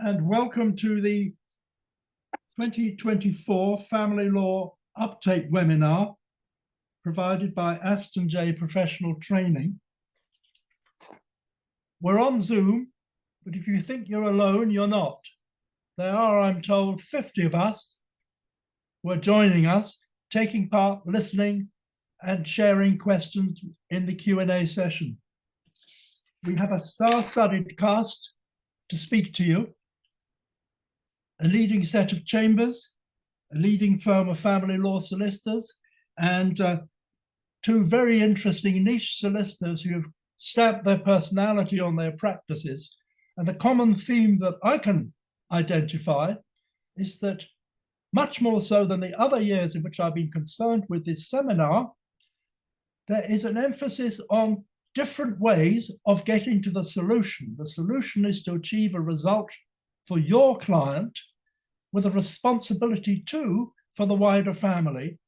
and welcome to the 2024 Family Law Uptake webinar provided by AstenJ Professional Training. We're on Zoom, but if you think you're alone, you're not. There are, I'm told, 50 of us who are joining us, taking part, listening, and sharing questions in the Q&A session. We have a star-studded cast to speak to you. A leading set of chambers, a leading firm of family law solicitors, and two very interesting niche solicitors who have stamped their personality on their practices. And the common theme that I can identify is that much more so than the other years in which I've been concerned with this seminar, there is an emphasis on different ways of getting to the solution. The solution is to achieve a result for your client with a responsibility too for the wider family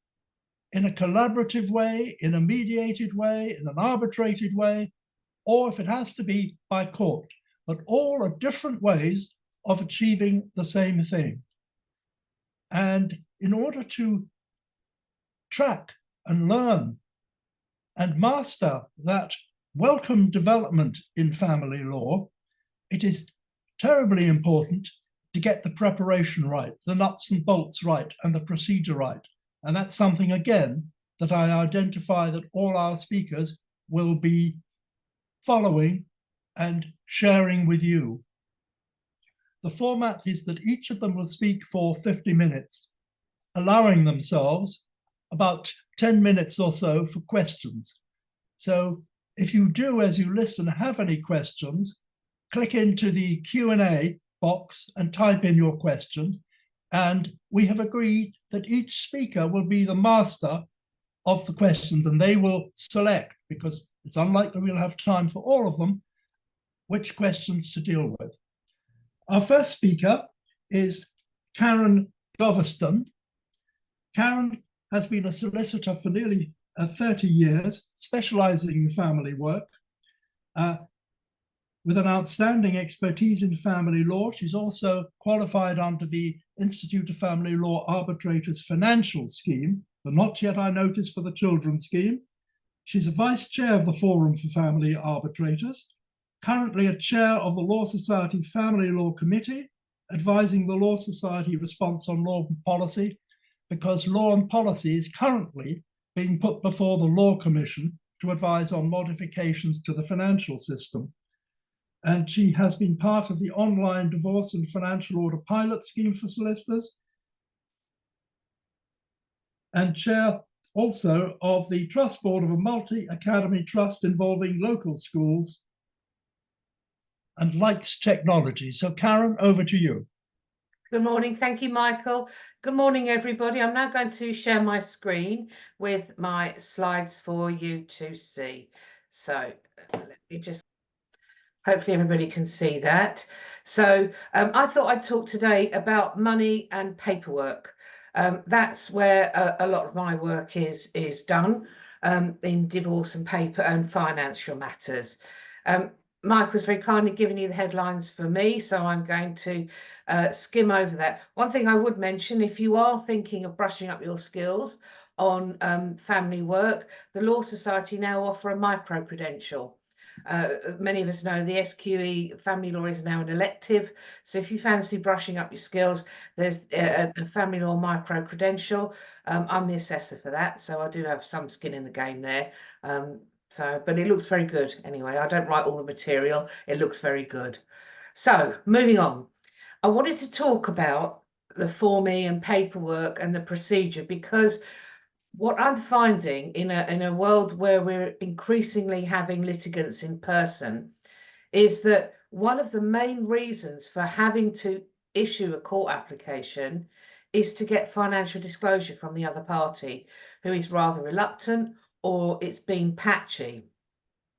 in a collaborative way, in a mediated way, in an arbitrated way, or if it has to be by court, but all are different ways of achieving the same thing. And in order to track and learn and master that welcome development in family law, it is terribly important to get the preparation right, the nuts and bolts right, and the procedure right. And that's something, again, that I identify that all our speakers will be following and sharing with you. The format is that each of them will speak for 50 minutes, allowing themselves about 10 minutes or so for questions. So if you do, as you listen, have any questions, click into the Q&A box and type in your question. And we have agreed that each speaker will be the master of the questions, and they will select, because it's unlikely we'll have time for all of them, which questions to deal with. Our first speaker is Karen Dovaston. Karen has been a solicitor for nearly 30 years, specializing in family work, with an outstanding expertise in family law. She's also qualified under the Institute of Family Law Arbitrators Financial Scheme, but not yet, I notice, for the Children's Scheme. She's a vice chair of the Forum for Family Arbitrators, currently a chair of the Law Society Family Law Committee, advising the Law Society response on law and policy, because law and policy is currently being put before the Law Commission to advise on modifications to the financial system. And she has been part of the online divorce and financial order pilot scheme for solicitors, and chair also of the trust board of a multi-academy trust involving local schools, and likes technology. So Karen, over to you. Good morning. Thank you, Michael. Good morning, everybody. I'm now going to share my screen with my slides for you to see. So let me just, hopefully everybody can see that. So I thought I'd talk today about money and paperwork. That's where a lot of my work is done, in divorce and paper and financial matters. Mike was very kindly giving you the headlines for me, so I'm going to skim over that. One thing I would mention, if you are thinking of brushing up your skills on family work, the Law Society now offer a micro-credential. Many of us know the SQE family law is now an elective, so if you fancy brushing up your skills, there's a family law micro-credential. I'm the assessor for that, so I do have some skin in the game there. But it looks very good anyway. I don't write all the material. It looks very good. So moving on, I wanted to talk about the forming and paperwork and the procedure, because what I'm finding in a world where we're increasingly having litigants in person is that one of the main reasons for having to issue a court application is to get financial disclosure from the other party, who is rather reluctant or it's been patchy.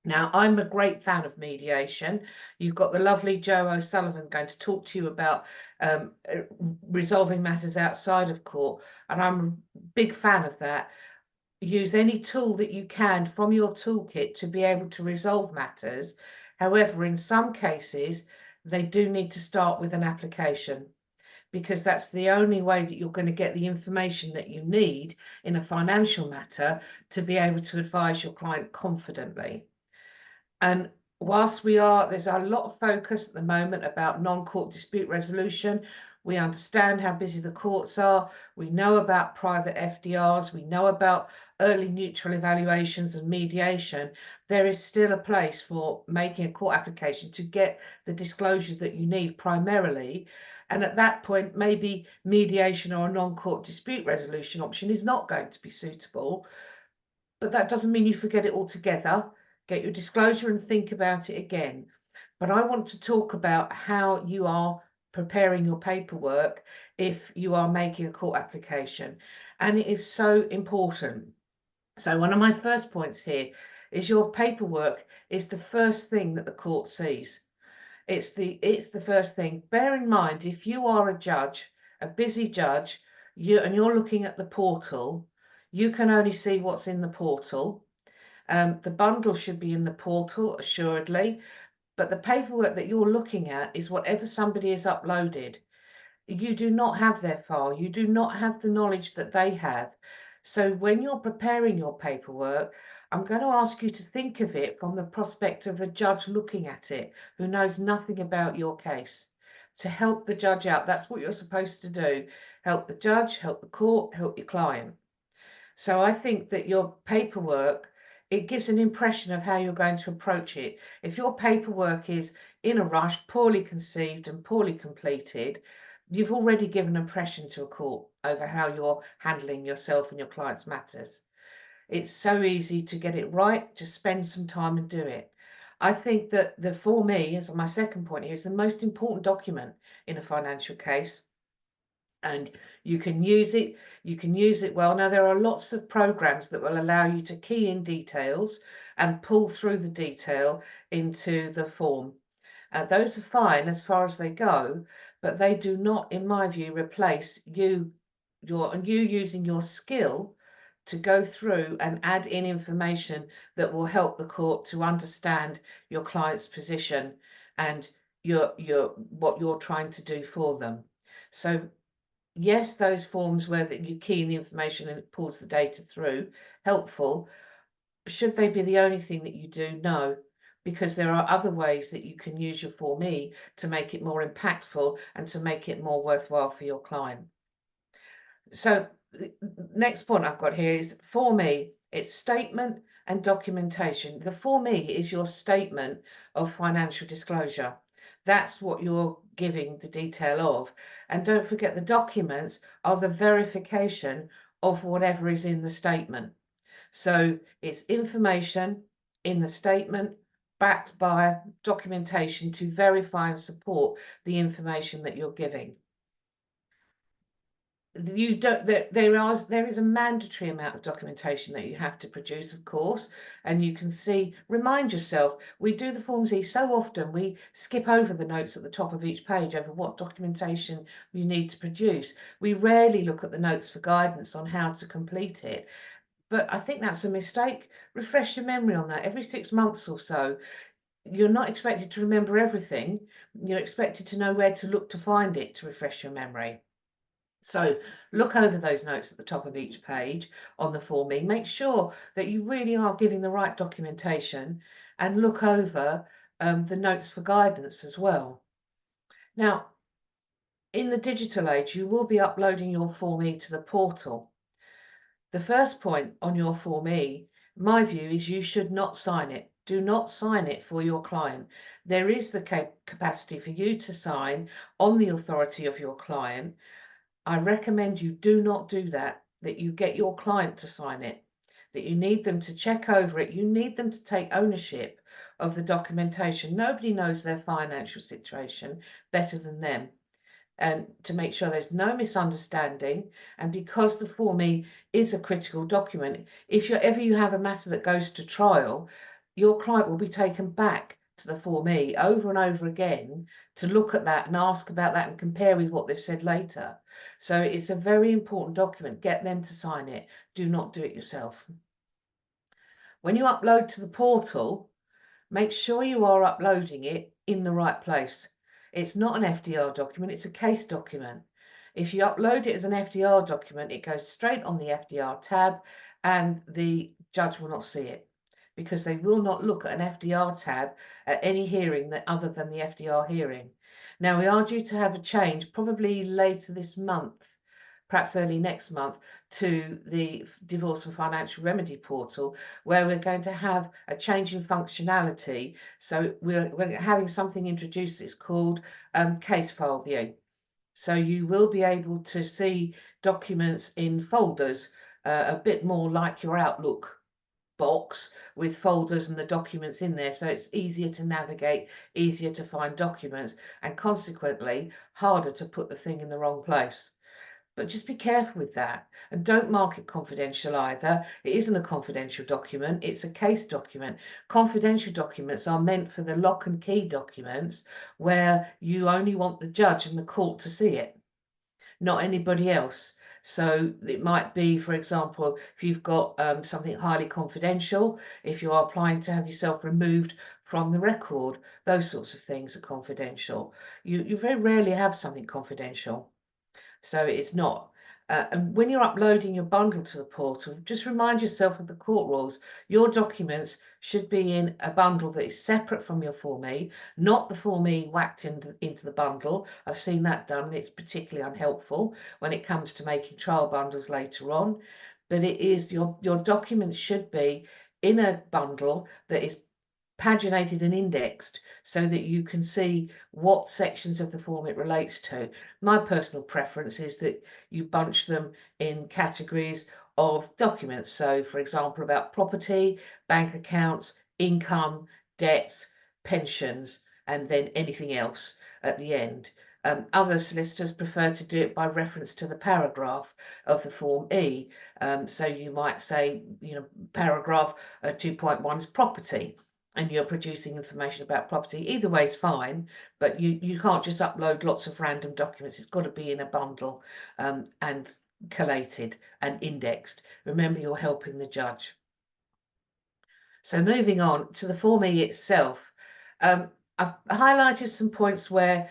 Now, I'm a great fan of mediation. You've got the lovely Jo O'Sullivan going to talk to you about resolving matters outside of court, and I'm a big fan of that. Use any tool that you can from your toolkit to be able to resolve matters. However, in some cases, they do need to start with an application, because that's the only way that you're going to get the information that you need in a financial matter to be able to advise your client confidently. And whilst there's a lot of focus at the moment about non-court dispute resolution. We understand how busy the courts are. We know about private FDRs. We know about early neutral evaluations and mediation. There is still a place for making a court application to get the disclosure that you need primarily. And at that point, maybe mediation or a non-court dispute resolution option is not going to be suitable. But that doesn't mean you forget it altogether. Get your disclosure and think about it again. But I want to talk about how you are preparing your paperwork if you are making a court application. And it is so important. So one of my first points here is your paperwork is the first thing that the court sees. It's the first thing. Bear in mind, if you are a judge, a busy judge, and you're looking at the portal, you can only see what's in the portal. The bundle should be in the portal, assuredly, but the paperwork that you're looking at is whatever somebody has uploaded. You do not have their file. You do not have the knowledge that they have. So when you're preparing your paperwork, I'm going to ask you to think of it from the prospect of the judge looking at it, who knows nothing about your case, to help the judge out. That's what you're supposed to do. Help the judge, help the court, help your client. So I think that your paperwork, it gives an impression of how you're going to approach it. If your paperwork is in a rush, poorly conceived and poorly completed, you've already given an impression to a court over how you're handling yourself and your client's matters. It's so easy to get it right. Just spend some time and do it. I think that for me, as my second point here, is the most important document in a financial case. And you can use it well. Now, there are lots of programs that will allow you to key in details and pull through the detail into the form. Those are fine as far as they go, but they do not, in my view, replace you using your skill to go through and add in information that will help the court to understand your client's position and what you're trying to do for them. So yes, those forms where that you key in the information and it pulls the data through, helpful. Should they be the only thing that you do? No, because there are other ways that you can use your Form E to make it more impactful and to make it more worthwhile for your client. So the next point I've got here is Form E. It's statement and documentation. The Form E is your statement of financial disclosure. That's what you're giving the detail of. And don't forget, the documents are the verification of whatever is in the statement. So it's information in the statement backed by documentation to verify and support the information that you're giving. There is a mandatory amount of documentation that you have to produce, of course, and you can remind yourself, we do the Forms E so often we skip over the notes at the top of each page over what documentation you need to produce. We rarely look at the notes for guidance on how to complete it, but I think that's a mistake. Refresh your memory on that every 6 months or so. You're not expected to remember everything. You're expected to know where to look to find it to refresh your memory. So look over those notes at the top of each page on the Form E. Make sure that you really are giving the right documentation, and look over the notes for guidance as well. Now, in the digital age, you will be uploading your Form E to the portal. The first point on your Form E, my view, is you should not sign it. Do not sign it for your client. There is the capacity for you to sign on the authority of your client. I recommend you do not do that, that you get your client to sign it, that you need them to check over it. You need them to take ownership of the documentation. Nobody knows their financial situation better than them. And to make sure there's no misunderstanding, and because the Form E is a critical document, if you have a matter that goes to trial, your client will be taken back to the Form E over and over again to look at that and ask about that and compare with what they've said later. So it's a very important document. Get them to sign it. Do not do it yourself. When you upload to the portal, make sure you are uploading it in the right place. It's not an FDR document, it's a case document. If you upload it as an FDR document, it goes straight on the FDR tab and the judge will not see it, because they will not look at an FDR tab at any hearing that other than the FDR hearing. Now, we are due to have a change probably later this month, perhaps early next month, to the Divorce and Financial Remedy portal, where we're going to have a change in functionality. So we're having something introduced that's called case file view. So you will be able to see documents in folders, a bit more like your Outlook box with folders and the documents in there, so it's easier to navigate, easier to find documents, and consequently harder to put the thing in the wrong place. But just be careful with that, and don't mark it confidential either. It isn't a confidential document, it's a case document. Confidential documents are meant for the lock and key documents, where you only want the judge and the court to see it, not anybody else. So it might be, for example, if you've got something highly confidential, if you are applying to have yourself removed from the record, those sorts of things are confidential. You very rarely have something confidential. So it's not. And when you're uploading your bundle to the portal, just remind yourself of the court rules. Your documents should be in a bundle that is separate from your Form E, not the Form E whacked into the bundle. I've seen that done, and it's particularly unhelpful when it comes to making trial bundles later on. But it is your documents should be in a bundle that is paginated and indexed, so that you can see what sections of the form it relates to. My personal preference is that you bunch them in categories of documents. So, for example, about property, bank accounts, income, debts, pensions, and then anything else at the end. Other solicitors prefer to do it by reference to the paragraph of the Form E. So you might say, paragraph 2.1 is property, and you're producing information about property. Either way is fine, but you can't just upload lots of random documents. It's got to be in a bundle and collated and indexed. Remember, you're helping the judge. So moving on to the Form E itself, I've highlighted some points where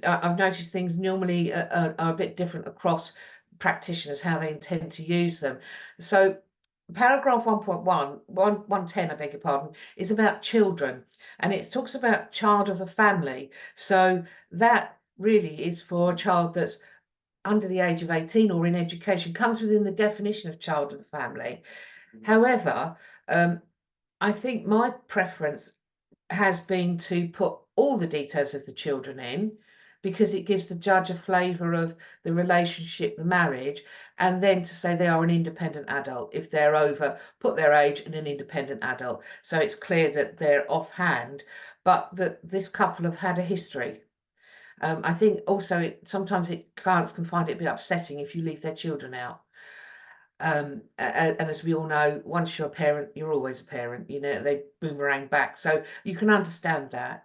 I've noticed things normally are a bit different across practitioners, how they intend to use them. So paragraph 110, I beg your pardon, is about children, and it talks about child of a family. So that really is for a child that's under the age of 18 or in education, comes within the definition of child of the family. However, I think my preference has been to put all the details of the children in, because it gives the judge a flavour of the relationship, the marriage, and then to say they are an independent adult. If they're over, put their age and an independent adult. So it's clear that they're offhand, but that this couple have had a history. I think also sometimes clients can find it a bit upsetting if you leave their children out. And as we all know, once you're a parent, you're always a parent. They boomerang back. So you can understand that.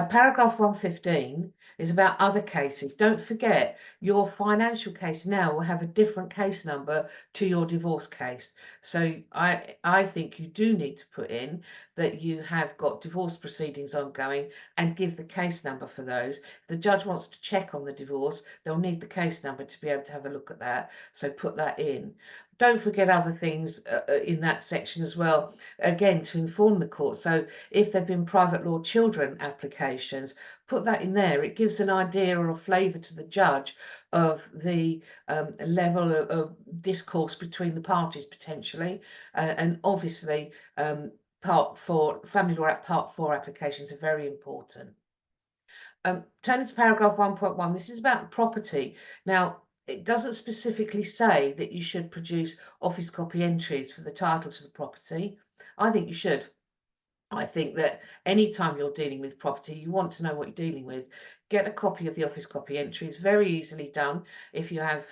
Paragraph 115 is about other cases. Don't forget, your financial case now will have a different case number to your divorce case. So I think you do need to put in that you have got divorce proceedings ongoing and give the case number for those. If the judge wants to check on the divorce, they'll need the case number to be able to have a look at that. So put that in. Don't forget other things in that section as well, again, to inform the court. So if there've been private law children applications, put that in there. It gives an idea or a flavour to the judge of the level of discourse between the parties potentially, and obviously Part 4, Family Law Act Part 4 applications are very important. Turning to paragraph 1.1, this is about property. Now, it doesn't specifically say that you should produce office copy entries for the title to the property. I think you should. I think that anytime you're dealing with property, you want to know what you're dealing with. Get a copy of the office copy entry. It's very easily done if you have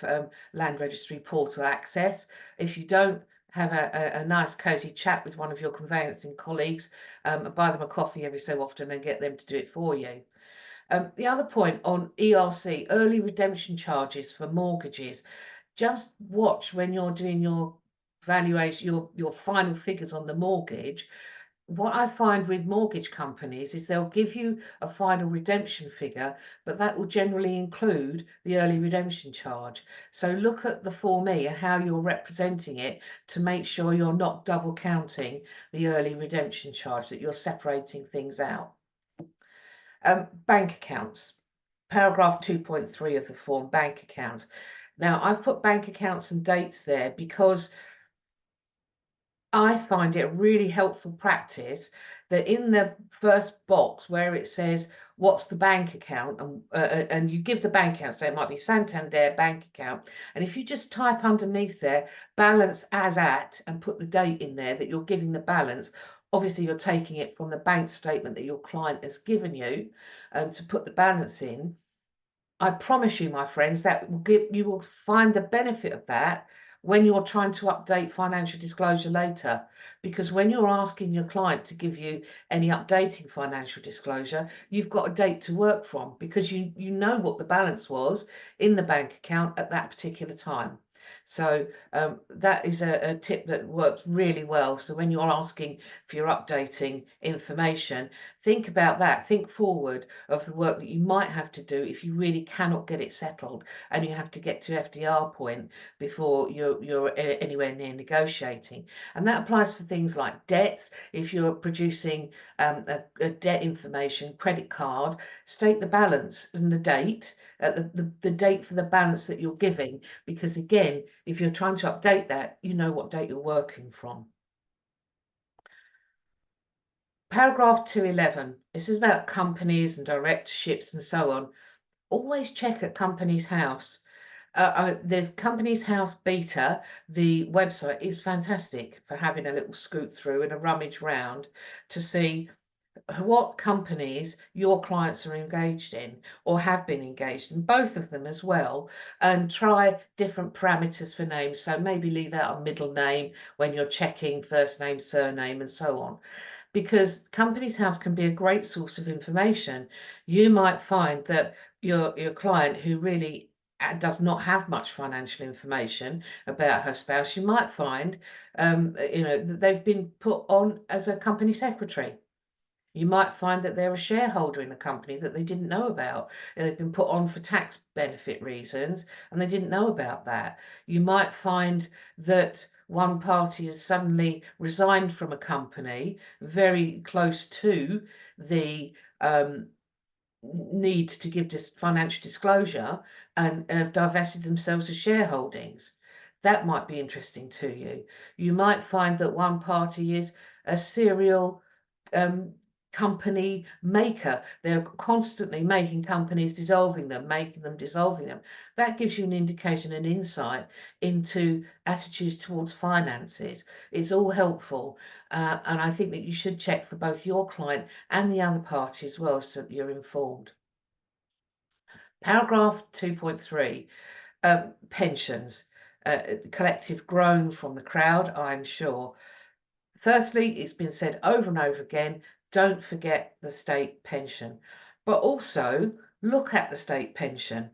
Land Registry portal access. If you don't, have a nice cosy chat with one of your conveyancing colleagues, buy them a coffee every so often and get them to do it for you. The other point on ERC, early redemption charges for mortgages. Just watch when you're doing your valuation, your final figures on the mortgage, what I find with mortgage companies is they'll give you a final redemption figure, but that will generally include the early redemption charge. So look at the Form E and how you're representing it to make sure you're not double counting the early redemption charge, that you're separating things out. Bank accounts. Paragraph 2.3 of the form, bank accounts. Now, I've put bank accounts and dates there because I find it a really helpful practice that in the first box where it says what's the bank account, and you give the bank account, so it might be Santander bank account, and if you just type underneath there balance as at and put the date in there that you're giving the balance, obviously you're taking it from the bank statement that your client has given you to put the balance in. I promise you, my friends, that you will find the benefit of that when you're trying to update financial disclosure later. Because when you're asking your client to give you any updating financial disclosure, you've got a date to work from, because you know what the balance was in the bank account at that particular time. So that is a tip that works really well. So when you're asking for your updating information, think about that. Think forward of the work that you might have to do if you really cannot get it settled and you have to get to FDR point before you're anywhere near negotiating. And that applies for things like debts. If you're producing a debt information, credit card, state the balance and the date, the date for the balance that you're giving, because again, if you're trying to update that, you know what date you're working from. Paragraph 211, this is about companies and directorships and so on. Always check at Companies House. There's Companies House Beta. The website is fantastic for having a little scoot through and a rummage round to see what companies your clients are engaged in or have been engaged in, both of them as well, and try different parameters for names. So maybe leave out a middle name when you're checking first name, surname, and so on. Because Companies House can be a great source of information. You might find that your client, who really does not have much financial information about her spouse, you might find that they've been put on as a company secretary. You might find that they're a shareholder in a company that they didn't know about. They've been put on for tax benefit reasons and they didn't know about that. You might find that one party has suddenly resigned from a company very close to the need to give financial disclosure and divested themselves of shareholdings. That might be interesting to you. You might find that one party is a serial company maker. They're constantly making companies, dissolving them, making them, dissolving them. That gives you an indication, an insight into attitudes towards finances. It's all helpful. And I think that you should check for both your client and the other party as well, so that you're informed. Paragraph 2.3, pensions. Collective groan from the crowd, I'm sure. Firstly, it's been said over and over again, don't forget the state pension, but also look at the state pension.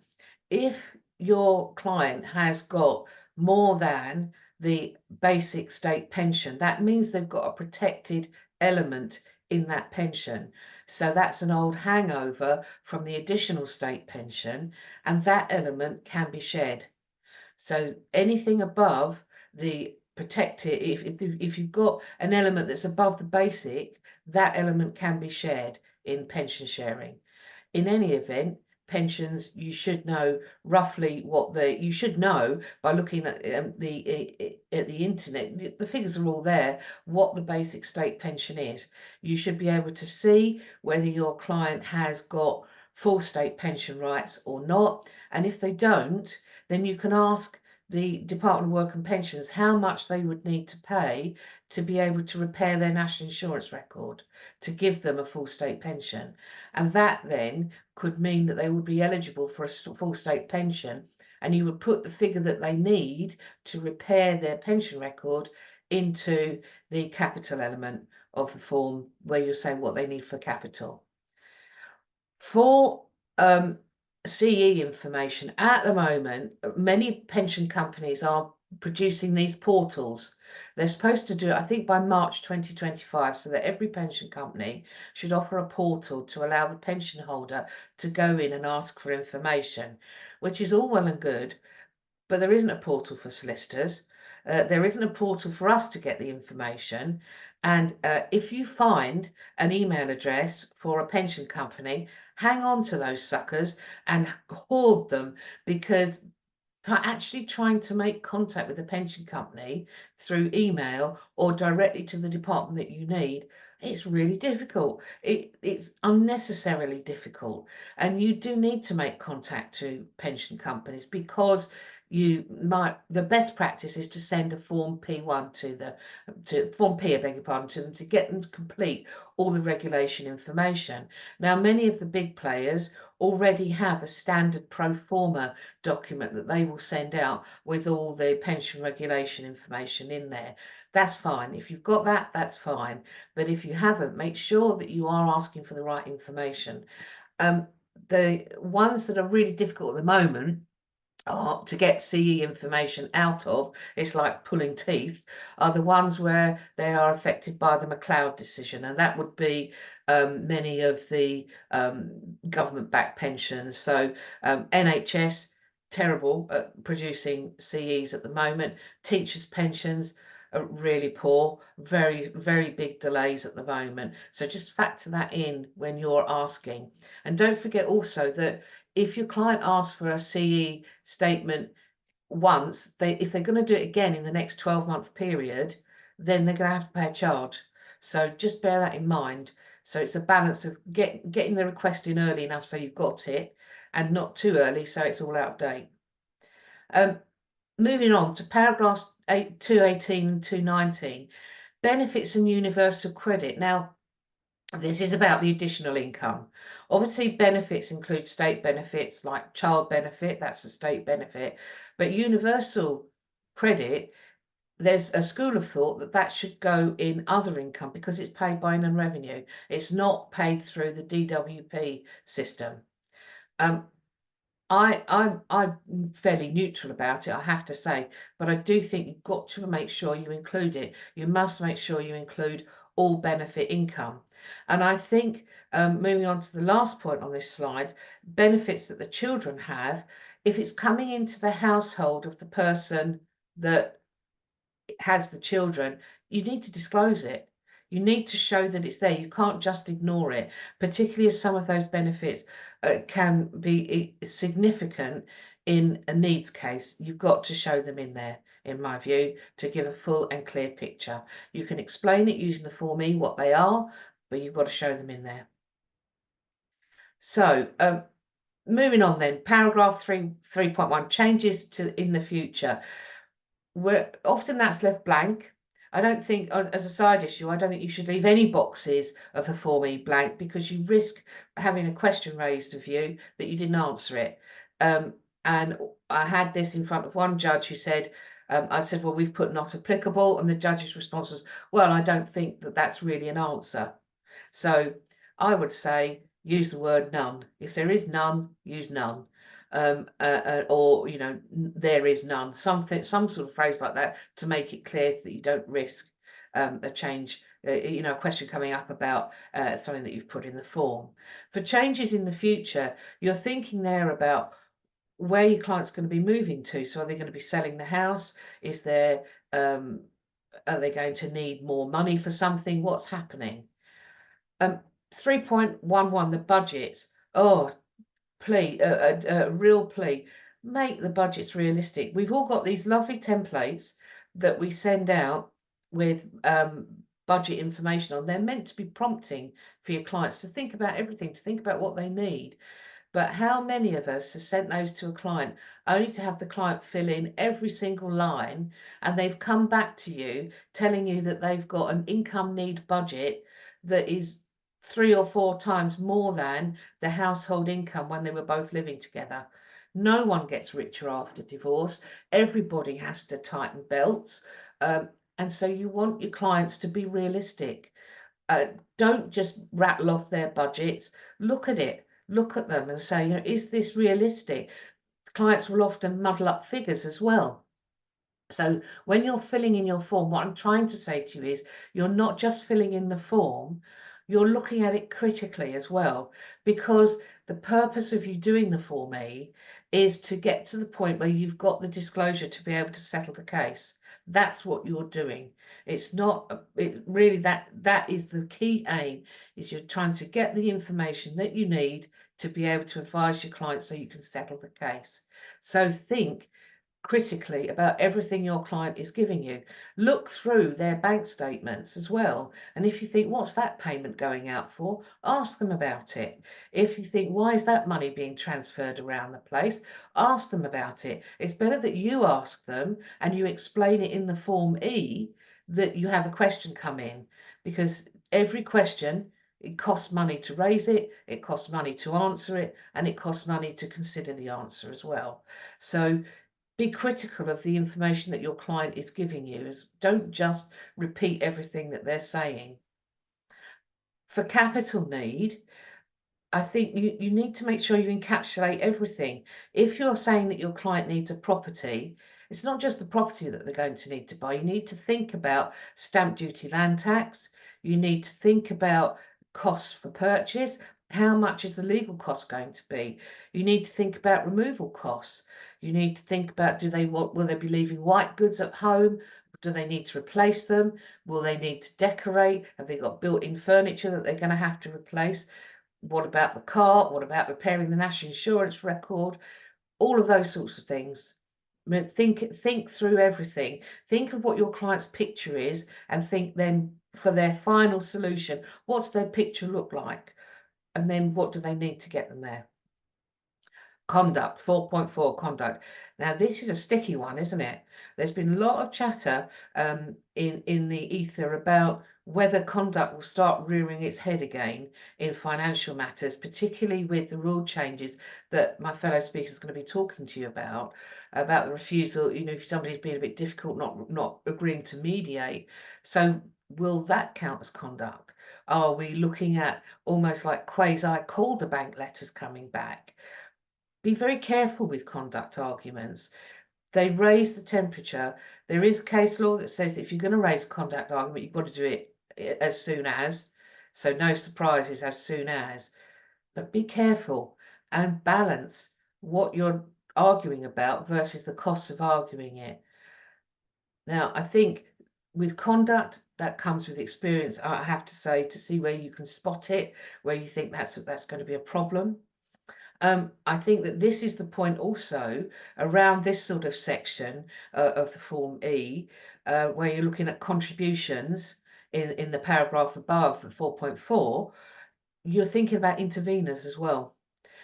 If your client has got more than the basic state pension, that means they've got a protected element in that pension. So that's an old hangover from the additional state pension, and that element can be shared. So anything above the protected, if you've got an element that's above the basic, that element can be shared in pension sharing. In any event, pensions, you should know roughly what you should know by looking at the internet. The figures are all there, what the basic state pension is. You should be able to see whether your client has got full state pension rights or not. And if they don't, then you can ask the Department of Work and Pensions how much they would need to pay to be able to repair their national insurance record to give them a full state pension. And that then could mean that they would be eligible for a full state pension, and you would put the figure that they need to repair their pension record into the capital element of the form, where you're saying what they need for capital. For CE information, at the moment, many pension companies are producing these portals. They're supposed to do it, I think, by March 2025, so that every pension company should offer a portal to allow the pension holder to go in and ask for information, which is all well and good, but there isn't a portal for solicitors. There isn't a portal for us to get the information. And if you find an email address for a pension company, hang on to those suckers and hoard them, because actually trying to make contact with the pension company through email or directly to the department that you need, it's really difficult. It's unnecessarily difficult, and you do need to make contact to pension companies, because the best practice is to send a form P1 to form P, I beg your pardon, to them, to get them to complete all the regulation information. Now, many of the big players already have a standard pro forma document that they will send out with all the pension regulation information in there. That's fine. If you've got that, that's fine. But if you haven't, make sure that you are asking for the right information. The ones that are really difficult at the moment are to get CE information out of, it's like pulling teeth, are the ones where they are affected by the McLeod decision, and that would be many of the government-backed pensions. So NHS, terrible at producing CEs at the moment. Teachers' pensions are really poor, very, very big delays at the moment. So just factor that in when you're asking. And don't forget also that if your client asks for a CE statement once, if they're going to do it again in the next 12-month period, then they're going to have to pay a charge. So just bear that in mind. So it's a balance of getting the request in early enough so you've got it, and not too early so it's all out of date. Moving on to paragraphs 218 and 219, benefits and universal credit. Now, this is about the additional income. Obviously, benefits include state benefits like child benefit, that's a state benefit, but universal credit, there's a school of thought that that should go in other income because it's paid by inland revenue. It's not paid through the DWP system. I'm fairly neutral about it, I have to say, but I do think you've got to make sure you include it. You must make sure you include all benefit income. And I think, moving on to the last point on this slide, benefits that the children have, if it's coming into the household of the person that has the children, you need to disclose it. You need to show that it's there. You can't just ignore it, particularly as some of those benefits can be significant in a needs case. You've got to show them in there, in my view, to give a full and clear picture. You can explain it using the Form E what they are, but you've got to show them in there. So moving on then, paragraph 3.1, changes in the future. Where often that's left blank. I don't think, as a side issue, I don't think you should leave any boxes of the Form E blank, because you risk having a question raised of you that you didn't answer it. And I had this in front of one judge who said, I said, well, we've put not applicable, and the judge's response was, well, I don't think that that's really an answer. So I would say use the word none. If there is none, use none. Or there is none, some sort of phrase like that, to make it clear so that you don't risk a change, a question coming up about something that you've put in the form. For changes in the future, you're thinking there about where your client's going to be moving to. So are they going to be selling the house? Is there are they going to need more money for something? What's happening? 3.11, the budgets. Oh, plea, a real plea, make the budgets realistic. We've all got these lovely templates that we send out with budget information on. They're meant to be prompting for your clients to think about everything, to think about what they need. But how many of us have sent those to a client only to have the client fill in every single line, and they've come back to you telling you that they've got an income need budget that is 3 or 4 times more than the household income when they were both living together. No one gets richer after divorce. Everybody has to tighten belts. And so you want your clients to be realistic. Don't just rattle off their budgets. Look at it. Look at them and say, is this realistic? Clients will often muddle up figures as well. So when you're filling in your form, what I'm trying to say to you is you're not just filling in the form, you're looking at it critically as well, because the purpose of you doing the Form E is to get to the point where you've got the disclosure to be able to settle the case. That's what you're doing. It's not, it really, that is the key aim, is you're trying to get the information that you need to be able to advise your client so you can settle the case. So think critically about everything your client is giving you. Look through their bank statements as well. And if you think, what's that payment going out for? Ask them about it. If you think, why is that money being transferred around the place? Ask them about it. It's better that you ask them and you explain it in the Form E, that you have a question come in, because every question, it costs money to raise it, it costs money to answer it, and it costs money to consider the answer as well. So be critical of the information that your client is giving you. Don't just repeat everything that they're saying. For capital need, I think you need to make sure you encapsulate everything. If you're saying that your client needs a property, it's not just the property that they're going to need to buy. You need to think about stamp duty, land tax. You need to think about costs for purchase. How much is the legal cost going to be? You need to think about removal costs. You need to think about, will they be leaving white goods at home? Do they need to replace them? Will they need to decorate? Have they got built-in furniture that they're going to have to replace? What about the car? What about repairing the national insurance record? All of those sorts of things. I mean, think through everything. Think of what your client's picture is, and think then for their final solution, what's their picture look like? And then what do they need to get them there? Conduct, 4.4 conduct. Now, this is a sticky one, isn't it? There's been a lot of chatter in the ether about whether conduct will start rearing its head again in financial matters, particularly with the rule changes that my fellow speaker is going to be talking to you about the refusal, if somebody's being a bit difficult, not agreeing to mediate. So will that count as conduct? Are we looking at almost like quasi-Calder bank letters coming back? Be very careful with conduct arguments. They raise the temperature. There is case law that says if you're going to raise a conduct argument, you've got to do it as soon as. So no surprises, as soon as. But be careful and balance what you're arguing about versus the costs of arguing it. Now, I think with conduct, that comes with experience, I have to say, to see where you can spot it, where you think that's going to be a problem. I think that this is the point also around this sort of section of the Form E, where you're looking at contributions in the paragraph above, 4.4, you're thinking about interveners as well.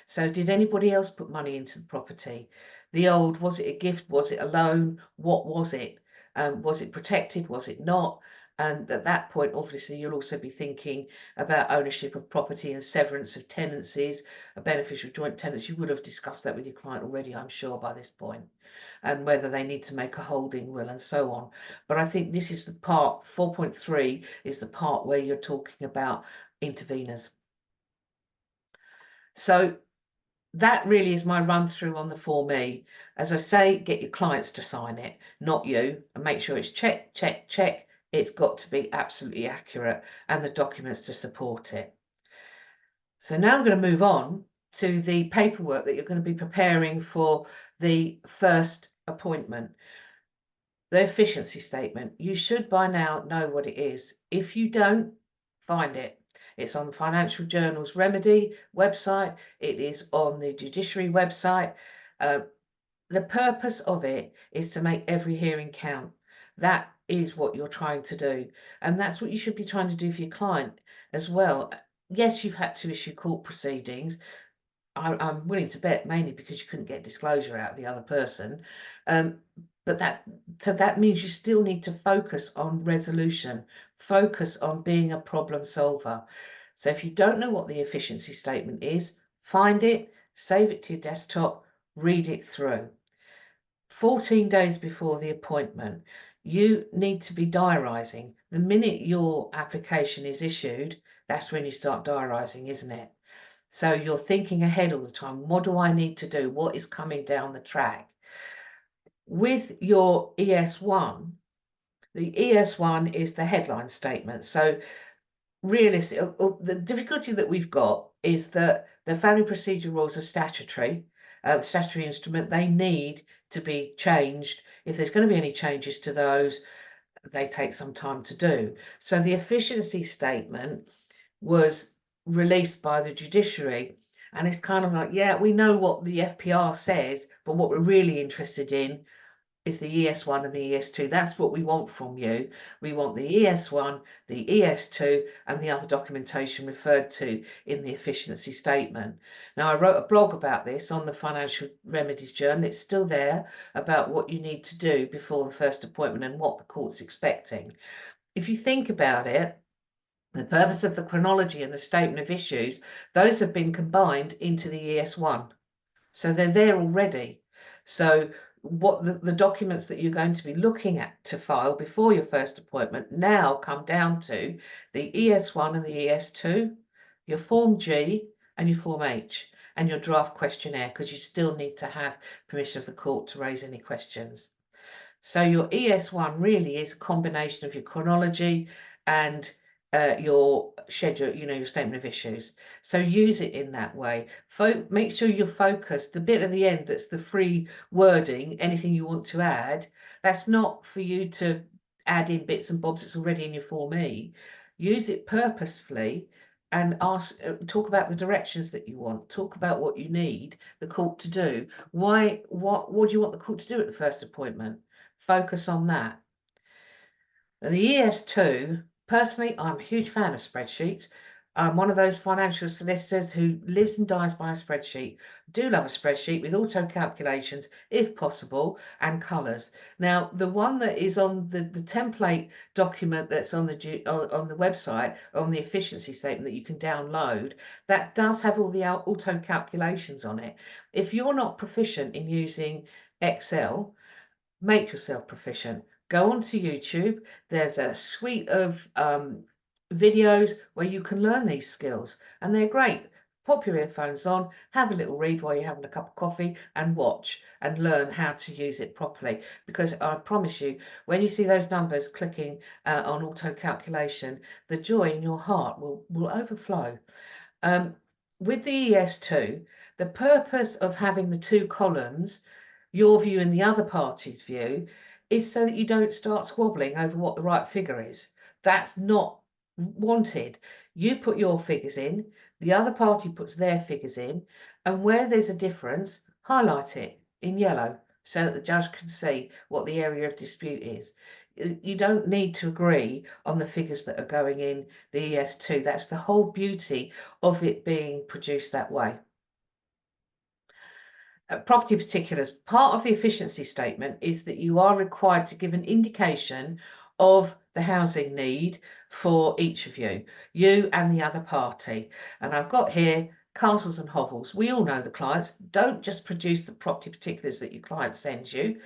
So did anybody else put money into the property? The old, was it a gift? Was it a loan? What was it? Was it protected? Was it not? And at that point, obviously, you'll also be thinking about ownership of property and severance of tenancies, a beneficial joint tenants. You would have discussed that with your client already, I'm sure, by this point, and whether they need to make a holding will and so on. But I think this is the part, 4.3 is the part where you're talking about interveners. So that really is my run through on the Form E. As I say, get your clients to sign it, not you, and make sure it's check, check, check. It's got to be absolutely accurate and the documents to support it. So now I'm going to move on to the paperwork that you're going to be preparing for the first appointment. The efficiency statement. You should by now know what it is. If you don't, find it. It's on the Financial Journal's Remedy website. It is on the Judiciary website. The purpose of it is to make every hearing count. That is what you're trying to do. And that's what you should be trying to do for your client as well. Yes, you've had to issue court proceedings. I'm willing to bet mainly because you couldn't get disclosure out of the other person. But that means you still need to focus on resolution, focus on being a problem solver. So if you don't know what the efficiency statement is, find it, save it to your desktop, read it through. 14 days before the appointment, you need to be diarising. The minute your application is issued, that's when you start diarising, isn't it? So you're thinking ahead all the time. What do I need to do? What is coming down the track? With your ES1, the ES1 is the headline statement. So realistic, the difficulty that we've got is that the family procedure rules are statutory instrument. They need to be changed. If there's going to be any changes to those, they take some time to do. So the efficiency statement was released by the judiciary, and it's kind of like, yeah, we know what the FPR says, but what we're really interested in is the ES1 and the ES2. That's what we want from you. We want the ES1, the ES2, and the other documentation referred to in the efficiency statement. Now, I wrote a blog about this on the Financial Remedies Journal. It's still there, about what you need to do before the first appointment and what the court's expecting. If you think about it, the purpose of the chronology and the statement of issues, those have been combined into the ES1. So they're there already. So what the documents that you're going to be looking at to file before your first appointment now come down to the ES1 and the ES2, your Form G and your Form H, and your draft questionnaire, because you still need to have permission of the court to raise any questions. So your ES1 really is a combination of your chronology and your schedule, your statement of issues. So use it in that way. Make sure you're focused. The bit at the end that's the free wording, anything you want to add, that's not for you to add in bits and bobs. It's already in your Form E. Use it purposefully and talk about the directions that you want. Talk about what you need the court to do. What do you want the court to do at the first appointment? Focus on that. And the ES2, personally, I'm a huge fan of spreadsheets. I'm one of those financial solicitors who lives and dies by a spreadsheet. Do love a spreadsheet with auto calculations, if possible, and colours. Now, the one that is on the template document that's on the website, on the efficiency statement that you can download, that does have all the auto calculations on it. If you're not proficient in using Excel, make yourself proficient. Go onto YouTube. There's a suite of videos where you can learn these skills, and they're great. Pop your earphones on, have a little read while you're having a cup of coffee, and watch and learn how to use it properly. Because I promise you, when you see those numbers clicking on auto calculation, the joy in your heart will overflow. With the ES2, the purpose of having the two columns, your view and the other party's view, is so that you don't start squabbling over what the right figure is. That's not wanted. You put your figures in, the other party puts their figures in, and where there's a difference, highlight it in yellow so that the judge can see what the area of dispute is. You don't need to agree on the figures that are going in the ES2. That's the whole beauty of it being produced that way. Property particulars. Part of the efficiency statement is that you are required to give an indication of the housing need for each of you and the other party. And I've got here castles and hovels. We all know the clients. Don't just produce the property particulars that your client sends you.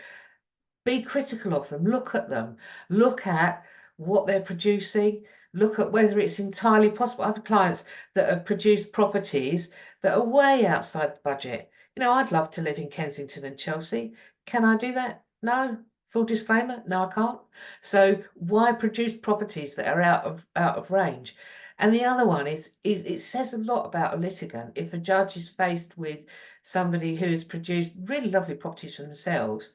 Be critical of them. Look at them. Look at what they're producing. Look at whether it's entirely possible. I have clients that have produced properties that are way outside the budget. I'd love to live in Kensington and Chelsea. Can I do that? No. Full disclaimer, no, I can't. So why produce properties that are out of range? And the other one is it says a lot about a litigant if a judge is faced with somebody who has produced really lovely properties for themselves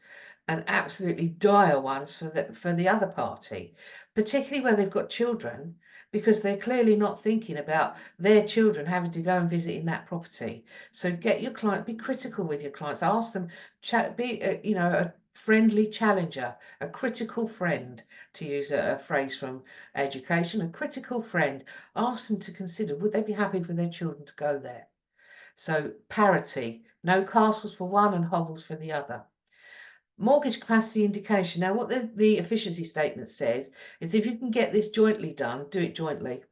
and absolutely dire ones for the other party, particularly where they've got children, because they're clearly not thinking about their children having to go and visit in that property. So get your client, be critical with your clients, ask them, be a friendly challenger, a critical friend, to use a phrase from education, a critical friend. Ask them to consider, would they be happy for their children to go there? So parity, no castles for one and hovels for the other. Mortgage capacity indication. Now, what the efficiency statement says is if you can get this jointly done, do it jointly.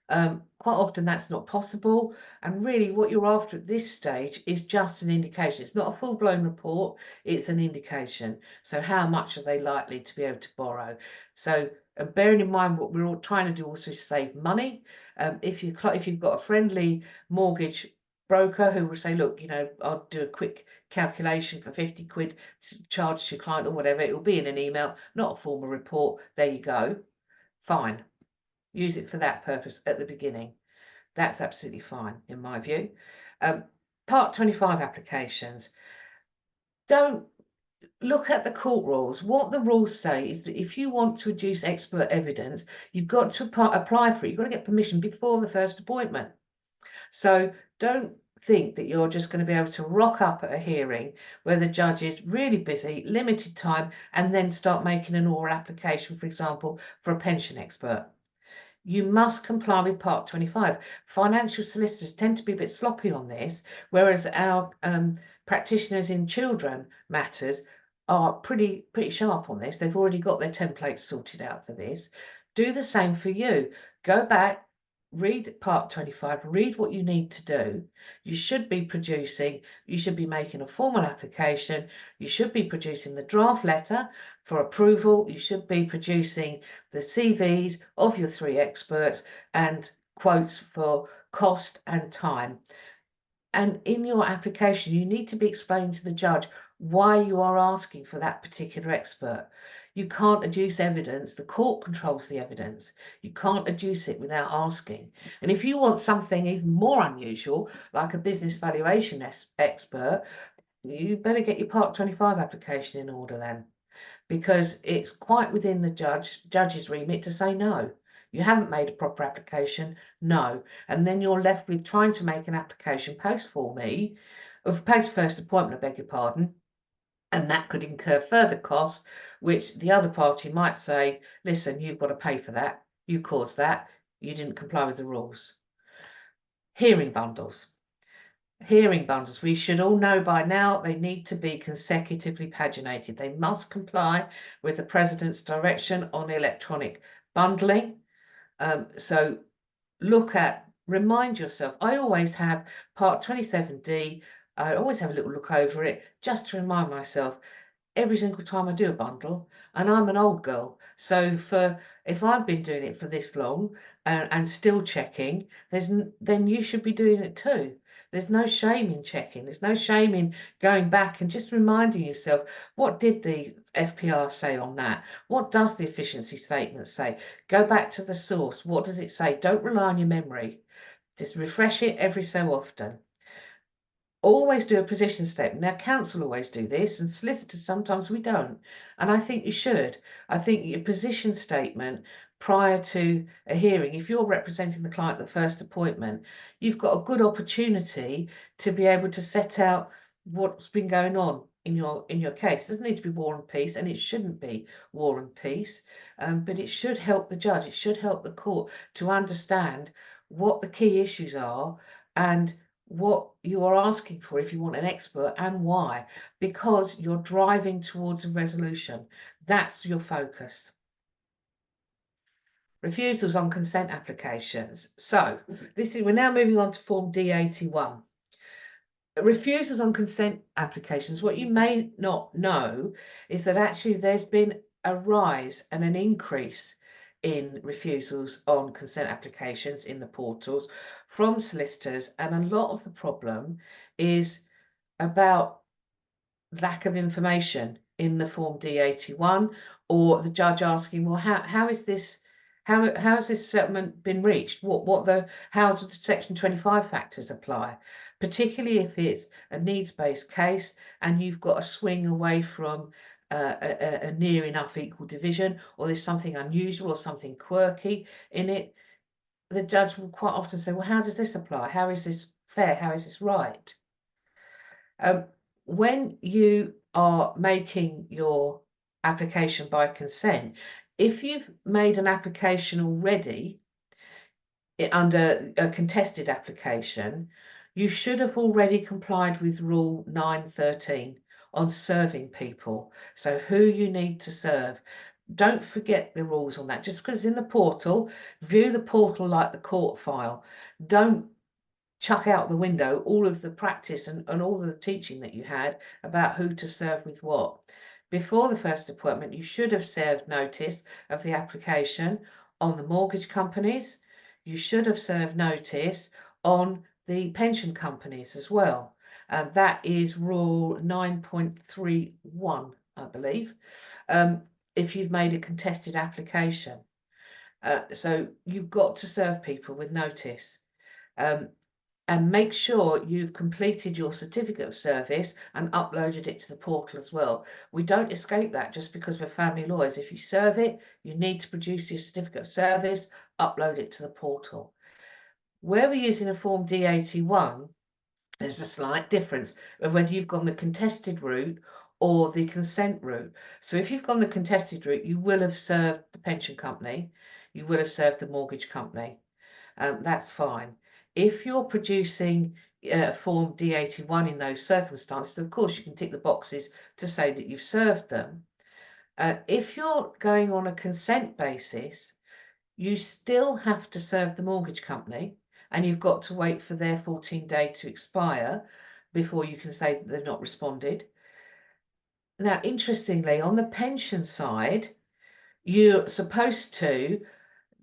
Quite often that's not possible, and really what you're after at this stage is just an indication. It's not a full-blown report, it's an indication. So how much are they likely to be able to borrow? So bearing in mind what we're all trying to do also is save money. If you've got a friendly mortgage broker who will say, look, I'll do a quick calculation for 50 quid to charge to your client or whatever. It will be in an email, not a formal report. There you go. Fine. Use it for that purpose at the beginning. That's absolutely fine, in my view. Part 25 applications. Don't look at the court rules. What the rules say is that if you want to adduce expert evidence, you've got to apply for it. You've got to get permission before the first appointment. So don't think that you're just going to be able to rock up at a hearing where the judge is really busy, limited time, and then start making an oral application, for example, for a pension expert. You must comply with Part 25. Financial solicitors tend to be a bit sloppy on this, whereas our practitioners in children matters are pretty sharp on this. They've already got their templates sorted out for this. Do the same for you. Go back, read Part 25, read what you need to do. You should be making a formal application. You should be producing the draft letter for approval. You should be producing the CVs of your 3 experts and quotes for cost and time. And in your application, you need to be explaining to the judge why you are asking for that particular expert. You can't adduce evidence. The court controls the evidence. You can't adduce it without asking. And if you want something even more unusual, like a business valuation expert, you better get your Part 25 application in order then, because it's quite within the judge's remit to say no. You haven't made a proper application, no. And then you're left with trying to make an application post first appointment, I beg your pardon, and that could incur further costs, which the other party might say, listen, you've got to pay for that, you caused that, you didn't comply with the rules. Hearing bundles. Hearing bundles, we should all know by now, they need to be consecutively paginated. They must comply with the President's direction on electronic bundling. So remind yourself, I always have Part 27D, I always have a little look over it just to remind myself every single time I do a bundle. And I'm an old girl, so if I've been doing it for this long and still checking, then you should be doing it too. There's no shame in checking. There's no shame in going back and just reminding yourself, what did the FPR say on that? What does the efficiency statement say? Go back to the source. What does it say? Don't rely on your memory. Just refresh it every so often. Always do a position statement. Now, counsel always do this, and solicitors sometimes we don't. And I think you should. I think your position statement prior to a hearing, if you're representing the client at the first appointment, you've got a good opportunity to be able to set out what's been going on in your case. It doesn't need to be war and peace, and it shouldn't be war and peace, but it should help the judge. It should help the court to understand what the key issues are and what you are asking for if you want an expert, and why, because you're driving towards a resolution. That's your focus. Refusals on consent applications. So we're now moving on to Form D81. Refusals on consent applications. What you may not know is that actually there's been a rise and an increase in refusals on consent applications in the portals from solicitors, and a lot of the problem is about lack of information in the Form D81, or the judge asking, well, how has this settlement been reached? How do the Section 25 factors apply? Particularly if it's a needs-based case and you've got a swing away from a near enough equal division, or there's something unusual or something quirky in it, the judge will quite often say, well, how does this apply? How is this fair? How is this right? When you are making your application by consent, if you've made an application already under a contested application, you should have already complied with Rule 913 on serving people. So who you need to serve. Don't forget the rules on that. Just because it's in the portal, view the portal like the court file. Don't chuck out the window all of the practice and all the teaching that you had about who to serve with what. Before the first appointment, you should have served notice of the application on the mortgage companies. You should have served notice on the pension companies as well. That is rule 9.31, I believe, if you've made a contested application. So you've got to serve people with notice. And make sure you've completed your certificate of service and uploaded it to the portal as well. We don't escape that just because we're family lawyers. If you serve it, you need to produce your certificate of service, upload it to the portal. Where we're using a form D81, there's a slight difference of whether you've gone the contested route or the consent route. So if you've gone the contested route, you will have served the pension company, you will have served the mortgage company. That's fine. If you're producing form D81 in those circumstances, of course, you can tick the boxes to say that you've served them. If you're going on a consent basis, you still have to serve the mortgage company, and you've got to wait for their 14-day to expire before you can say that they've not responded. Now, interestingly, on the pension side, you're supposed to,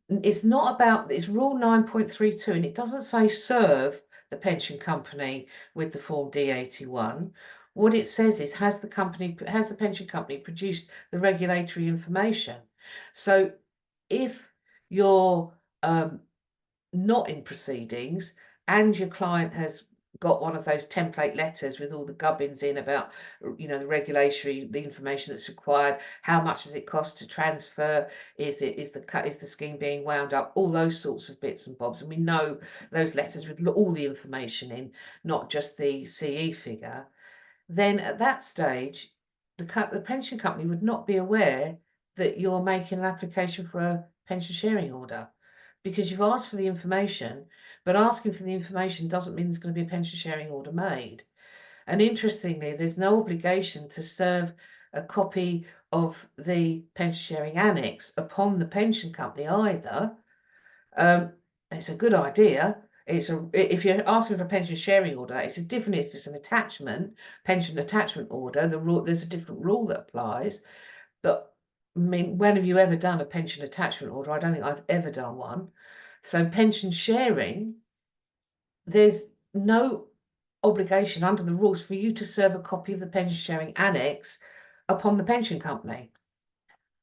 it's not about, it's rule 9.32, and it doesn't say serve the pension company with the form D81. What it says is, has the pension company produced the regulatory information? So if you're not in proceedings and your client has got one of those template letters with all the gubbins in about, you know, the information that's required, how much does it cost to transfer, is the scheme being wound up, all those sorts of bits and bobs, and we know those letters with all the information in, not just the CE figure, then at that stage the pension company would not be aware that you're making an application for a pension sharing order, because you've asked for the information, but asking for the information doesn't mean there's going to be a pension sharing order made. And interestingly, there's no obligation to serve a copy of the pension sharing annex upon the pension company either. It's a good idea. If you're asking for a pension sharing order, it's different if it's an attachment, pension attachment order. There's a different rule that applies. But I mean, when have you ever done a pension attachment order? I don't think I've ever done one. So pension sharing, there's no obligation under the rules for you to serve a copy of the pension sharing annex upon the pension company.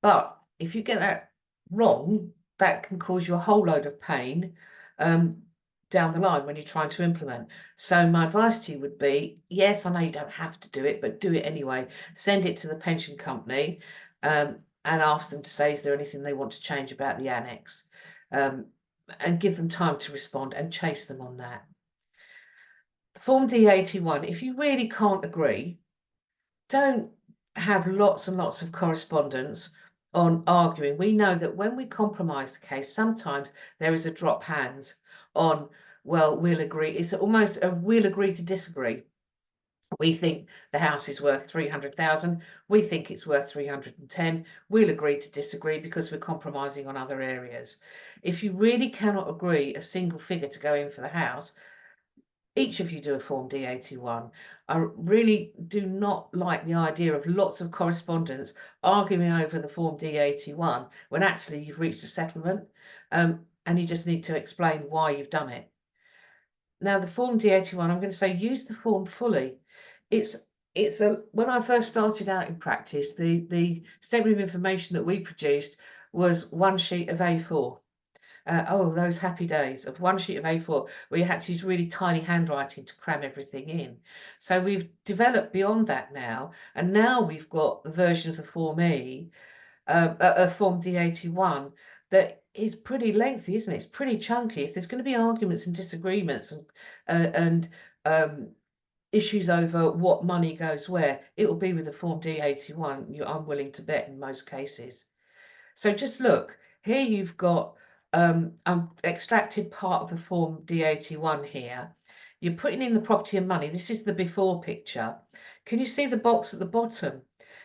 But if you get that wrong, that can cause you a whole load of pain down the line when you're trying to implement. So my advice to you would be, yes, I know you don't have to do it, but do it anyway. Send it to the pension company and ask them to say, is there anything they want to change about the annex? And give them time to respond and chase them on that. Form D81, if you really can't agree, don't have lots and lots of correspondence on arguing. We know that when we compromise the case, sometimes there is a drop hands on, well, we'll agree. It's almost a we'll agree to disagree. We think the house is worth 300,000. We think it's worth 310. We'll agree to disagree because we're compromising on other areas. If you really cannot agree a single figure to go in for the house, each of you do a form D81. I really do not like the idea of lots of correspondence arguing over the form D81 when actually you've reached a settlement and you just need to explain why you've done it. Now, the form D81, I'm going to say use the form fully. When I first started out in practice, the statement of information that we produced was one sheet of A4. Oh, those happy days of one sheet of A4 where you had to use really tiny handwriting to cram everything in. So we've developed beyond that now, and now we've got the version of the Form E, Form D81, that is pretty lengthy, isn't it? It's pretty chunky. If there's going to be arguments and disagreements and issues over what money goes where, it will be with the Form D81, I'm willing to bet, in most cases. So just look, here you've got extracted part of the form D81 here. You're putting in the property and money. This is the before picture. Can you see the box at the bottom?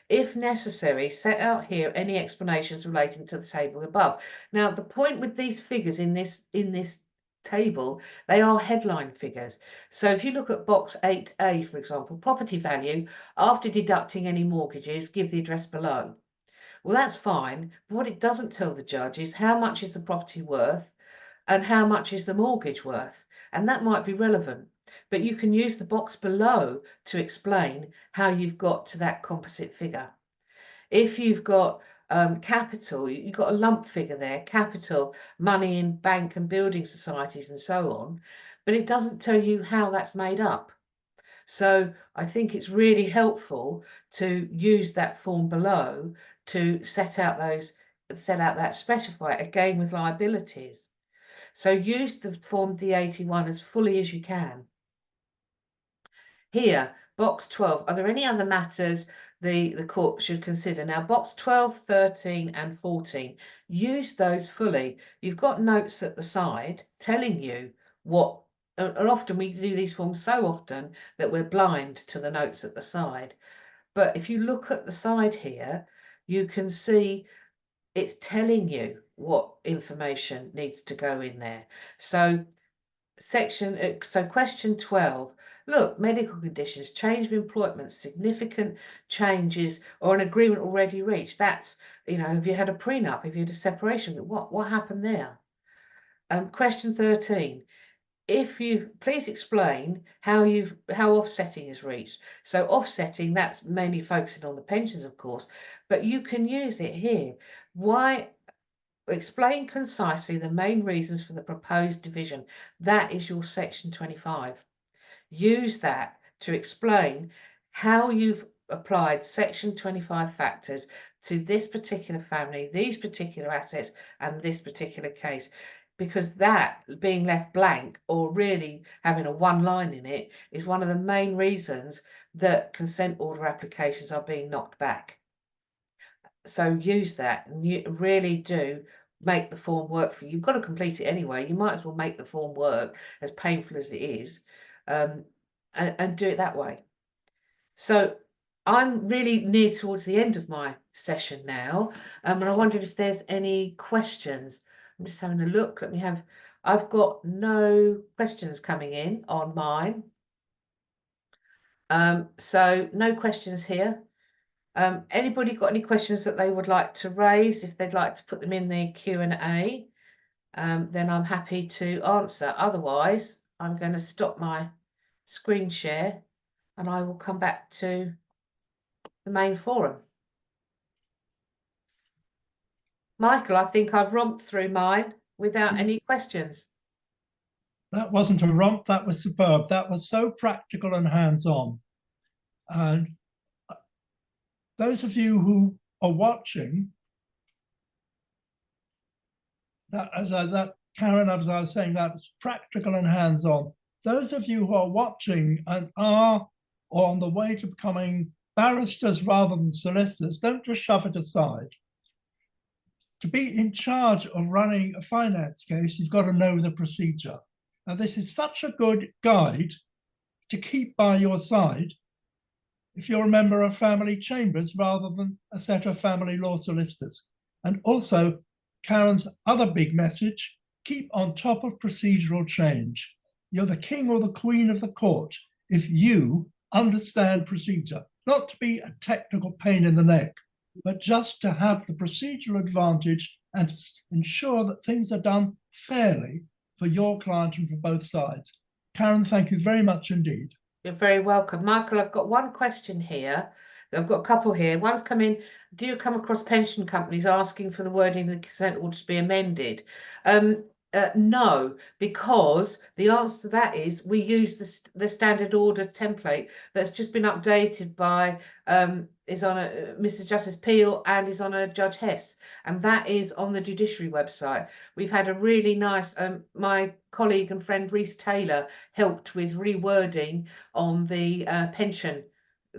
If necessary, set out here any explanations relating to the table above. Now, the point with these figures in this table, they are headline figures. So if you look at box 8A, for example, property value after deducting any mortgages, give the address below. Well, that's fine, but what it doesn't tell the judge is how much is the property worth and how much is the mortgage worth. and that might be relevant. But you can use the box below to explain how you've got to that composite figure. If you've got capital, you've got a lump figure there, capital, money in bank and building societies and so on, but it doesn't tell you how that's made up. So I think it's really helpful to use that form below to set out that, specify it again with liabilities. So use the form D81 as fully as you can. Here, box 12, are there any other matters the court should consider? Now, box 12, 13 and 14, use those fully. You've got notes at the side telling you what, and often we do these forms so often that we're blind to the notes at the side. But if you look at the side here, you can see it's telling you what information needs to go in there. So question 12, look, medical conditions, change of employment, significant changes or an agreement already reached. That's, have you had a prenup? Have you had a separation? What happened there? Question 13, please explain how offsetting is reached. So offsetting, that's mainly focusing on the pensions, of course, but you can use it here. Explain concisely the main reasons for the proposed division. That is your section 25. Use that to explain how you've applied section 25 factors to this particular family, these particular assets, and this particular case. Because that being left blank or really having a one line in it is one of the main reasons that consent order applications are being knocked back. So use that, and you really do make the form work for you. You've got to complete it anyway. You might as well make the form work, as painful as it is, and do it that way. So I'm really near towards the end of my session now, and I wondered if there's any questions. I'm just having a look. I've got no questions coming in on mine. So no questions here. Anybody got any questions that they would like to raise? If they'd like to put them in the Q&A, then I'm happy to answer. Otherwise, I'm going to stop my screen share and I will come back to the main forum. Michael, I think I've romped through mine without any questions. That wasn't a romp, that was superb. That was so practical and hands-on. And those of you who are watching, Karen, as I was saying, that's practical and hands-on. Those of you who are watching and are on the way to becoming barristers rather than solicitors, don't just shove it aside. To be in charge of running a finance case, you've got to know the procedure. Now, this is such a good guide to keep by your side if you're a member of family chambers rather than a set of family law solicitors. And also, Karen's other big message, keep on top of procedural change. You're the king or the queen of the court if you understand procedure, not to be a technical pain in the neck, but just to have the procedural advantage and to ensure that things are done fairly for your client and for both sides. Karen, thank you very much indeed. You're very welcome. Michael, I've got one question here. I've got a couple here. One's come in. Do you come across pension companies asking for the wording of the consent order to be amended? No, because the answer to that is we use the standard order template that's just been updated by is on a Mr. Justice Peel and is on a Judge Hess, and that is on the judiciary website. We've had a really nice my colleague and friend Reese Taylor helped with rewording on the pension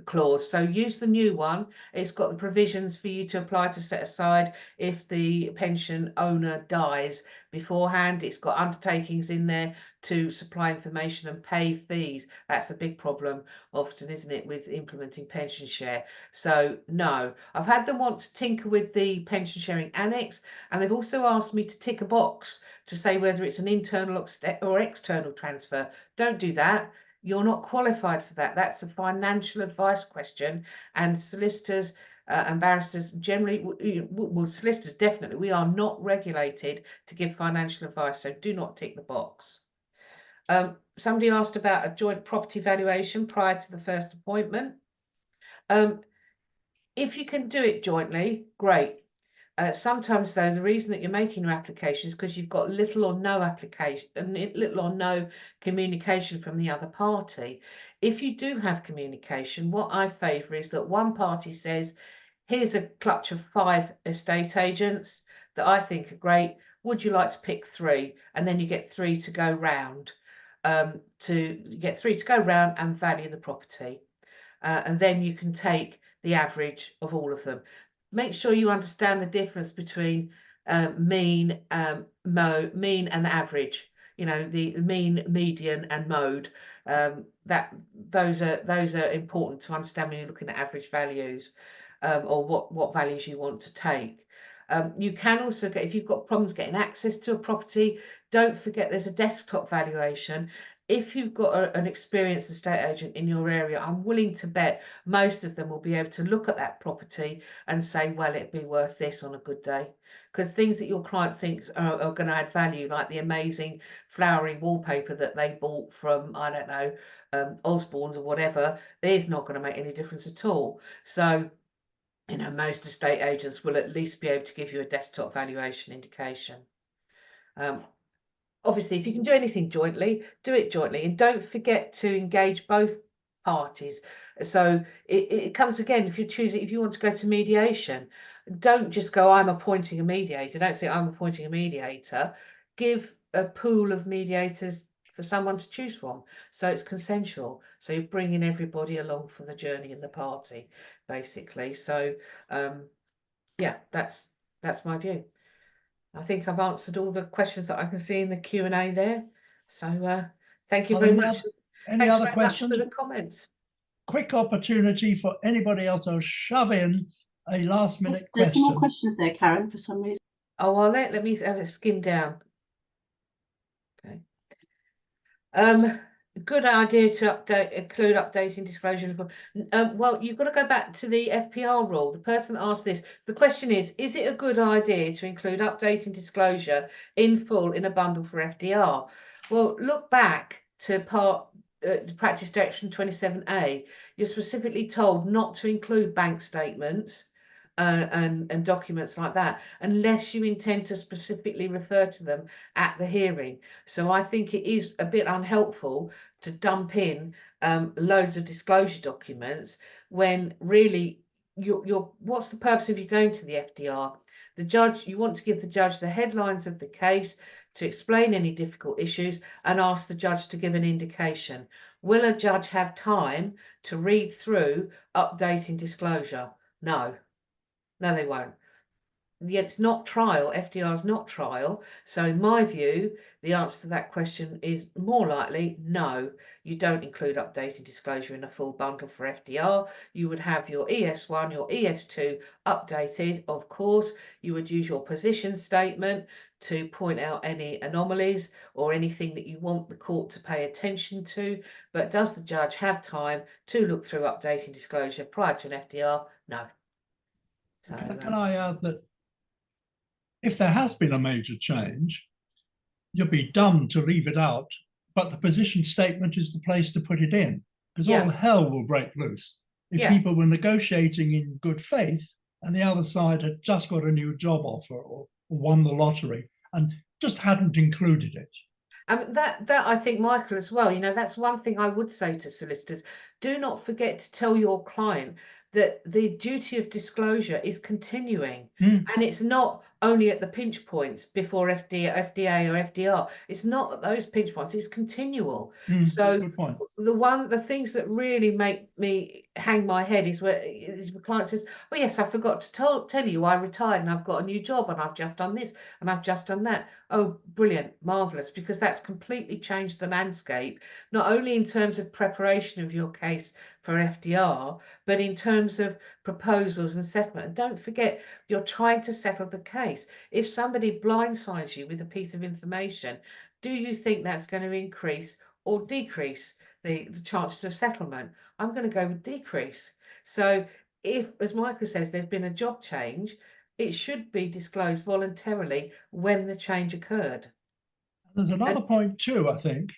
clause, so use the new one. It's got the provisions for you to apply to set aside if the pension owner dies beforehand. It's got undertakings in there to supply information and pay fees. That's a big problem often, isn't it, with implementing pension share? So no, I've had them want to tinker with the pension sharing annex, and they've also asked me to tick a box to say whether it's an internal or external transfer. Don't do that. You're not qualified for that. That's a financial advice question, and solicitors and barristers generally, well, solicitors definitely, we are not regulated to give financial advice, so do not tick the box. Somebody asked about a joint property valuation prior to the first appointment. If you can do it jointly, great. Sometimes, though, the reason that you're making your application is because you've got little or no communication from the other party. If you do have communication, what I favour is that one party says, here's a clutch of 5 estate agents that I think are great. Would you like to pick 3? And then you get 3 to go round, and value the property. And then you can take the average of all of them. Make sure you understand the difference between mean and average. You know, the mean, median, and mode. Those are important to understand when you're looking at average values, or what values you want to take. You can also get, if you've got problems getting access to a property, don't forget there's a desktop valuation. If you've got an experienced estate agent in your area, I'm willing to bet most of them will be able to look at that property and say, well, it'd be worth this on a good day. Because things that your client thinks are going to add value, like the amazing flowery wallpaper that they bought from, I don't know, Osborne's or whatever, is not going to make any difference at all. So, you know, most estate agents will at least be able to give you a desktop valuation indication. Obviously, if you can do anything jointly, do it jointly, and don't forget to engage both parties. So it comes again, if you want to go to mediation, don't just go, I'm appointing a mediator. Don't say, I'm appointing a mediator. Give a pool of mediators for someone to choose from, so it's consensual. So you're bringing everybody along for the journey in the party, basically. So yeah, that's my view. I think I've answered all the questions that I can see in the Q&A there. So thank you very much. Any other questions? For the comments. Quick opportunity for anybody else to shove in a last minute question. There's some more questions there, Karen, for some reason. Oh, well, let me skim down. Okay. Good idea to include updating disclosure. Well, you've got to go back to the FPR rule. The person that asked this, the question is it a good idea to include updating disclosure in full in a bundle for FDR? Well, look back to Practice Direction 27A. You're specifically told not to include bank statements and documents like that, unless you intend to specifically refer to them at the hearing. So I think it is a bit unhelpful to dump in loads of disclosure documents when really what's the purpose of you going to the FDR? The judge, you want to give the judge the headlines of the case, to explain any difficult issues, and ask the judge to give an indication. Will a judge have time to read through updating disclosure? No. No, they won't. Yet it's not trial. FDR is not trial. So in my view, the answer to that question is more likely no. You don't include updated disclosure in a full bundle for FDR. You would have your ES1, your ES2 updated, of course. You would use your position statement to point out any anomalies or anything that you want the court to pay attention to. But does the judge have time to look through updating disclosure prior to an FDR? No. So, can I add that if there has been a major change, you'd be dumb to leave it out, but the position statement is the place to put it in, because all hell will break loose if people were negotiating in good faith and the other side had just got a new job offer or won the lottery and just hadn't included it. That I think, Michael, as well, you know, that's one thing I would say to solicitors. Do not forget to tell your client that the duty of disclosure is continuing, and it's not only at the pinch points before FDA or FDR. It's not at those pinch points, it's continual. So good point. The things that really make me hang my head is where the client says, oh yes, I forgot to tell you I retired and I've got a new job and I've just done this and I've just done that. Oh, brilliant, marvelous, because that's completely changed the landscape, not only in terms of preparation of your case for FDR, but in terms of proposals and settlement. And don't forget, you're trying to settle the case. If somebody blindsides you with a piece of information, do you think that's going to increase or decrease the chances of settlement? I'm going to go with decrease. So if, as Michael says, there's been a job change, it should be disclosed voluntarily when the change occurred. There's another point too, I think.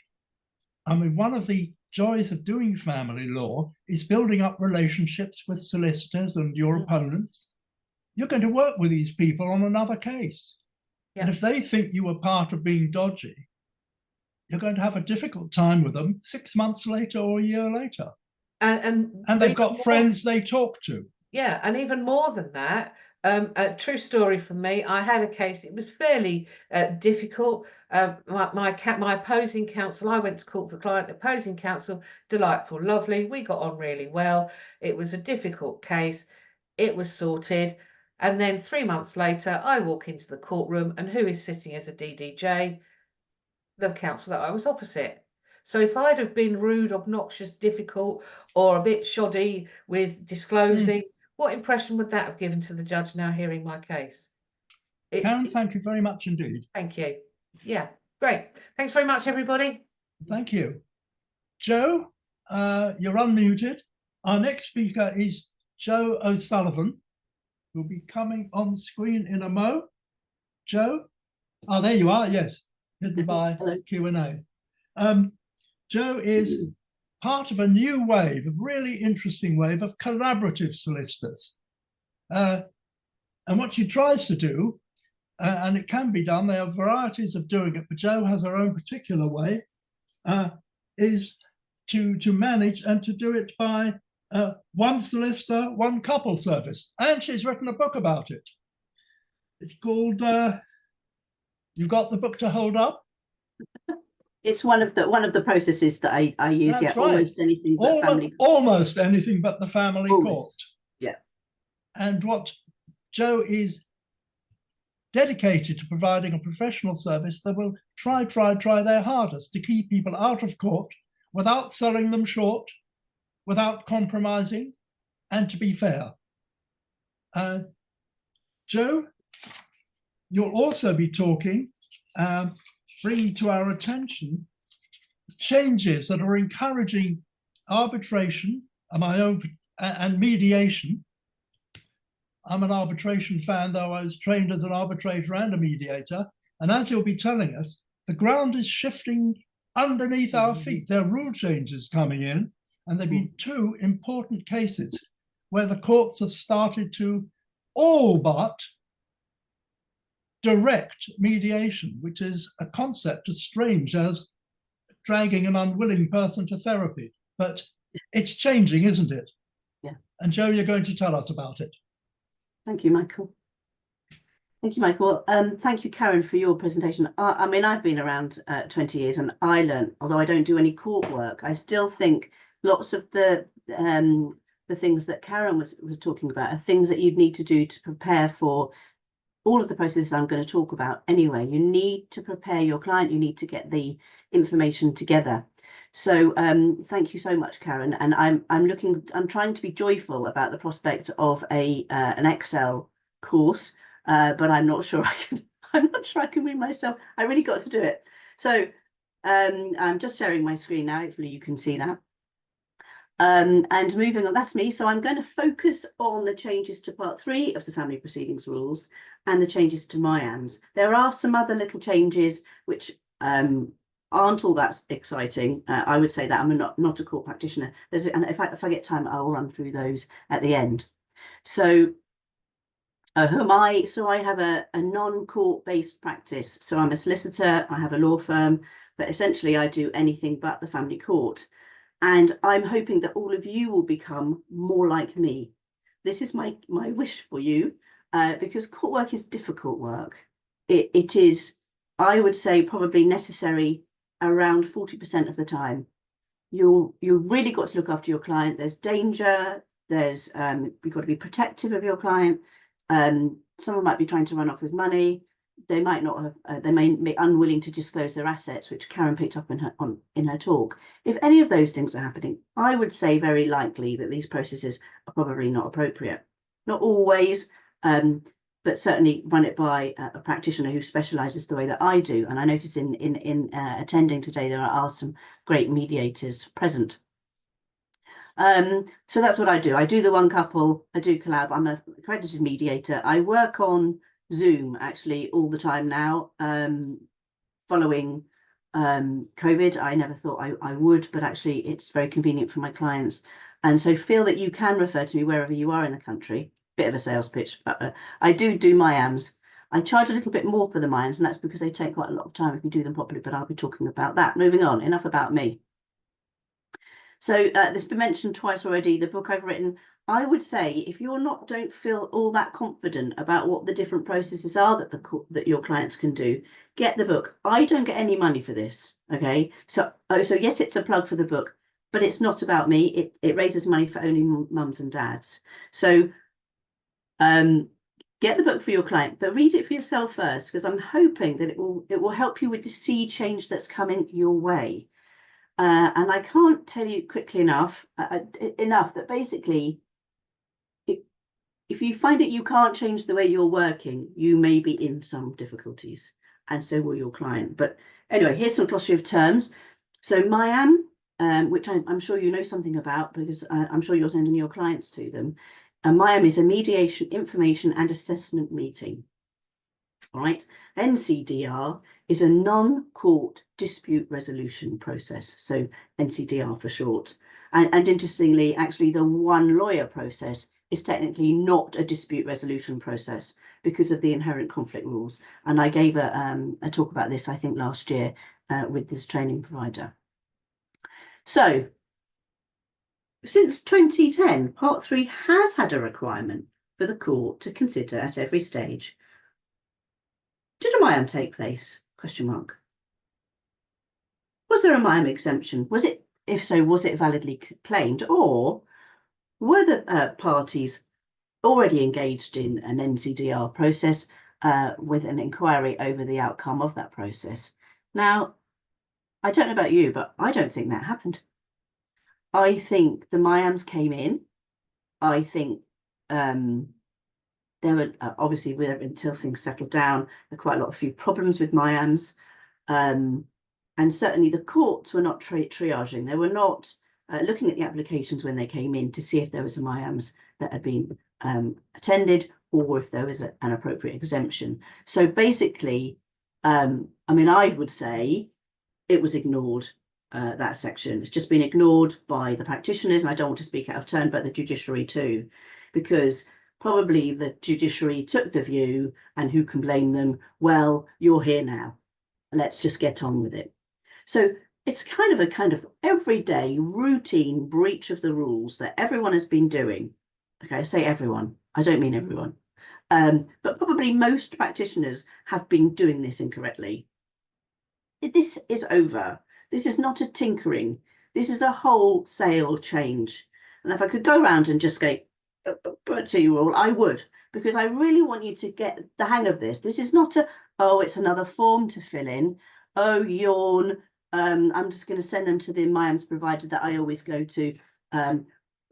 I mean, one of the joys of doing family law is building up relationships with solicitors and your opponents. You're going to work with these people on another case. And if they think you were part of being dodgy, you're going to have a difficult time with them 6 months later or a year later. And they've got friends they talk to. Yeah, and even more than that, a true story from me. I had a case. It was fairly difficult. My opposing counsel. I went to court for the client. The opposing counsel, delightful, lovely. We got on really well. It was a difficult case. It was sorted, and then 3 months later, I walk into the courtroom, and who is sitting as a DDJ? The counsel that I was opposite. So if I'd have been rude, obnoxious, difficult, or a bit shoddy with disclosing, what impression would that have given to the judge now hearing my case? Karen, thank you very much indeed. Thank you. Yeah, great. Thanks very much, everybody. Thank you. Joe, you're unmuted. Our next speaker is Joe O'Sullivan, who'll be coming on screen in a mo. Joe? Oh, there you are, yes. Hidden by Q&A. Joe is part of a new wave, a really interesting wave of collaborative solicitors. And what she tries to do, and it can be done, there are varieties of doing it, but Joe has her own particular way, is to manage and to do it by one solicitor, one couple service. And she's written a book about it. It's called, you've got the book to hold up? It's one of the processes that I use. That's yeah, right. Almost anything but family. Almost anything but the family court. Yeah. And what Joe is dedicated to providing a professional service that will try their hardest to keep people out of court without selling them short, without compromising, and to be fair. Joe, you'll also be talking, bringing to our attention changes that are encouraging arbitration and mediation. I'm an arbitration fan, though I was trained as an arbitrator and a mediator. And as you'll be telling us, the ground is shifting underneath our feet. There are rule changes coming in, and there have been two important cases where the courts have started to all but direct mediation, which is a concept as strange as dragging an unwilling person to therapy. But it's changing, isn't it? Yeah. And Joe, you're going to tell us about it. Thank you, Michael. Thank you, Michael. Thank you, Karen, for your presentation. I mean, I've been around 20 years, and I learned, although I don't do any court work, I still think lots of the things that Karen was talking about are things that you'd need to do to prepare for all of the processes I'm going to talk about anyway. You need to prepare your client. You need to get the information together. So thank you so much, Karen. And I'm trying to be joyful about the prospect of an Excel course, but I'm not sure I can read myself. I really got to do it. So I'm just sharing my screen now. Hopefully you can see that. And moving on, that's me. So I'm going to focus on the changes to Part 3 of the Family Proceedings Rules and the changes to MIAMS. There are some other little changes which aren't all that exciting. I would say that I'm not a court practitioner. And if I get time, I'll run through those at the end. So who am I? So I have a non-court based practice. So I'm a solicitor, I have a law firm, but essentially I do anything but the family court. And I'm hoping that all of you will become more like me. This is my wish for you, because court work is difficult work. It is, I would say, probably necessary around 40% of the time. You've really got to look after your client. There's danger. You've got to be protective of your client. Someone might be trying to run off with money. They might not have. They may be unwilling to disclose their assets, which Karen picked up in her talk. If any of those things are happening, I would say very likely that these processes are probably not appropriate. Not always, but certainly run it by a practitioner who specialises the way that I do. And I notice in attending today there are some great mediators present. So that's what I do. I do the one couple. I do collab. I'm an accredited mediator. I work on Zoom actually all the time now, following COVID. I never thought I would, but actually it's very convenient for my clients. And so feel that you can refer to me wherever you are in the country. Bit of a sales pitch, but I do MIAMs. I charge a little bit more for the MIAMs, and that's because they take quite a lot of time if you do them properly, but I'll be talking about that. Moving on, enough about me. So this has been mentioned twice already, the book I've written. I would say if you're don't feel all that confident about what the different processes are that your clients can do, get the book. I don't get any money for this, okay? So yes, it's a plug for the book, but it's not about me. It raises money for only mums and dads. So get the book for your client, but read it for yourself first, because I'm hoping that it will help you with the sea change that's coming your way. And I can't tell you quickly enough that basically, if you find that you can't change the way you're working, you may be in some difficulties, and so will your client. But anyway, here's some glossary of terms. So MIAM, which I'm sure you know something about, because I'm sure you're sending your clients to them. MIAM is a mediation, information and assessment meeting. All right. NCDR is a non-court dispute resolution process. So NCDR for short. And interestingly, actually, the one lawyer process is technically not a dispute resolution process because of the inherent conflict rules. And I gave a talk about this, I think, last year with this training provider. So since 2010, Part 3 has had a requirement for the court to consider at every stage. Did a MIAM take place? Question mark. Was there a MIAM exemption? Was it, if so, was it validly claimed, or were the parties already engaged in an NCDR process with an inquiry over the outcome of that process? Now, I don't know about you, but I don't think that happened. I think the MIAMs came in. I think there were obviously, until things settled down, there were quite a few problems with MIAMs, and certainly the courts were not triaging. They were not looking at the applications when they came in to see if there was a MIAMs that had been attended, or if there was an appropriate exemption. So basically, I mean, I would say it was ignored. That section, it's just been ignored by the practitioners, and I don't want to speak out of turn, but the judiciary too, because probably the judiciary took the view, and who can blame them? Well, you're here now, let's just get on with it. So it's kind of everyday routine breach of the rules that everyone has been doing. Okay, I say everyone, I don't mean everyone, but probably most practitioners have been doing this incorrectly. This is over. This is not a tinkering. This is a wholesale change. And if I could go around and just go to you all, I would, because I really want you to get the hang of this. This is not oh, it's another form to fill in. Oh, yawn. I'm just going to send them to the MIAMs provider that I always go to,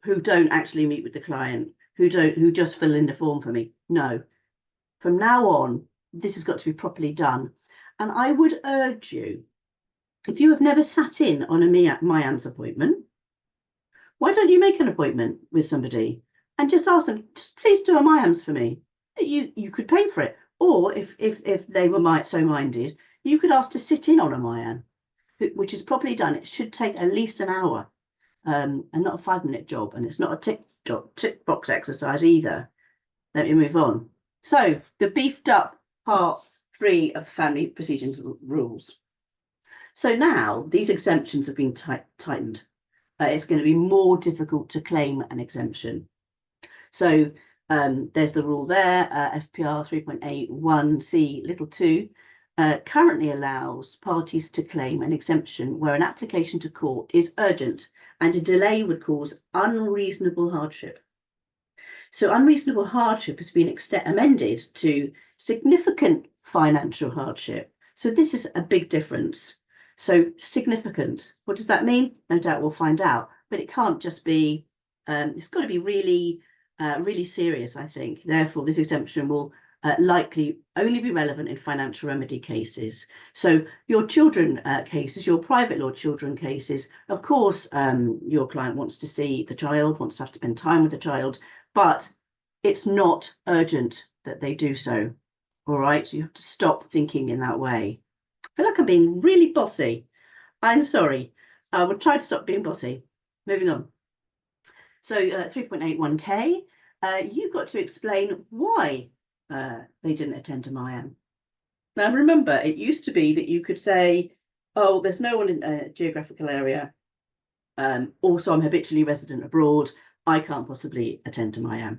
who don't actually meet with the client, who just fill in the form for me. No. From now on, this has got to be properly done. And I would urge you, if you have never sat in on a MIAMs appointment, why don't you make an appointment with somebody and just ask them, just please do a MIAMs for me. You could pay for it. Or if they were so minded, you could ask to sit in on a MIAM, which is properly done. It should take at least an hour, and not a 5-minute job. And it's not a tick box exercise either. Let me move on. So the beefed up Part 3 of the family proceedings rules. So now these exemptions have been tightened. It's going to be more difficult to claim an exemption. So there's the rule there, FPR 3.81C 2, currently allows parties to claim an exemption where an application to court is urgent and a delay would cause unreasonable hardship. So unreasonable hardship has been amended to significant financial hardship. So this is a big difference. So significant, what does that mean? No doubt we'll find out, but it can't just be, it's got to be really, really serious, I think. Therefore, this exemption will likely only be relevant in financial remedy cases. So your children cases, your private law children cases, of course, your client wants to see the child, wants to have to spend time with the child, but it's not urgent that they do so. All right, so you have to stop thinking in that way. I feel like I'm being really bossy. I'm sorry. I will try to stop being bossy. Moving on. So 3.81K, you've got to explain why they didn't attend to Niamh. Now, remember, it used to be that you could say, oh, there's no one in a geographical area. Also, I'm habitually resident abroad. I can't possibly attend to Niamh.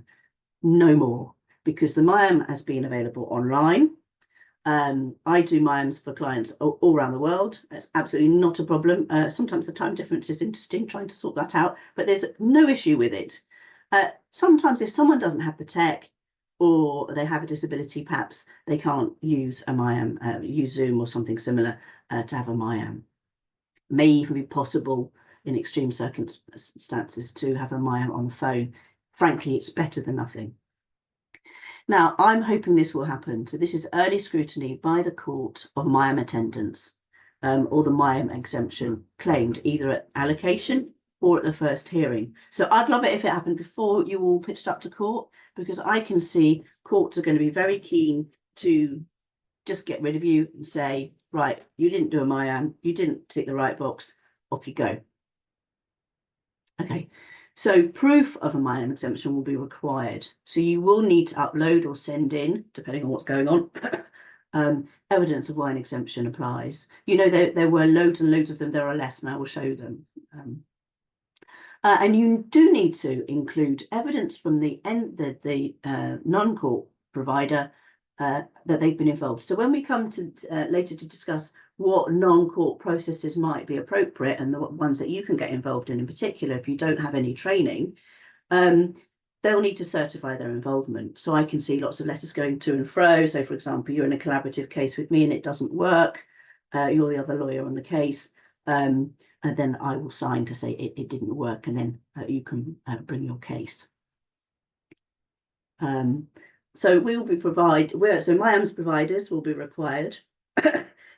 No more, because the Niamh has been available online. I do Niamhs for clients all around the world. It's absolutely not a problem. Sometimes the time difference is interesting, trying to sort that out, but there's no issue with it. Sometimes if someone doesn't have the tech or they have a disability, perhaps they can't use a Niamh, use Zoom or something similar to have a Niamh. May even be possible in extreme circumstances to have a Niamh on the phone. Frankly, it's better than nothing. Now, I'm hoping this will happen. So this is early scrutiny by the court of Niamh attendance or the Niamh exemption claimed either at allocation or at the first hearing. So I'd love it if it happened before you all pitched up to court, because I can see courts are going to be very keen to just get rid of you and say, right, you didn't do a Niamh, you didn't tick the right box, off you go. Okay. So proof of a Niamh exemption will be required. So you will need to upload or send in, depending on what's going on, evidence of why an exemption applies. You know, there were loads and loads of them. There are less, and I will show them. And you do need to include evidence from the non-court provider that they've been involved. So when we come to later to discuss what non-court processes might be appropriate and the ones that you can get involved in particular, if you don't have any training, they'll need to certify their involvement. So I can see lots of letters going to and fro. So, for example, you're in a collaborative case with me and it doesn't work. You're the other lawyer on the case. And then I will sign to say it didn't work, and then you can bring your case. So we will be so Niamh's providers will be required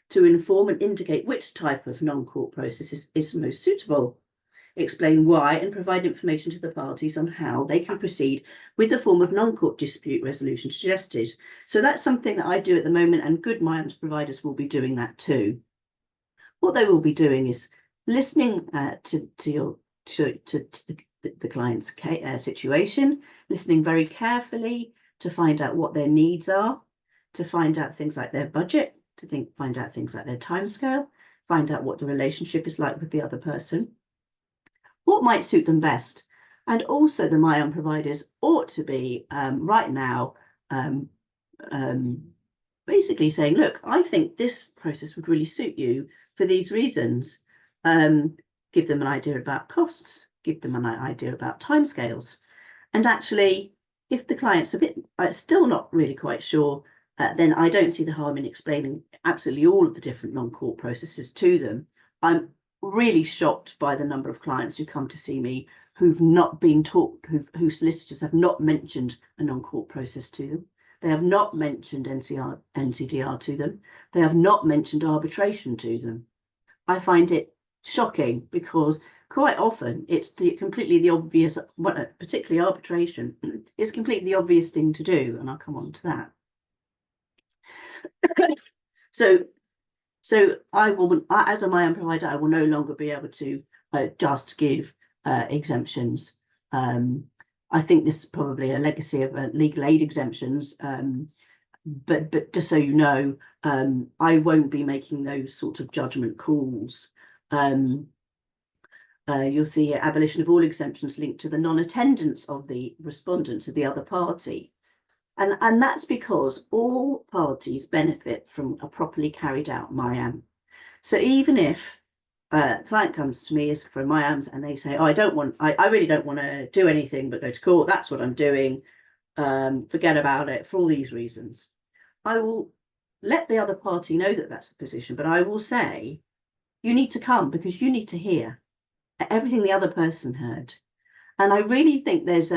to inform and indicate which type of non-court process is most suitable, explain why, and provide information to the parties on how they can proceed with the form of non-court dispute resolution suggested. So that's something that I do at the moment, and good Niamh's providers will be doing that too. What they will be doing is listening to the client's situation, listening very carefully to find out what their needs are, to find out things like their budget, find out things like their timescale, find out what the relationship is like with the other person, what might suit them best. And also the Niamh providers ought to be right now basically saying, look, I think this process would really suit you for these reasons. Give them an idea about costs, give them an idea about timescales. And actually, if the client's still not really quite sure, then I don't see the harm in explaining absolutely all of the different non-court processes to them. I'm really shocked by the number of clients who come to see me who've not been taught, whose solicitors have not mentioned a non-court process to them. They have not mentioned NCDR to them. They have not mentioned arbitration to them. I find it shocking because quite often it's completely the obvious, particularly arbitration, is completely the obvious thing to do, and I'll come on to that. So I will, as a Niamh provider, I will no longer be able to just give exemptions. I think this is probably a legacy of legal aid exemptions, but just so you know, I won't be making those sort of judgment calls. You'll see abolition of all exemptions linked to the non-attendance of the respondent of the other party. And that's because all parties benefit from a properly carried out Niamh. So even if a client comes to me for Niamhs and they say, oh, I really don't want to do anything but go to court, that's what I'm doing, forget about it for all these reasons, I will let the other party know that that's the position, but I will say, you need to come because you need to hear everything the other person heard. And I really think there's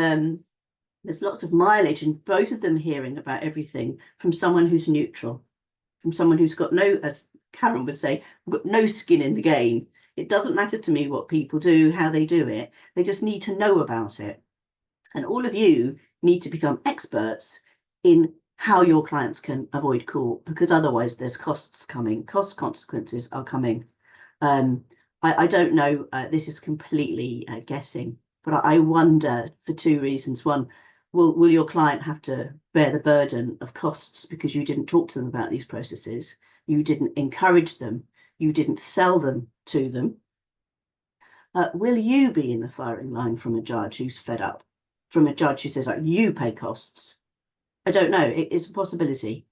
lots of mileage in both of them hearing about everything from someone who's neutral, from someone who's got no, as Karen would say, got no skin in the game. It doesn't matter to me what people do, how they do it. They just need to know about it. And all of you need to become experts in how your clients can avoid court, because otherwise there's costs coming, consequences are coming. I don't know, this is completely guessing, but I wonder for two reasons. One, will your client have to bear the burden of costs because you didn't talk to them about these processes, you didn't encourage them, you didn't sell them to them? Will you be in the firing line from a judge who's fed up, from a judge who says, like, you pay costs? I don't know, it's a possibility.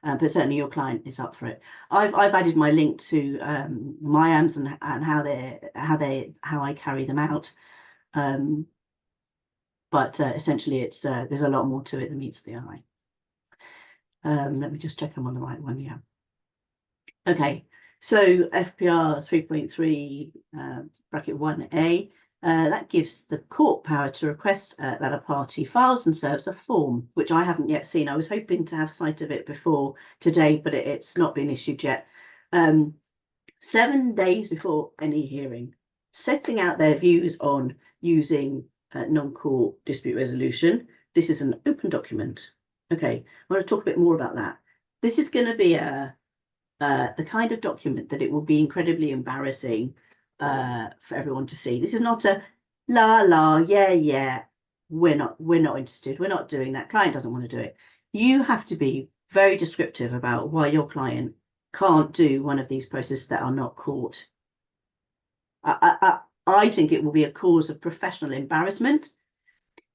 But certainly your client is up for it. I've added my link to Niamh's and how I carry them out. But essentially, it's there's a lot more to it than meets the eye. Let me just check I'm on the right one. Yeah. Okay. So FPR 3.3 bracket 1A. That gives the court power to request that a party files and serves a form, which I haven't yet seen. I was hoping to have sight of it before today, but it's not been issued yet. 7 days before any hearing, setting out their views on using non-court dispute resolution. This is an open document. Okay, I want to talk a bit more about that. This is going to be the kind of document that it will be incredibly embarrassing for everyone to see. This is not a yeah, we're not interested, we're not doing that, client doesn't want to do it. You have to be very descriptive about why your client can't do one of these processes that are not court. I think it will be a cause of professional embarrassment.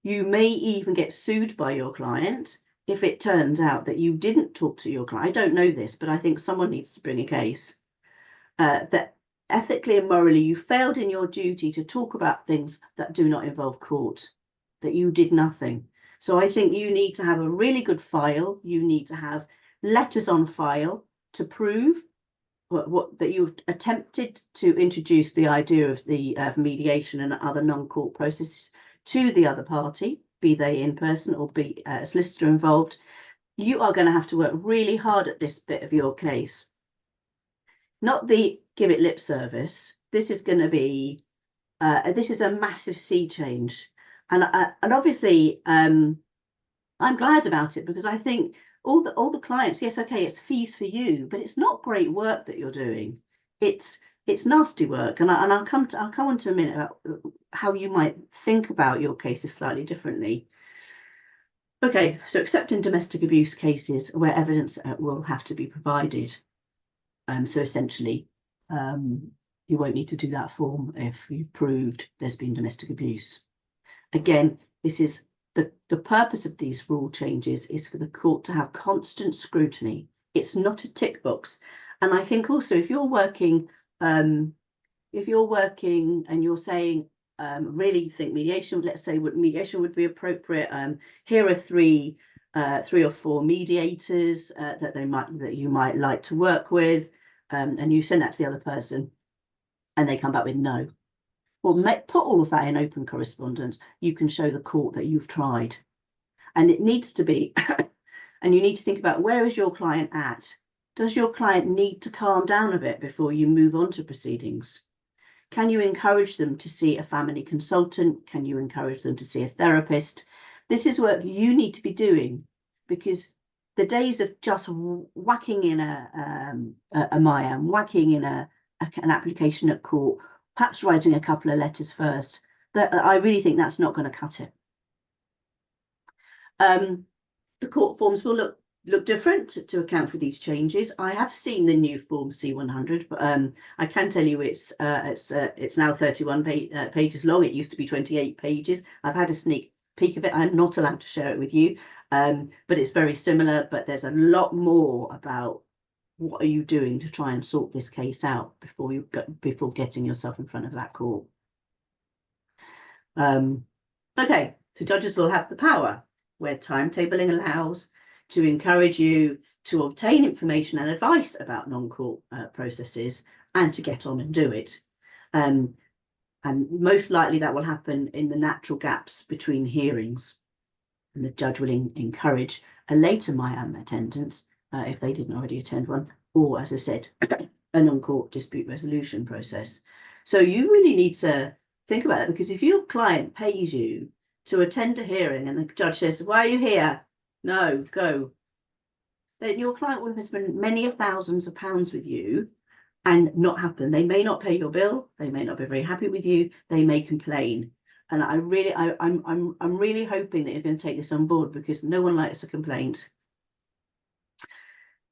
You may even get sued by your client if it turns out that you didn't talk to your client. I don't know this, but I think someone needs to bring a case that ethically and morally you failed in your duty to talk about things that do not involve court, that you did nothing. So I think you need to have a really good file. You need to have letters on file to prove that you've attempted to introduce the idea of the mediation and other non-court processes to the other party, be they in person or be a solicitor involved. You are going to have to work really hard at this bit of your case. Not the give it lip service. This is going to be, this is a massive sea change. And obviously, I'm glad about it, because I think all the clients, yes, okay, it's fees for you, but it's not great work that you're doing. It's nasty work, and I'll come on to a minute about how you might think about your cases slightly differently. Okay, so except in domestic abuse cases where evidence will have to be provided. So essentially, you won't need to do that form if you've proved there's been domestic abuse. Again, this is the purpose of these rule changes is for the court to have constant scrutiny. It's not a tick box. And I think also if you're working and you're saying really think mediation, let's say what mediation would be appropriate. Here are three or four mediators that you might like to work with, and you send that to the other person, and they come back with no. Well, put all of that in open correspondence. You can show the court that you've tried, and it needs to be. And you need to think about, where is your client at? Does your client need to calm down a bit before you move on to proceedings? Can you encourage them to see a family consultant? Can you encourage them to see a therapist? This is work you need to be doing, because the days of just whacking in a Miamh, whacking in an application at court, perhaps writing a couple of letters first, I really think that's not going to cut it. The court forms will look different to account for these changes. I have seen the new form C100, but I can tell you it's now 31 pages long. It used to be 28 pages. I've had a sneak peek of it. I'm not allowed to share it with you, but it's very similar. But there's a lot more about what are you doing to try and sort this case out before getting yourself in front of that court. Okay, so judges will have the power, where timetabling allows, to encourage you to obtain information and advice about non-court processes and to get on and do it. And most likely that will happen in the natural gaps between hearings. And the judge will encourage a later Miamh attendance if they didn't already attend one, or, as I said, a non-court dispute resolution process. So you really need to think about it, because if your client pays you to attend a hearing and the judge says, why are you here? No, go. that your client will have spent many of thousands of pounds with you and not happen. They may not pay your bill. They may not be very happy with you. They may complain. And I'm really hoping that you're going to take this on board, because no one likes a complaint.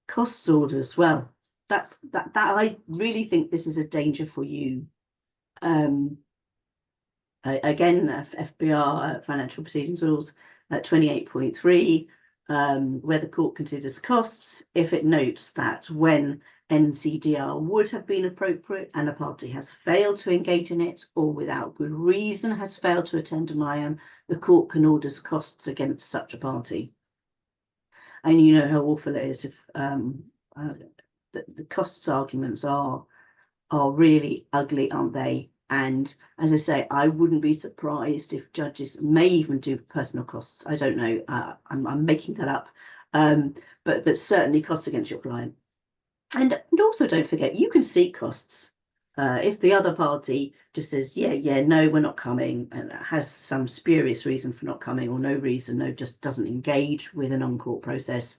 Costs orders. Well, that I really think this is a danger for you. Again, FBR financial proceedings rules at 28.3, where the court considers costs if it notes that when NCDR would have been appropriate and a party has failed to engage in it, or without good reason has failed to attend to Niamh, the court can order costs against such a party. And you know how awful it is if the costs arguments are really ugly, aren't they? And as I say, I wouldn't be surprised if judges may even do personal costs. I don't know. I'm making that up, but certainly costs against your client. And also don't forget, you can seek costs. If the other party just says, yeah, no, we're not coming, and has some spurious reason for not coming, or no reason, no, just doesn't engage with a non-court process,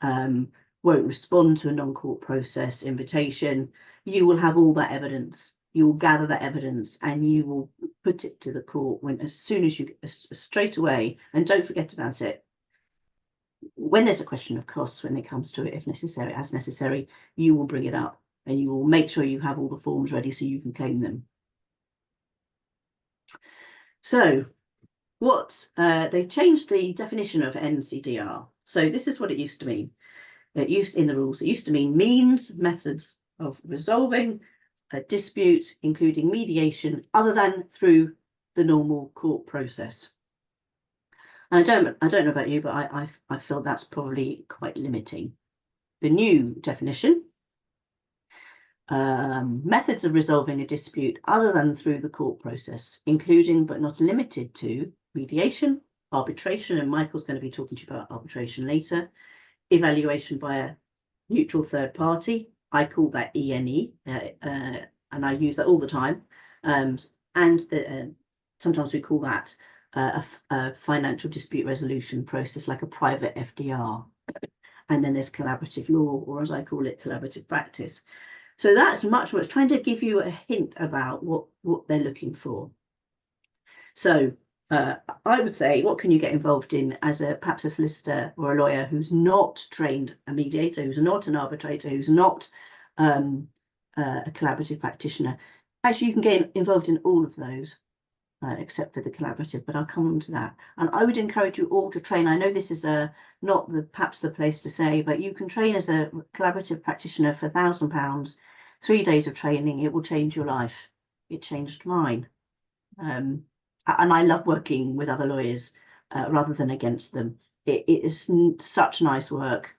won't respond to a non-court process invitation, you will have all that evidence. You will gather that evidence and you will put it to the court as soon as you straight away. And don't forget about it. When there's a question of costs, when it comes to it, if necessary, as necessary, you will bring it up and you will make sure you have all the forms ready so you can claim them. So they've changed the definition of NCDR. So this is what it used to mean. It used in the rules. It used to mean means, methods of resolving a dispute, including mediation, other than through the normal court process. And I don't know about you, but I feel that's probably quite limiting. The new definition, methods of resolving a dispute other than through the court process, including but not limited to mediation, arbitration, and Michael's going to be talking to you about arbitration later, evaluation by a neutral third party. I call that ENE, and I use that all the time. And sometimes we call that a financial dispute resolution process, like a private FDR. And then there's collaborative law, or as I call it, collaborative practice. So that's much trying to give you a hint about what they're looking for. So I would say, what can you get involved in as perhaps a solicitor or a lawyer who's not trained a mediator, who's not an arbitrator, who's not a collaborative practitioner? Actually, you can get involved in all of those, except for the collaborative, but I'll come on to that. And I would encourage you all to train. I know this is not perhaps the place to say, but you can train as a collaborative practitioner for £1,000, 3 days of training. It will change your life. It changed mine. And I love working with other lawyers rather than against them. It is such nice work.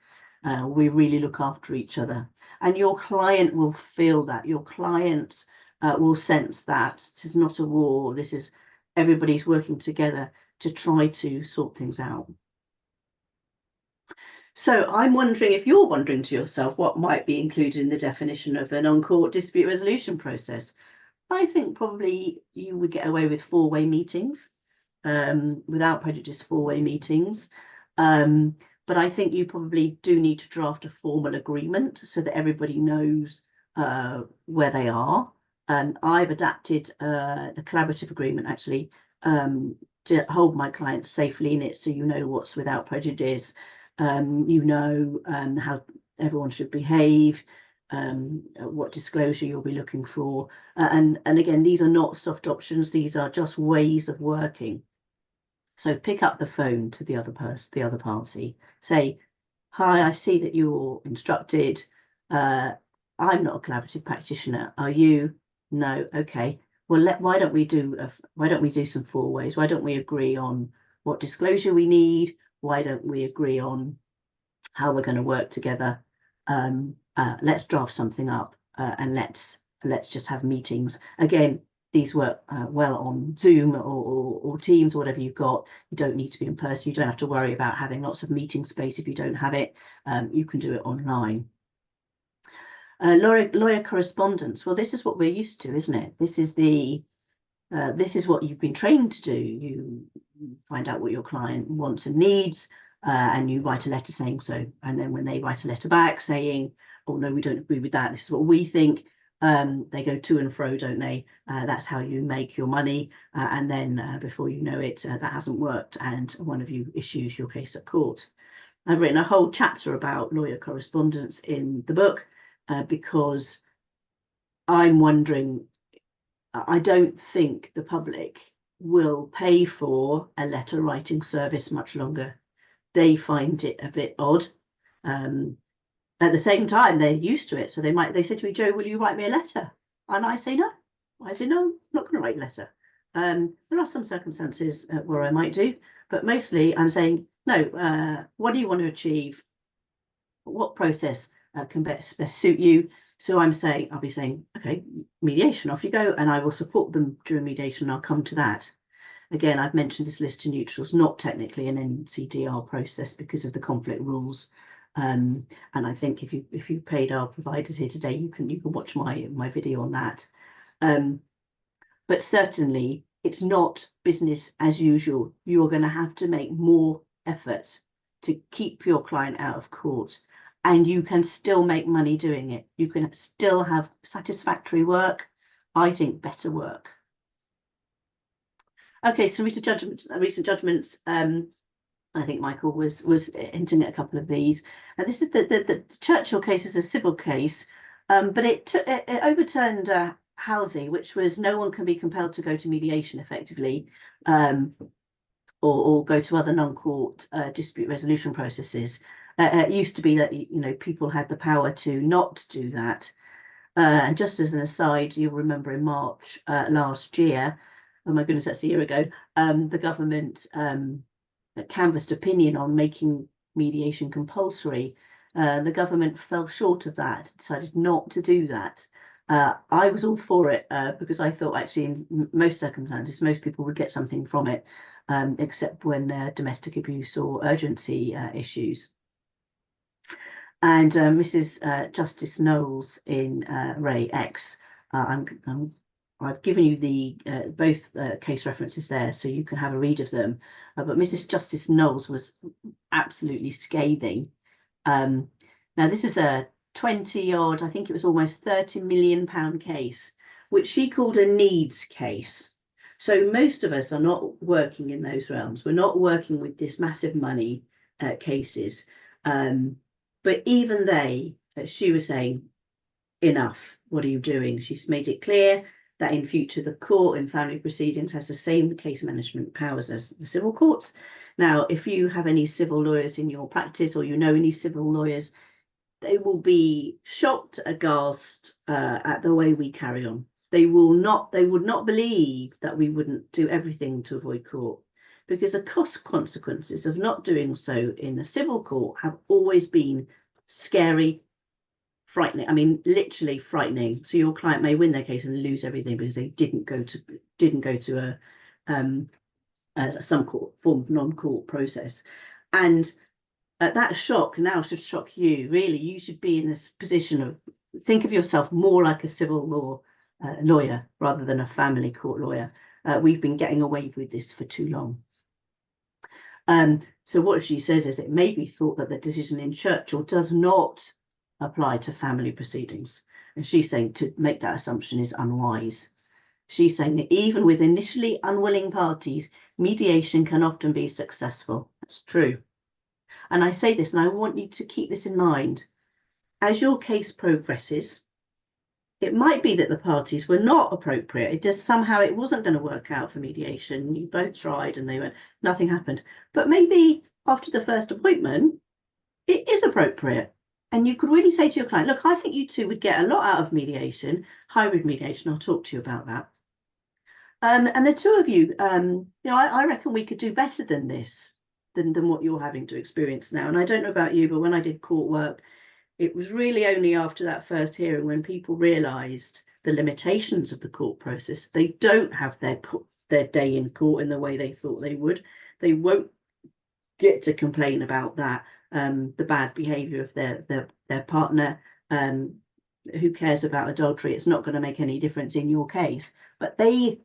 We really look after each other. And your client will feel that. Your client will sense that this is not a war. This is everybody's working together to try to sort things out. So I'm wondering if you're wondering to yourself what might be included in the definition of an on-court dispute resolution process. I think probably you would get away with four-way meetings, without prejudice, four-way meetings. But I think you probably do need to draft a formal agreement so that everybody knows where they are. I've adapted the collaborative agreement actually to hold my clients safely in it, so you know what's without prejudice, you know how everyone should behave, what disclosure you'll be looking for, and again, these are not soft options, these are just ways of working. So pick up the phone to the other party, say, hi, I see that you're instructed, I'm not a collaborative practitioner, are you? No. Okay, well, why don't we do some four ways? Why don't we agree on what disclosure we need? Why don't we agree on how we're going to work together? Let's draft something up, and let's just have meetings. Again, these work well on Zoom or Teams or whatever you've got. You don't need to be in person. You don't have to worry about having lots of meeting space if you don't have it. You can do it online. Lawyer correspondence. Well, this is what we're used to, isn't it? This is what you've been trained to do. You find out what your client wants and needs. and you write a letter saying so. And then when they write a letter back saying, oh no, we don't agree with that, this is what we think, they go to and fro, don't they? That's how you make your money. And then before you know it, that hasn't worked, and one of you issues your case at court. I've written a whole chapter about lawyer correspondence in the book because I'm wondering, I don't think the public will pay for a letter writing service much longer. They find it a bit odd. At the same time, they're used to it. So they say to me, Joe, will you write me a letter? And I say, no. I say, no, I'm not going to write a letter. There are some circumstances where I might do, but mostly I'm saying, no, what do you want to achieve? What process can best suit you? So I'll be saying, okay, mediation, off you go. And I will support them during mediation. I'll come to that. Again, I've mentioned this list to neutrals, not technically an NCDR process because of the conflict rules. And I think if you paid our providers here today, you can watch my video on that. But certainly it's not business as usual. You're going to have to make more effort to keep your client out of court, and you can still make money doing it. You can still have satisfactory work, I think better work. Okay, so recent judgments. I think Michael was hinting at a couple of these. This is the Churchill case is a civil case, but it overturned Halsey, which was no one can be compelled to go to mediation effectively, or go to other non-court dispute resolution processes. It used to be that people had the power to not do that. And just as an aside, you'll remember in March last year, oh my goodness, that's a year ago, the government canvassed opinion on making mediation compulsory. The government fell short of that, decided not to do that. I was all for it because I thought actually in most circumstances, most people would get something from it, except when domestic abuse or urgency issues. And Mrs. Justice Knowles in Ray X, I've given you the both case references there, so you can have a read of them. But Mrs. Justice Knowles was absolutely scathing. Now this is a 20-odd, I think it was almost £30 million case, which she called a needs case. So most of us are not working in those realms. We're not working with this massive money cases. But even they, she was saying, enough, what are you doing? She's made it clear that in future the court in family proceedings has the same case management powers as the civil courts. Now, if you have any civil lawyers in your practice or you know any civil lawyers, they will be shocked, aghast at the way we carry on. They would not believe that we wouldn't do everything to avoid court, because the cost consequences of not doing so in the civil court have always been scary, frightening. I mean, literally frightening. So your client may win their case and lose everything because they didn't go to some form of non-court process. And that shock now should shock you. Really, you should be in this position of think of yourself more like a civil law lawyer rather than a family court lawyer. We've been getting away with this for too long. So what she says is it may be thought that the decision in Churchill does not apply to family proceedings. And she's saying to make that assumption is unwise. She's saying that even with initially unwilling parties, mediation can often be successful. That's true. And I say this, and I want you to keep this in mind. As your case progresses, it might be that the parties were not appropriate. It wasn't going to work out for mediation. You both tried and nothing happened. But maybe after the first appointment, it is appropriate. And you could really say to your client, look, I think you two would get a lot out of mediation, hybrid mediation. I'll talk to you about that. And the two of you, I reckon we could do better than this, than what you're having to experience now. And I don't know about you, but when I did court work, it was really only after that first hearing when people realised the limitations of the court process. They don't have their day in court in the way they thought they would. They won't get to complain about that, the bad behaviour of their partner. Who cares about adultery? It's not going to make any difference in your case. But they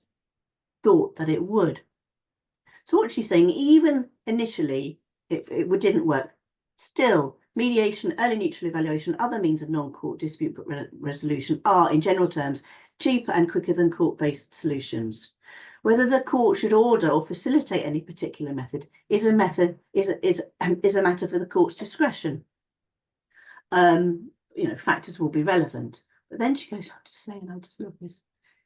thought that it would. So what she's saying, even initially, it didn't work. Still, mediation, early neutral evaluation, other means of non-court dispute resolution are, in general terms, cheaper and quicker than court-based solutions. Whether the court should order or facilitate any particular method is a matter for the court's discretion. Factors will be relevant. But then she goes on to say, and I just love this.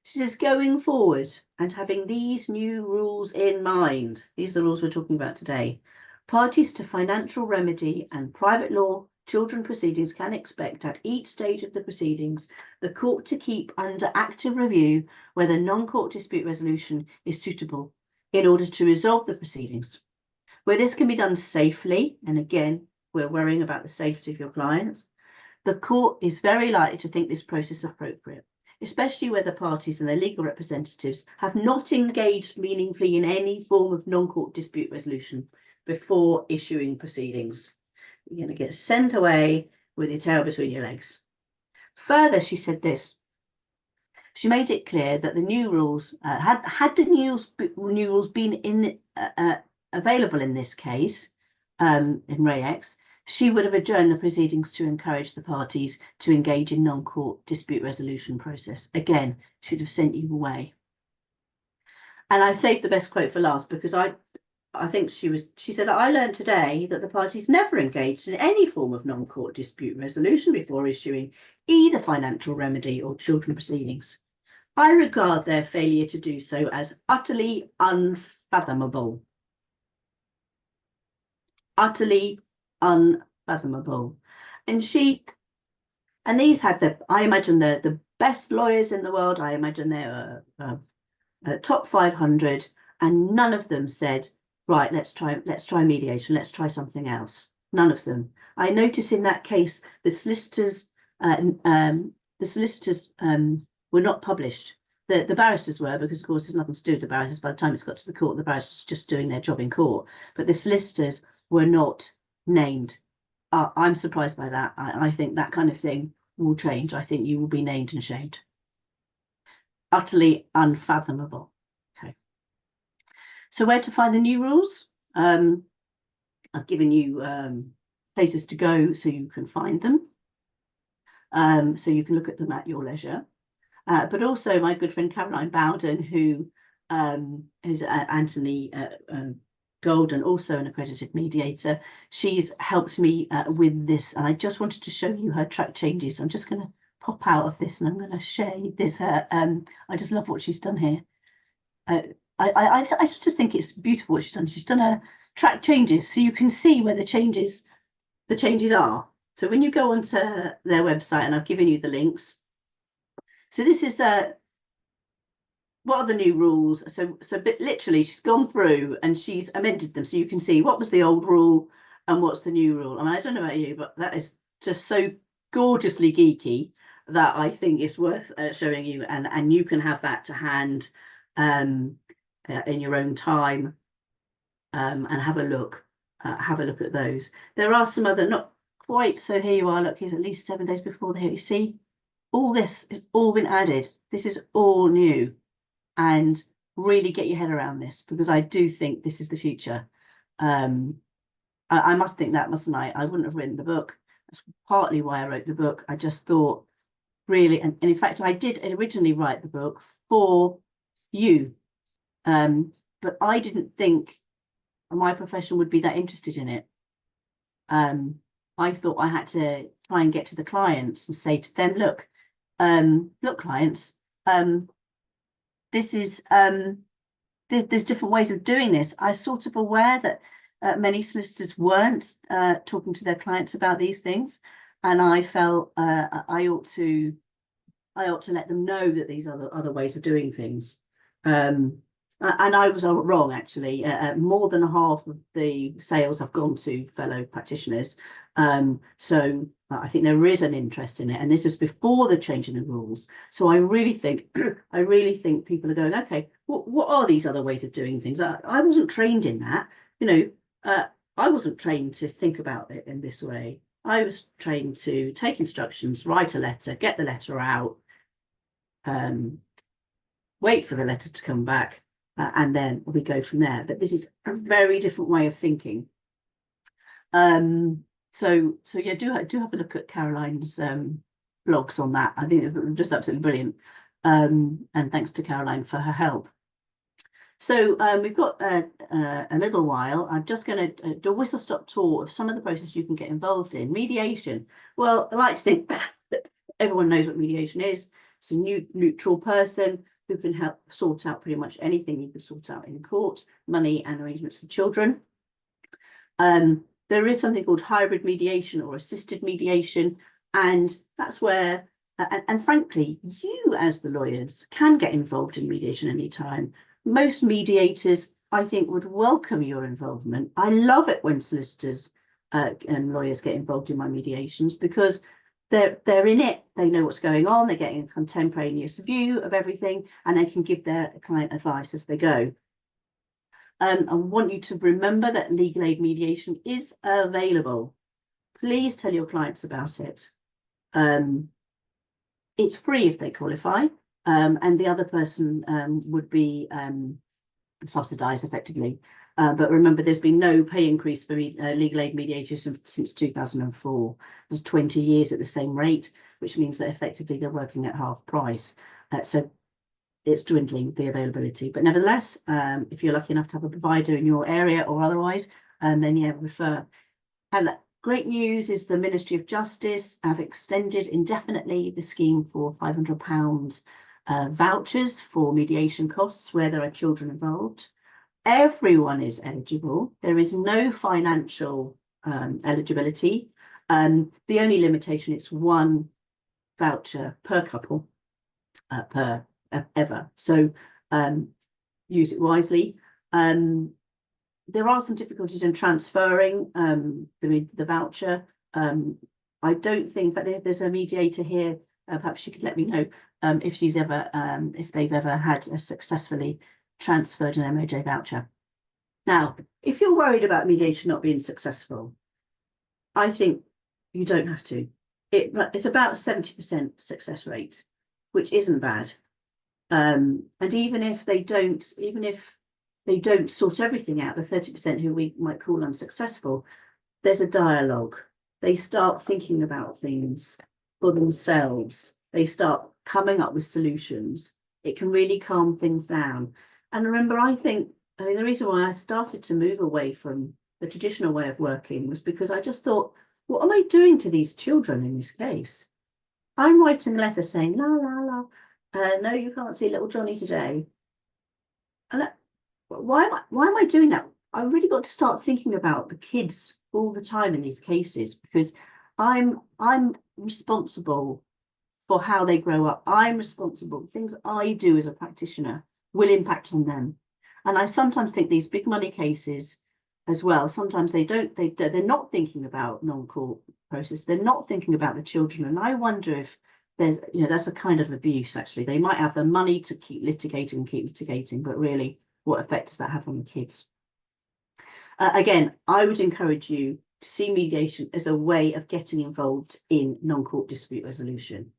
She says, going forward and having these new rules in mind, these are the rules we're talking about today, parties to financial remedy and private law children proceedings can expect at each stage of the proceedings the court to keep under active review whether non-court dispute resolution is suitable in order to resolve the proceedings. Where this can be done safely, and again, we're worrying about the safety of your clients, the court is very likely to think this process appropriate, especially where the parties and their legal representatives have not engaged meaningfully in any form of non-court dispute resolution before issuing proceedings. You're going to get sent away with your tail between your legs. Further, she said this. She made it clear that the new rules, had the new rules been available in this case, in Ray X, she would have adjourned the proceedings to encourage the parties to engage in non-court dispute resolution process. Again, should have sent you away. And I saved the best quote for last because I think she said, I learned today that the parties never engaged in any form of non-court dispute resolution before issuing either financial remedy or children proceedings. I regard their failure to do so as utterly unfathomable. Utterly unfathomable. And these had I imagine the best lawyers in the world. I imagine they're top 500, and none of them said, right, let's try mediation, let's try something else. None of them. I notice in that case the solicitors were not published. The barristers were, because of course there's nothing to do with the barristers. By the time it's got to the court, the barristers were just doing their job in court. But the solicitors were not named. I'm surprised by that. I think that kind of thing will change. I think you will be named and shamed. Utterly unfathomable. Okay. So where to find the new rules? I've given you places to go so you can find them. So you can look at them at your leisure. But also my good friend Caroline Bowden, who is Anthony Golden, also an accredited mediator. She's helped me with this, and I just wanted to show you her track changes. I'm just going to pop out of this and I'm going to share this. I just love what she's done here. I just think it's beautiful what she's done. She's done her track changes so you can see where the changes are. So when you go onto their website, and I've given you the links. So this is what are the new rules? But literally she's gone through and she's amended them so you can see what was the old rule and what's the new rule. I mean, I don't know about you, but that is just so gorgeously geeky that I think it's worth showing you, and you can have that to hand in your own time and have a look at those. There are some other, not quite, so here you are, look, here's at least 7 days before there. You see, all this has all been added. This is all new. And really get your head around this, because I do think this is the future. I must think that, mustn't I? I wouldn't have written the book. That's partly why I wrote the book. I just thought, really, and in fact, I did originally write the book for you, but I didn't think my profession would be that interested in it. I thought I had to try and get to the clients and say to them, look, clients, this is there's different ways of doing this. I was sort of aware that many solicitors weren't talking to their clients about these things, and I felt I ought to let them know that these are other ways of doing things. And I was wrong, actually. More than half of the sales have gone to fellow practitioners. So I think there is an interest in it, and this is before the change in the rules. So I really think people are going, okay, what are these other ways of doing things? I wasn't trained in that, I wasn't trained to think about it in this way. I was trained to take instructions, write a letter, get the letter out, wait for the letter to come back, and then we go from there. But this is a very different way of thinking. So yeah, do have a look at Caroline's blogs on that. I think they're just absolutely brilliant. And thanks to Caroline for her help. So we've got a little while. I'm just going to do a whistle-stop tour of some of the processes you can get involved in. Mediation. Well, I like to think that everyone knows what mediation is. It's a neutral person who can help sort out pretty much anything you could sort out in court, money and arrangements for children. There is something called hybrid mediation or assisted mediation, and that's where, and frankly, you as the lawyers can get involved in mediation anytime. Most mediators, I think, would welcome your involvement. I love it when solicitors and lawyers get involved in my mediations because they're in it. They know what's going on. They're getting a contemporaneous view of everything, and they can give their client advice as they go. I want you to remember that legal aid mediation is available. Please tell your clients about it. It's free if they qualify. And the other person would be subsidised effectively. But remember, there's been no pay increase for legal aid mediators since 2004. There's 20 years at the same rate, which means that effectively they're working at half price. So it's dwindling the availability. But nevertheless, if you're lucky enough to have a provider in your area or otherwise, then yeah, refer. And great news is the Ministry of Justice have extended indefinitely the scheme for £500 vouchers for mediation costs where there are children involved. Everyone is eligible. There is no financial eligibility. The only limitation is one voucher per couple ever. So use it wisely. There are some difficulties in transferring the voucher. I don't think that there's a mediator here. Perhaps you could let me know if she's ever, if they've ever had a successfully transferred an MOJ voucher. Now, if you're worried about mediation not being successful, I think you don't have to. It's about 70% success rate, which isn't bad. And even if they don't sort everything out, the 30% who we might call unsuccessful, there's a dialogue. They start thinking about things for themselves. They start coming up with solutions. It can really calm things down. And remember, I mean, the reason why I started to move away from the traditional way of working was because I just thought, what am I doing to these children in this case? I'm writing letters saying, la, la, la, no, you can't see little Johnny today. And why am I doing that? I really got to start thinking about the kids all the time in these cases, because I'm responsible for how they grow up. I'm responsible. Things I do as a practitioner will impact on them. And I sometimes think these big money cases as well, sometimes they're not thinking about non-court process. They're not thinking about the children. And I wonder if there's, that's a kind of abuse, actually. They might have the money to keep litigating, but really, what effect does that have on the kids? Again, I would encourage you to see mediation as a way of getting involved in non-court dispute resolution.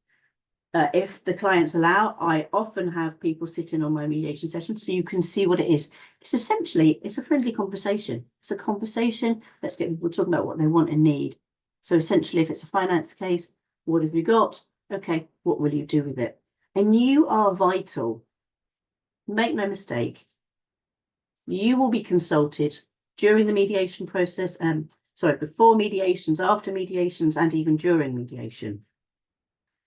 If the clients allow, I often have people sit in on my mediation session so you can see what it is. It's essentially, it's a friendly conversation. It's a conversation. Let's get people talking about what they want and need. So essentially, if it's a finance case, what have you got? Okay, what will you do with it? And you are vital. Make no mistake. You will be consulted during the mediation process, before mediations, after mediations, and even during mediation.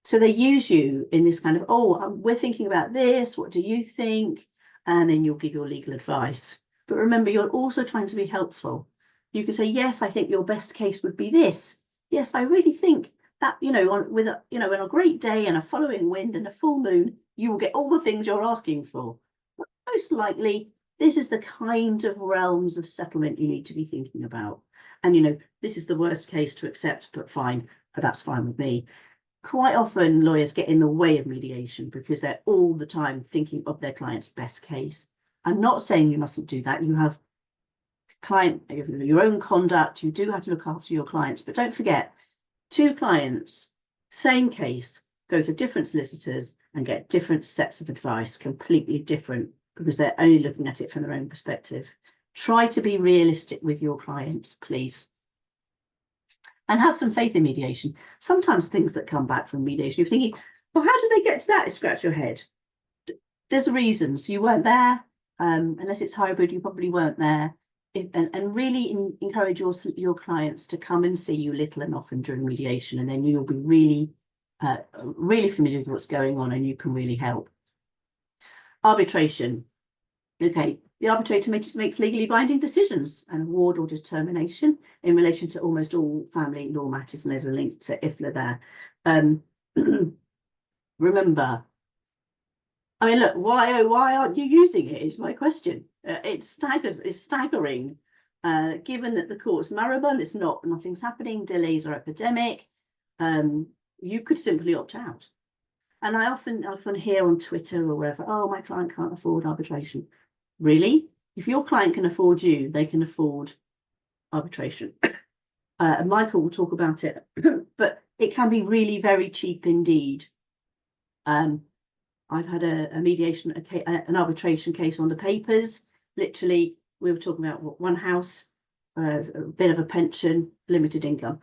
So they use you in this kind of, we're thinking about this, what do you think? And then you'll give your legal advice. But remember, you're also trying to be helpful. You can say, yes, I think your best case would be this. Yes, I really think that, in a great day and a following wind and a full moon, you will get all the things you're asking for. But most likely, this is the kind of realms of settlement you need to be thinking about. And, this is the worst case to accept, but fine, that's fine with me. Quite often, lawyers get in the way of mediation because they're all the time thinking of their client's best case. I'm not saying you mustn't do that. You have your own conduct. You do have to look after your clients, but don't forget, 2 clients, same case, go to different solicitors and get different sets of advice, completely different, because they're only looking at it from their own perspective. Try to be realistic with your clients, please. and have some faith in mediation. Sometimes things that come back from mediation, you're thinking, well, how did they get to that? You scratch your head. There's reasons. You weren't there. Unless it's hybrid, you probably weren't there. And really encourage your clients to come and see you little and often during mediation, and then you'll be really, really familiar with what's going on, and you can really help. Arbitration. Okay, the arbitrator makes legally binding decisions, an award or determination in relation to almost all family law matters, and there's a link to IFLA there. Remember, I mean, look, why aren't you using it is my question. It's staggering, given that the court's moribund, nothing's happening, delays are epidemic. You could simply opt out. And I often hear on Twitter or wherever, oh, my client can't afford arbitration. Really? If your client can afford you, they can afford arbitration. And Michael will talk about it, but it can be really very cheap indeed. I've had an arbitration case on the papers. Literally, we were talking about one house, a bit of a pension, limited income.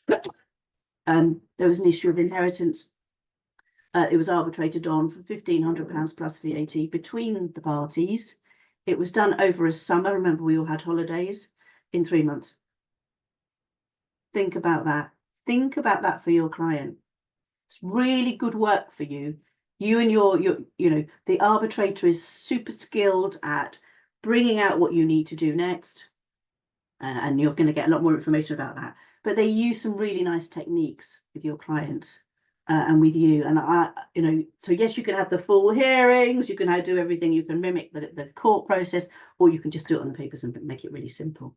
There was an issue of inheritance. It was arbitrated on for £1,500 plus VAT between the parties. It was done over a summer. Remember, we all had holidays in 3 months. Think about that. Think about that for your client. It's really good work for you. You and the arbitrator is super skilled at bringing out what you need to do next. And you're going to get a lot more information about that. But they use some really nice techniques with your clients and with you. And so yes, you can have the full hearings, you can do everything, you can mimic the court process, or you can just do it on the papers and make it really simple.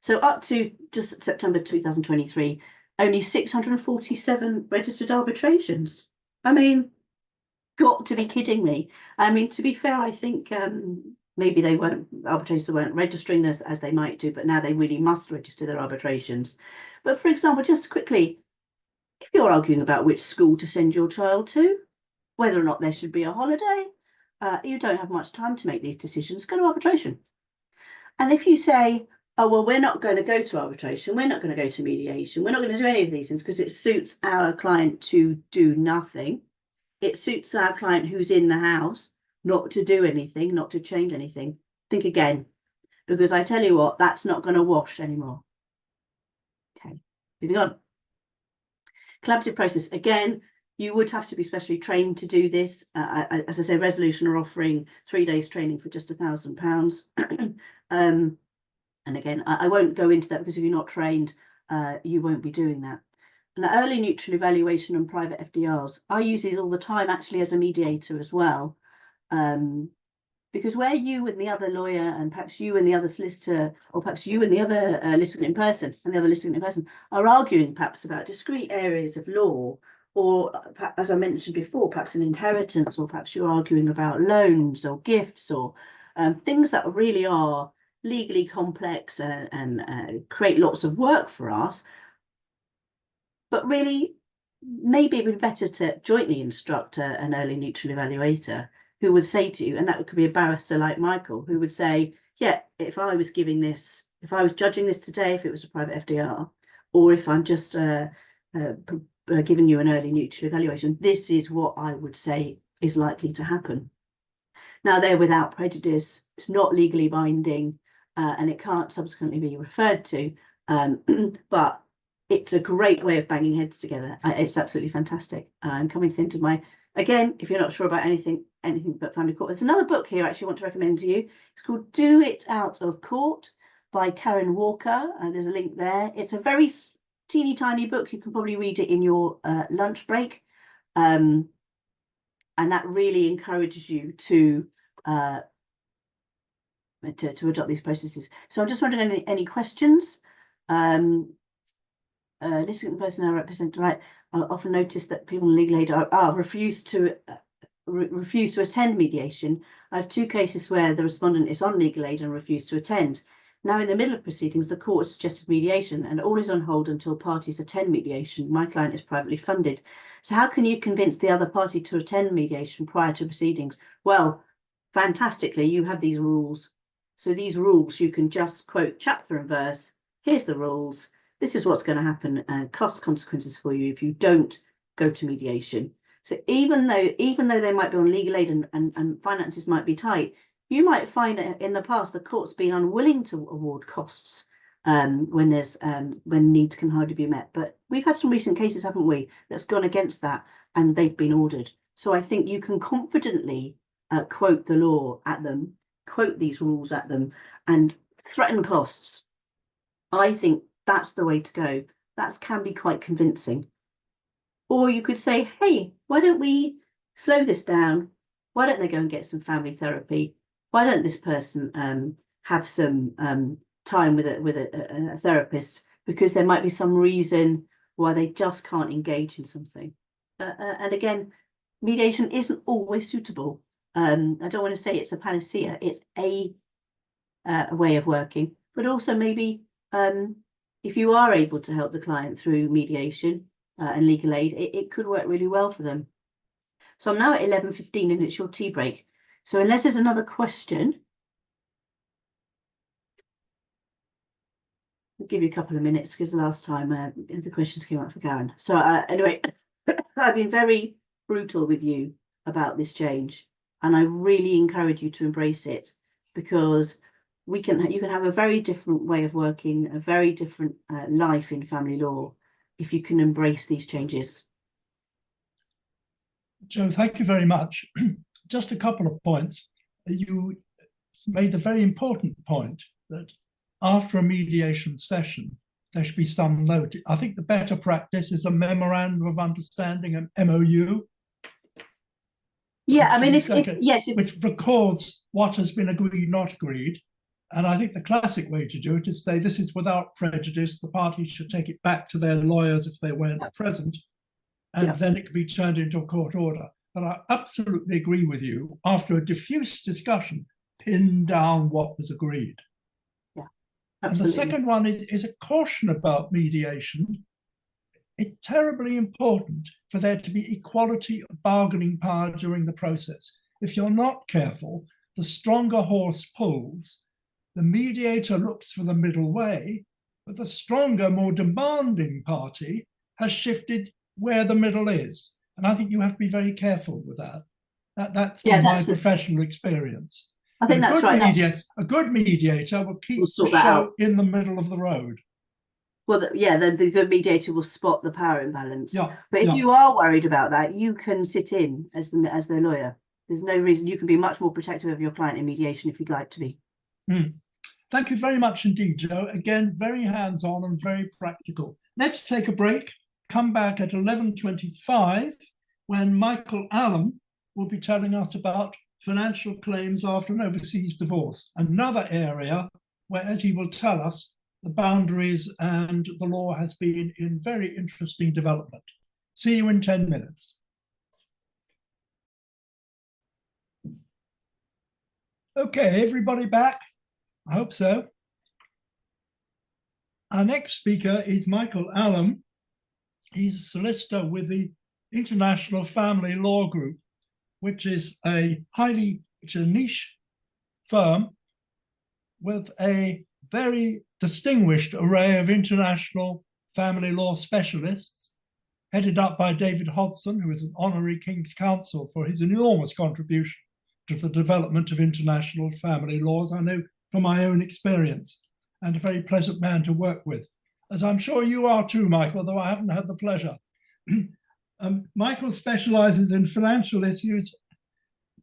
So up to just September 2023, only 647 registered arbitrations. I mean, got to be kidding me. I mean, to be fair, I think maybe arbitrators weren't registering this as they might do, but now they really must register their arbitrations. But for example, just quickly, if you're arguing about which school to send your child to, whether or not there should be a holiday, you don't have much time to make these decisions, go to arbitration. And if you say, oh, well, we're not going to go to arbitration, we're not going to go to mediation, we're not going to do any of these things because it suits our client to do nothing. It suits our client who's in the house not to do anything, not to change anything. Think again, because I tell you what, that's not going to wash anymore. Okay, moving on. Collaborative process. Again, you would have to be specially trained to do this. As I say, Resolution are offering 3 days training for just £1,000. And again, I won't go into that because if you're not trained, you won't be doing that. And early neutral evaluation and private FDRs. I use it all the time, actually, as a mediator as well. Because where you and the other lawyer, and perhaps you and the other solicitor, or perhaps you and the other litigant in person, are arguing perhaps about discrete areas of law, or as I mentioned before, perhaps an inheritance, or perhaps you're arguing about loans or gifts, or things that really are legally complex and create lots of work for us. But really, maybe it would be better to jointly instruct an early neutral evaluator who would say to you, and that could be a barrister like Micheal, who would say, yeah, if I was judging this today, if it was a private FDR, or if I'm just giving you an early neutral evaluation, this is what I would say is likely to happen. Now, they're without prejudice, it's not legally binding, and it can't subsequently be referred to, but it's a great way of banging heads together. It's absolutely fantastic. I'm coming to the end of my, again, if you're not sure about anything but family court, there's another book here I actually want to recommend to you. It's called Do It Out of Court by Karen Walker. There's a link there. It's a very teeny tiny book. You can probably read it in your lunch break. And that really encourages you to adopt these processes. So I'm just wondering, any questions? Litigant personnel represented, right? I often notice that people in legal aid refuse to attend mediation. I have 2 cases where the respondent is on legal aid and refused to attend. Now, in the middle of proceedings, the court has suggested mediation, and all is on hold until parties attend mediation. My client is privately funded. So how can you convince the other party to attend mediation prior to proceedings? Well, fantastically, you have these rules. So these rules, you can just quote chapter and verse. Here's the rules. this is what's going to happen and cost consequences for you if you don't go to mediation. So even though they might be on legal aid and finances might be tight, you might find that in the past the court's been unwilling to award costs when needs can hardly be met. But we've had some recent cases, haven't we, that's gone against that and they've been ordered. So I think you can confidently quote the law at them, quote these rules at them, and threaten costs. I think that's the way to go. That can be quite convincing. Or you could say, hey, why don't we slow this down? Why don't they go and get some family therapy? Why don't this person have some time with a therapist? Because there might be some reason why they just can't engage in something. And again, mediation isn't always suitable. I don't want to say it's a panacea. It's a way of working, but also maybe if you are able to help the client through mediation and legal aid, it could work really well for them. So I'm now at 11:15 and it's your tea break. So unless there's another question, I'll give you a couple of minutes because the last time the questions came up for Karen. So anyway, I've been very brutal with you about this change, and I really encourage you to embrace it, because you can have a very different way of working, a very different life in family law if you can embrace these changes. Joe, thank you very much. Just a couple of points. You made a very important point that after a mediation session, there should be some note. I think the better practice is a memorandum of understanding, an MOU. Yeah, I mean, which records what has been agreed, not agreed. And I think the classic way to do it is say this is without prejudice. The parties should take it back to their lawyers if they weren't present, and then it can be turned into a court order. But I absolutely agree with you. After a diffuse discussion, pin down what was agreed. Yeah, absolutely. And the second one is a caution about mediation. It's terribly important for there to be equality of bargaining power during the process. If you're not careful, the stronger horse pulls. The mediator looks for the middle way, but the stronger, more demanding party has shifted where the middle is. And I think you have to be very careful with that. That's my professional experience. I think that's right. A good mediator will keep the show in the middle of the road. Well, the good mediator will spot the power imbalance. Yeah, but if you are worried about that, you can sit in as their lawyer. There's no reason. You can be much more protective of your client in mediation if you'd like to be. Thank you very much indeed, Joe. Again, very hands-on and very practical. Let's take a break. Come back at 11:25 when Micheal Allum will be telling us about financial claims after an overseas divorce, another area where, as he will tell us, the boundaries and the law has been in very interesting development. See you in 10 minutes. Okay, everybody back? I hope so. Our next speaker is Micheal Allum. He's a solicitor with the International Family Law Group, which is a niche firm with a very distinguished array of international family law specialists, headed up by David Hodson, who is an honorary King's Counsel for his enormous contribution to the development of international family laws. I know from my own experience, and a very pleasant man to work with, as I'm sure you are too, Micheal, though I haven't had the pleasure. Micheal specializes in financial issues,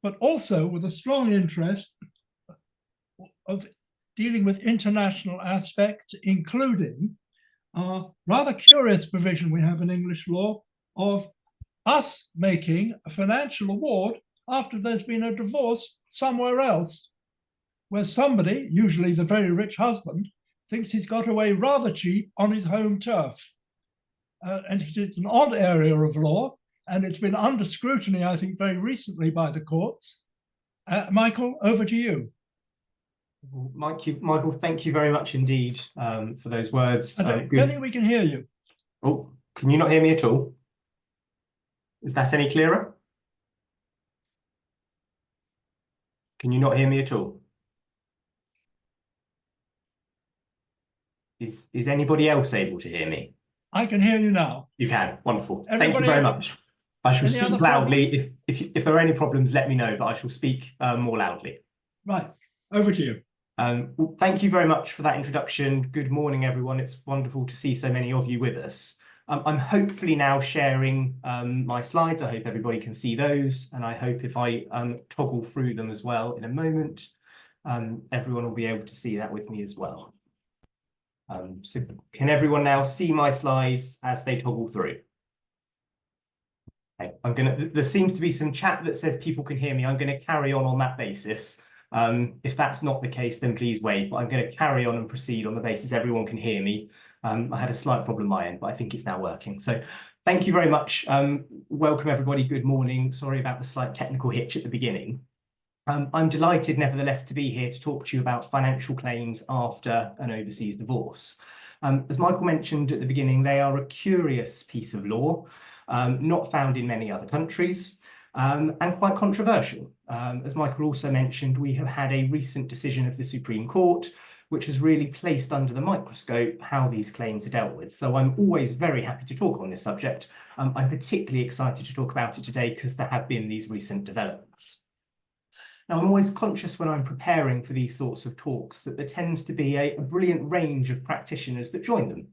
but also with a strong interest of dealing with international aspects, including a rather curious provision we have in English law of us making a financial award after there's been a divorce somewhere else, where somebody, usually the very rich husband, thinks he's got away rather cheap on his home turf. And it's an odd area of law, and it's been under scrutiny, I think, very recently by the courts. Micheal, over to you. Micheal, thank you very much indeed for those words. I don't think we can hear you. Oh, can you not hear me at all? Is that any clearer? Can you not hear me at all? Is anybody else able to hear me? I can hear you now. You can. Wonderful. Thank you Everybody- very much. I shall Any other speak loudly. If there are any problems, let me know, but I shall speak more loudly. Right, over to you. Well, thank you very much for that introduction. Good morning, everyone. It's wonderful to see so many of you with us. I'm hopefully now sharing my slides. I hope everybody can see those, and I hope if I toggle through them as well in a moment, everyone will be able to see that with me as well. So can everyone now see my slides as they toggle through? Okay, there seems to be some chat that says people can hear me. I'm going to carry on that basis. If that's not the case, then please wave, but I'm going to carry on and proceed on the basis everyone can hear me. I had a slight problem on my end, but I think it's now working. So thank you very much. Welcome, everybody. Good morning. Sorry about the slight technical hitch at the beginning. I'm delighted, nevertheless, to be here to talk to you about financial claims after an overseas divorce. As Michael mentioned at the beginning, they are a curious piece of law, not found in many other countries, and quite controversial. As Michael also mentioned, we have had a recent decision of the Supreme Court, which has really placed under the microscope how these claims are dealt with. So I'm always very happy to talk on this subject. I'm particularly excited to talk about it today because there have been these recent developments. Now, I'm always conscious when I'm preparing for these sorts of talks that there tends to be a brilliant range of practitioners that join them.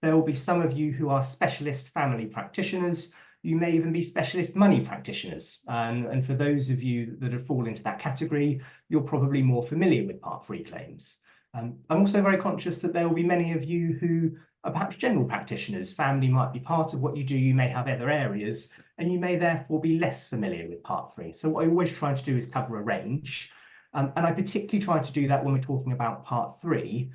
There will be some of you who are specialist family practitioners. You may even be specialist money practitioners. And for those of you that have fallen into that category, you're probably more familiar with Part 3 claims. I'm also very conscious that there will be many of you who are perhaps general practitioners. Family might be part of what you do. You may have other areas, and you may therefore be less familiar with Part 3. So what I always try to do is cover a range. And I particularly try to do that when we're talking about Part 3,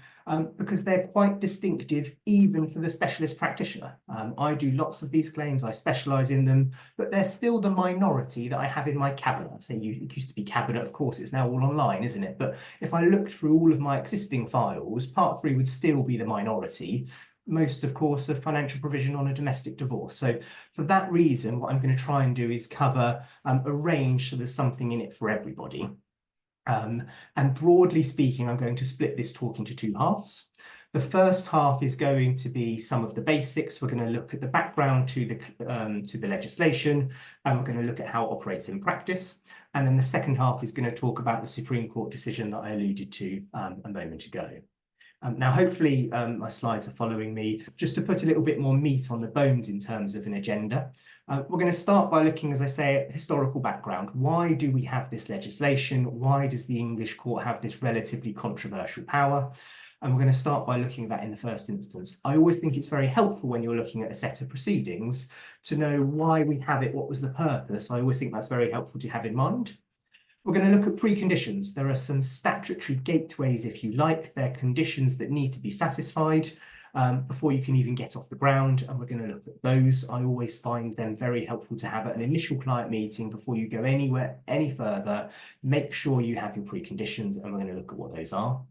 because they're quite distinctive even for the specialist practitioner. I do lots of these claims, I specialise in them, but they're still the minority that I have in my cabinet. I say it used to be cabinet, of course, it's now all online, isn't it? But if I looked through all of my existing files, Part 3 would still be the minority. Most, of course, of financial provision on a domestic divorce. So for that reason, what I'm going to try and do is cover a range so there's something in it for everybody. And broadly speaking, I'm going to split this talk into two halves. The first half is going to be some of the basics. We're going to look at the background to the legislation, and we're going to look at how it operates in practice. And then the second half is going to talk about the Supreme Court decision that I alluded to a moment ago. Now, hopefully, my slides are following me. Just to put a little bit more meat on the bones in terms of an agenda, we're going to start by looking, as I say, at historical background. Why do we have this legislation? Why does the English court have this relatively controversial power? And we're going to start by looking at that in the first instance. I always think it's very helpful when you're looking at a set of proceedings to know why we have it, what was the purpose. I always think that's very helpful to have in mind. We're going to look at preconditions. There are some statutory gateways, if you like. They're conditions that need to be satisfied before you can even get off the ground, and we're going to look at those. I always find them very helpful to have at an initial client meeting before you go anywhere any further. Make sure you have your preconditions, and we're going to look at what those are.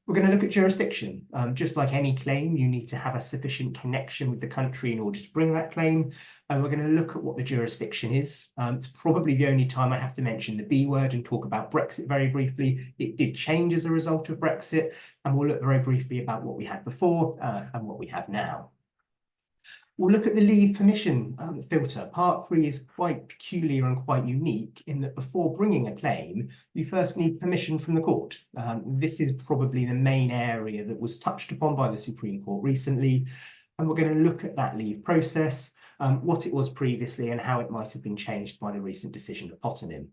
We're going to look at jurisdiction. Just like any claim, you need to have a sufficient connection with the country in order to bring that claim. And we're going to look at what the jurisdiction is. It's probably the only time I have to mention the B word and talk about Brexit very briefly. It did change as a result of Brexit, and we'll look very briefly about what we had before and what we have now. We'll look at the leave permission filter. Part 3 is quite peculiar and quite unique in that before bringing a claim, you first need permission from the court. This is probably the main area that was touched upon by the Supreme Court recently. And we're going to look at that leave process, what it was previously and how it might have been changed by the recent decision of Parental.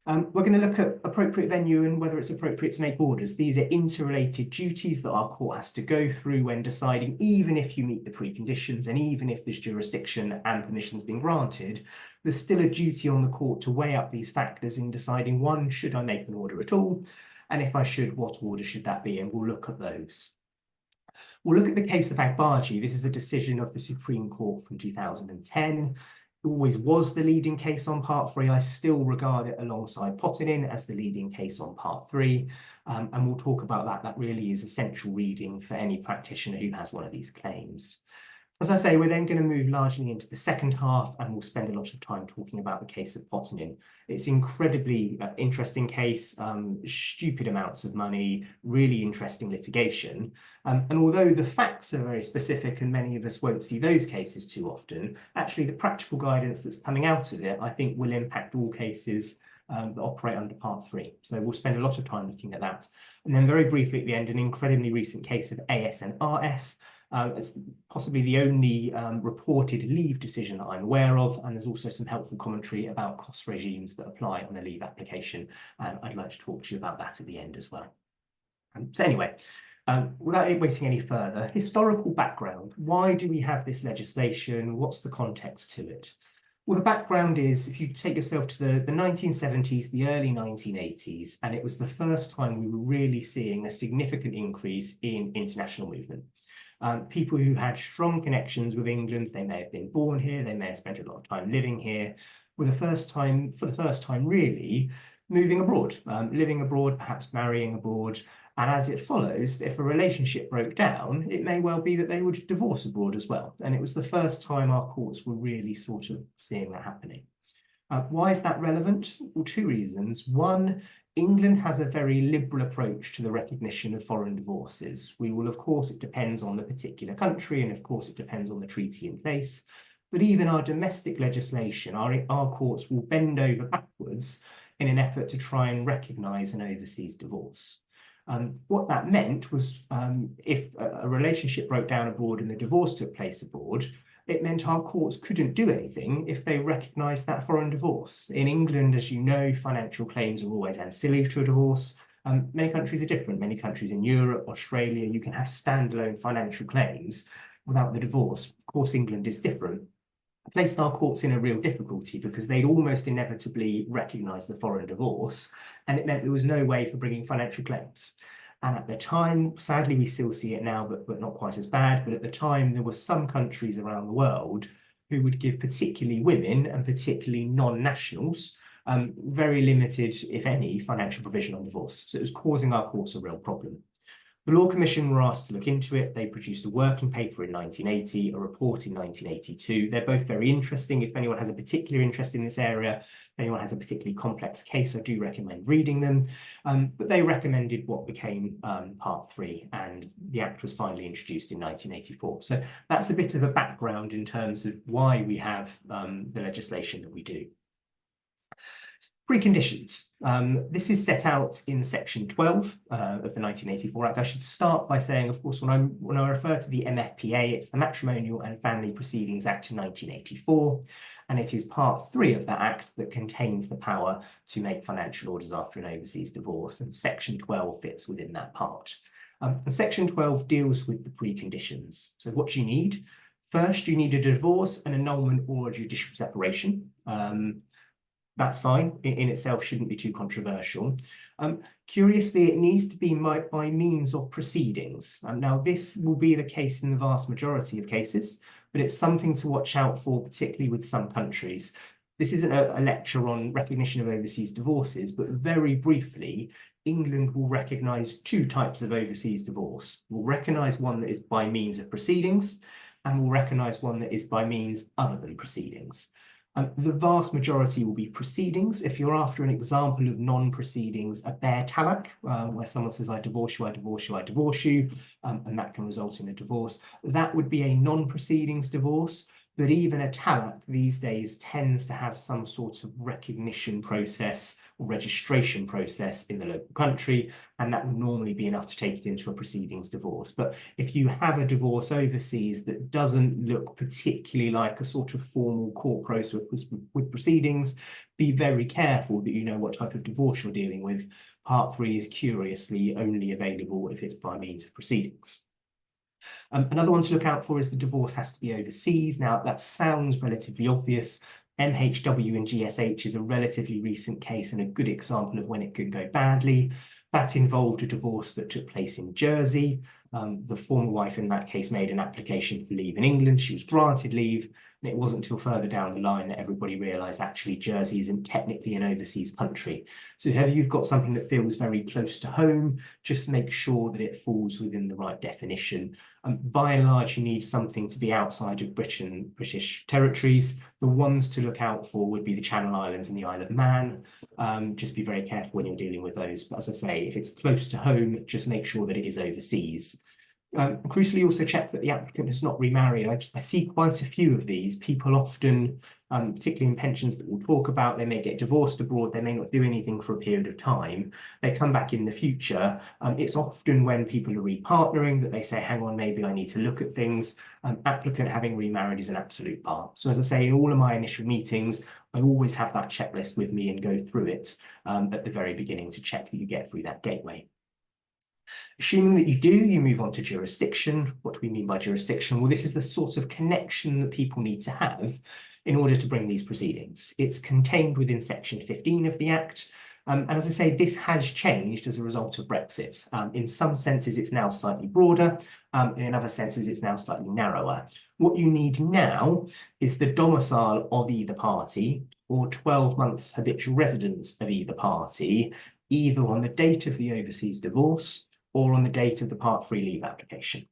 We're going to look at appropriate venue and whether it's appropriate to make orders. These are interrelated duties that our court has to go through when deciding, even if you meet the preconditions and even if there's jurisdiction and permission's been granted, there's still a duty on the court to weigh up these factors in deciding, one, should I make an order at all? And if I should, what order should that be? And we'll look at those. We'll look at the case of Agbaji. This is a decision of the Supreme Court from 2010. Always was the leading case on Part 3. I still regard it alongside Parental as the leading case on Part 3. And we'll talk about that. That really is essential reading for any practitioner who has one of these claims. As I say, we're then going to move largely into the second half, and we'll spend a lot of time talking about the case of Potanin. It's an incredibly interesting case, stupid amounts of money, really interesting litigation. And although the facts are very specific and many of us won't see those cases too often, actually the practical guidance that's coming out of it, I think, will impact all cases that operate under Part 3. So we'll spend a lot of time looking at that. And then very briefly at the end, an incredibly recent case of AstenRS. It's possibly the only reported leave decision that I'm aware of, and there's also some helpful commentary about cost regimes that apply on a leave application. I'd like to talk to you about that at the end as well. So anyway, without waiting any further, historical background. Why do we have this legislation? What's the context to it? Well, the background is, if you take yourself to the 1970s, the early 1980s, and it was the first time we were really seeing a significant increase in international movement. People who had strong connections with England, they may have been born here, they may have spent a lot of time living here, for the first time really, moving abroad, living abroad, perhaps marrying abroad. And as it follows, if a relationship broke down, it may well be that they would divorce abroad as well. And it was the first time our courts were really sort of seeing that happening. Why is that relevant? Well, two reasons. One, England has a very liberal approach to the recognition of foreign divorces. We will, of course, it depends on the particular country, and of course, it depends on the treaty in place. But even our domestic legislation, our courts will bend over backwards in an effort to try and recognise an overseas divorce. What that meant was if a relationship broke down abroad and the divorce took place abroad, it meant our courts couldn't do anything if they recognised that foreign divorce. In England, as you know, financial claims are always ancillary to a divorce. Many countries are different. Many countries in Europe, Australia, you can have standalone financial claims without the divorce. Of course, England is different. It placed our courts in a real difficulty because they'd almost inevitably recognise the foreign divorce, and it meant there was no way for bringing financial claims. And at the time, sadly, we still see it now, but not quite as bad. But at the time, there were some countries around the world who would give particularly women and particularly non-nationals very limited, if any, financial provision on divorce. So it was causing our courts a real problem. The Law Commission were asked to look into it. They produced a working paper in 1980, a report in 1982. They're both very interesting. If anyone has a particular interest in this area, if anyone has a particularly complex case, I do recommend reading them. But they recommended what became Part 3, and the Act was finally introduced in 1984. So that's a bit of a background in terms of why we have the legislation that we do. Preconditions. This is set out in Section 12 of the 1984 Act. I should start by saying, of course, when I refer to the MFPA, it's the Matrimonial and Family Proceedings Act in 1984, and it is Part 3 of that Act that contains the power to make financial orders after an overseas divorce, and Section 12 fits within that part. And Section 12 deals with the preconditions. So what do you need? First, you need a divorce, an annulment, or a judicial separation. That's fine, in itself shouldn't be too controversial. Curiously, it needs to be by means of proceedings. Now, this will be the case in the vast majority of cases, but it's something to watch out for, particularly with some countries. This isn't a lecture on recognition of overseas divorces, but very briefly, England will recognise two types of overseas divorce. We'll recognise one that is by means of proceedings, and we'll recognise one that is by means other than proceedings. The vast majority will be proceedings. If you're after an example of non-proceedings, a bare talaq, where someone says, I divorce you, I divorce you, I divorce you, and that can result in a divorce, that would be a non-proceedings divorce. But even a talaq these days tends to have some sort of recognition process or registration process in the local country, and that would normally be enough to take it into a proceedings divorce. But if you have a divorce overseas that doesn't look particularly like a sort of formal court process with proceedings, be very careful that you know what type of divorce you're dealing with. Part 3 is curiously only available if it's by means of proceedings. Another one to look out for is the divorce has to be overseas. Now, that sounds relatively obvious. MHW and GSH is a relatively recent case and a good example of when it could go badly. That involved a divorce that took place in Jersey. The former wife in that case made an application for leave in England. She was granted leave, And it wasn't until further down the line that everybody realised actually Jersey isn't technically an overseas country. So if you've got something that feels very close to home, just make sure that it falls within the right definition. By and large, you need something to be outside of British territories. The ones to look out for would be the Channel Islands and the Isle of Man. Just be very careful when you're dealing with those. But as I say, if it's close to home, just make sure that it is overseas. Crucially, also check that the applicant has not remarried. I see quite a few of these. People often, particularly in pensions that we'll talk about, they may get divorced abroad, they may not do anything for a period of time. They come back in the future. It's often when people are repartnering that they say, hang on, maybe I need to look at things. Applicant having remarried is an absolute bar. So as I say, in all of my initial meetings, I always have that checklist with me and go through it at the very beginning to check that you get through that gateway. Assuming that you do, you move on to jurisdiction. What do we mean by jurisdiction? Well, this is the sort of connection that people need to have in order to bring these proceedings. It's contained within section 15 of the Act. And as I say, this has changed as a result of Brexit. In some senses, it's now slightly broader. In other senses, it's now slightly narrower. What you need now is the domicile of either party or 12 months habitual residence of either party, either on the date of the overseas divorce or on the date of the Part 3 leave application.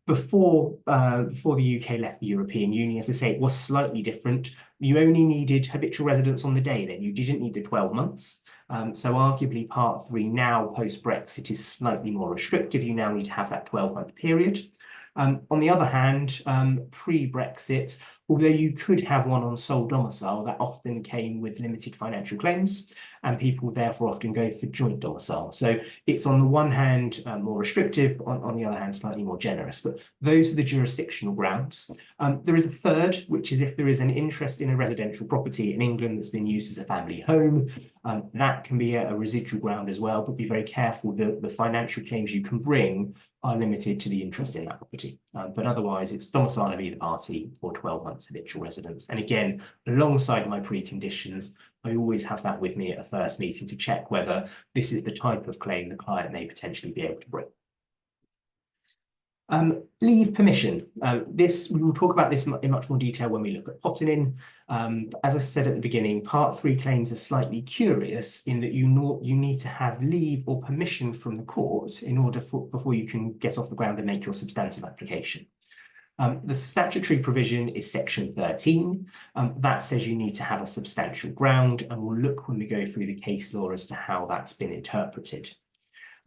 Before the UK left the European Union, as I say, it was slightly different. You only needed habitual residence on the day then. You didn't need the 12 months. So arguably Part 3 now post-Brexit is slightly more restrictive. You now need to have that 12-month period. On the other hand, pre-Brexit, although you could have one on sole domicile, that often came with limited financial claims, and people therefore often go for joint domicile. So it's on the one hand more restrictive, but on the other hand slightly more generous. But those are the jurisdictional grounds. There is a third, which is if there is an interest in a residential property in England that's been used as a family home, that can be a residual ground as well, but be very careful that the financial claims you can bring are limited to the interest in that property. But otherwise, it's domicile of either party or 12 months habitual residence. And again, alongside my preconditions, I always have that with me at a first meeting to check whether this is the type of claim the client may potentially be able to bring. Leave permission. We will talk about this in much more detail when we look at pottening. As I said at the beginning, Part 3 claims are slightly curious in that you need to have leave or permission from the court in order before you can get off the ground and make your substantive application. The statutory provision is section 13. That says you need to have a substantial ground, and we'll look when we go through the case law as to how that's been interpreted.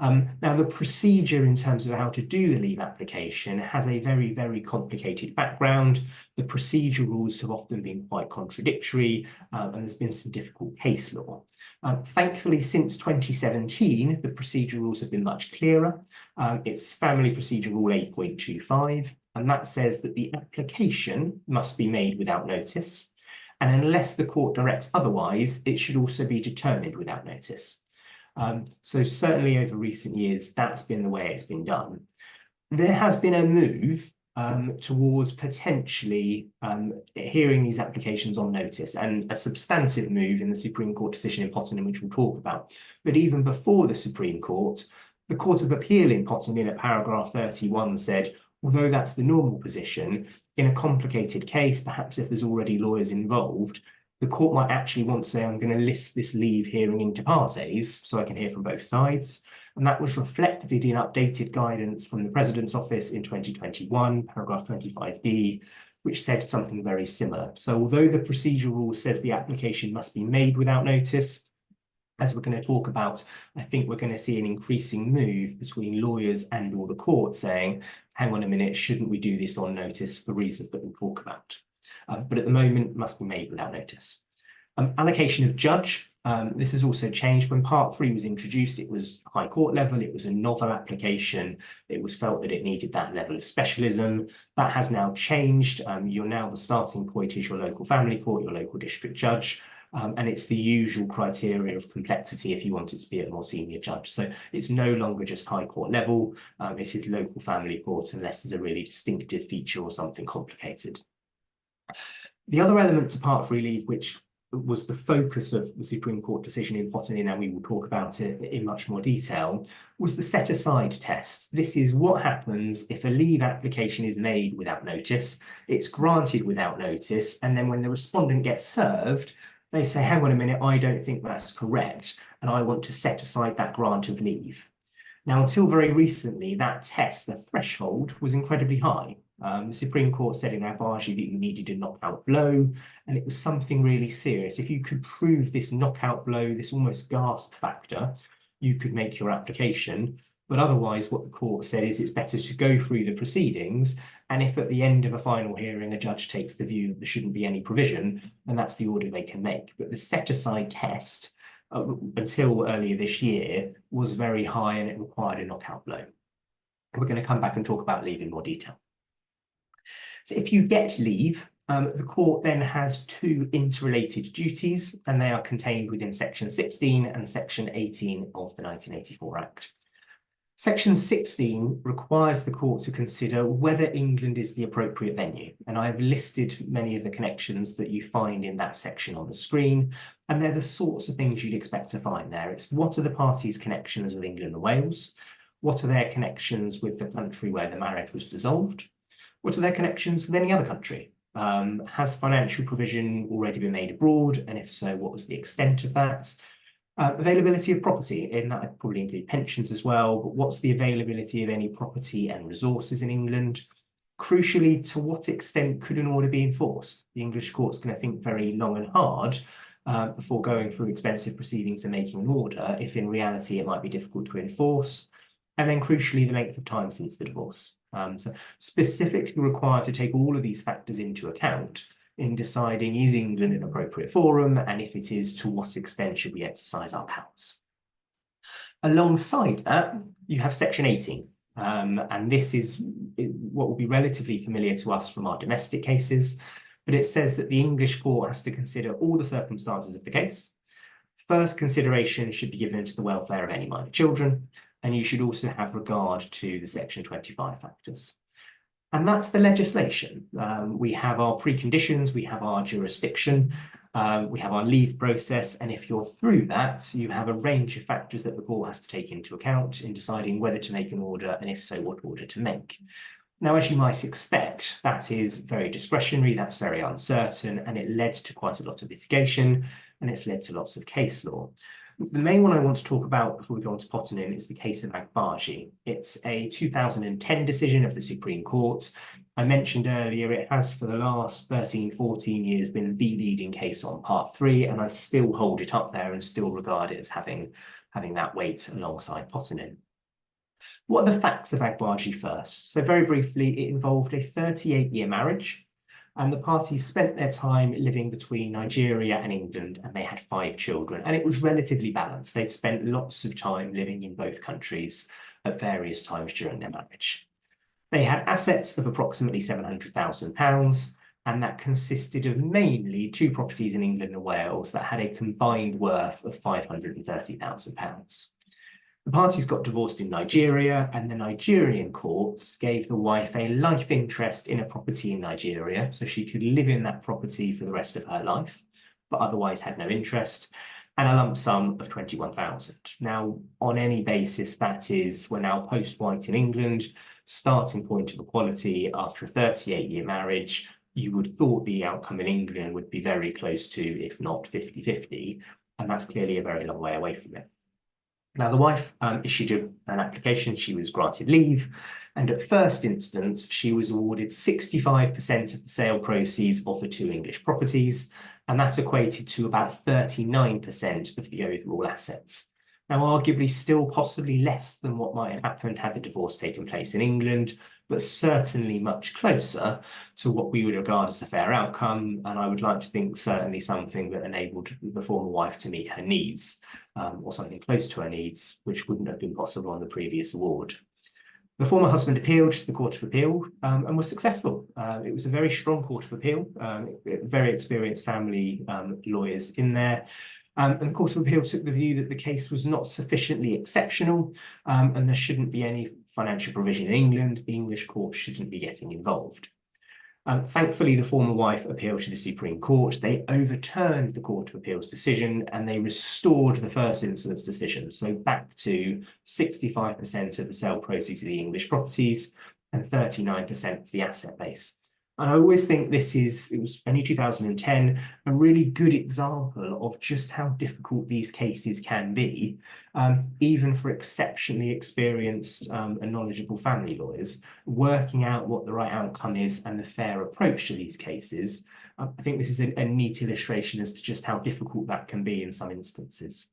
Now, the procedure in terms of how to do the leave application has a very, very complicated background. The procedure rules have often been quite contradictory, and there's been some difficult case law. Thankfully, since 2017, the procedure rules have been much clearer. It's Family Procedure Rule 8.25, and that says that the application must be made without notice, and unless the court directs otherwise, it should also be determined without notice. So certainly over recent years, that's been the way it's been done. There has been a move towards potentially hearing these applications on notice, and a substantive move in the Supreme Court decision in Pottenham, which we'll talk about. But even before the Supreme Court, the Court of Appeal in Pottenham at paragraph 31 said, although that's the normal position, in a complicated case, perhaps if there's already lawyers involved, the court might actually want to say, I'm going to list this leave hearing inter partes so I can hear from both sides. And that was reflected in updated guidance from the President's Office in 2021, paragraph 25B, which said something very similar. So although the procedural rule says the application must be made without notice, as we're going to talk about, I think we're going to see an increasing move between lawyers and or the court saying, hang on a minute, shouldn't we do this on notice for reasons that we'll talk about? But at the moment, must be made without notice. Allocation of judge. This has also changed. When Part 3 was introduced, it was High Court level, it was a novel application. It was felt that it needed that level of specialism. That has now changed. You're now, the starting point is your local family court, your local district judge. And it's the usual criteria of complexity if you want it to be a more senior judge. So it's no longer just High Court level. It is local family court unless there's a really distinctive feature or something complicated. The other element to Part 3 leave, which was the focus of the Supreme Court decision in Pottenin, and we will talk about it in much more detail, was the set-aside test. This is what happens if a leave application is made without notice, it's granted without notice, and then when the respondent gets served, they say, hang on a minute, I don't think that's correct, and I want to set aside that grant of leave. Now, until very recently, that test, the threshold, was incredibly high. The Supreme Court said in Abaji that you needed a knockout blow, and it was something really serious. If you could prove this knockout blow, this almost gasp factor, you could make your application. But otherwise, what the court said is it's better to go through the proceedings, and if at the end of a final hearing a judge takes the view that there shouldn't be any provision, then that's the order they can make. But the set-aside test, until earlier this year, was very high and it required a knockout blow. We're going to come back and talk about leave in more detail. So if you get leave, the court then has two interrelated duties, and they are contained within Section 16 and Section 18 of the 1984 Act. Section 16 requires the court to consider whether England is the appropriate venue, and I've listed many of the connections that you find in that section on the screen, and they're the sorts of things you'd expect to find there. It's what are the parties' connections with England and Wales? What are their connections with the country where the marriage was dissolved? What are their connections with any other country? Has financial provision already been made abroad? And if so, what was the extent of that? Availability of property, in that I'd probably include pensions as well, but what's the availability of any property and resources in England? Crucially, to what extent could an order be enforced? The English court's going to think very long and hard before going through expensive proceedings and making an order, if in reality it might be difficult to enforce. And then crucially, the length of time since the divorce. So specifically required to take all of these factors into account in deciding, is England an appropriate forum, and if it is, to what extent should we exercise our powers? Alongside that, you have Section 18, and this is what will be relatively familiar to us from our domestic cases, but it says that the English court has to consider all the circumstances of the case. First consideration should be given to the welfare of any minor children, and you should also have regard to the Section 25 factors. And that's the legislation. We have our preconditions, we have our jurisdiction, we have our leave process, and if you're through that, you have a range of factors that the court has to take into account in deciding whether to make an order, and if so, what order to make. Now, as you might expect, that is very discretionary, that's very uncertain, and it led to quite a lot of litigation, and it's led to lots of case law. The main one I want to talk about before we go on to Pottenin is the case of Agbaji. It's a 2010 decision of the Supreme Court. I mentioned earlier it has for the last 13, 14 years been the leading case on Part 3, and I still hold it up there and still regard it as having that weight alongside Pottenin. What are the facts of Agbaji first? So very briefly, it involved a 38-year marriage, and the parties spent their time living between Nigeria and England, and they had 5 children, and it was relatively balanced. They'd spent lots of time living in both countries at various times during their marriage. They had assets of approximately £700,000, and that consisted of mainly 2 properties in England and Wales that had a combined worth of £530,000. The parties got divorced in Nigeria, and the Nigerian courts gave the wife a life interest in a property in Nigeria, so she could live in that property for the rest of her life, but otherwise had no interest, and a lump sum of £21,000. Now, on any basis, that is, we're now post-white in England, starting point of equality after a 38-year marriage. You would have thought the outcome in England would be very close to, if not 50-50, and that's clearly a very long way away from it. Now, the wife issued an application, she was granted leave, and at first instance, she was awarded 65% of the sale proceeds of the 2 English properties, and that equated to about 39% of the overall assets. Now, arguably still possibly less than what might have happened had the divorce taken place in England, but certainly much closer to what we would regard as a fair outcome, and I would like to think certainly something that enabled the former wife to meet her needs, or something close to her needs, which wouldn't have been possible on the previous award. The former husband appealed to the Court of Appeal and was successful. It was a very strong Court of Appeal, very experienced family lawyers in there. And the Court of Appeal took the view that the case was not sufficiently exceptional, and there shouldn't be any financial provision in England. The English court shouldn't be getting involved. Thankfully, the former wife appealed to the Supreme Court. They overturned the Court of Appeal's decision and they restored the first instance decision. So back to 65% of the sale proceeds of the English properties and 39% of the asset base. And I always think it was only 2010, a really good example of just how difficult these cases can be, even for exceptionally experienced and knowledgeable family lawyers, working out what the right outcome is and the fair approach to these cases. I think this is a neat illustration as to just how difficult that can be in some instances.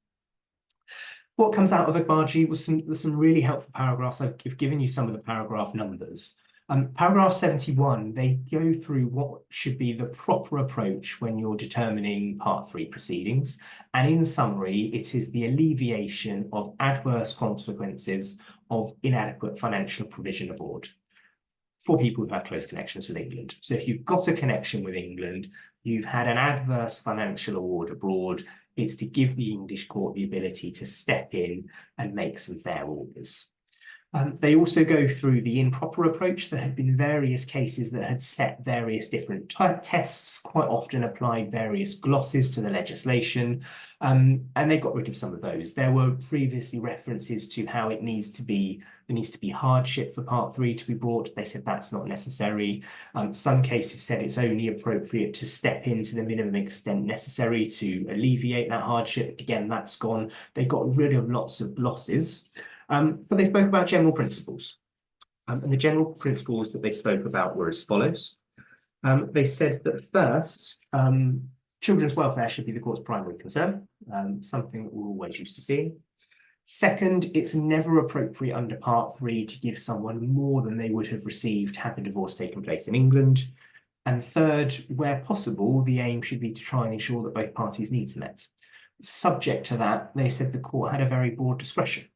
What comes out of Agbaji was some really helpful paragraphs. I've given you some of the paragraph numbers. Paragraph 71, they go through what should be the proper approach when you're determining Part 3 proceedings. And in summary, it is the alleviation of adverse consequences of inadequate financial provision abroad for people who have close connections with England. So if you've got a connection with England, you've had an adverse financial award abroad, it's to give the English court the ability to step in and make some fair orders. They also go through the improper approach. There had been various cases that had set various different tests, quite often applied various glosses to the legislation, and they got rid of some of those. There were previously references to how there needs to be hardship for Part 3 to be brought. They said that's not necessary. Some cases said it's only appropriate to step in to the minimum extent necessary to alleviate that hardship. Again, that's gone. They got rid of lots of glosses. But they spoke about general principles. And the general principles that they spoke about were as follows. They said that first, children's welfare should be the court's primary concern, something that we're always used to seeing. Second, it's never appropriate under Part 3 to give someone more than they would have received had the divorce taken place in England. And third, where possible, the aim should be to try and ensure that both parties' needs are met. Subject to that, they said the court had a very broad discretion.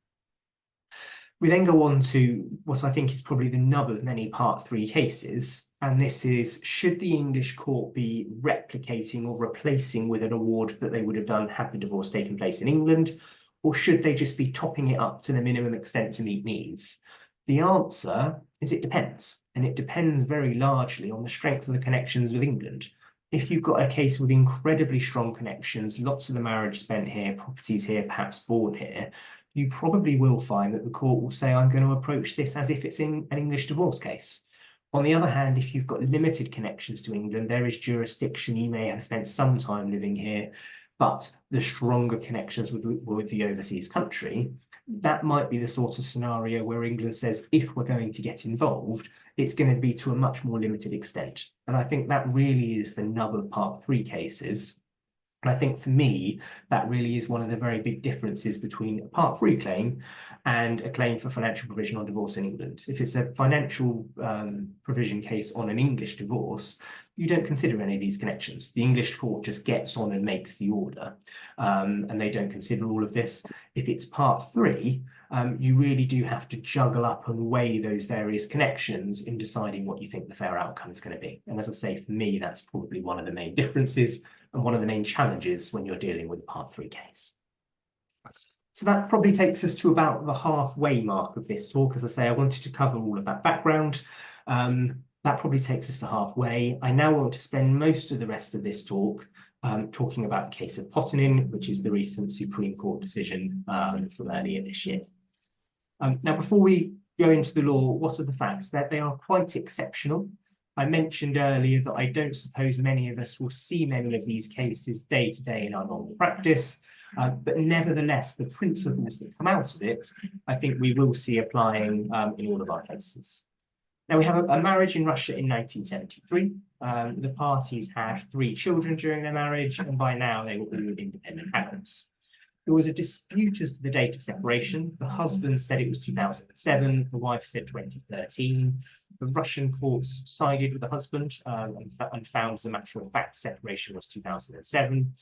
We then go on to what I think is probably the nub of many Part 3 cases, and this is, should the English court be replicating or replacing with an award that they would have done had the divorce taken place in England, or should they just be topping it up to the minimum extent to meet needs? The answer is it depends, and it depends very largely on the strength of the connections with England. If you've got a case with incredibly strong connections, lots of the marriage spent here, properties here, perhaps born here, you probably will find that the court will say, I'm going to approach this as if it's in an English divorce case. On the other hand, if you've got limited connections to England, there is jurisdiction, you may have spent some time living here, but the stronger connections with the overseas country, that might be the sort of scenario where England says, if we're going to get involved, it's going to be to a much more limited extent. And I think that really is the nub of Part 3 cases. And I think for me, that really is one of the very big differences between a Part 3 claim and a claim for financial provision on divorce in England. If it's a financial provision case on an English divorce, you don't consider any of these connections. The English court just gets on and makes the order, and they don't consider all of this. If it's Part 3, you really do have to juggle up and weigh those various connections in deciding what you think the fair outcome is going to be. And as I say, for me, that's probably one of the main differences and one of the main challenges when you're dealing with a Part 3 case. So that probably takes us to about the halfway mark of this talk. As I say, I wanted to cover all of that background. That probably takes us to halfway. I now want to spend most of the rest of this talk talking about the case of Potanin, which is the recent Supreme Court decision from earlier this year. Now, before we go into the law, what are the facts? That they are quite exceptional. I mentioned earlier that I don't suppose many of us will see many of these cases day to day in our normal practice, but nevertheless, the principles that come out of it, I think we will see applying in all of our cases. Now, we have a marriage in Russia in 1973. The parties had 3 children during their marriage, and by now they were all independent adults. There was a dispute as to the date of separation. The husband said it was 2007, the wife said 2013. The Russian courts sided with the husband and found, as a matter of fact, separation was 2007.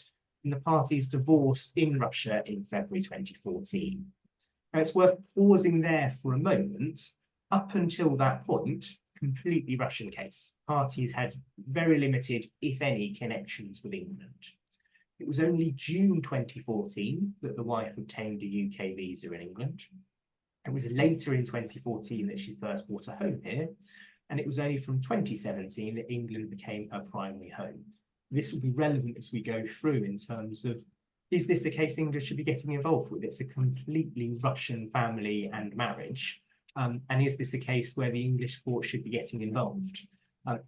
And the parties divorced in Russia in February 2014. Now, it's worth pausing there for a moment. Up until that point, completely Russian case. Parties had very limited, if any, connections with England. It was only June 2014 that the wife obtained a UK visa in England. It was later in 2014 that she first bought a home here. and it was only from 2017 that England became her primary home. This will be relevant as we go through in terms of, is this a case England should be getting involved with? It's a completely Russian family and marriage. And is this a case where the English court should be getting involved?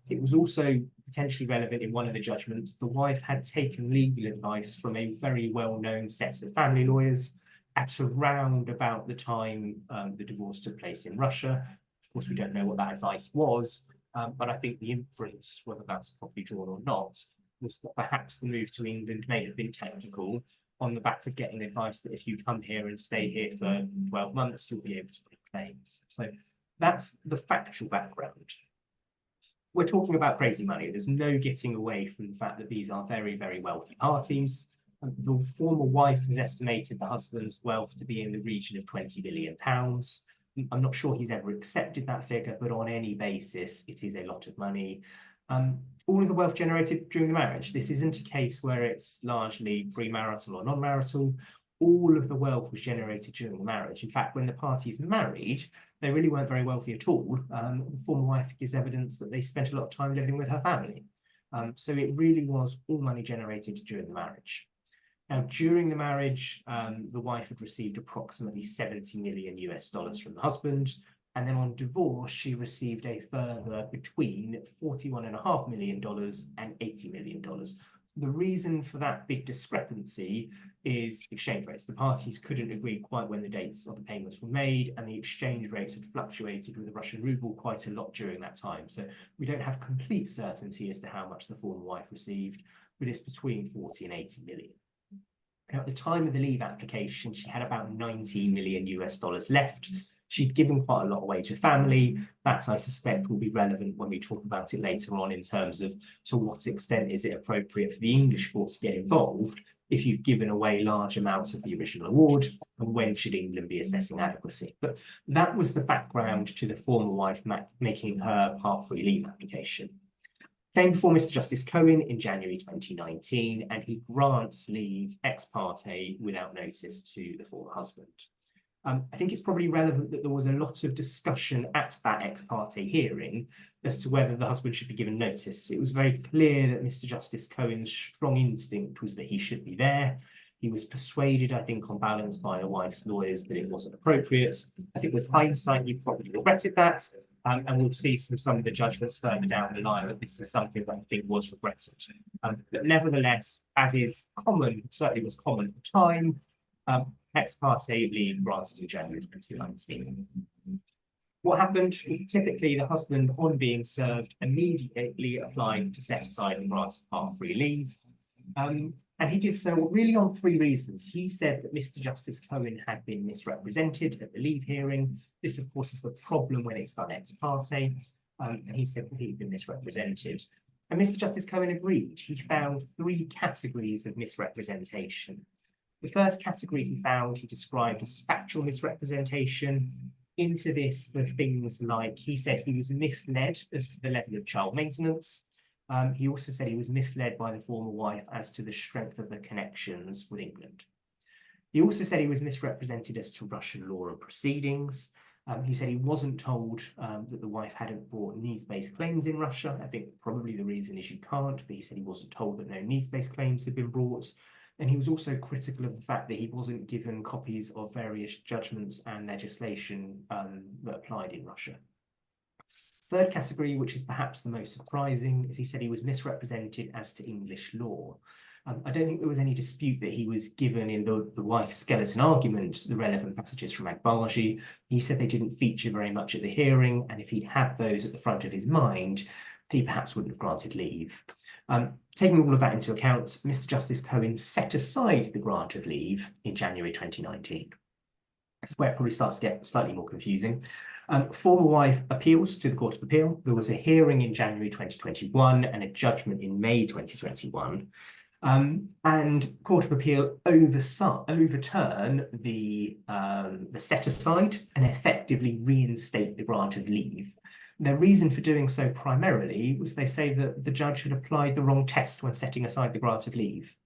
It was also potentially relevant in one of the judgments. The wife had taken legal advice from a very well-known set of family lawyers at around about the time the divorce took place in Russia. Of course, we don't know what that advice was, but I think the inference, whether that's properly drawn or not, was that perhaps the move to England may have been technical on the back of getting advice that if you come here and stay here for 12 months, you'll be able to put claims. So that's the factual background. We're talking about crazy money. There's no getting away from the fact that these are very, very wealthy parties. The former wife has estimated the husband's wealth to be in the region of £20 million. I'm not sure he's ever accepted that figure, but on any basis, it is a lot of money. All of the wealth generated during the marriage. This isn't a case where it's largely premarital or non-marital. All of the wealth was generated during the marriage. In fact, when the parties married, they really weren't very wealthy at all. The former wife gives evidence that they spent a lot of time living with her family. So it really was all money generated during the marriage. Now, during the marriage, the wife had received approximately $70 million from the husband. And then on divorce, she received a further between $41.5 million and $80 million. The reason for that big discrepancy is exchange rates. The parties couldn't agree quite when the dates of the payments were made, and the exchange rates had fluctuated with the Russian ruble quite a lot during that time. So we don't have complete certainty as to how much the former wife received, but it's between 40 and 80 million. Now, at the time of the leave application, she had about $19 million left. She'd given quite a lot away to family. That, I suspect, will be relevant when we talk about it later on in terms of to what extent is it appropriate for the English courts to get involved if you've given away large amounts of the original award, and when should England be assessing adequacy. But that was the background to the former wife making her Part 3 leave application. Came before Mr. Justice Cohen in January 2019, and he grants leave ex parte without notice to the former husband. I think it's probably relevant that there was a lot of discussion at that ex parte hearing as to whether the husband should be given notice. It was very clear that Mr. Justice Cohen's strong instinct was that he should be there. He was persuaded, I think, on balance by the wife's lawyers that it wasn't appropriate. I think with hindsight, he probably regretted that. And we'll see some of the judgments further down the line that this is something that I think was regretted. But nevertheless, as is common, certainly was common at the time, ex parte leave granted in January 2019. What happened? Typically, the husband, on being served, immediately applied to set aside and grant Part 3 leave. And he did so really on 3 reasons. He said that Mr. Justice Cohen had been misrepresented at the leave hearing. This, of course, is the problem when it's done ex parte. And he said that he'd been misrepresented. And Mr. Justice Cohen agreed. He found 3 categories of misrepresentation. The first category he described as factual misrepresentation. Into this, the things like, he said he was misled as to the level of child maintenance. He also said he was misled by the former wife as to the strength of the connections with England. He also said he was misrepresented as to Russian law and proceedings. He said he wasn't told that the wife hadn't brought needs-based claims in Russia. I think probably the reason is you can't, but he said he wasn't told that no needs-based claims had been brought. And he was also critical of the fact that he wasn't given copies of various judgments and legislation that applied in Russia. Third category, which is perhaps the most surprising, is he said he was misrepresented as to English law. I don't think there was any dispute that he was given in the wife's skeleton argument the relevant passages from Agbaji. He said they didn't feature very much at the hearing, and if he'd had those at the front of his mind, he perhaps wouldn't have granted leave. Taking all of that into account, Mr. Justice Cohen set aside the grant of leave in January 2019. That's where it probably starts to get slightly more confusing. Former wife appeals to the Court of Appeal. There was a hearing in January 2021 and a judgment in May 2021. And Court of Appeal overturn the set aside and effectively reinstate the grant of leave. Their reason for doing so primarily was they say that the judge had applied the wrong test when setting aside the grant of leave.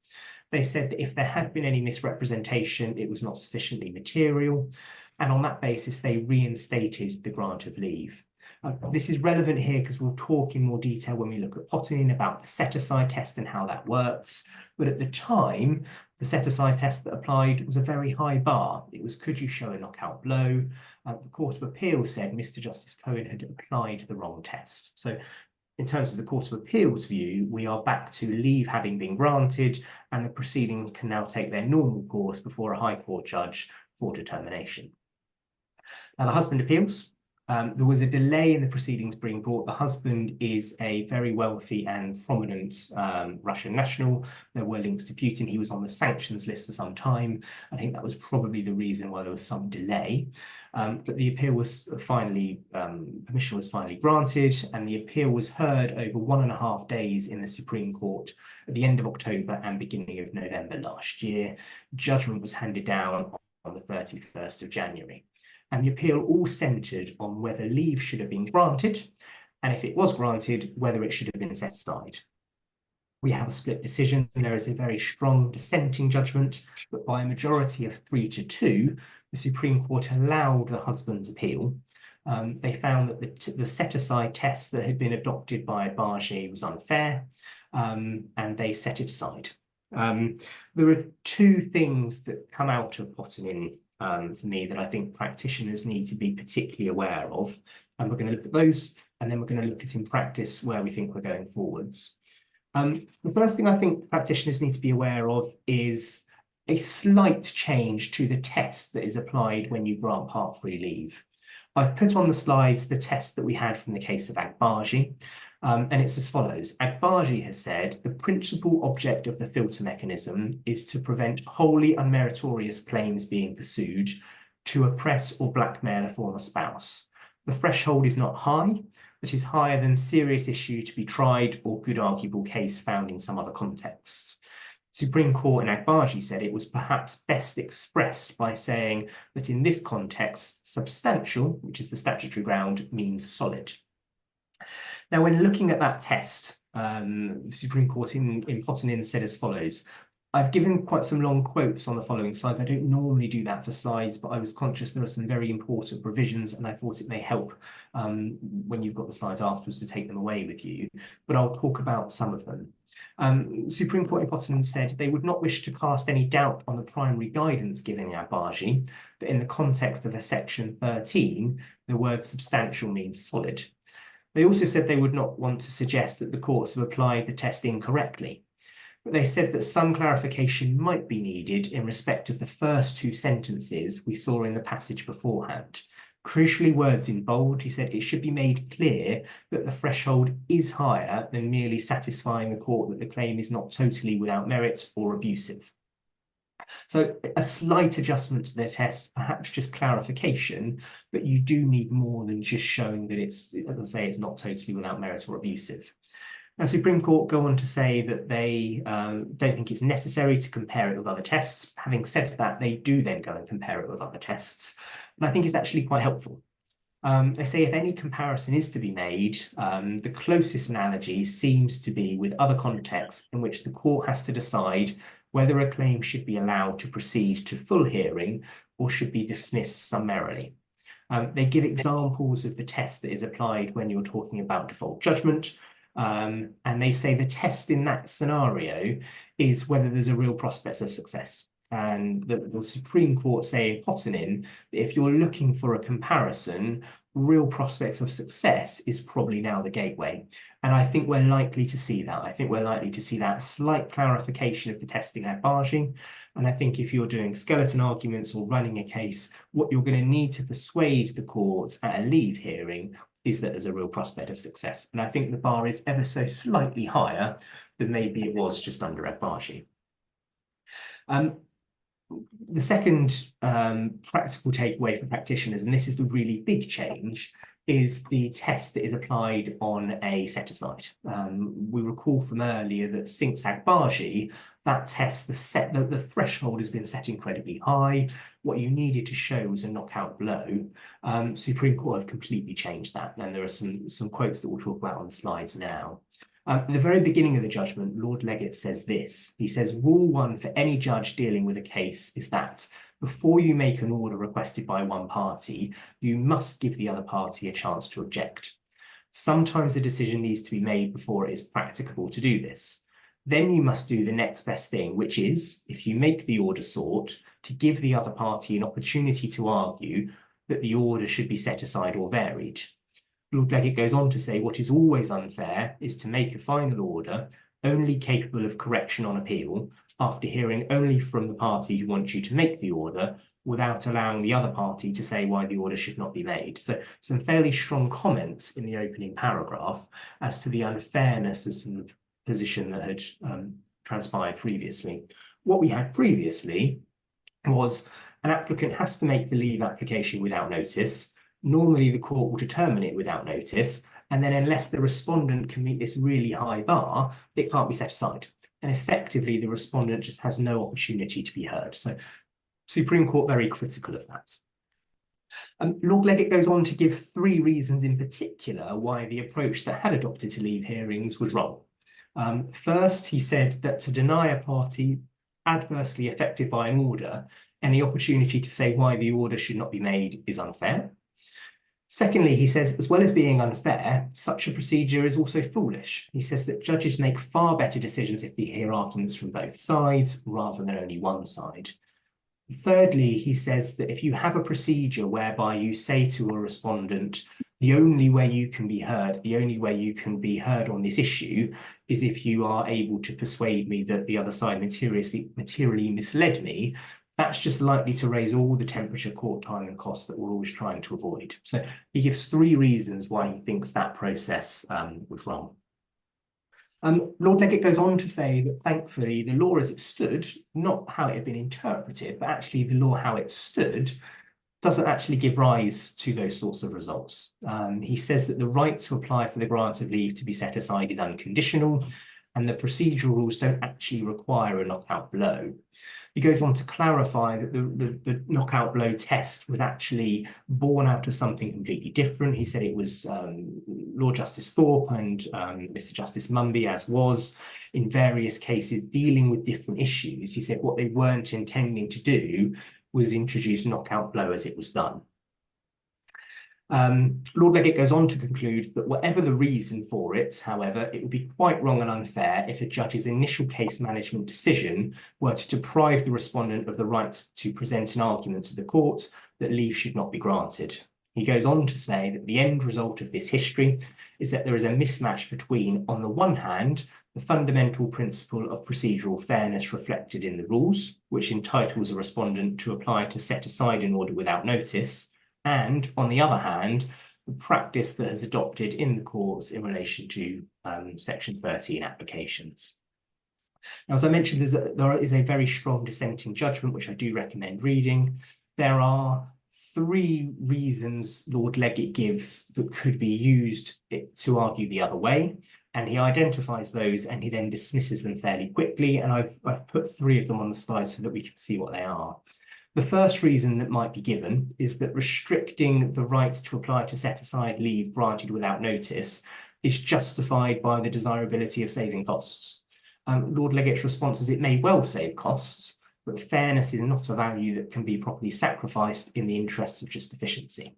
They said that if there had been any misrepresentation, it was not sufficiently material. and on that basis, they reinstated the grant of leave. This is relevant here because we'll talk in more detail when we look at Pottening about the set-aside test and how that works. But at the time, the set-aside test that applied was a very high bar. It was, could you show a knockout blow? The Court of Appeal said Mr. Justice Cohen had applied the wrong test. So in terms of the Court of Appeal's view, we are back to leave having been granted, and the proceedings can now take their normal course before a High Court judge for determination. Now, the husband appeals. There was a delay in the proceedings being brought. The husband is a very wealthy and prominent Russian national. There were links to Putin. He was on the sanctions list for some time. I think that was probably the reason why there was some delay. But the appeal was finally, permission was finally granted, and the appeal was heard over 1.5 days in the Supreme Court at the end of October and beginning of November last year. Judgment was handed down on the 31st of January. And the appeal all centred on whether leave should have been granted, and if it was granted, whether it should have been set aside. We have a split decision, and there is a very strong dissenting judgment, but by a majority of 3-2, the Supreme Court allowed the husband's appeal. They found that the set-aside test that had been adopted by Bargy was unfair, and they set it aside. There are two things that come out of Pottening for me that I think practitioners need to be particularly aware of, and we're going to look at those, and then we're going to look at in practice where we think we're going forwards. The first thing I think practitioners need to be aware of is a slight change to the test that is applied when you grant part-free leave. I've put on the slides the test that we had from the case of Agbargi, and it's as follows. Agbargi has said the principal object of the filter mechanism is to prevent wholly unmeritorious claims being pursued to oppress or blackmail a former spouse. The threshold is not high, but is higher than serious issue to be tried or good arguable case found in some other contexts. Supreme Court in Agbargi said it was perhaps best expressed by saying that in this context, substantial, which is the statutory ground, means solid. Now, when looking at that test, the Supreme Court in Pottening said as follows. I've given quite some long quotes on the following slides. I don't normally do that for slides, but I was conscious there are some very important provisions, and I thought it may help when you've got the slides afterwards to take them away with you. But I'll talk about some of them. Supreme Court in Pottening said they would not wish to cast any doubt on the primary guidance given in Agbargi, that in the context of a section 13, the word substantial means solid. They also said they would not want to suggest that the courts have applied the test incorrectly. But they said that some clarification might be needed in respect of the first two sentences we saw in the passage beforehand. Crucially, words in bold, he said it should be made clear that the threshold is higher than merely satisfying the court that the claim is not totally without merit or abusive. So a slight adjustment to their test, perhaps just clarification, but you do need more than just showing that it's, as I say, it's not totally without merit or abusive. Now, Supreme Court go on to say that they don't think it's necessary to compare it with other tests. Having said that, they do then go and compare it with other tests. And I think it's actually quite helpful. They say if any comparison is to be made, the closest analogy seems to be with other contexts in which the court has to decide whether a claim should be allowed to proceed to full hearing or should be dismissed summarily. They give examples of the test that is applied when you're talking about default judgment. And they say the test in that scenario is whether there's a real prospect of success. And the Supreme Court say in Pottening that if you're looking for a comparison, real prospects of success is probably now the gateway. And I think we're likely to see that. I think we're likely to see that slight clarification of the testing at Bargy. And I think if you're doing skeleton arguments or running a case, what you're going to need to persuade the court at a leave hearing is that there's a real prospect of success. And I think the bar is ever so slightly higher than maybe it was just under Agbargi. The second practical takeaway for practitioners, and this is the really big change, is the test that is applied on a set-aside. We recall from earlier that since Agbargi, that test, the threshold has been set incredibly high. What you needed to show was a knockout blow. Supreme Court have completely changed that, and there are some quotes that we'll talk about on the slides now. At the very beginning of the judgment, Lord Legate says this. He says, rule 1 for any judge dealing with a case is that before you make an order requested by one party, you must give the other party a chance to object. Sometimes the decision needs to be made before it is practicable to do this. Then you must do the next best thing, which is, if you make the order sought, to give the other party an opportunity to argue that the order should be set aside or varied. Lord Legate goes on to say what is always unfair is to make a final order only capable of correction on appeal after hearing only from the party who wants you to make the order without allowing the other party to say why the order should not be made. So some fairly strong comments in the opening paragraph as to the unfairness as to the position that had transpired previously. What we had previously was an applicant has to make the leave application without notice. Normally the court will determine it without notice, and then unless the respondent can meet this really high bar, it can't be set aside. And effectively the respondent just has no opportunity to be heard. So Supreme Court very critical of that. Lord Legate goes on to give 3 reasons in particular why the approach that had adopted to leave hearings was wrong. First, he said that to deny a party adversely affected by an order any opportunity to say why the order should not be made is unfair. Secondly, he says, as well as being unfair, such a procedure is also foolish. He says that judges make far better decisions if they hear arguments from both sides rather than only one side. Thirdly, he says that if you have a procedure whereby you say to a respondent, the only way you can be heard, the only way you can be heard on this issue is if you are able to persuade me that the other side materially misled me, that's just likely to raise all the temperature, court time and costs that we're always trying to avoid. So he gives 3 reasons why he thinks that process was wrong. Lord Legate goes on to say that thankfully the law as it stood, not how it had been interpreted, but actually the law how it stood, doesn't actually give rise to those sorts of results. He says that the right to apply for the grant of leave to be set aside is unconditional, and the procedural rules don't actually require a knockout blow. He goes on to clarify that the knockout blow test was actually born out of something completely different. He said it was Lord Justice Thorpe and Mr. Justice Mumby, as was in various cases dealing with different issues. He said what they weren't intending to do was introduce knockout blow as it was done. Lord Legate goes on to conclude that whatever the reason for it, however, it would be quite wrong and unfair if a judge's initial case management decision were to deprive the respondent of the right to present an argument to the court that leave should not be granted. He goes on to say that the end result of this history is that there is a mismatch between, on the one hand, the fundamental principle of procedural fairness reflected in the rules, which entitles a respondent to apply to set aside an order without notice, and, on the other hand, the practice that has adopted in the courts in relation to Section 13 applications. Now, as I mentioned, there is a very strong dissenting judgment, which I do recommend reading. There are 3 reasons Lord Legate gives that could be used to argue the other way, and he identifies those and he then dismisses them fairly quickly, and I've put 3 of them on the slide so that we can see what they are. The first reason that might be given is that restricting the right to apply to set aside leave granted without notice is justified by the desirability of saving costs. Lord Legate's response is it may well save costs, but fairness is not a value that can be properly sacrificed in the interests of just efficiency.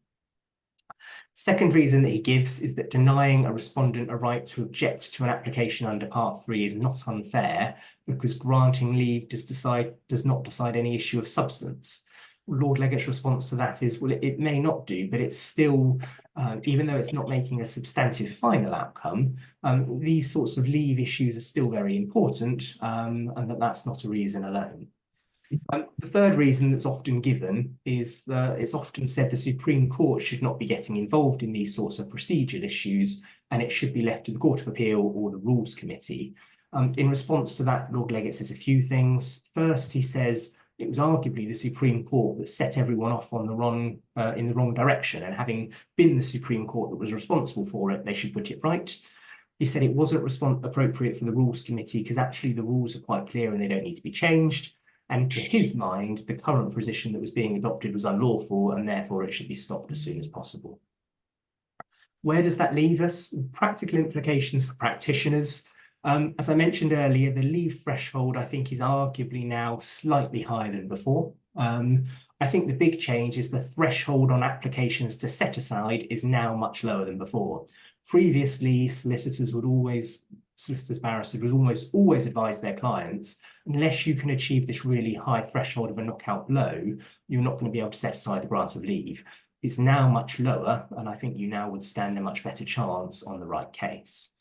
Second reason that he gives is that denying a respondent a right to object to an application under Part 3 is not unfair because granting leave does not decide any issue of substance. Lord Legate's response to that is, well, it may not do, but it's still, even though it's not making a substantive final outcome, these sorts of leave issues are still very important, and that's not a reason alone. The third reason that's often given is that it's often said the Supreme Court should not be getting involved in these sorts of procedural issues, and it should be left to the Court of Appeal or the Rules Committee. In response to that, Lord Legate says a few things. First, he says it was arguably the Supreme Court that set everyone off on in the wrong direction, and having been the Supreme Court that was responsible for it, they should put it right. He said it wasn't appropriate for the Rules Committee because actually the rules are quite clear and they don't need to be changed. And to his mind, the current position that was being adopted was unlawful and therefore it should be stopped as soon as possible. Where does that leave us? Practical implications for practitioners. As I mentioned earlier, the leave threshold, I think, is arguably now slightly higher than before. I think the big change is the threshold on applications to set aside is now much lower than before. Previously, barristers would almost always advise their clients, unless you can achieve this really high threshold of a knockout blow, you're not going to be able to set aside the grant of leave. It's now much lower, and I think you now would stand a much better chance on the right case.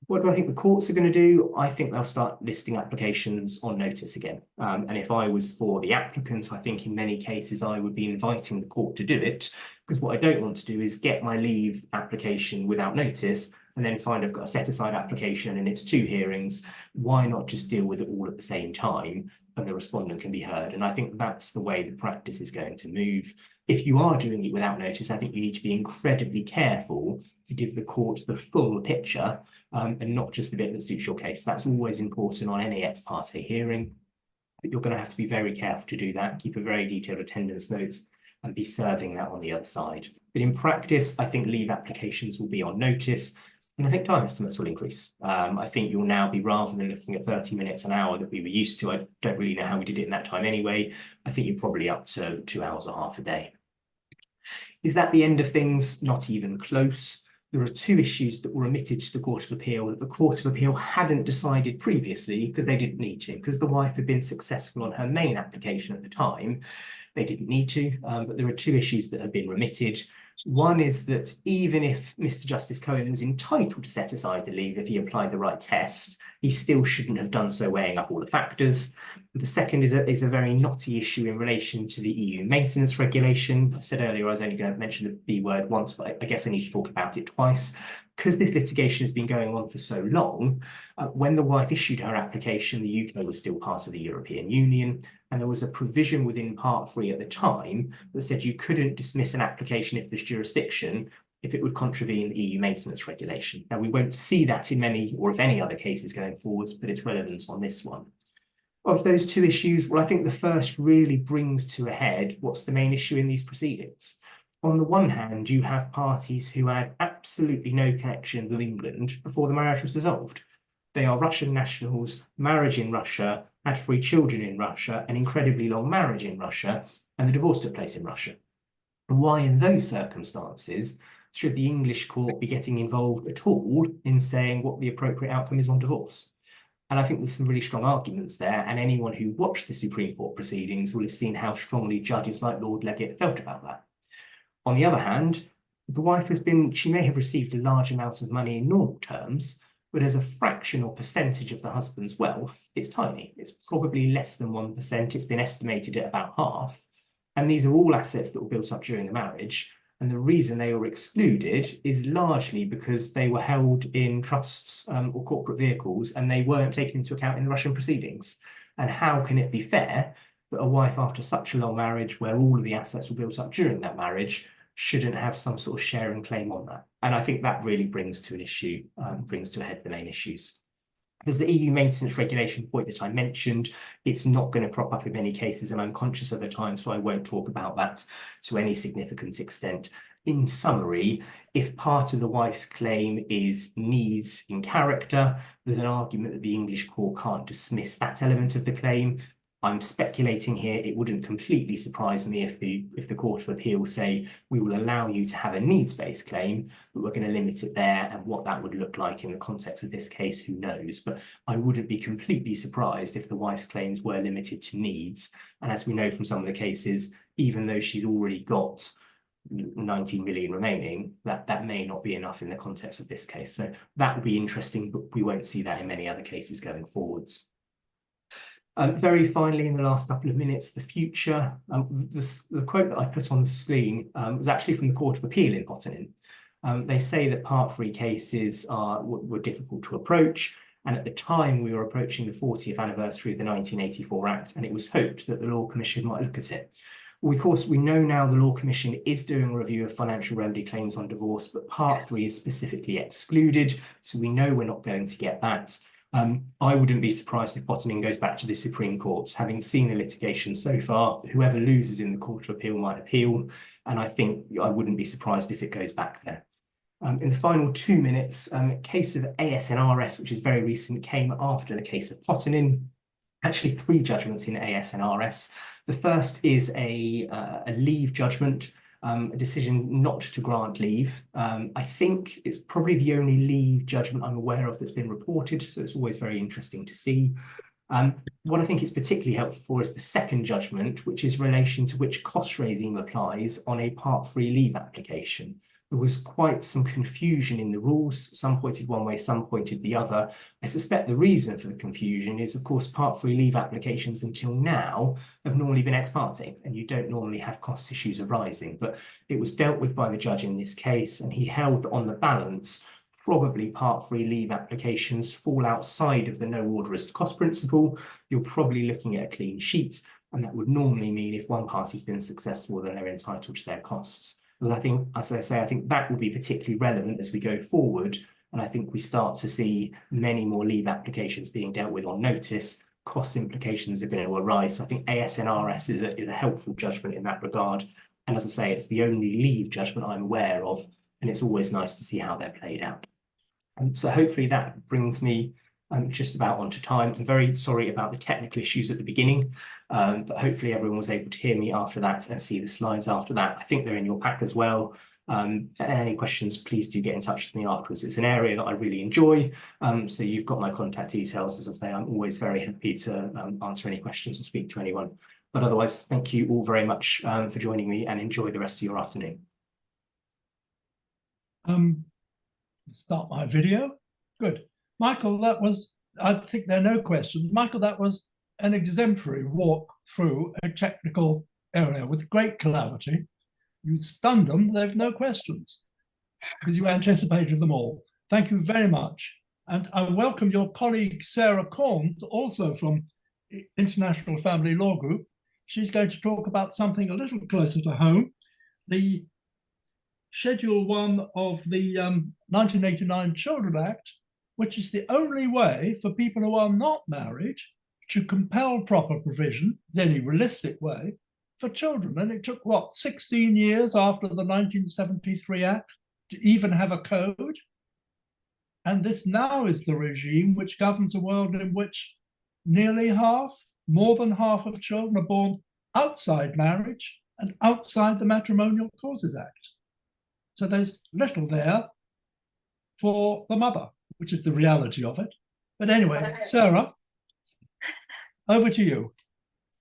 What do I think the courts are going to do? I think they'll start listing applications on notice again. And if I was for the applicants, I think in many cases I would be inviting the court to do it, because what I don't want to do is get my leave application without notice and then find I've got a set-aside application and it's 2 hearings. Why not just deal with it all at the same time and the respondent can be heard? And I think that's the way the practice is going to move. If you are doing it without notice, I think you need to be incredibly careful to give the court the full picture and not just the bit that suits your case. That's always important on any ex parte hearing, but you're going to have to be very careful to do that, keep a very detailed attendance note and be serving that on the other side. But in practice, I think leave applications will be on notice, and I think time estimates will increase. I think you'll now be, rather than looking at 30 minutes an hour that we were used to, I don't really know how we did it in that time anyway, I think you're probably up to 2 hours or half a day. Is that the end of things? Not even close. There are 2 issues that were omitted to the Court of Appeal that the Court of Appeal hadn't decided previously because they didn't need to, because the wife had been successful on her main application at the time. They didn't need to, but there are 2 issues that have been remitted. One is that even if Mr. Justice Cohen was entitled to set aside the leave if he applied the right test, he still shouldn't have done so weighing up all the factors. The second is a very knotty issue in relation to the EU maintenance regulation. I said earlier I was only going to mention the B word once, but I guess I need to talk about it twice. Because this litigation has been going on for so long, when the wife issued her application, the UK was still part of the European Union, and there was a provision within Part 3 at the time that said you couldn't dismiss an application if there's jurisdiction if it would contravene the EU maintenance regulation. Now, we won't see that in many, or if any other cases going forwards, but its relevance on this one. Of those 2 issues, well, I think the first really brings to a head what's the main issue in these proceedings. On the one hand, you have parties who had absolutely no connection with England before the marriage was dissolved. They are Russian nationals, marriage in Russia, had 3 children in Russia, an incredibly long marriage in Russia, and the divorce took place in Russia. Why, in those circumstances, should the English court be getting involved at all in saying what the appropriate outcome is on divorce? And I think there's some really strong arguments there, and anyone who watched the Supreme Court proceedings will have seen how strongly judges like Lord Leggett felt about that. On the other hand, the wife she may have received a large amount of money in normal terms, but as a fraction or percentage of the husband's wealth, it's tiny. It's probably less than 1%. It's been estimated at about half. And these are all assets that were built up during the marriage. And the reason they were excluded is largely because they were held in trusts or corporate vehicles, and they weren't taken into account in the Russian proceedings. And how can it be fair that a wife, after such a long marriage where all of the assets were built up during that marriage, shouldn't have some sort of share and claim on that? And I think that really brings to a head the main issues. There's the EU maintenance regulation point that I mentioned. It's not going to crop up in many cases, and I'm conscious of the time, so I won't talk about that to any significant extent. In summary, if part of the wife's claim is needs in character, there's an argument that the English court can't dismiss that element of the claim. I'm speculating here. It wouldn't completely surprise me if the Court of Appeal say we will allow you to have a needs-based claim, but we're going to limit it there, and what that would look like in the context of this case, who knows? But I wouldn't be completely surprised if the wife's claims were limited to needs. And as we know from some of the cases, even though she's already got 19 million remaining, that may not be enough in the context of this case. So that would be interesting, but we won't see that in many other cases going forwards. Very finally, in the last couple of minutes, the future. The quote that I've put on the screen was actually from the Court of Appeal in Ottonin. They say that Part 3 cases were difficult to approach, and at the time we were approaching the 40th anniversary of the 1984 Act, and it was hoped that the Law Commission might look at it. Well, of course, we know now the Law Commission is doing a review of financial remedy claims on divorce, but Part 3 is specifically excluded, so we know we're not going to get that. I wouldn't be surprised if Ottonin goes back to the Supreme Court. Having seen the litigation so far, whoever loses in the Court of Appeal might appeal, and I think I wouldn't be surprised if it goes back there. In the final 2 minutes, case of ASNRS, which is very recent, came after the case of Pottenin. Actually, 3 judgments in ASNRS. The first is a leave judgment, a decision not to grant leave. I think it's probably the only leave judgment I'm aware of that's been reported, so it's always very interesting to see. What I think is particularly helpful for is the second judgment, which is in relation to which cost regime applies on a Part 3 leave application. There was quite some confusion in the rules. Some pointed one way, some pointed the other. I suspect the reason for the confusion is, of course, Part 3 leave applications until now have normally been ex parte, and you don't normally have cost issues arising. But it was dealt with by the judge in this case, and he held that on the balance, probably Part 3 leave applications fall outside of the no orderist cost principle. You're probably looking at a clean sheet, and that would normally mean if one party's been successful, then they're entitled to their costs. Because I think, as I say, I think that will be particularly relevant as we go forward, and I think we start to see many more leave applications being dealt with on notice. Cost implications are going to arise. So I think ASNRS is a helpful judgment in that regard. And as I say, it's the only leave judgment I'm aware of, and it's always nice to see how they're played out. So hopefully that brings me just about onto time. I'm very sorry about the technical issues at the beginning, but hopefully everyone was able to hear me after that and see the slides after that. I think they're in your pack as well. Any questions, please do get in touch with me afterwards. It's an area that I really enjoy. So you've got my contact details. As I say, I'm always very happy to answer any questions or speak to anyone. But otherwise, thank you all very much for joining me, and enjoy the rest of your afternoon. Start my video. Good. Michael, that was, I think there are no questions. Michael, that was an exemplary walk through a technical area with great clarity. You stunned them, they've no questions, because you anticipated them all. Thank you very much. And I welcome your colleague, Sarah Corns, also from International Family Law Group. She's going to talk about something a little closer to home, the Schedule 1 of the 1989 Children Act, which is the only way for people who are not married to compel proper provision, in any realistic way, for children. And it took, what, 16 years after the 1973 Act to even have a code? And this now is the regime which governs a world in which nearly half, more than half of children are born outside marriage and outside the Matrimonial Causes Act. So there's little there for the mother, which is the reality of it. But anyway, Sarah, over to you.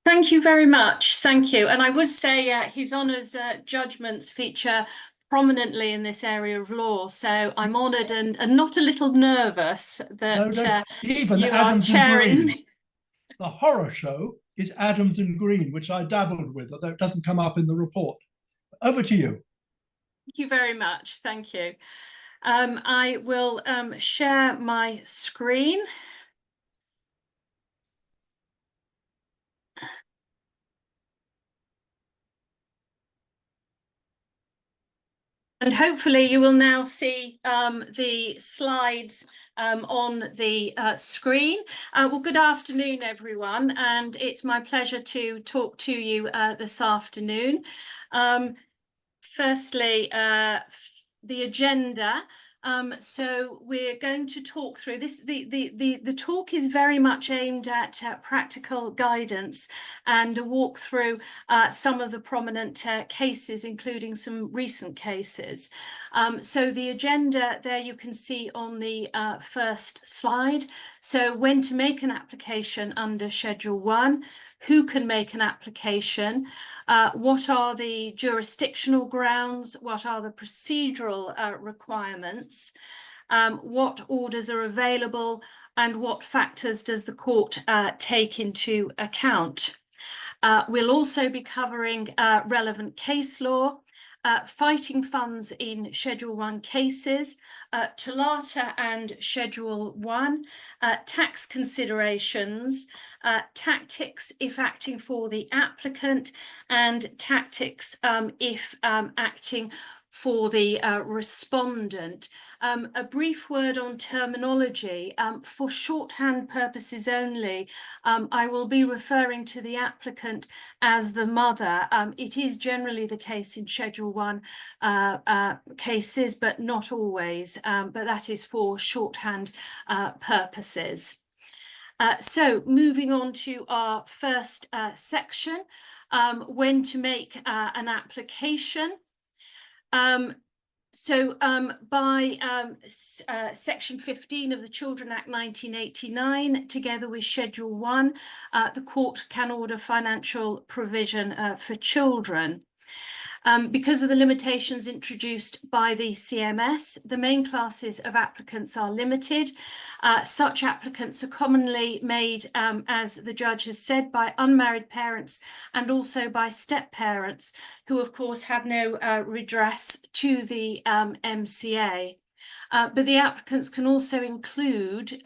Thank you very much. Thank you. And I would say His Honour's judgments feature prominently in this area of law. So I'm honoured and not a little nervous that even you Adams are chairing. and Green. The horror show is Adams and Green, which I dabbled with, although it doesn't come up in the report. Over to you. Thank you very much. Thank you. I will share my screen. And hopefully you will now see the slides on the screen. Well, good afternoon, everyone, and it's my pleasure to talk to you this afternoon. Firstly, the agenda. So we're going to talk through this. The talk is very much aimed at practical guidance and a walk through some of the prominent cases, including some recent cases. So the agenda there you can see on the first slide. So when to make an application under Schedule 1, who can make an application, what are the jurisdictional grounds, what are the procedural requirements, what orders are available, and what factors does the court take into account. We'll also be covering relevant case law, fighting funds in Schedule 1 cases, Talata and Schedule 1, tax considerations, tactics if acting for the applicant, and tactics if acting for the respondent. A brief word on terminology. For shorthand purposes only, I will be referring to the applicant as the mother. It is generally the case in Schedule 1 cases, but not always, but that is for shorthand purposes. So moving on to our first section, when to make an application. By Section 15 of the Children Act 1989, together with Schedule 1, the court can order financial provision for children. Because of the limitations introduced by the CMS, the main classes of applicants are limited. Such applicants are commonly made, as the judge has said, by unmarried parents and also by step-parents, who of course have no redress to the MCA. But the applicants can also include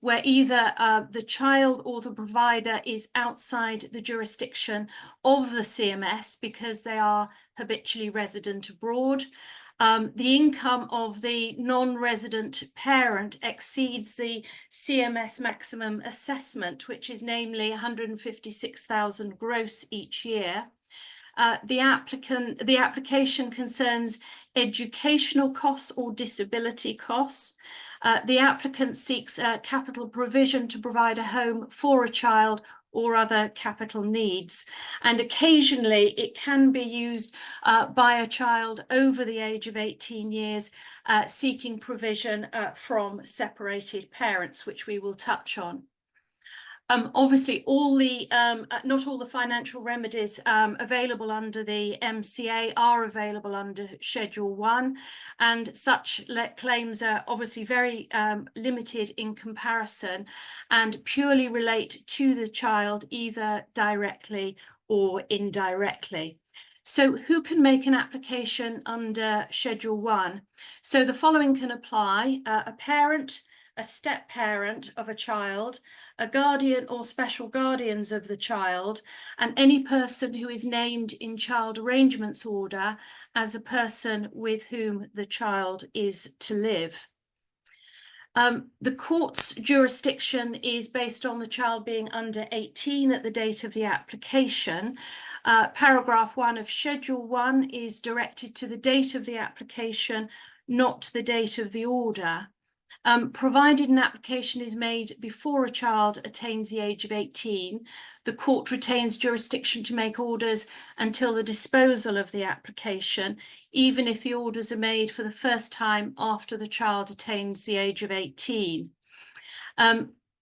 where either the child or the provider is outside the jurisdiction of the CMS because they are habitually resident abroad. The income of the non-resident parent exceeds the CMS maximum assessment, which is namely 156,000 gross each year. The application concerns educational costs or disability costs. The applicant seeks capital provision to provide a home for a child or other capital needs. And occasionally it can be used by a child over the age of 18 years seeking provision from separated parents, which we will touch on. Obviously, not all the financial remedies available under the MCA are available under Schedule 1, and such claims are obviously very limited in comparison and purely relate to the child either directly or indirectly. So who can make an application under Schedule 1? So the following can apply: a parent, a step-parent of a child, a guardian or special guardians of the child, and any person who is named in child arrangements order as a person with whom the child is to live. The court's jurisdiction is based on the child being under 18 at the date of the application. Paragraph 1 of Schedule 1 is directed to the date of the application, not the date of the order. Provided an application is made before a child attains the age of 18, the court retains jurisdiction to make orders until the disposal of the application, even if the orders are made for the first time after the child attains the age of 18.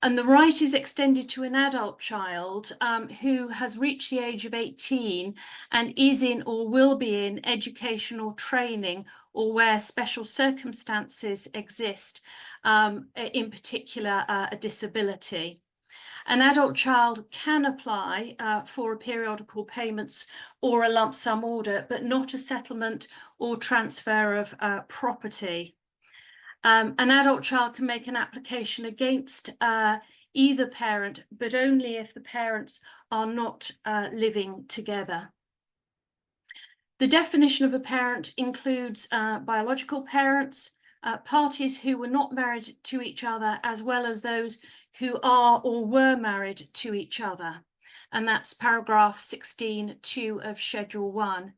And the right is extended to an adult child who has reached the age of 18 and is in or will be in educational training, or where special circumstances exist, in particular a disability. An adult child can apply for a periodical payments or a lump sum order, but not a settlement or transfer of property. An adult child can make an application against either parent, but only if the parents are not living together. The definition of a parent includes biological parents, parties who were not married to each other, as well as those who are or were married to each other. And that's paragraph 16(2) of Schedule 1.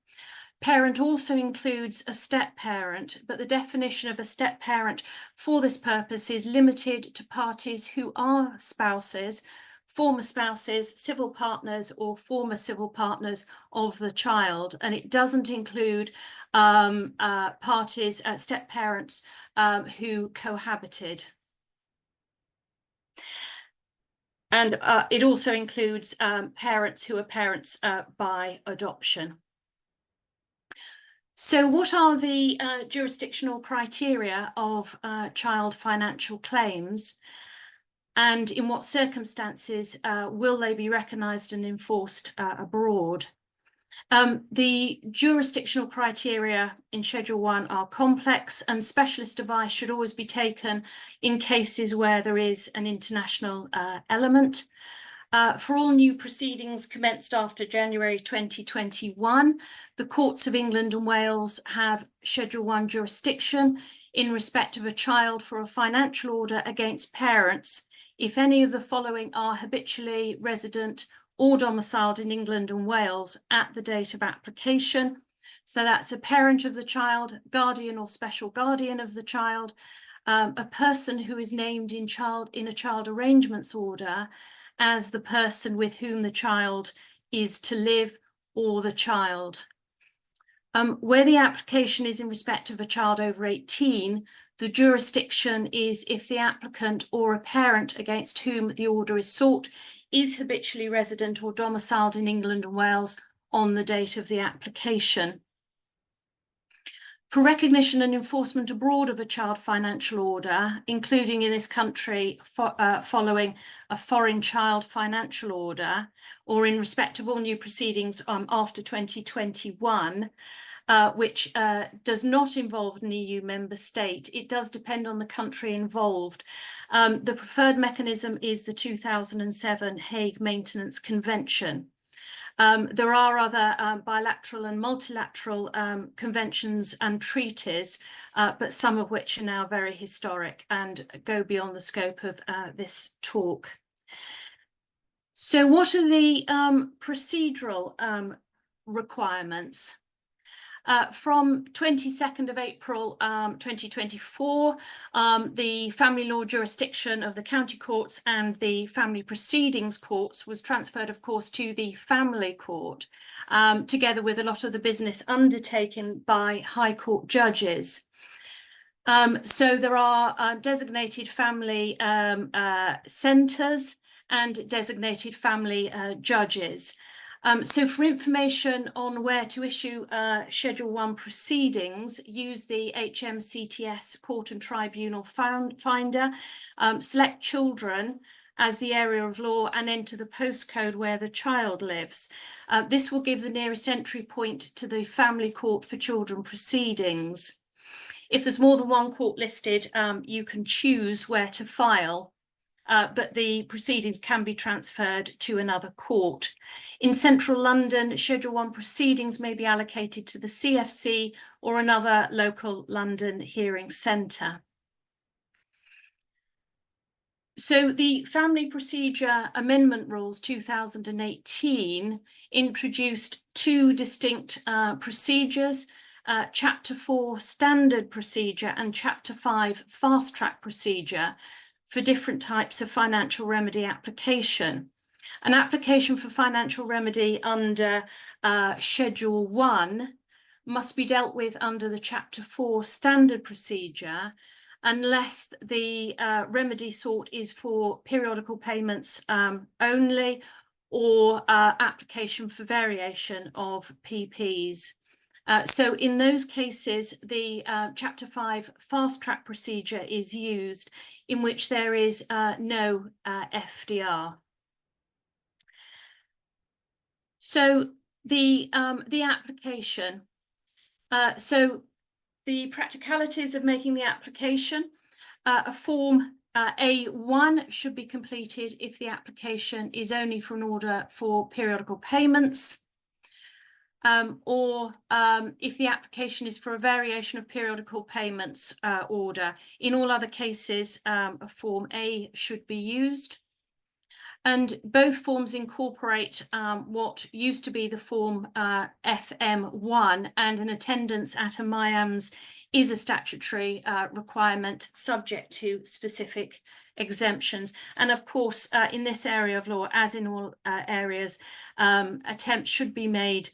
Parent also includes a step-parent, but the definition of a step-parent for this purpose is limited to parties who are spouses, former spouses, civil partners, or former civil partners of the child, and it doesn't include parties, step-parents who cohabited. And it also includes parents who are parents by adoption. So what are the jurisdictional criteria of child financial claims, and in what circumstances will they be recognised and enforced abroad? The jurisdictional criteria in Schedule 1 are complex, and specialist advice should always be taken in cases where there is an international element. For all new proceedings commenced after January 2021, the courts of England and Wales have Schedule 1 jurisdiction in respect of a child for a financial order against parents if any of the following are habitually resident or domiciled in England and Wales at the date of application. So that's a parent of the child, guardian or special guardian of the child, a person who is named in a child arrangements order as the person with whom the child is to live, or the child. Where the application is in respect of a child over 18, the jurisdiction is if the applicant or a parent against whom the order is sought is habitually resident or domiciled in England and Wales on the date of the application. For recognition and enforcement abroad of a child financial order, including in this country following a foreign child financial order, or in respect of all new proceedings after 2021, which does not involve an EU member state, it does depend on the country involved. The preferred mechanism is the 2007 Hague Maintenance Convention. There are other bilateral and multilateral conventions and treaties, but some of which are now very historic and go beyond the scope of this talk. So what are the procedural requirements? From 22nd of April 2024, the family law jurisdiction of the county courts and the family proceedings courts was transferred, of course, to the family court, together with a lot of the business undertaken by High Court judges. So there are designated family centres and designated family judges. So for information on where to issue Schedule 1 proceedings, use the HMCTS Court and Tribunal Finder, select children as the area of law and enter the postcode where the child lives. This will give the nearest entry point to the family court for children proceedings. If there's more than one court listed, you can choose where to file. But the proceedings can be transferred to another court. In central London, Schedule 1 proceedings may be allocated to the CFC or another local London hearing centre. So the Family Procedure Amendment Rules 2018 introduced two distinct procedures, Chapter 4 Standard Procedure and Chapter 5 Fast Track Procedure, for different types of financial remedy application. An application for financial remedy under Schedule 1 must be dealt with under the Chapter 4 standard procedure unless the remedy sought is for periodical payments only, or application for variation of PPs. So in those cases, the Chapter 5 fast track procedure is used, in which there is no FDR. So the application. So the practicalities of making the application. A form A1 should be completed if the application is only for an order for periodical payments. Or if the application is for a variation of periodical payments order. In all other cases, a Form A should be used. And both forms incorporate what used to be the Form FM1, and an attendance at a MIAMS is a statutory requirement subject to specific exemptions. And of course, in this area of law, as in all areas, attempts should be made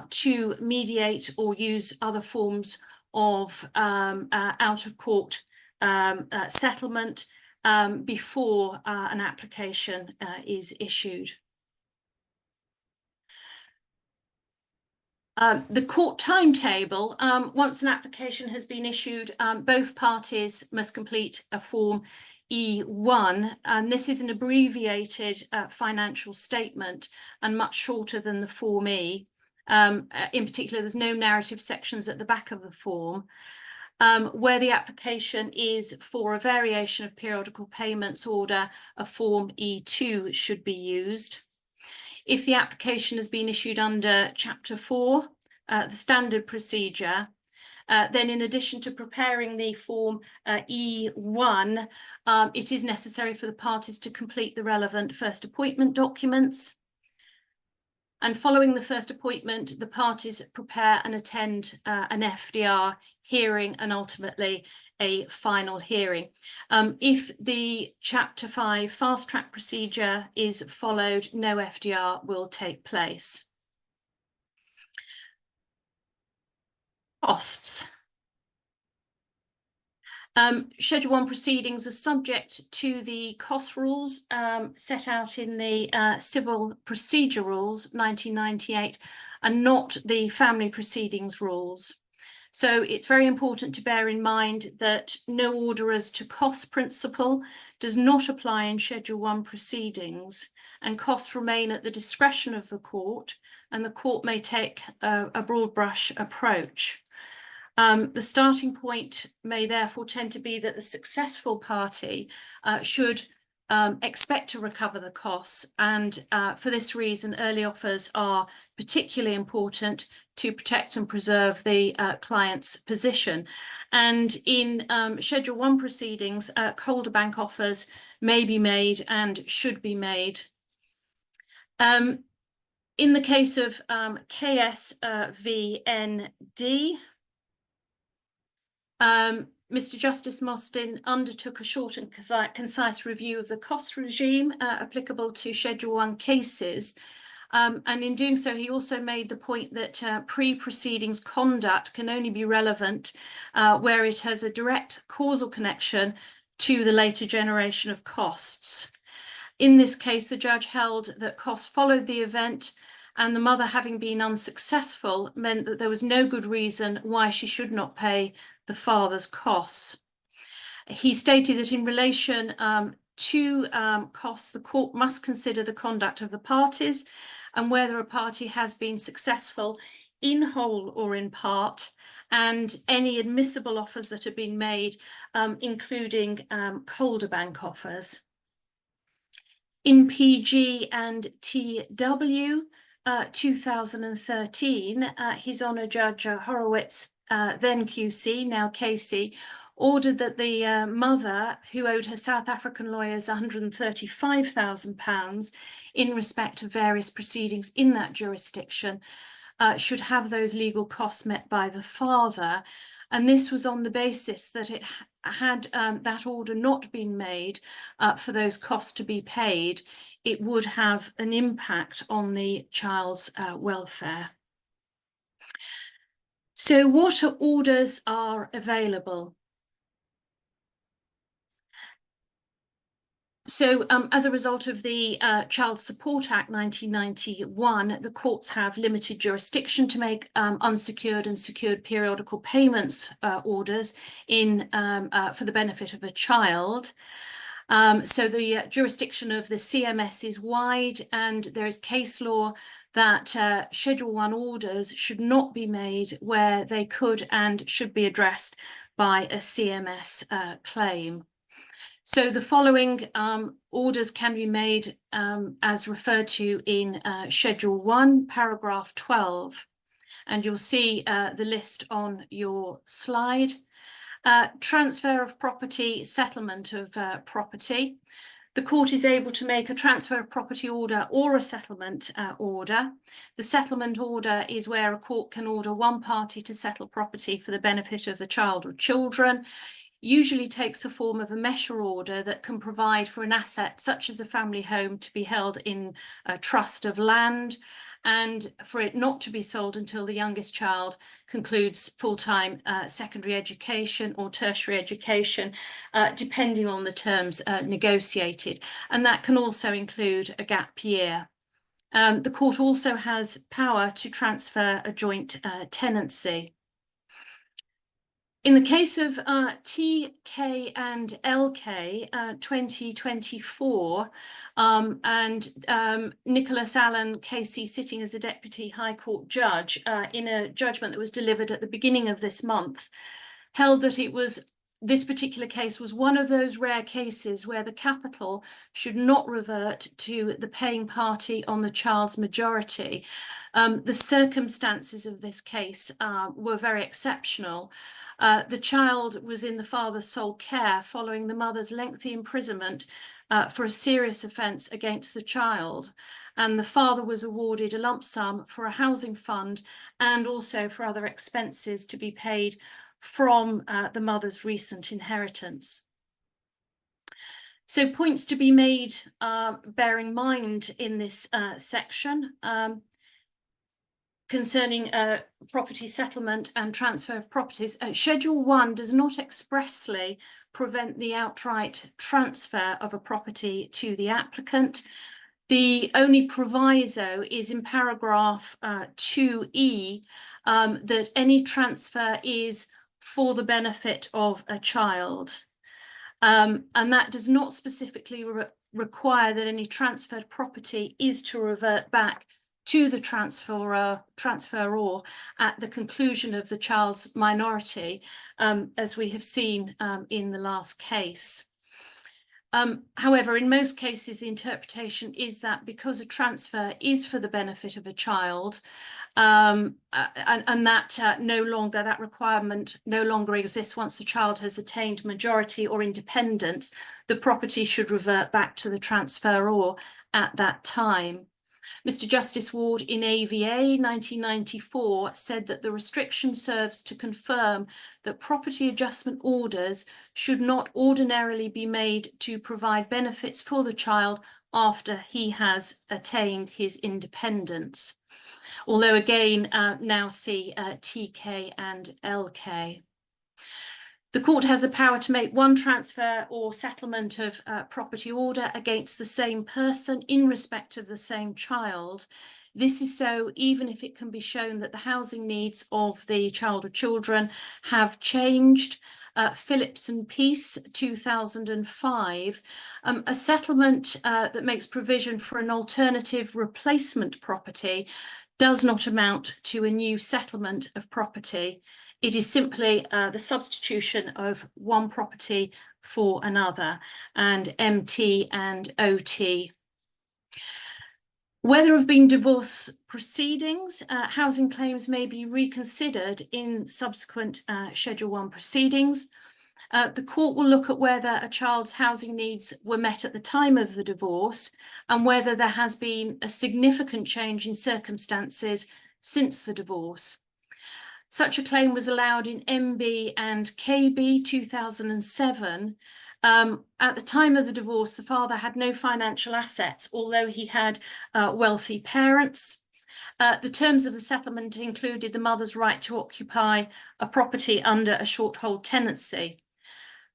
to mediate or use other forms of out-of-court settlement before an application is issued. The court timetable, once an application has been issued, both parties must complete a Form E1, and this is an abbreviated financial statement and much shorter than the Form E. In particular, there's no narrative sections at the back of the form. Where the application is for a variation of periodical payments order, a Form E2 should be used. If the application has been issued under Chapter 4, the standard procedure, then in addition to preparing the Form E1, it is necessary for the parties to complete the relevant first appointment documents. And following the first appointment, the parties prepare and attend an FDR hearing and ultimately a final hearing. If the Chapter 5 fast track procedure is followed, no FDR will take place. Costs. Schedule 1 proceedings are subject to the cost rules set out in the Civil Procedure Rules 1998 and not the Family Proceedings Rules. So it's very important to bear in mind that no order as to cost principle does not apply in Schedule 1 proceedings, and costs remain at the discretion of the court, and the court may take a broad brush approach. The starting point may therefore tend to be that the successful party should expect to recover the costs, and for this reason early offers are particularly important to protect and preserve the client's position. And in Schedule 1 proceedings, Calderbank offers may be made and should be made. In the case of KS v ND, Mr. Justice Mostyn undertook a short and concise review of the cost regime applicable to Schedule 1 cases. And in doing so, he also made the point that pre-proceedings conduct can only be relevant where it has a direct causal connection to the later generation of costs. In this case, the judge held that costs followed the event, and the mother, having been unsuccessful, meant that there was no good reason why she should not pay the father's costs. He stated that in relation to costs, the court must consider the conduct of the parties and whether a party has been successful in whole or in part, and any admissible offers that have been made, including Calderbank offers. In PG and TW 2013, His Honour Judge Horowitz, then QC, now KC, ordered that the mother, who owed her South African lawyers £135,000 in respect of various proceedings in that jurisdiction, should have those legal costs met by the father. And this was on the basis that it had that order not been made for those costs to be paid, it would have an impact on the child's welfare. So what orders are available? So as a result of the Child Support Act 1991, the courts have limited jurisdiction to make unsecured and secured periodical payments orders for the benefit of a child. So the jurisdiction of the CMS is wide, and there is case law that Schedule 1 orders should not be made where they could and should be addressed by a CMS claim. So the following orders can be made as referred to in Schedule 1, paragraph 12, and you'll see the list on your slide. Transfer of property, settlement of property. The court is able to make a transfer of property order or a settlement order. The settlement order is where a court can order one party to settle property for the benefit of the child or children. Usually takes the form of a measure order that can provide for an asset such as a family home to be held in a trust of land, and for it not to be sold until the youngest child concludes full-time secondary education or tertiary education, depending on the terms negotiated. And that can also include a gap year. The court also has power to transfer a joint tenancy. In the case of TK and LK 2024, and Nicholas Allen KC sitting as a Deputy High Court Judge in a judgment that was delivered at the beginning of this month, held that this particular case was one of those rare cases where the capital should not revert to the paying party on the child's majority. The circumstances of this case were very exceptional. The child was in the father's sole care following the mother's lengthy imprisonment for a serious offence against the child. And the father was awarded a lump sum for a housing fund and also for other expenses to be paid from the mother's recent inheritance. So points to be made, bearing in mind in this section concerning property settlement and transfer of properties. Schedule 1 does not expressly prevent the outright transfer of a property to the applicant. The only proviso is in paragraph 2E that any transfer is for the benefit of a child. And that does not specifically require that any transferred property is to revert back to the transferor at the conclusion of the child's minority, as we have seen in the last case. However, in most cases, the interpretation is that because a transfer is for the benefit of a child, and that requirement no longer exists once the child has attained majority or independence, the property should revert back to the transferor at that time. Mr. Justice Ward in AVA 1994 said that the restriction serves to confirm that property adjustment orders should not ordinarily be made to provide benefits for the child after he has attained his independence. Although again, now see TK and LK. The court has the power to make one transfer or settlement of property order against the same person in respect of the same child. This is so even if it can be shown that the housing needs of the child or children have changed. Phillips and Peace, 2005, a settlement that makes provision for an alternative replacement property does not amount to a new settlement of property. It is simply the substitution of one property for another, and MT and OT. Where there have been divorce proceedings, housing claims may be reconsidered in subsequent Schedule 1 proceedings. The court will look at whether a child's housing needs were met at the time of the divorce and whether there has been a significant change in circumstances since the divorce. Such a claim was allowed in MB and KB 2007. At the time of the divorce, the father had no financial assets, although he had wealthy parents. The terms of the settlement included the mother's right to occupy a property under a short hold tenancy.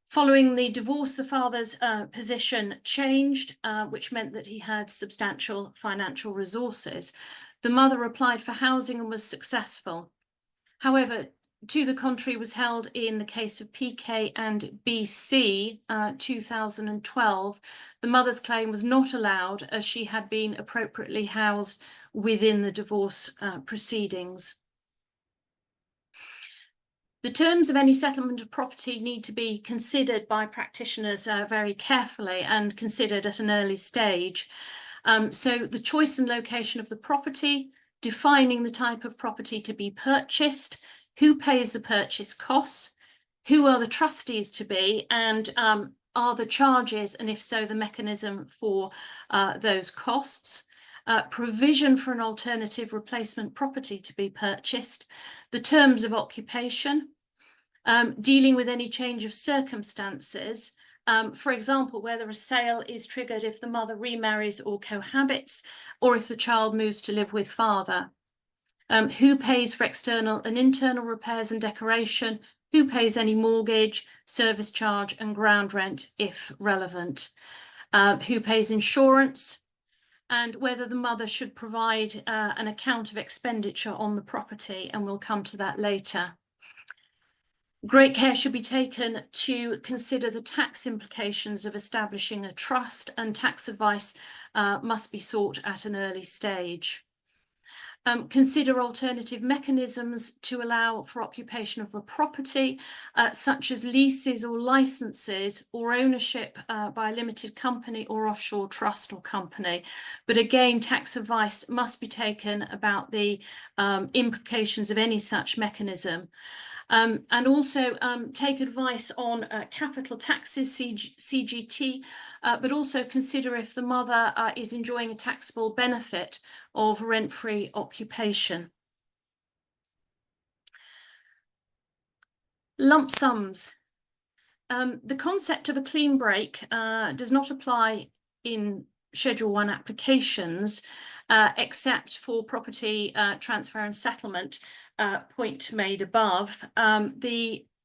Following the divorce, the father's position changed, which meant that he had substantial financial resources. The mother applied for housing and was successful. However, to the contrary was held in the case of PK and BC 2012. The mother's claim was not allowed as she had been appropriately housed within the divorce proceedings. The terms of any settlement of property need to be considered by practitioners very carefully and considered at an early stage. So the choice and location of the property, defining the type of property to be purchased, who pays the purchase costs, who are the trustees to be, and are the charges, and if so, the mechanism for those costs, provision for an alternative replacement property to be purchased, the terms of occupation, dealing with any change of circumstances, for example, whether a sale is triggered if the mother remarries or cohabits, or if the child moves to live with father. Who pays for external and internal repairs and decoration, who pays any mortgage, service charge and ground rent if relevant, who pays insurance, and whether the mother should provide an account of expenditure on the property, and we'll come to that later. Great care should be taken to consider the tax implications of establishing a trust, and tax advice must be sought at an early stage. Consider alternative mechanisms to allow for occupation of a property, such as leases or licenses or ownership by a limited company or offshore trust or company. But again, tax advice must be taken about the implications of any such mechanism. And also take advice on capital taxes, CGT, but also consider if the mother is enjoying a taxable benefit of rent-free occupation. Lump sums. The concept of a clean break does not apply in Schedule 1 applications, except for property transfer and settlement, point made above. An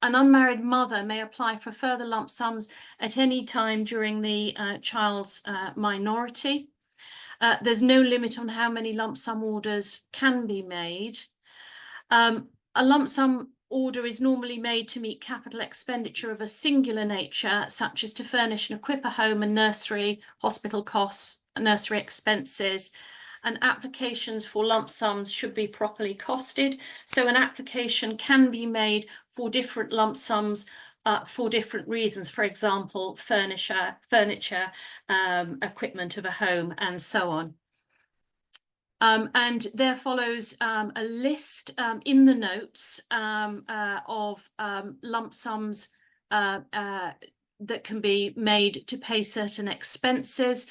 unmarried mother may apply for further lump sums at any time during the child's minority. There's no limit on how many lump sum orders can be made. A lump sum order is normally made to meet capital expenditure of a singular nature, such as to furnish and equip a home and nursery, hospital costs, nursery expenses, and applications for lump sums should be properly costed. So an application can be made for different lump sums for different reasons, for example, furniture, equipment of a home, and so on. And there follows a list in the notes of lump sums that can be made to pay certain expenses,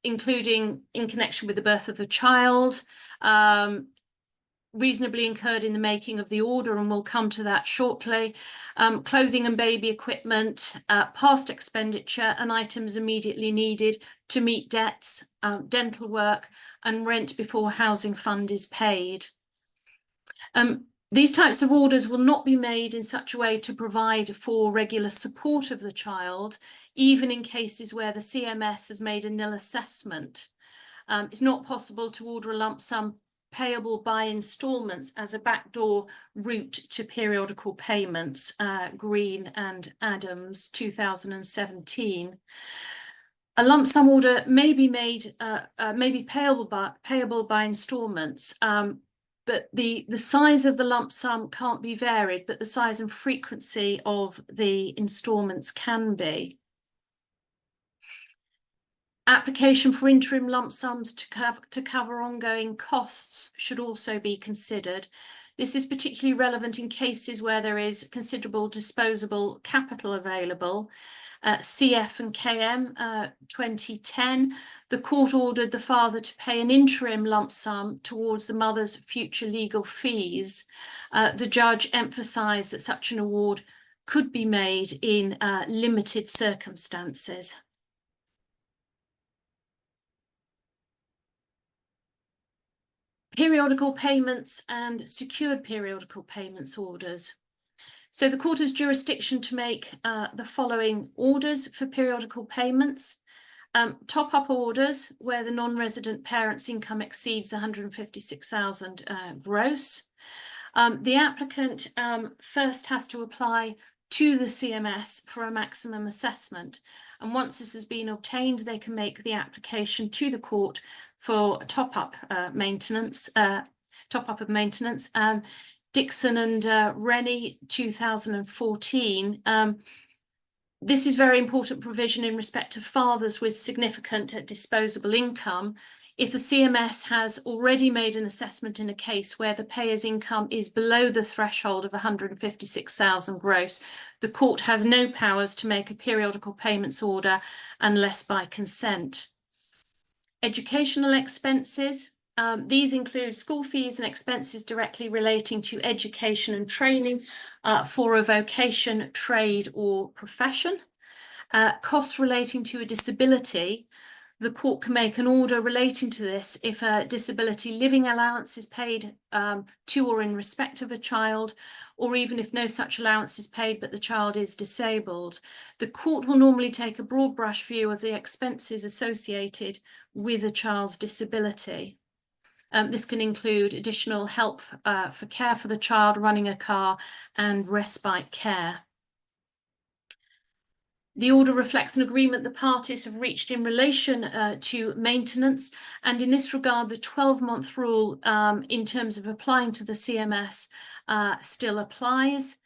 including in connection with the birth of the child, reasonably incurred in the making of the order, and we'll come to that shortly, clothing and baby equipment, past expenditure and items immediately needed to meet debts, dental work, and rent before housing fund is paid. These types of orders will not be made in such a way to provide for regular support of the child, even in cases where the CMS has made a nil assessment. It's not possible to order a lump sum payable by instalments as a backdoor route to periodical payments, Green and Adams, 2017. A lump sum order may be made, may be payable by instalments, but the size of the lump sum can't be varied, but the size and frequency of the instalments can be. Application for interim lump sums to cover ongoing costs should also be considered. This is particularly relevant in cases where there is considerable disposable capital available. CF and KM 2010, the court ordered the father to pay an interim lump sum towards the mother's future legal fees. The judge emphasised that such an award could be made in limited circumstances. Periodical payments and secured periodical payments orders. So the court has jurisdiction to make the following orders for periodical payments. Top-up orders where the non-resident parent's income exceeds 156,000 gross. The applicant first has to apply to the CMS for a maximum assessment. And once this has been obtained, they can make the application to the court for top-up maintenance, top-up of maintenance. Dixon and Rennie, 2014. This is very important provision in respect of fathers with significant disposable income. If the CMS has already made an assessment in a case where the payer's income is below the threshold of 156,000 gross, the court has no powers to make a periodical payments order unless by consent. Educational expenses. These include school fees and expenses directly relating to education and training for a vocation, trade or profession. Costs relating to a disability. The court can make an order relating to this if a disability living allowance is paid to or in respect of a child, or even if no such allowance is paid but the child is disabled. The court will normally take a broad brush view of the expenses associated with a child's disability. This can include additional help for care for the child, running a car, and respite care. The order reflects an agreement the parties have reached in relation to maintenance, and in this regard, the 12-month rule in terms of applying to the CMS still applies.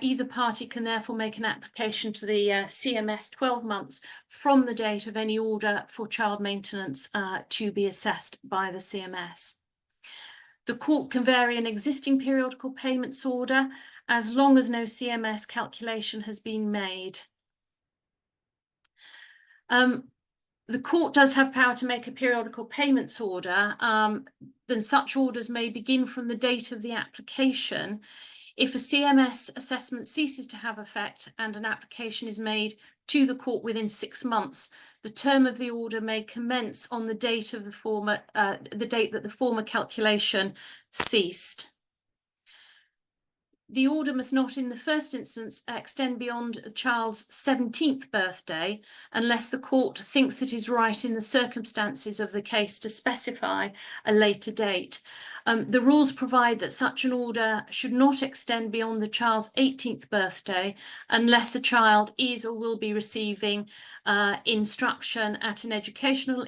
Either party can therefore make an application to the CMS 12 months from the date of any order for child maintenance to be assessed by the CMS. The court can vary an existing periodical payments order as long as no CMS calculation has been made. The court does have power to make a periodical payments order, then such orders may begin from the date of the application. If a CMS assessment ceases to have effect and an application is made to the court within 6 months, the term of the order may commence on the date of the date that the former calculation ceased. The order must not in the first instance extend beyond a child's 17th birthday unless the court thinks it is right in the circumstances of the case to specify a later date. The rules provide that such an order should not extend beyond the child's 18th birthday unless a child is or will be receiving instruction at an educational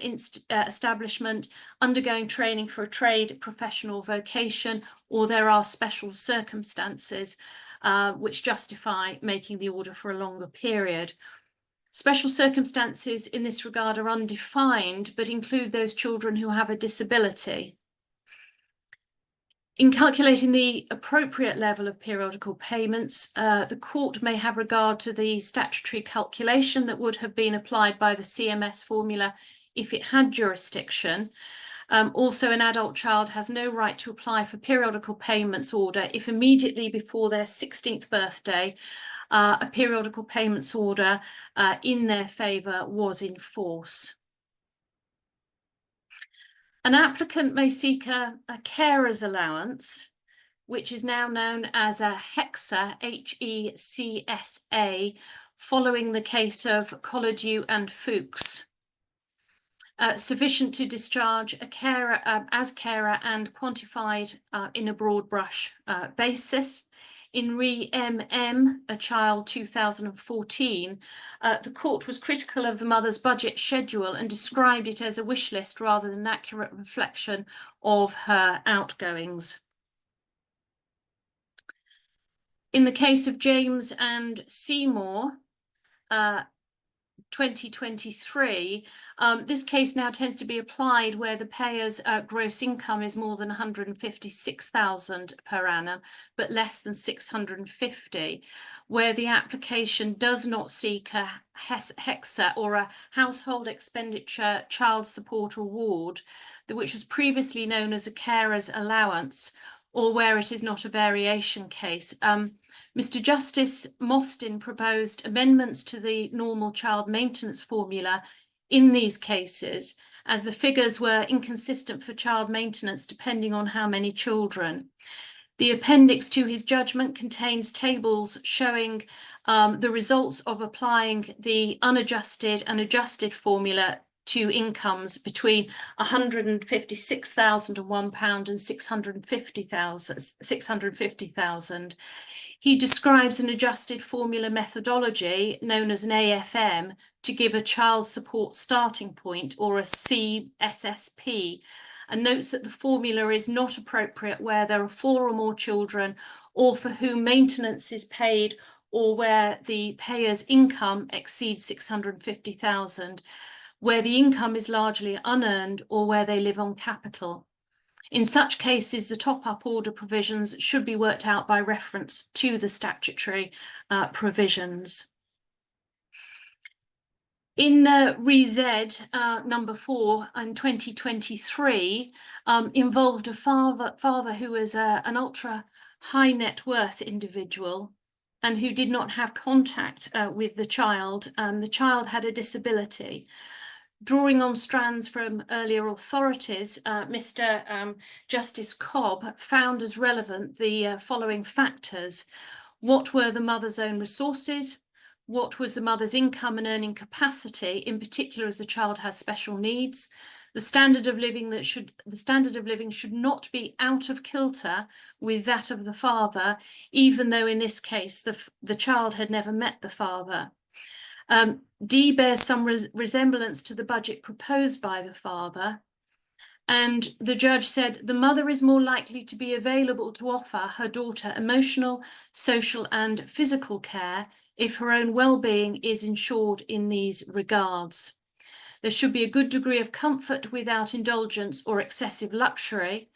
establishment, undergoing training for a trade, professional vocation, or there are special circumstances which justify making the order for a longer period. Special circumstances in this regard are undefined, but include those children who have a disability. In calculating the appropriate level of periodical payments, the court may have regard to the statutory calculation that would have been applied by the CMS formula if it had jurisdiction. Also, an adult child has no right to apply for periodical payments order if immediately before their 16th birthday, a periodical payments order in their favour was in force. An applicant may seek a carer's allowance, which is now known as a HECSA, H-E-C-S-A, following the case of Collardew and Fuchs. Sufficient to discharge a carer as carer and quantified in a broad brush basis. In Re M.M., a child 2014, the court was critical of the mother's budget schedule and described it as a wish list rather than an accurate reflection of her outgoings. In the case of James and Seymour, 2023, this case now tends to be applied where the payer's gross income is more than 156,000 per annum, but less than 650, where the application does not seek a HECSA or a household expenditure child support award, which was previously known as a carer's allowance, or where it is not a variation case. Mr. Justice Mostyn proposed amendments to the normal child maintenance formula in these cases, as the figures were inconsistent for child maintenance depending on how many children. The appendix to his judgment contains tables showing the results of applying the unadjusted and adjusted formula to incomes between £156,001 and 650,000. He describes an adjusted formula methodology known as an AFM to give a child support starting point, or a CSSP, and notes that the formula is not appropriate where there are 4 or more children, or for whom maintenance is paid, or where the payer's income exceeds 650,000, where the income is largely unearned, or where they live on capital. In such cases, the top-up order provisions should be worked out by reference to the statutory provisions. In Re Z number 4 in 2023, involved a father who was an ultra high net worth individual and who did not have contact with the child, and the child had a disability. Drawing on strands from earlier authorities, Mr. Justice Cobb found as relevant the following factors. What were the mother's own resources? What was the mother's income and earning capacity, in particular as the child has special needs? The standard of living should not be out of kilter with that of the father, even though in this case the child had never met the father. D bears some resemblance to the budget proposed by the father. And the judge said the mother is more likely to be available to offer her daughter emotional, social and physical care if her own well-being is ensured in these regards. There should be a good degree of comfort without indulgence or excessive luxury,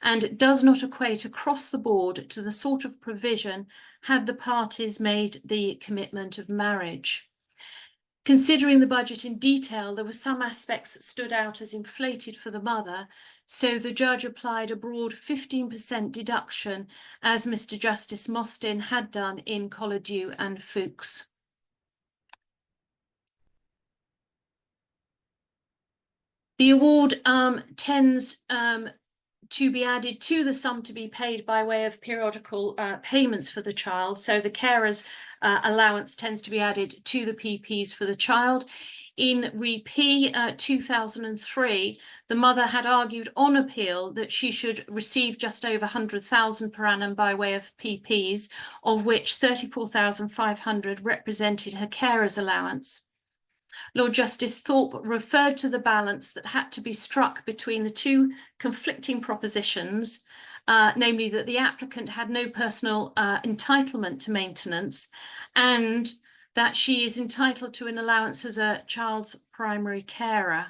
and it does not equate across the board to the sort of provision had the parties made the commitment of marriage. Considering the budget in detail, there were some aspects that stood out as inflated for the mother, so the judge applied a broad 15% deduction, as Mr. Justice Mostyn had done in Collardew and Fuchs. The award tends to be added to the sum to be paid by way of periodical payments for the child. So the carer's allowance tends to be added to the PPs for the child. In Re P 2003, the mother had argued on appeal that she should receive just over 100,000 per annum by way of PPs, of which 34,500 represented her carer's allowance. Lord Justice Thorpe referred to the balance that had to be struck between the two conflicting propositions, namely that the applicant had no personal entitlement to maintenance and that she is entitled to an allowance as a child's primary carer.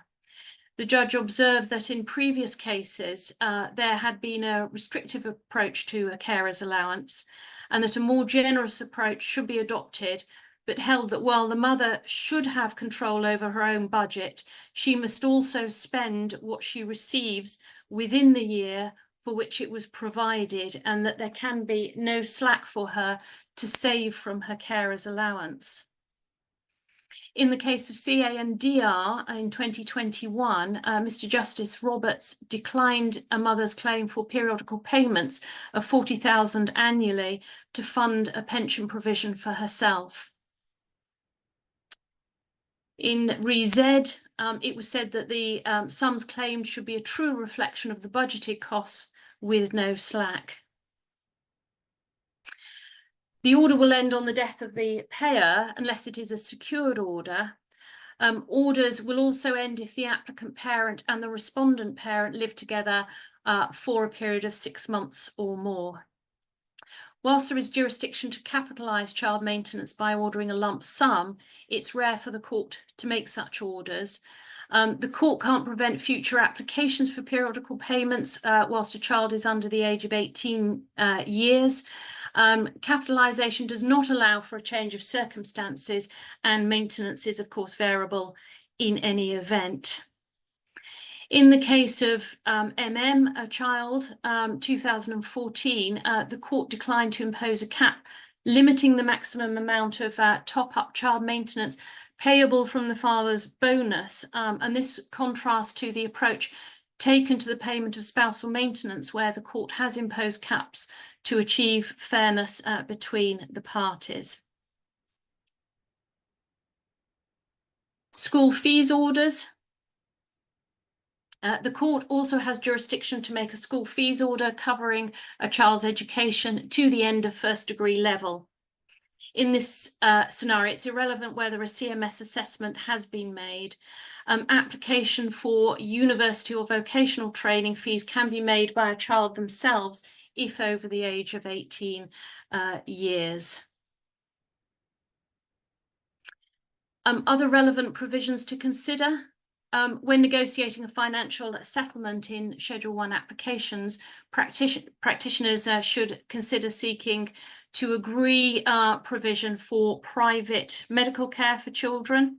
The judge observed that in previous cases, there had been a restrictive approach to a carer's allowance and that a more generous approach should be adopted, but held that while the mother should have control over her own budget, she must also spend what she receives within the year for which it was provided, and that there can be no slack for her to save from her carer's allowance. In the case of CA and DR in 2021, Mr. Justice Roberts declined a mother's claim for periodical payments of 40,000 annually to fund a pension provision for herself. In Re Z, it was said that the sums claimed should be a true reflection of the budgeted costs with no slack. The order will end on the death of the payer unless it is a secured order. Orders will also end if the applicant parent and the respondent parent live together for a period of 6 months or more. Whilst there is jurisdiction to capitalise child maintenance by ordering a lump sum, it's rare for the court to make such orders. The court can't prevent future applications for periodical payments whilst a child is under the age of 18 years. Capitalisation does not allow for a change of circumstances, and maintenance is, of course, variable in any event. In the case of MM, a child, 2014, the court declined to impose a cap limiting the maximum amount of top-up child maintenance payable from the father's bonus. And this contrasts to the approach taken to the payment of spousal maintenance, where the court has imposed caps to achieve fairness between the parties. School fees orders. The court also has jurisdiction to make a school fees order covering a child's education to the end of first degree level. In this scenario, it's irrelevant whether a CMS assessment has been made. Application for university or vocational training fees can be made by a child themselves if over the age of 18 years. Other relevant provisions to consider. When negotiating a financial settlement in Schedule 1 applications, practitioners should consider seeking to agree provision for private medical care for children.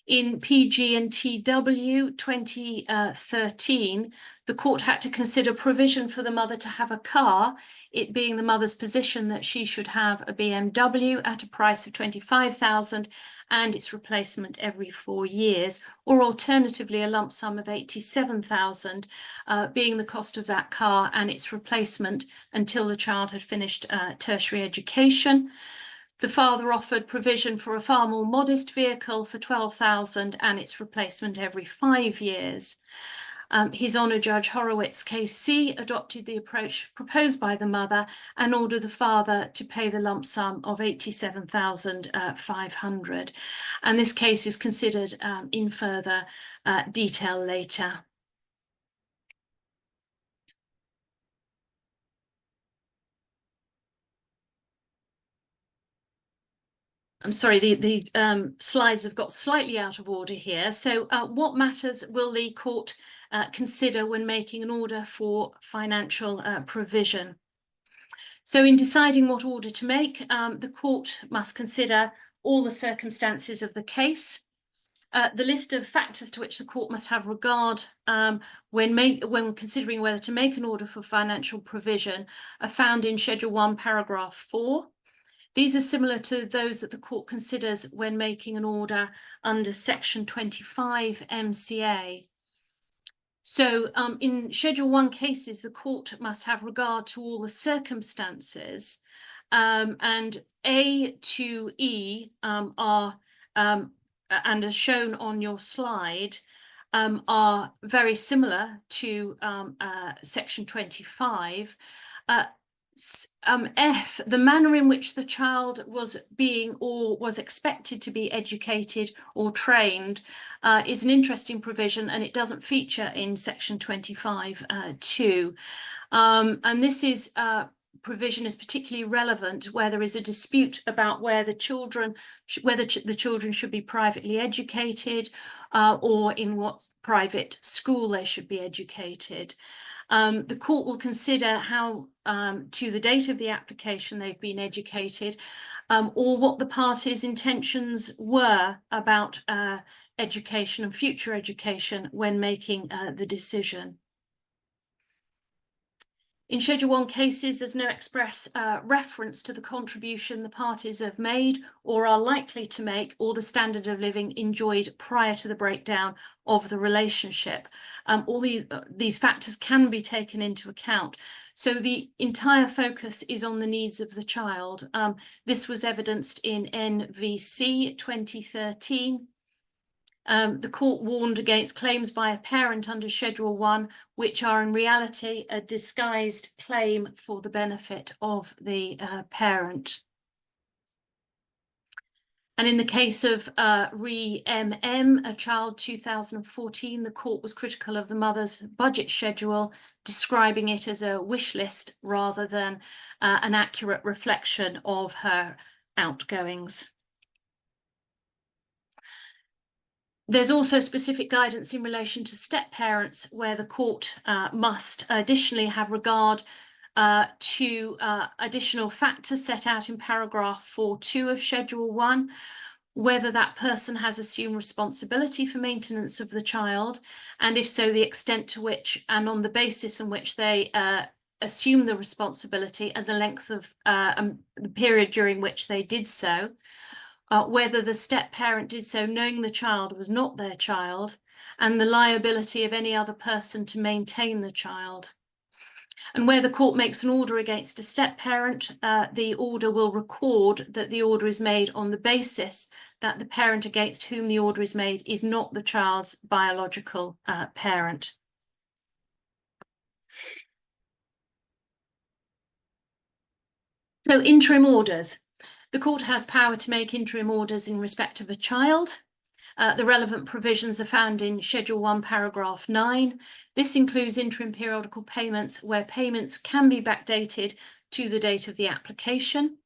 In PG and TW 2013, the court had to consider provision for the mother to have a car, it being the mother's position that she should have a BMW at a price of 25,000 and its replacement every 4 years, or alternatively a lump sum of 87,000 being the cost of that car and its replacement until the child had finished tertiary education. The father offered provision for a far more modest vehicle for 12,000 and its replacement every 5 years. His Honour Judge Horowitz KC adopted the approach proposed by the mother and ordered the father to pay the lump sum of £87,500. And this case is considered in further detail later. I'm sorry, the slides have got slightly out of order here. So what matters will the court consider when making an order for financial provision? So in deciding what order to make, the court must consider all the circumstances of the case. The list of factors to which the court must have regard when considering whether to make an order for financial provision are found in Schedule 1, paragraph 4. These are similar to those that the court considers when making an order under Section 25 MCA. So in Schedule 1 cases, the court must have regard to all the circumstances, and A to E are, and as shown on your slide, are very similar to Section 25. F, the manner in which the child was being or was expected to be educated or trained is an interesting provision, and it doesn't feature in Section 25 2. And this is provision is particularly relevant where there is a dispute about where the children the children should be privately educated or in what private school they should be educated. The court will consider how to the date of the application they've been educated, or what the parties' intentions were about education and future education when making the decision. In Schedule 1 cases, there's no express reference to the contribution the parties have made or are likely to make, or the standard of living enjoyed prior to the breakdown of the relationship. All these factors can be taken into account. So the entire focus is on the needs of the child. This was evidenced in NVC 2013. The court warned against claims by a parent under Schedule 1, which are in reality a disguised claim for the benefit of the parent. And in the case of Re-MM, a child 2014, the court was critical of the mother's budget schedule, describing it as a wish list rather than an accurate reflection of her outgoings. There's also specific guidance in relation to step parents, where the court must additionally have regard to additional factors set out in paragraph 4.2 of Schedule 1, whether that person has assumed responsibility for maintenance of the child, and if so, the extent to which and on the basis on which they assume the responsibility and the length of the period during which they did so. Whether the step parent did so knowing the child was not their child, and the liability of any other person to maintain the child. And where the court makes an order against a step parent, the order will record that the order is made on the basis that the parent against whom the order is made is not the child's biological parent. So interim orders. The court has power to make interim orders in respect of a child. The relevant provisions are found in Schedule 1, paragraph 9. This includes interim periodical payments where payments can be backdated to the date of the application.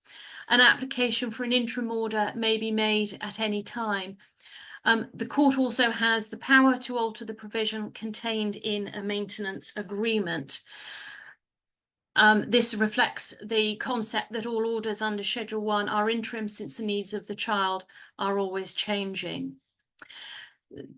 An application for an interim order may be made at any time. The court also has the power to alter the provision contained in a maintenance agreement. This reflects the concept that all orders under Schedule 1 are interim, since the needs of the child are always changing.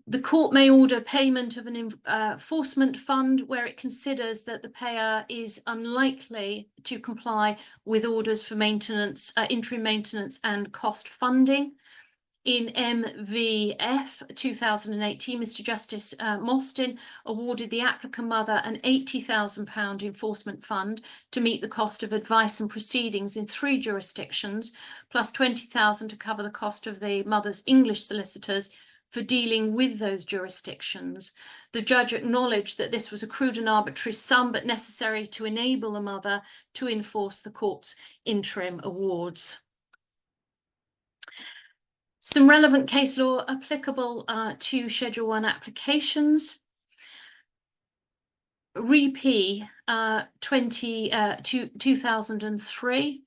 The court may order payment of an enforcement fund where it considers that the payer is unlikely to comply with orders for maintenance, interim maintenance and cost funding. In MVF 2018, Mr. Justice Mostyn awarded the applicant mother an £80,000 enforcement fund to meet the cost of advice and proceedings in 3 jurisdictions, plus £20,000 to cover the cost of the mother's English solicitors, for dealing with those jurisdictions. The judge acknowledged that this was a crude and arbitrary sum, but necessary to enable the mother to enforce the court's interim awards. Some relevant case law applicable to Schedule 1 applications. REP 2003.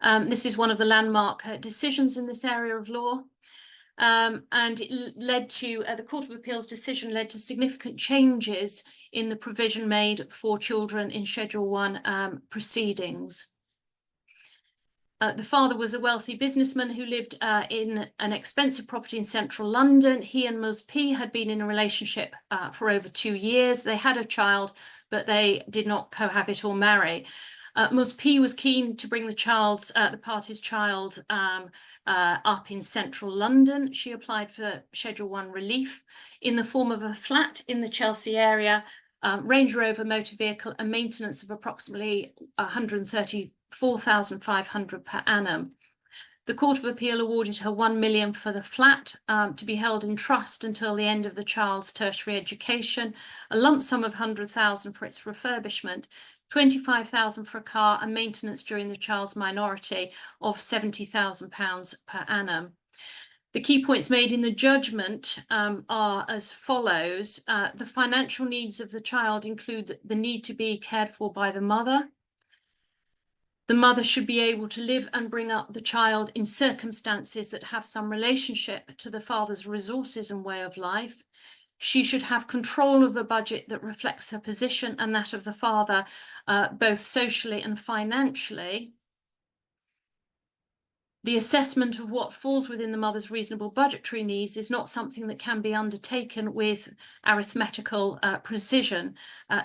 This is one of the landmark decisions in this area of law. And it led to, the Court of Appeal's decision led to significant changes in the provision made for children in Schedule 1 proceedings. The father was a wealthy businessman who lived in an expensive property in central London. He and Ms. P had been in a relationship for over 2 years. They had a child, but they did not cohabit or marry. Ms. P was keen to bring the party's child up in central London. She applied for Schedule 1 relief in the form of a flat in the Chelsea area, Range Rover motor vehicle, and maintenance of approximately 134,500 per annum. The Court of Appeal awarded her 1 million for the flat to be held in trust until the end of the child's tertiary education, a lump sum of 100,000 for its refurbishment, 25,000 for a car, and maintenance during the child's minority of £70,000 per annum. The key points made in the judgment are as follows. The financial needs of the child include the need to be cared for by the mother. The mother should be able to live and bring up the child in circumstances that have some relationship to the father's resources and way of life. She should have control of a budget that reflects her position and that of the father, both socially and financially. The assessment of what falls within the mother's reasonable budgetary needs is not something that can be undertaken with arithmetical precision.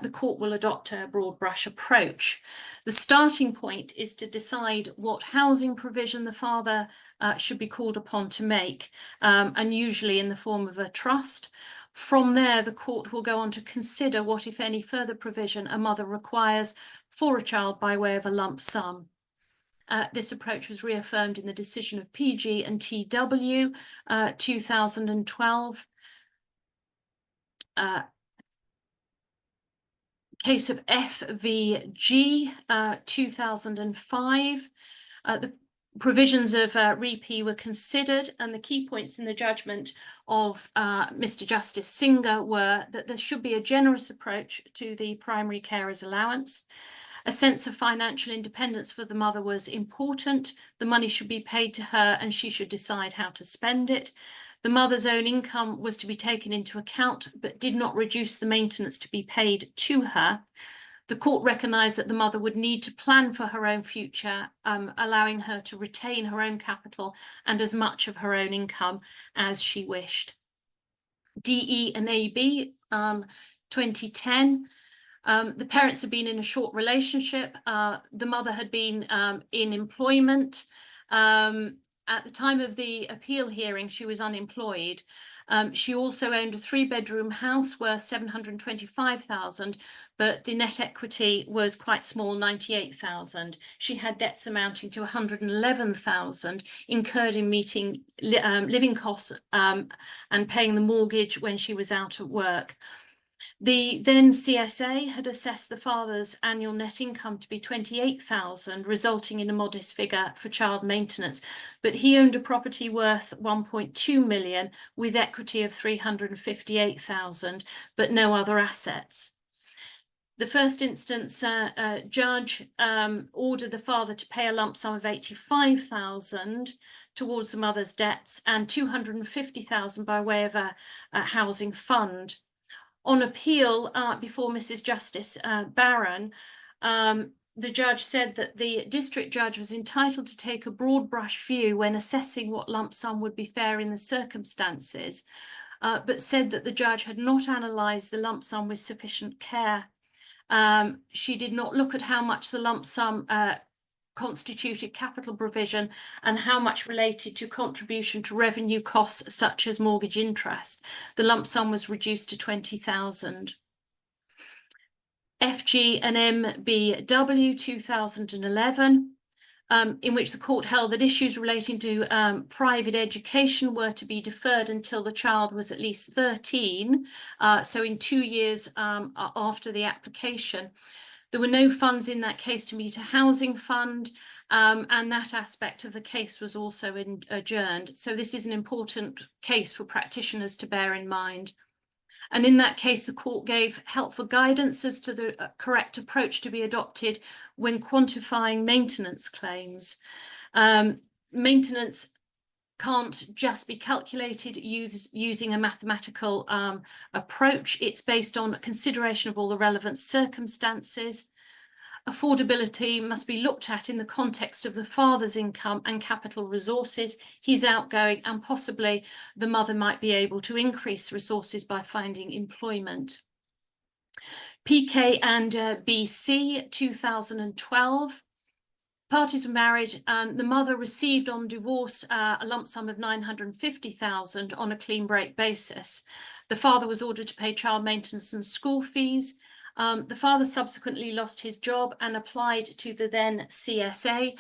The court will adopt a broad brush approach. The starting point is to decide what housing provision the father should be called upon to make, and usually in the form of a trust. From there, the court will go on to consider what, if any, further provision a mother requires for a child by way of a lump sum. This approach was reaffirmed in the decision of PG and TW 2012. Case of FVG 2005. The provisions of REP were considered, and the key points in the judgment of Mr. Justice Singer were that there should be a generous approach to the primary carer's allowance. A sense of financial independence for the mother was important. The money should be paid to her and she should decide how to spend it. The mother's own income was to be taken into account, but did not reduce the maintenance to be paid to her. The court recognised that the mother would need to plan for her own future, allowing her to retain her own capital and as much of her own income as she wished. DE and AB 2010. The parents had been in a short relationship. The mother had been in employment. At the time of the appeal hearing, she was unemployed. She also owned a 3-bedroom house worth 725,000, but the net equity was quite small, 98,000. She had debts amounting to 111,000 incurred in meeting living costs and paying the mortgage when she was out of work. The then CSA had assessed the father's annual net income to be 28,000, resulting in a modest figure for child maintenance. But he owned a property worth 1.2 million with equity of 358,000, but no other assets. The first instance judge ordered the father to pay a lump sum of 85,000 towards the mother's debts and 250,000 by way of a housing fund. On appeal before Mrs. Justice Barron, the judge said that the district judge was entitled to take a broad brush view when assessing what lump sum would be fair in the circumstances, but said that the judge had not analysed the lump sum with sufficient care. She did not look at how much the lump sum constituted capital provision and how much related to contribution to revenue costs such as mortgage interest. The lump sum was reduced to 20,000. FG and MBW 2011. in which the court held that issues relating to private education were to be deferred until the child was at least 13, so in 2 years after the application. There were no funds in that case to meet a housing fund, and that aspect of the case was also adjourned. So this is an important case for practitioners to bear in mind. And in that case, the court gave helpful guidance as to the correct approach to be adopted when quantifying maintenance claims. Maintenance can't just be calculated using a mathematical approach. It's based on consideration of all the relevant circumstances. Affordability must be looked at in the context of the father's income and capital resources, his outgoing, and possibly the mother might be able to increase resources by finding employment. PK and BC 2012. Parties were married. The mother received on divorce a lump sum of $950,000 on a clean break basis. The father was ordered to pay child maintenance and school fees. The father subsequently lost his job and applied to the then CSA,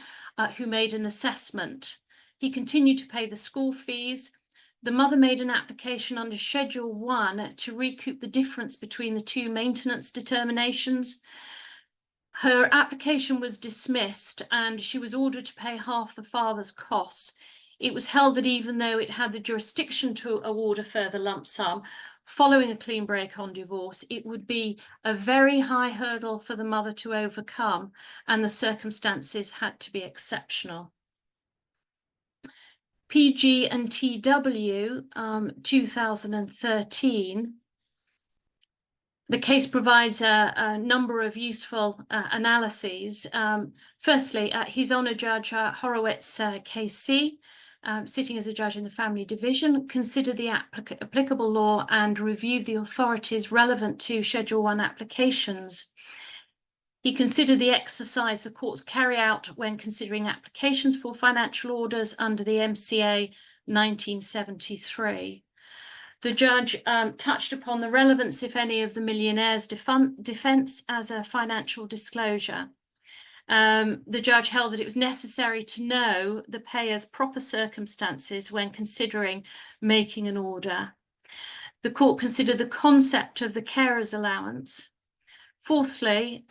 who made an assessment. He continued to pay the school fees. The mother made an application under Schedule 1 to recoup the difference between the two maintenance determinations. Her application was dismissed and she was ordered to pay half the father's costs. It was held that even though it had the jurisdiction to award a further lump sum, following a clean break on divorce, it would be a very high hurdle for the mother to overcome, and the circumstances had to be exceptional. PG and TW 2013. The case provides a number of useful analyses. Firstly, His Honour Judge Horowitz KC, sitting as a judge in the Family Division, considered the applicable law and reviewed the authorities relevant to Schedule 1 applications. He considered the exercise the courts carry out when considering applications for financial orders under the MCA 1973. The judge touched upon the relevance, if any, of the millionaire's defence as a financial disclosure. The judge held that it was necessary to know the payer's proper circumstances when considering making an order. The court considered the concept of the carer's allowance. Fourthly,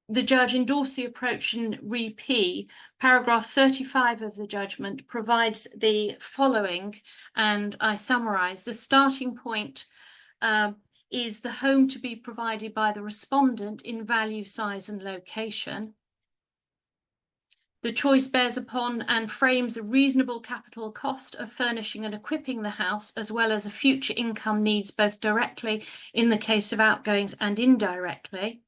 the judge endorsed the approach in Re P. Paragraph 35 of the judgment provides the following, and I summarise. The starting point is the home to be provided by the respondent in value, size and location. The choice bears upon and frames a reasonable capital cost of furnishing and equipping the house, as well as a future income needs, both directly in the case of outgoings and indirectly.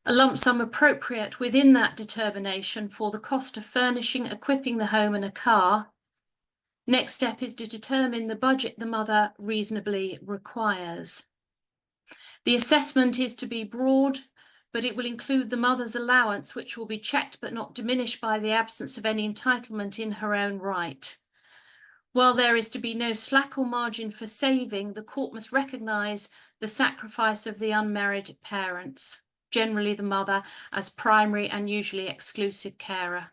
A lump sum appropriate within that determination for the cost of furnishing, equipping the home and a car. Next step is to determine the budget the mother reasonably requires. The assessment is to be broad, but it will include the mother's allowance, which will be checked but not diminished by the absence of any entitlement in her own right. While there is to be no slack or margin for saving, the court must recognise the sacrifice of the unmarried parents, generally the mother, as primary and usually exclusive carer.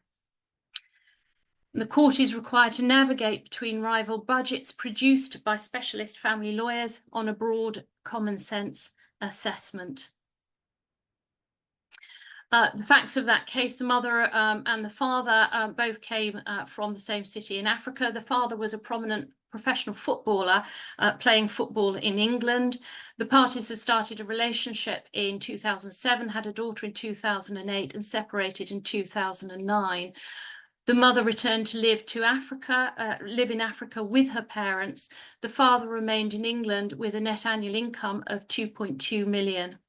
The court is required to navigate between rival budgets produced by specialist family lawyers on a broad common sense assessment. The facts of that case: the mother and the father both came from the same city in Africa. The father was a prominent professional footballer playing football in England. The parties had started a relationship in 2007, had a daughter in 2008 and separated in 2009. The mother returned to live in Africa with her parents. The father remained in England with a net annual income of 2.2 million.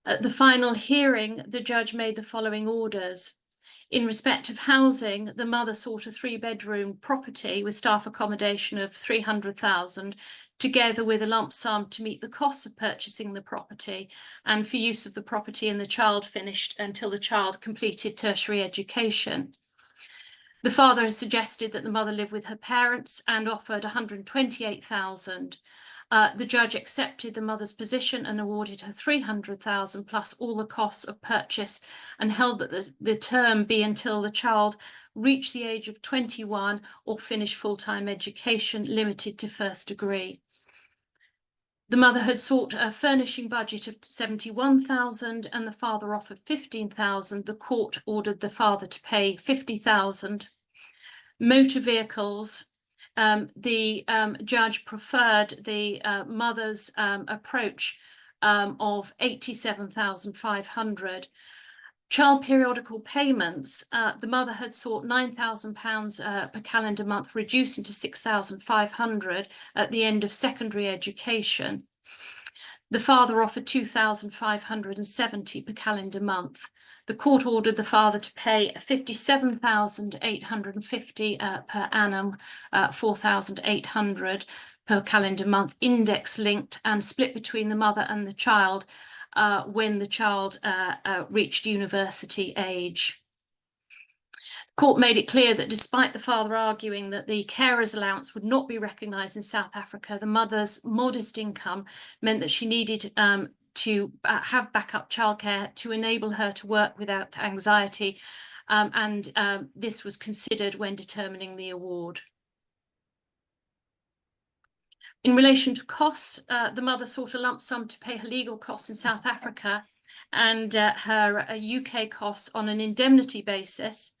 At the final hearing, the judge made the following orders. In respect of housing, the mother sought a 3-bedroom property with staff accommodation of 300,000, together with a lump sum to meet the costs of purchasing the property and for use of the property and the child finished until the child completed tertiary education. The father has suggested that the mother live with her parents and offered 128,000. The judge accepted the mother's position and awarded her 300,000 plus all the costs of purchase, and held that the term be until the child reached the age of 21 or finish full-time education limited to first degree. The mother had sought a furnishing budget of 71,000 and the father offered 15,000. The court ordered the father to pay 50,000. Motor vehicles, the judge preferred the mother's approach of 87,500. Child periodical payments, the mother had sought £9,000 per calendar month, reducing to 6,500 at the end of secondary education. The father offered 2,570 per calendar month. The court ordered the father to pay 57,850 per annum, 4,800 per calendar month, index linked and split between the mother and the child when the child reached university age. The court made it clear that despite the father arguing that the carer's allowance would not be recognised in South Africa, the mother's modest income meant that she needed to have backup childcare to enable her to work without anxiety, and this was considered when determining the award. In relation to costs, the mother sought a lump sum to pay her legal costs in South Africa and her UK costs on an indemnity basis.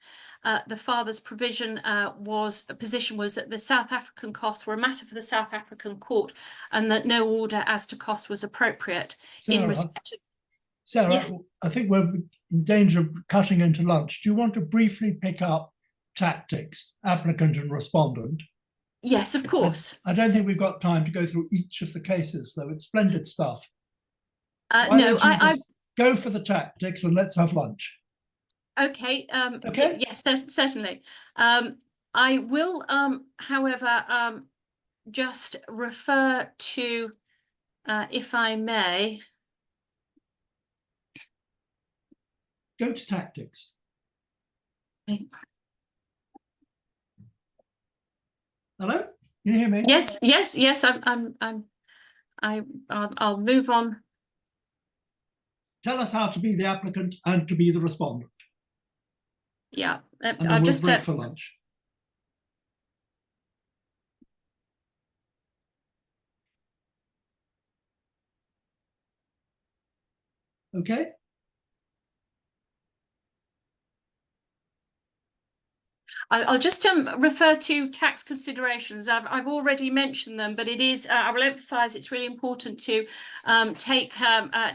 The father's position was that the South African costs were a matter for the South African court and that no order as to cost was appropriate. Sarah, Yes. I think we're in danger of cutting into lunch. Do you want to briefly pick up tactics, applicant and respondent? Yes, of course. I don't think we've got time to go through each of the cases, though. It's splendid stuff. No, I go for the tactics and let's have lunch. Okay. Okay. Yes, certainly. I will, however, just refer to, if I may. Go to tactics. Hello, can you hear me? Yes. I'll move on. Tell us how to be the applicant and to be the respondent. Yeah, And then I'll we'll just break for lunch. Okay. I'll just refer to tax considerations. I've already mentioned them, but it is, I will emphasise it's really important to take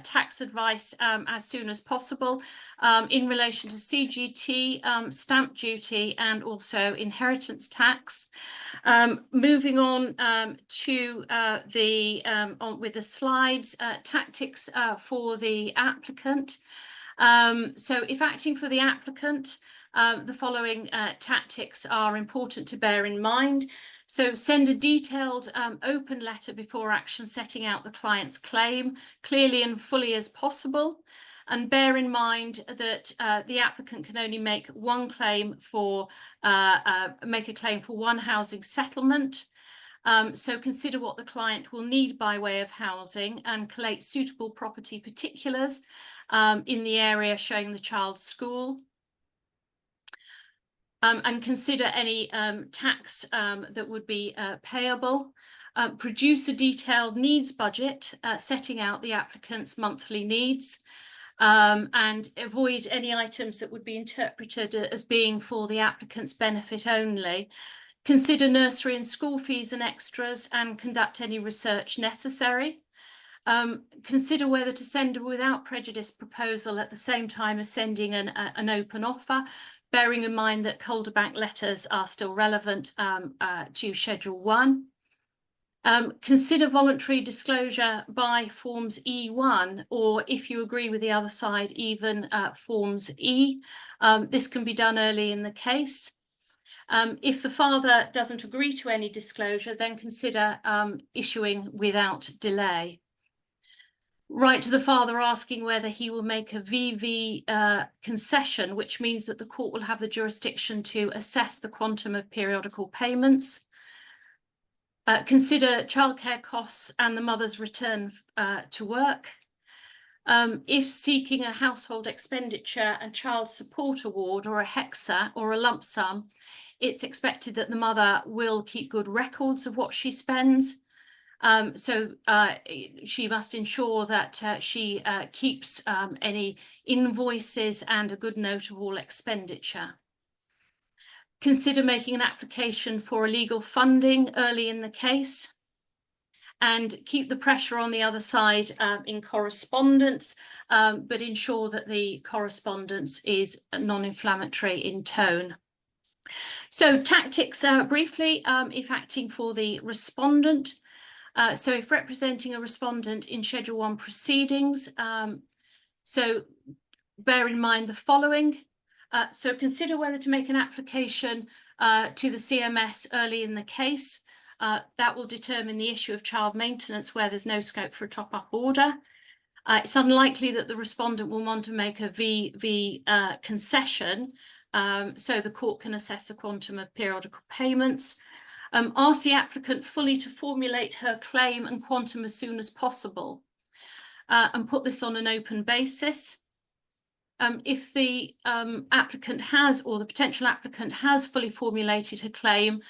tax advice as soon as possible in relation to CGT, stamp duty, and also inheritance tax. Moving on to with the slides, tactics for the applicant. So if acting for the applicant, the following tactics are important to bear in mind. So send a detailed open letter before action setting out the client's claim clearly and fully as possible. And bear in mind that the applicant can only make one claim for, make a claim for one housing settlement. So consider what the client will need by way of housing and collate suitable property particulars in the area showing the child's school. And consider any tax that would be payable. Produce a detailed needs budget setting out the applicant's monthly needs, and avoid any items that would be interpreted as being for the applicant's benefit only. Consider nursery and school fees and extras and conduct any research necessary. Consider whether to send a without prejudice proposal at the same time as sending an open offer, bearing in mind that Calderbank letters are still relevant to Schedule 1. Consider voluntary disclosure by Forms E1, or if you agree with the other side, even Forms E. This can be done early in the case. If the father doesn't agree to any disclosure, then consider issuing without delay. Write to the father asking whether he will make a VV concession, which means that the court will have the jurisdiction to assess the quantum of periodical payments. Consider childcare costs and the mother's return to work. If seeking a household expenditure and child support award or a HEXA or a lump sum, it's expected that the mother will keep good records of what she spends. So she must ensure that she keeps any invoices and a good note of all expenditure. Consider making an application for legal funding early in the case, and keep the pressure on the other side in correspondence, but ensure that the correspondence is non-inflammatory in tone. So tactics briefly, if acting for the respondent. So if representing a respondent in Schedule 1 proceedings, so bear in mind the following. So consider whether to make an application to the CMS early in the case. That will determine the issue of child maintenance where there's no scope for a top-up order. It's unlikely that the respondent will want to make a VV concession, so the court can assess a quantum of periodical payments. Ask the applicant fully to formulate her claim and quantum as soon as possible, and put this on an open basis. If the applicant has, or the potential applicant has fully formulated her claim,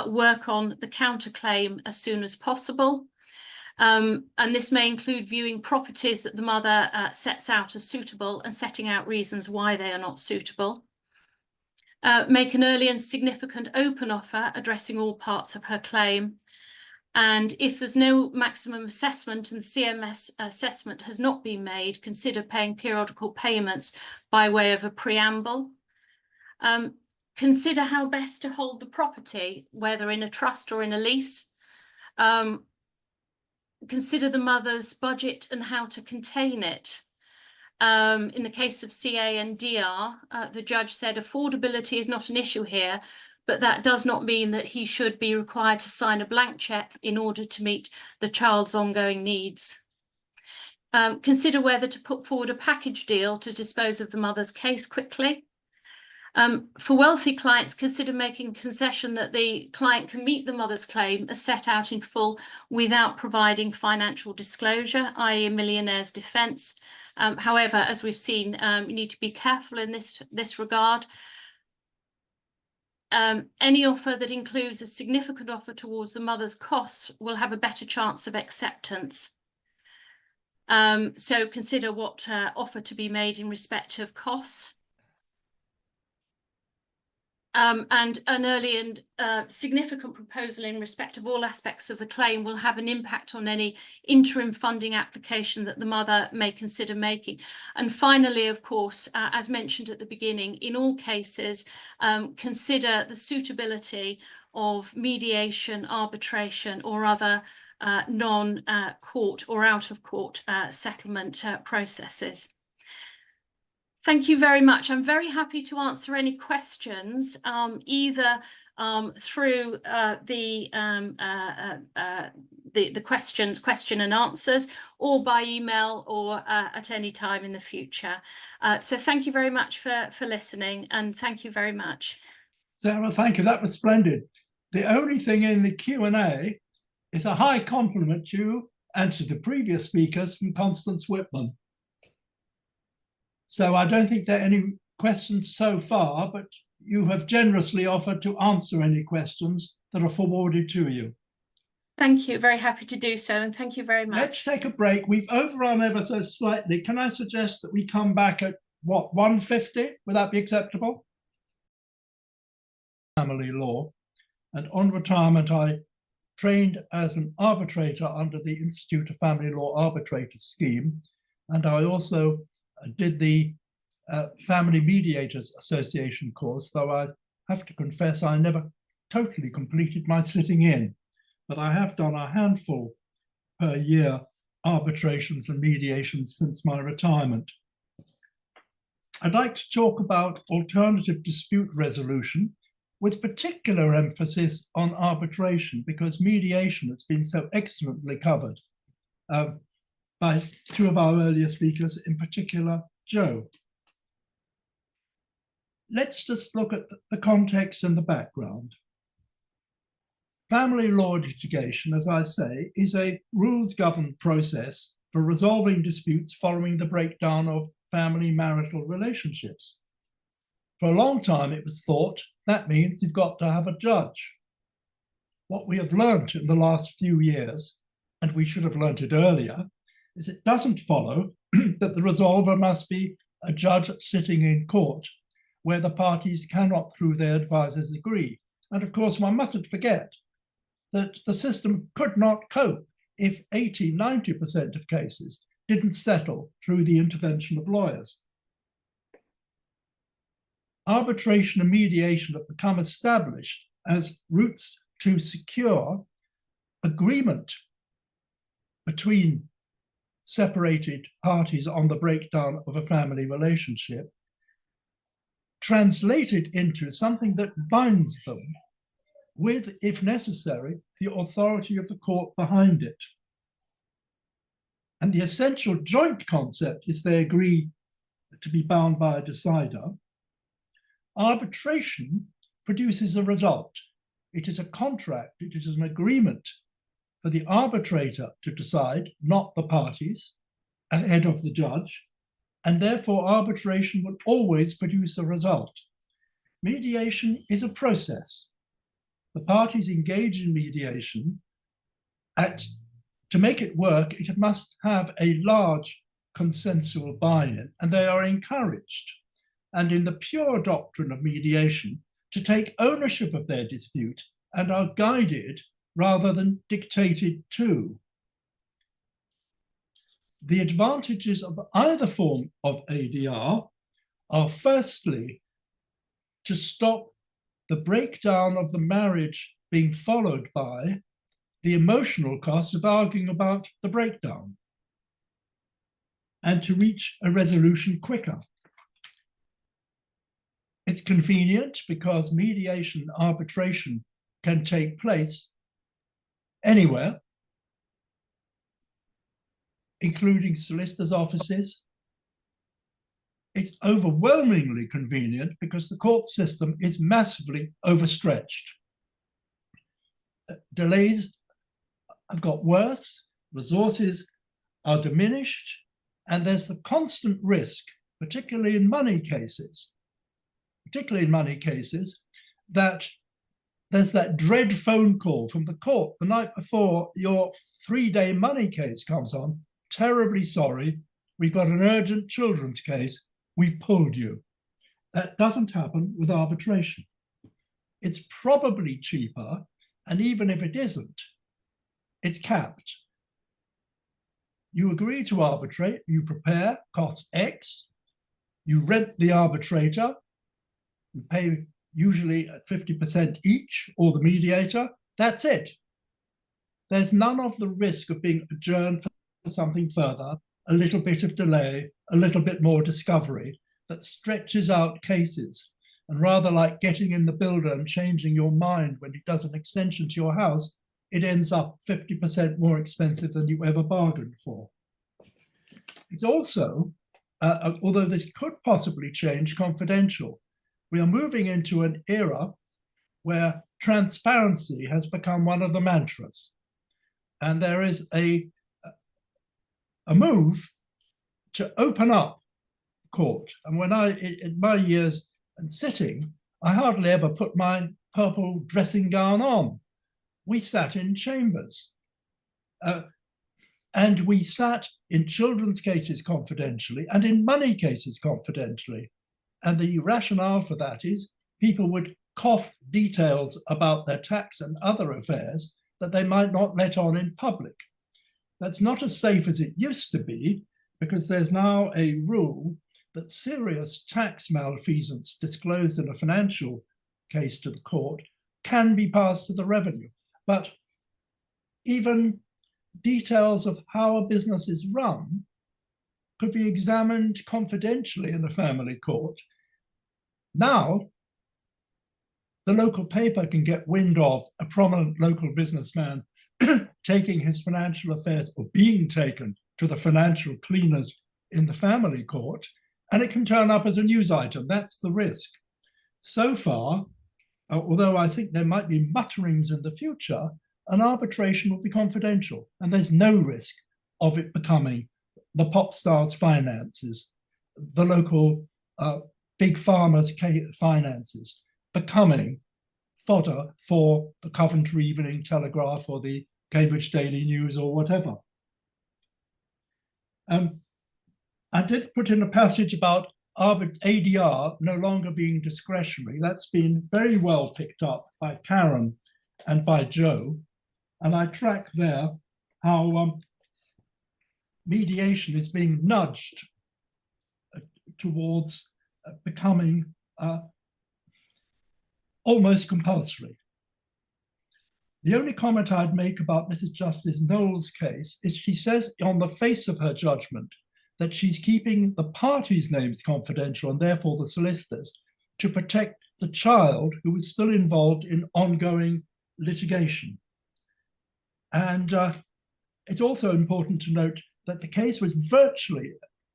work on the counterclaim as soon as possible. And this may include viewing properties that the mother sets out as suitable and setting out reasons why they are not suitable. Make an early and significant open offer addressing all parts of her claim. And if there's no maximum assessment and the CMS assessment has not been made, consider paying periodical payments by way of a preamble. Consider how best to hold the property, whether in a trust or in a lease. Consider the mother's budget and how to contain it. In the case of CA and DR, the judge said affordability is not an issue here, but that does not mean that he should be required to sign a blank check in order to meet the child's ongoing needs. Consider whether to put forward a package deal to dispose of the mother's case quickly. For wealthy clients, consider making a concession that the client can meet the mother's claim as set out in full without providing financial disclosure, i.e. a millionaire's defence. However, as we've seen, you need to be careful in this regard. Any offer that includes a significant offer towards the mother's costs will have a better chance of acceptance. So consider what offer to be made in respect of costs. And an early and significant proposal in respect of all aspects of the claim will have an impact on any interim funding application that the mother may consider making. And finally, of course, as mentioned at the beginning, in all cases, consider the suitability of mediation, arbitration, or other non-court or out-of-court settlement processes. Thank you very much. I'm very happy to answer any questions, either through the question and answers, or by email, or at any time in the future. So thank you very much for listening, and thank you very much. Sarah, thank you. That was splendid. The only thing in the Q&A is a high compliment to you and to the previous speakers from Constance Whitman. So I don't think there are any questions so far, but you have generously offered to answer any questions that are forwarded to you. Thank you. Very happy to do so, and thank you very much. Let's take a break. We've overrun ever so slightly. Can I suggest that we come back at, what, 1:50? Would that be acceptable? Family law. And on retirement, I trained as an arbitrator under the Institute of Family Law Arbitrators scheme. And I also did the Family Mediators Association course, though I have to confess I never totally completed my sitting in. But I have done a handful per year arbitrations and mediations since my retirement. I'd like to talk about alternative dispute resolution, with particular emphasis on arbitration, because mediation has been so excellently covered by two of our earlier speakers, in particular, Joe. Let's just look at the context and the background. family law litigation, as I say, is a rules-governed process for resolving disputes following the breakdown of family marital relationships. For a long time, it was thought that means you've got to have a judge. What we have learned in the last few years, and we should have learned it earlier, is it doesn't follow that the resolver must be a judge sitting in court where the parties cannot, through their advisors, agree. And of course, one mustn't forget that the system could not cope if 80, 90% of cases didn't settle through the intervention of lawyers. Arbitration and mediation have become established as routes to secure agreement between separated parties on the breakdown of a family relationship, translated into something that binds them with, if necessary, the authority of the court behind it. And the essential joint concept is they agree to be bound by a decider. Arbitration produces a result. It is a contract, it is an agreement for the arbitrator to decide, not the parties, ahead of the judge, and therefore arbitration will always produce a result. Mediation is a process. The parties engage in mediation. To make it work, it must have a large consensual buy-in, and they are encouraged. And in the pure doctrine of mediation, to take ownership of their dispute and are guided rather than dictated to. The advantages of either form of ADR are firstly to stop the breakdown of the marriage being followed by the emotional costs of arguing about the breakdown, and to reach a resolution quicker. It's convenient because mediation and arbitration can take place anywhere, including solicitors' offices. It's overwhelmingly convenient because the court system is massively overstretched. Delays have got worse, resources are diminished, and there's the constant risk, particularly in money cases, that there's that dread phone call from the court the night before your 3-day money case comes on. Terribly sorry, we've got an urgent children's case, we've pulled you. That doesn't happen with arbitration. It's probably cheaper, and even if it isn't, it's capped. You agree to arbitrate, you prepare, costs X, you rent the arbitrator, you pay usually at 50% each, or the mediator, that's it. There's none of the risk of being adjourned for something further, a little bit of delay, a little bit more discovery that stretches out cases. And rather like getting in the builder and changing your mind when he does an extension to your house, it ends up 50% more expensive than you ever bargained for. It's also, although this could possibly change, confidential. We are moving into an era where transparency has become one of the mantras. And there is a move to open up court. And when in my years and sitting, I hardly ever put my purple dressing gown on. We sat in chambers. And we sat in children's cases confidentially and in money cases confidentially. And the rationale for that is people would cough details about their tax and other affairs that they might not let on in public. That's not as safe as it used to be, because there's now a rule that serious tax malfeasance disclosed in a financial case to the court can be passed to the revenue. But even details of how a business is run could be examined confidentially in a family court. Now, the local paper can get wind of a prominent local businessman taking his financial affairs, or being taken to the financial cleaners in the family court, and it can turn up as a news item. That's the risk. So far, although I think there might be mutterings in the future, an arbitration will be confidential, and there's no risk of it becoming the pop star's finances, the local big farmers' finances, becoming fodder for the Coventry Evening Telegraph or the Cambridge Daily News or whatever. I did put in a passage about ADR no longer being discretionary. That's been very well picked up by Karen and by Joe. And I track there how mediation is being nudged towards becoming almost compulsory. The only comment I'd make about Mrs. Justice Knowles' case is she says on the face of her judgment that she's keeping the parties' names confidential and therefore the solicitors to protect the child who is still involved in ongoing litigation. And it's also important to note that the case was virtually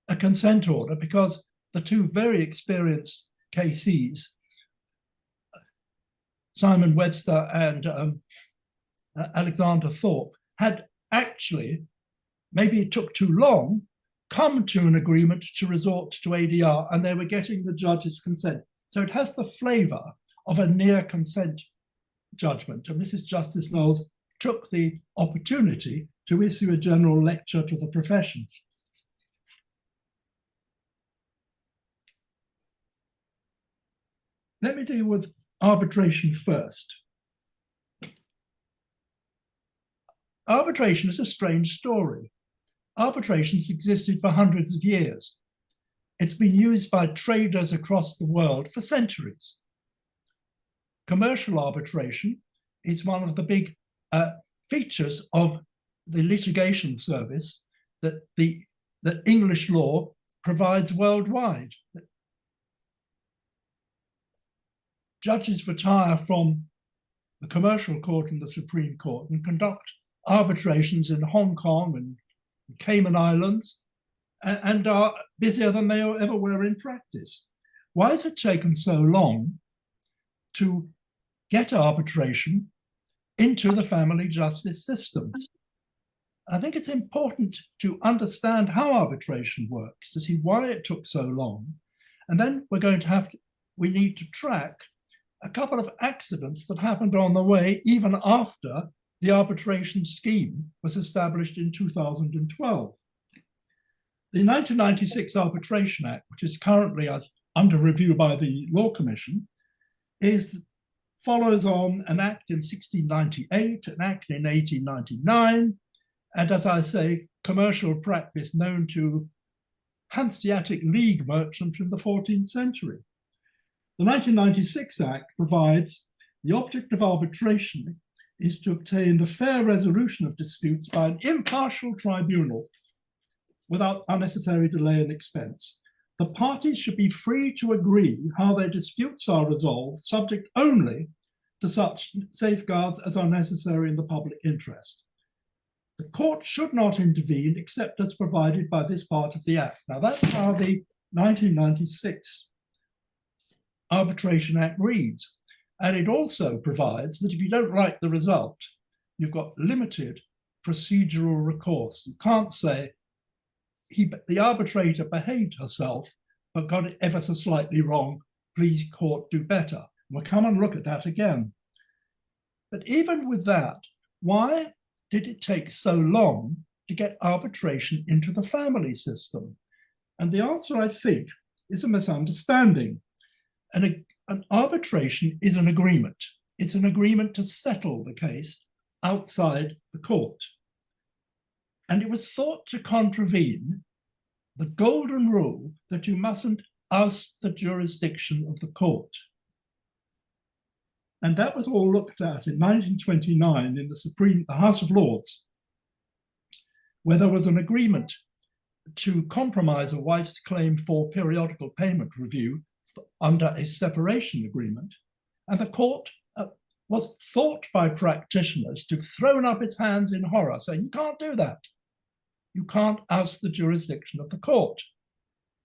a consent order because the two very experienced KCs, Simon Webster and Alexander Thorpe, had actually, maybe it took too long, come to an agreement to resort to ADR, and they were getting the judge's consent. So it has the flavour of a near consent judgment. And Mrs. Justice Knowles took the opportunity to issue a general lecture to the profession. Let me deal with arbitration first. Arbitration is a strange story. Arbitration's existed for hundreds of years. It's been used by traders across the world for centuries. Commercial arbitration is one of the big features of the litigation service that English law provides worldwide. Judges retire from the commercial court and the Supreme Court and conduct arbitrations in Hong Kong and Cayman Islands and are busier than they ever were in practice. Why has it taken so long to get arbitration into the family justice system? I think it's important to understand how arbitration works, to see why it took so long. And then we need to track a couple of accidents that happened on the way, even after the arbitration scheme was established in 2012. The 1996 Arbitration Act, which is currently under review by the Law Commission, follows on an act in 1698, an act in 1899, and as I say, commercial practice known to Hanseatic League merchants in the 14th century. The 1996 Act provides the object of arbitration is to obtain the fair resolution of disputes by an impartial tribunal without unnecessary delay and expense. The parties should be free to agree how their disputes are resolved, subject only to such safeguards as are necessary in the public interest. The court should not intervene except as provided by this part of the Act. Now that's how the 1996 Arbitration Act reads. And it also provides that if you don't like the result, you've got limited procedural recourse. You can't say the arbitrator behaved herself, but got it ever so slightly wrong. Please, court, do better. We'll come and look at that again. But even with that, why did it take so long to get arbitration into the family system? And the answer, I think, is a misunderstanding. An arbitration is an agreement. It's an agreement to settle the case outside the court. And it was thought to contravene the golden rule that you mustn't oust the jurisdiction of the court. And that was all looked at in 1929 in the House of Lords, where there was an agreement to compromise a wife's claim for periodical payment review under a separation agreement, and the court was thought by practitioners to have thrown up its hands in horror, saying, you can't do that. You can't oust the jurisdiction of the court.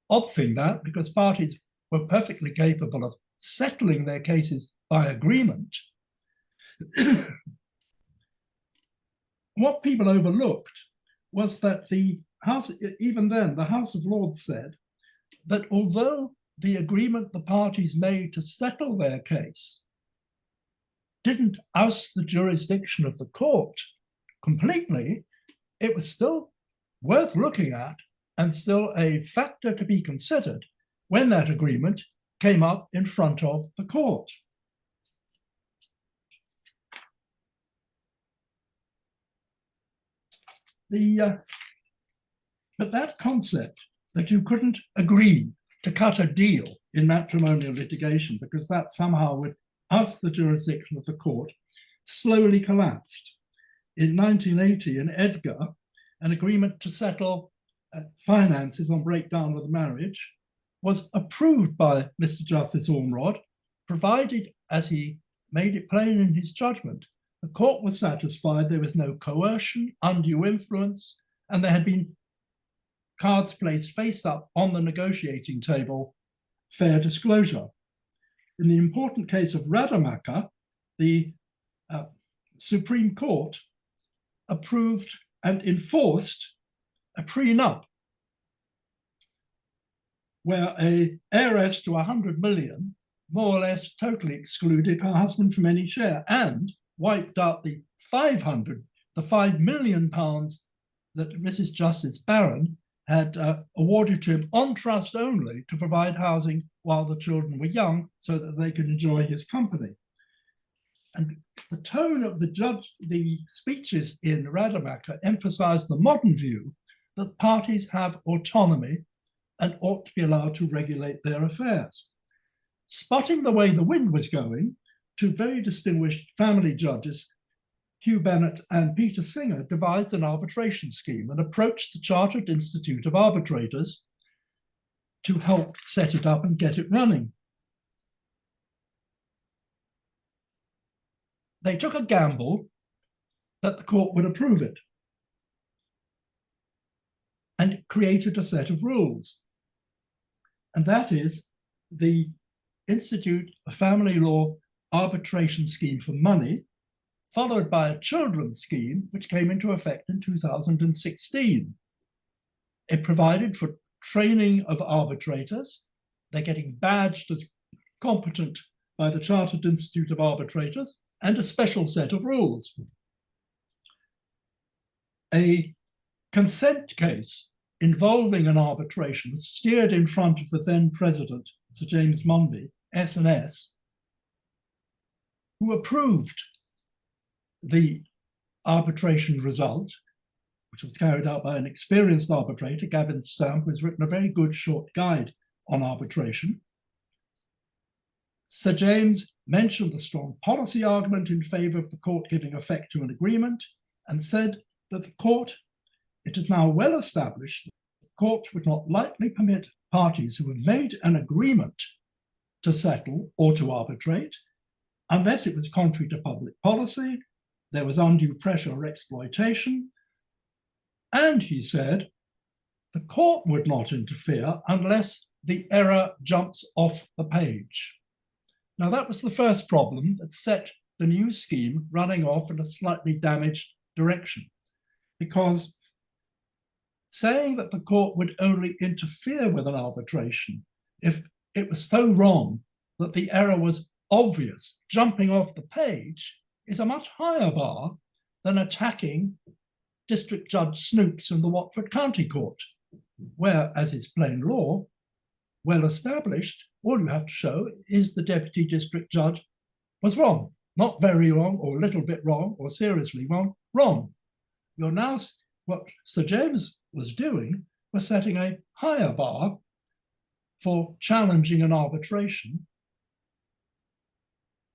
Odd thing that, because parties were perfectly capable of settling their cases by agreement, what people overlooked was that the House, even then, the House of Lords said that although the agreement the parties made to settle their case didn't oust the jurisdiction of the court completely, it was still worth looking at and still a factor to be considered when that agreement came up in front of the court. But that concept that you couldn't agree to cut a deal in matrimonial litigation because that somehow would oust the jurisdiction of the court slowly collapsed. In 1980, in Edgar, an agreement to settle finances on breakdown of the marriage was approved by Mr. Justice Ormrod, provided, as he made it plain in his judgment, the court was satisfied there was no coercion, undue influence, and there had been cards placed face up on the negotiating table, fair disclosure. In the important case of Rademacher, the Supreme Court approved and enforced a prenup where an heiress to 100 million more or less totally excluded her husband from any share and wiped out the 5 million pounds that Mrs. Justice Barron had awarded to him on trust only to provide housing while the children were young so that they could enjoy his company. And the tone of the speeches in Rademacher emphasized the modern view that parties have autonomy and ought to be allowed to regulate their affairs. Spotting the way the wind was going, two very distinguished family judges, Hugh Bennett and Peter Singer, devised an arbitration scheme and approached the Chartered Institute of Arbitrators to help set it up and get it running. They took a gamble that the court would approve it and created a set of rules. And that is the Institute of Family Law Arbitration Scheme for Money, followed by a children's scheme, which came into effect in 2016. It provided for training of arbitrators. They're getting badged as competent by the Chartered Institute of Arbitrators, and a special set of rules. A consent case involving an arbitration was steered in front of the then president, Sir James Munby, S&S, who approved the arbitration result, which was carried out by an experienced arbitrator, Gavin Stamp, who has written a very good short guide on arbitration. Sir James mentioned the strong policy argument in favour of the court giving effect to an agreement and said that the court, it is now well established, that the court would not lightly permit parties who have made an agreement to settle or to arbitrate unless it was contrary to public policy, there was undue pressure or exploitation, and he said the court would not interfere unless the error jumps off the page. Now, that was the first problem that set the new scheme running off in a slightly damaged direction, because saying that the court would only interfere with an arbitration if it was so wrong that the error was obvious, jumping off the page, is a much higher bar than attacking District Judge Snooks in the Watford County Court, where, as is plain law, well established, all you have to show is the deputy district judge was wrong, not very wrong or a little bit wrong or seriously wrong, wrong. You're now, what Sir James was doing was setting a higher bar for challenging an arbitration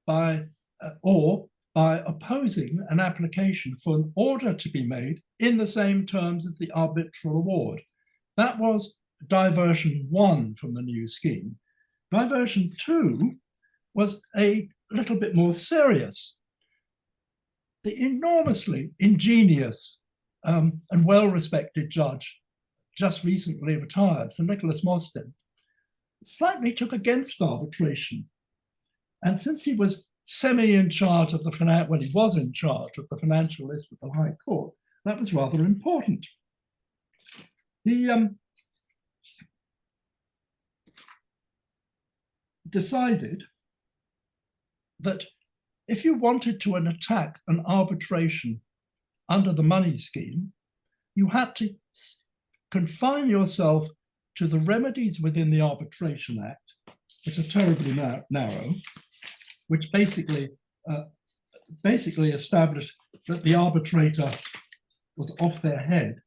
by opposing an application for an order to be made in the same terms as the arbitral award. That was diversion 1 from the new scheme. Diversion 2 was a little bit more serious. The enormously ingenious and well-respected judge, just recently retired, Sir Nicholas Mostyn, slightly took against arbitration And since he was in charge of the he was in charge of the financial list of the High Court, that was rather important. He decided that if you wanted to attack an arbitration under the money scheme, you had to confine yourself to the remedies within the Arbitration Act, which are terribly narrow, which basically established that the arbitrator was off their head,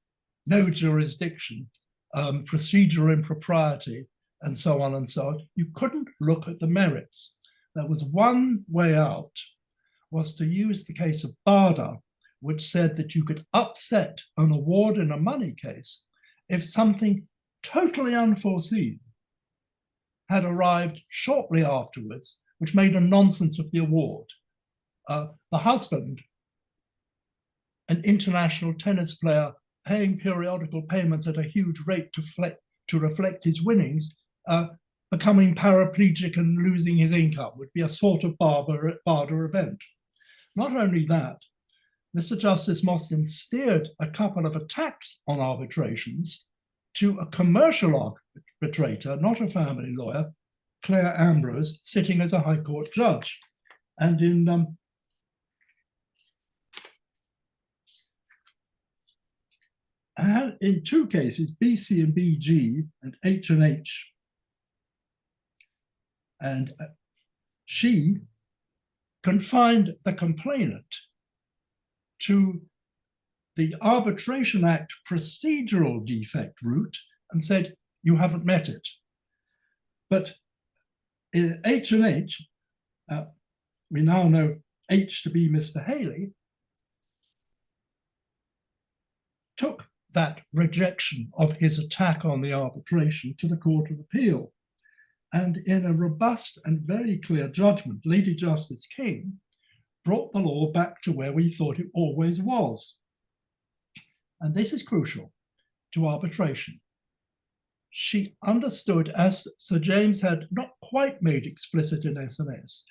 no jurisdiction, procedural impropriety, and so on and so on. You couldn't look at the merits. There was one way out, was to use the case of Barda, which said that you could upset an award in a money case if something totally unforeseen had arrived shortly afterwards, which made a nonsense of the award. The husband, an international tennis player, paying periodical payments at a huge rate to reflect his winnings, becoming paraplegic and losing his income would be a sort of Barda event. Not only that, Mr. Justice Mostyn steered a couple of attacks on arbitrations to a commercial arbitrator, not a family lawyer, Claire Ambrose, sitting as a High Court judge. And in two cases, BC and BG and H&H, and she confined the complainant to the Arbitration Act procedural defect route and said, you haven't met it. But in H&H, we now know H to be Mr. Haley, took that rejection of his attack on the arbitration to the Court of Appeal. And in a robust and very clear judgment, Lady Justice King brought the law back to where we thought it always was. And this is crucial to arbitration. She understood, as Sir James had not quite made explicit in SNS,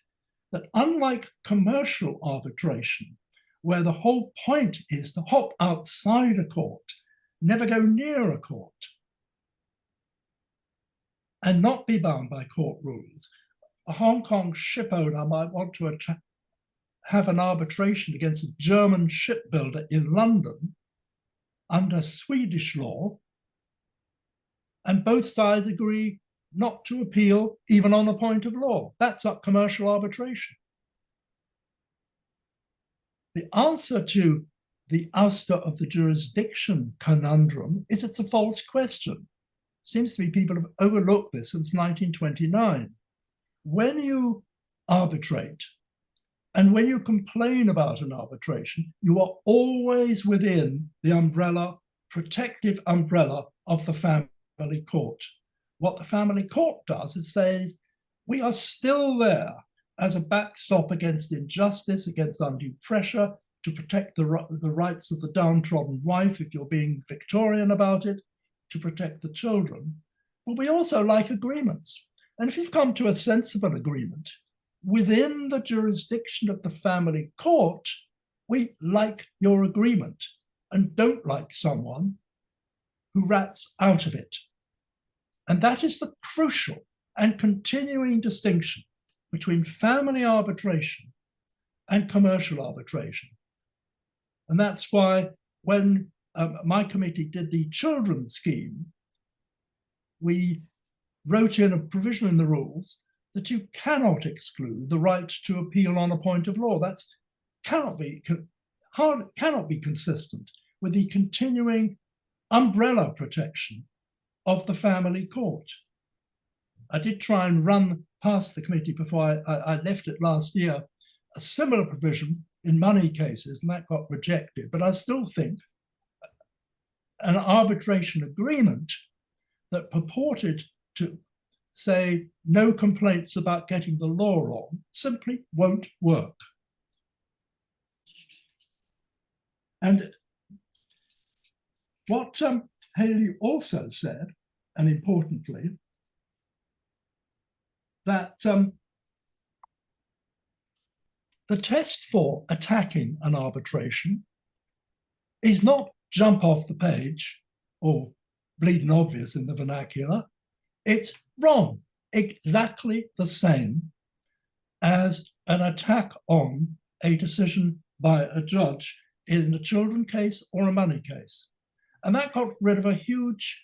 that unlike commercial arbitration, where the whole point is to hop outside a court, never go near a court, and not be bound by court rules, a Hong Kong ship owner might want to have an arbitration against a German shipbuilder in London under Swedish law, and both sides agree not to appeal even on a point of law. That's up commercial arbitration. The answer to the ouster of the jurisdiction conundrum is it's a false question. Seems to me people have overlooked this since 1929. When you arbitrate and when you complain about an arbitration, you are always within the umbrella, protective umbrella of the family court. What the family court does is say, we are still there as a backstop against injustice, against undue pressure, to protect the rights of the downtrodden wife if you're being Victorian about it, to protect the children. But we also like agreements. And if you've come to a sensible agreement within the jurisdiction of the family court, we like your agreement and don't like someone who rats out of it. And that is the crucial and continuing distinction between family arbitration and commercial arbitration. And that's why when my committee did the children's scheme, we wrote in a provision in the rules that you cannot exclude the right to appeal on a point of law. That cannot be consistent with the continuing umbrella protection of the family court. I did try and run past the committee before I left it last year, a similar provision in money cases, and that got rejected. But I still think an arbitration agreement that purported to say no complaints about getting the law wrong simply won't work. And what Haley also said, and importantly, that the test for attacking an arbitration is not jump off the page or bleeding obvious in the vernacular. It's wrong, exactly the same as an attack on a decision by a judge in a children case or a money case. And that got rid of a huge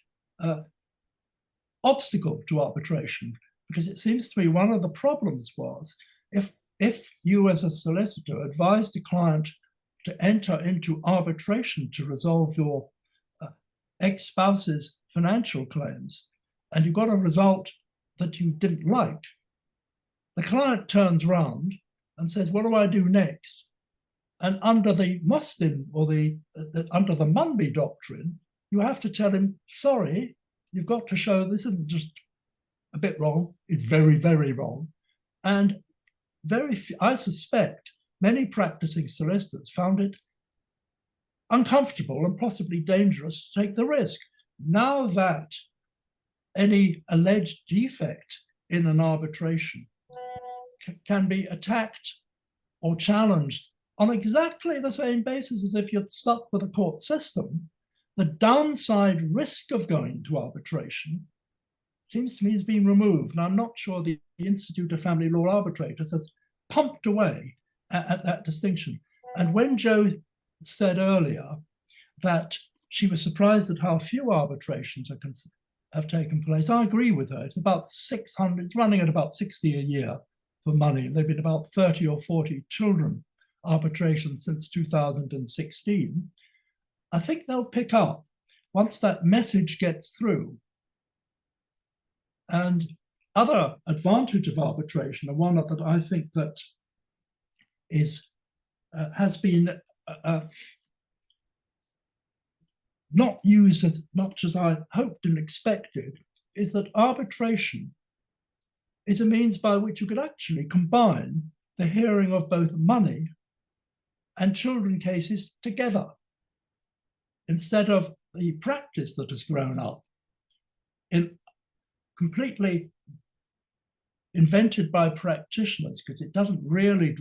obstacle to arbitration, because it seems to me one of the problems was if you as a solicitor advised a client to enter into arbitration to resolve your ex-spouse's financial claims, and you got a result that you didn't like, the client turns round and says, what do I do next? And under the Mustin or under the Munby doctrine, you have to tell him, sorry, you've got to show this isn't just a bit wrong, it's very, very wrong. And I suspect many practicing solicitors found it uncomfortable and possibly dangerous to take the risk. Now that any alleged defect in an arbitration can be attacked or challenged on exactly the same basis as if you're stuck with a court system, the downside risk of going to arbitration seems to me has been removed. And I'm not sure the Institute of Family Law Arbitrators has pumped away at that distinction. And when Jo said earlier that she was surprised at how few arbitrations have taken place, I agree with her. It's about 600, it's running at about 60 a year for money. And there have been about 30 or 40 children arbitrations since 2016. I think they'll pick up once that message gets through. And other advantage of arbitration, and one that I think that is has been not used as much as I hoped and expected, is that arbitration is a means by which you could actually combine the hearing of both money and children cases together, instead of the practice that has grown up in completely invented by practitioners, because it doesn't really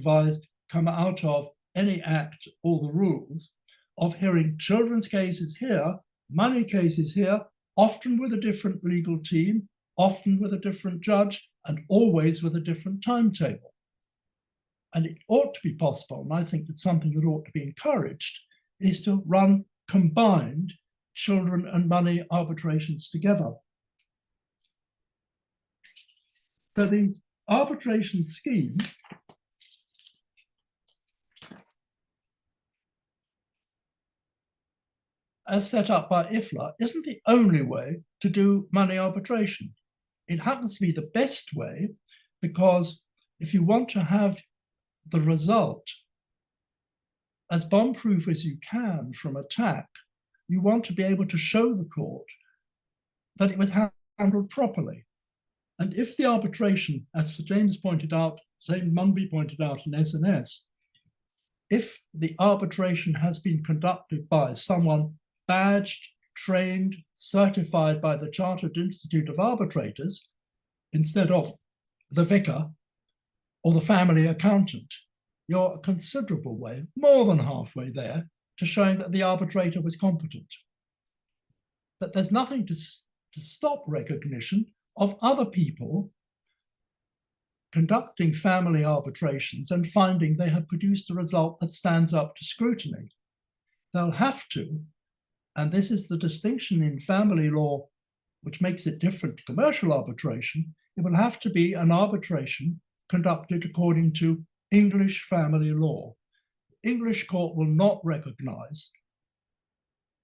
come out of any act or the rules, of hearing children's cases here, money cases here, often with a different legal team, often with a different judge, and always with a different timetable. And it ought to be possible, and I think it's something that ought to be encouraged, is to run combined children and money arbitrations together. So the arbitration scheme as set up by IFLA isn't the only way to do money arbitration. It happens to be the best way, because if you want to have the result as bomb-proof as you can from attack, you want to be able to show the court that it was handled properly. And if the arbitration, as Sir James Munby pointed out in SNS, if the arbitration has been conducted by someone badged, trained, certified by the Chartered Institute of Arbitrators, instead of the vicar or the family accountant, you're a considerable way, more than halfway there, to showing that the arbitrator was competent. But there's nothing to stop recognition of other people conducting family arbitrations and finding they have produced a result that stands up to scrutiny. They'll have to, and this is the distinction in family law which makes it different to commercial arbitration, it will have to be an arbitration conducted according to English family law. English court will not recognize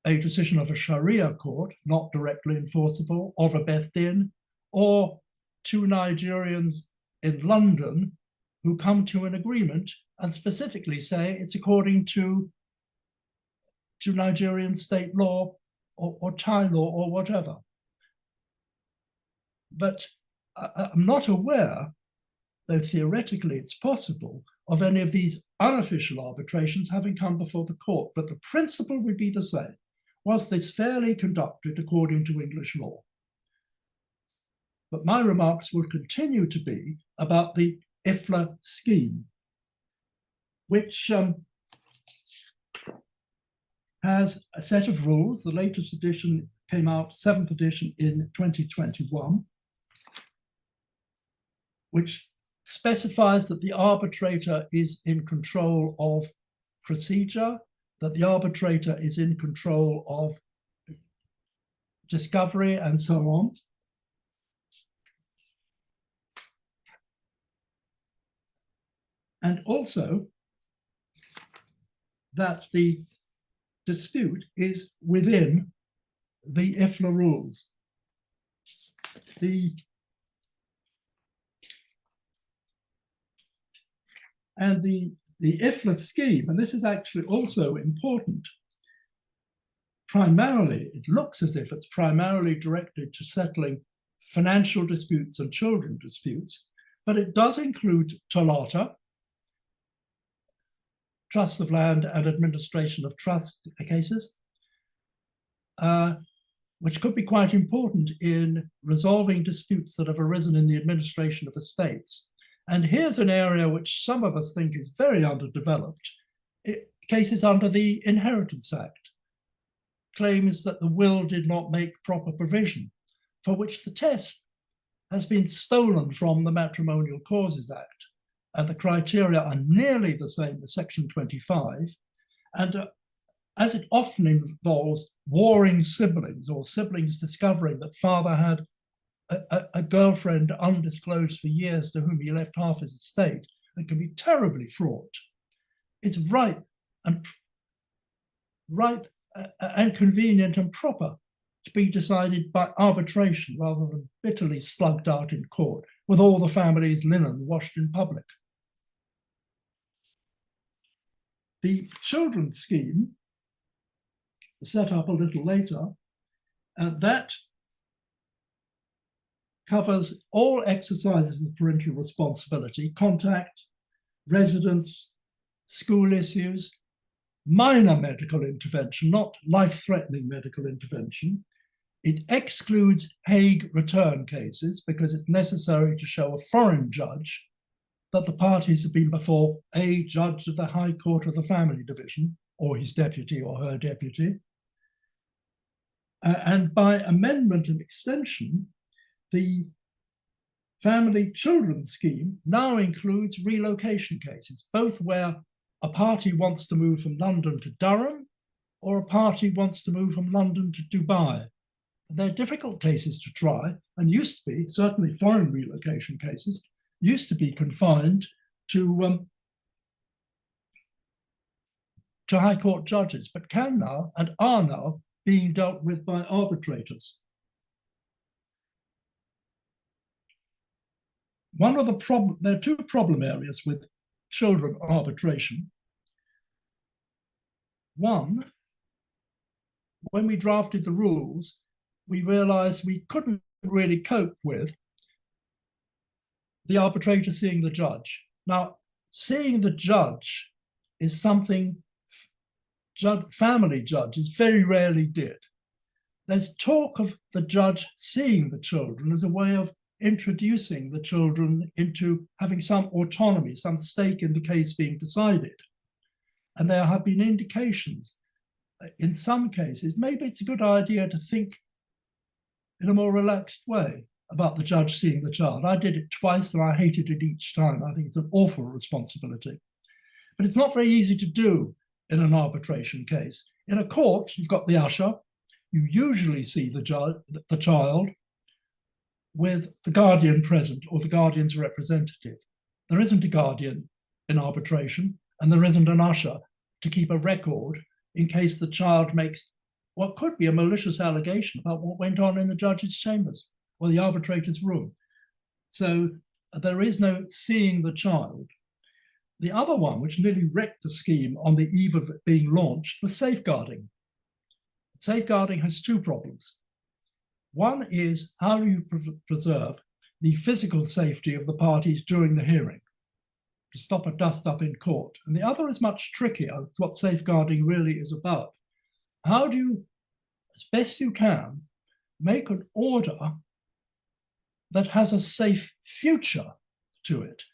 a decision of a Sharia court, not directly enforceable, of a Beth Din, or two Nigerians in London who come to an agreement and specifically say it's according to Nigerian state law or Thai law or whatever. But I'm not aware, though theoretically it's possible, of any of these unofficial arbitrations having come before the court. But the principle would be the same. Was this fairly conducted according to English law? But my remarks will continue to be about the IFLA scheme. which has a set of rules. The latest edition came out, 7th edition, in 2021, which specifies that the arbitrator is in control of procedure, that the arbitrator is in control of discovery, and so on. And also that the dispute is within the IFLA rules. The IFLA scheme, and this is actually also important, primarily, it looks as if it's primarily directed to settling financial disputes and children disputes, but it does include tolata, trust of land and administration of trust cases, which could be quite important in resolving disputes that have arisen in the administration of estates. And here's an area which some of us think is very underdeveloped. Cases under the Inheritance Act, claims that the will did not make proper provision, for which the test has been stolen from the Matrimonial Causes Act. And the criteria are nearly the same as Section 25. And as it often involves warring siblings or siblings discovering that father had a girlfriend undisclosed for years to whom he left half his estate, and can be terribly fraught, it's right and convenient and proper to be decided by arbitration rather than bitterly slugged out in court with all the family's linen washed in public. The children's scheme, set up a little later, that covers all exercises of parental responsibility, contact, residence, school issues, minor medical intervention, not life-threatening medical intervention. It excludes Hague return cases because it's necessary to show a foreign judge that the parties have been before a judge of the High Court of the Family Division, or his deputy or her deputy. And by amendment and extension, the family children scheme now includes relocation cases, both where a party wants to move from London to Durham or a party wants to move from London to Dubai. They're difficult cases to try, and used to be, certainly foreign relocation cases, used to be confined to High Court judges, but can now and are now being dealt with by arbitrators. There are two problem areas with children arbitration. One, when we drafted the rules, we realized we couldn't really cope with the arbitrator seeing the judge. Now, seeing the judge is something family judges very rarely did. There's talk of the judge seeing the children as a way of introducing the children into having some autonomy, some stake in the case being decided. And there have been indications in some cases, maybe it's a good idea to think in a more relaxed way about the judge seeing the child. I did it twice and I hated it each time. I think it's an awful responsibility. But it's not very easy to do in an arbitration case. In a court, you've got the usher. You usually see the child with the guardian present or the guardian's representative. There isn't a guardian in arbitration, and there isn't an usher to keep a record in case the child makes what could be a malicious allegation about what went on in the judge's chambers or the arbitrator's room. So there is no seeing the child. The other one, which nearly wrecked the scheme on the eve of it being launched, was safeguarding. Safeguarding has two problems. One is, how do you preserve the physical safety of the parties during the hearing, to stop a dust-up in court? And the other is much trickier, what safeguarding really is about. How do you, as best you can, make an order that has a safe future to it?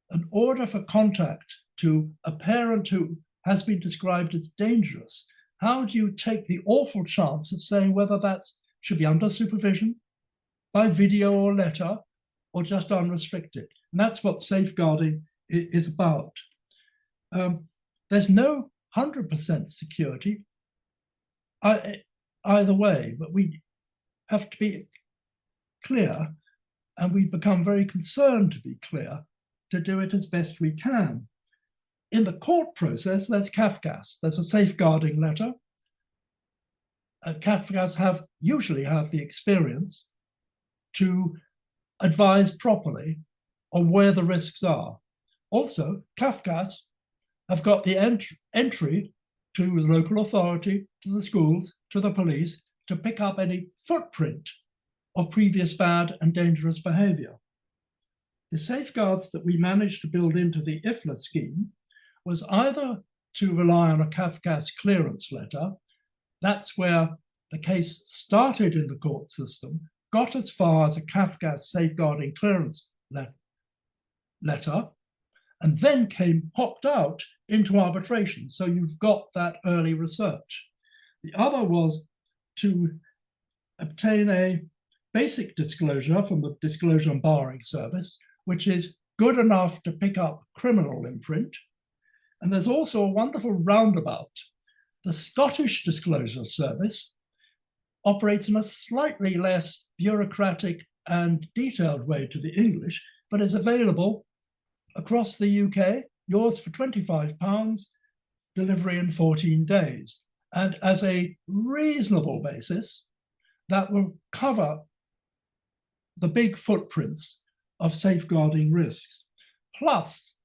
An order for contact to a parent who has been described as dangerous, how do you take the awful chance of saying whether that should be under supervision, by video or letter, or just unrestricted? And that's what safeguarding is about. There's no 100% security either way, but we have to be clear, and we've become very concerned to be clear, to do it as best we can. In the court process, there's Kafkas. There's a safeguarding letter. Kafkas usually have the experience to advise properly on where the risks are. Also, Kafkas have got the entry to the local authority, to the schools, to the police, to pick up any footprint of previous bad and dangerous behavior. The safeguards that we managed to build into the IFLA scheme was either to rely on a Kafkas clearance letter. That's where the case started in the court system, got as far as a Kafkas safeguarding clearance letter, and then popped out into arbitration. So you've got that early research. The other was to obtain a basic disclosure from the Disclosure and Barring Service, which is good enough to pick up criminal imprint. And there's also a wonderful roundabout. The Scottish Disclosure Service operates in a slightly less bureaucratic and detailed way to the English, but is available across the UK, yours for £25, delivery in 14 days. And as a reasonable basis, that will cover the big footprints of safeguarding risks. Plus,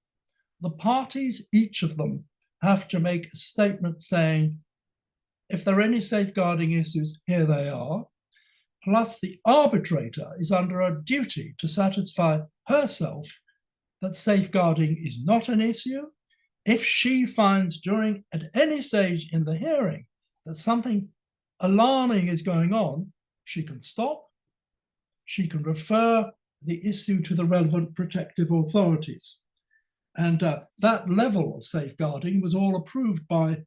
the parties, each of them, have to make a statement saying, if there are any safeguarding issues, here they are. Plus, the arbitrator is under a duty to satisfy herself that safeguarding is not an issue. If she finds at any stage in the hearing that something alarming is going on, she can stop. She can refer the issue to the relevant protective authorities. And that level of safeguarding was all approved by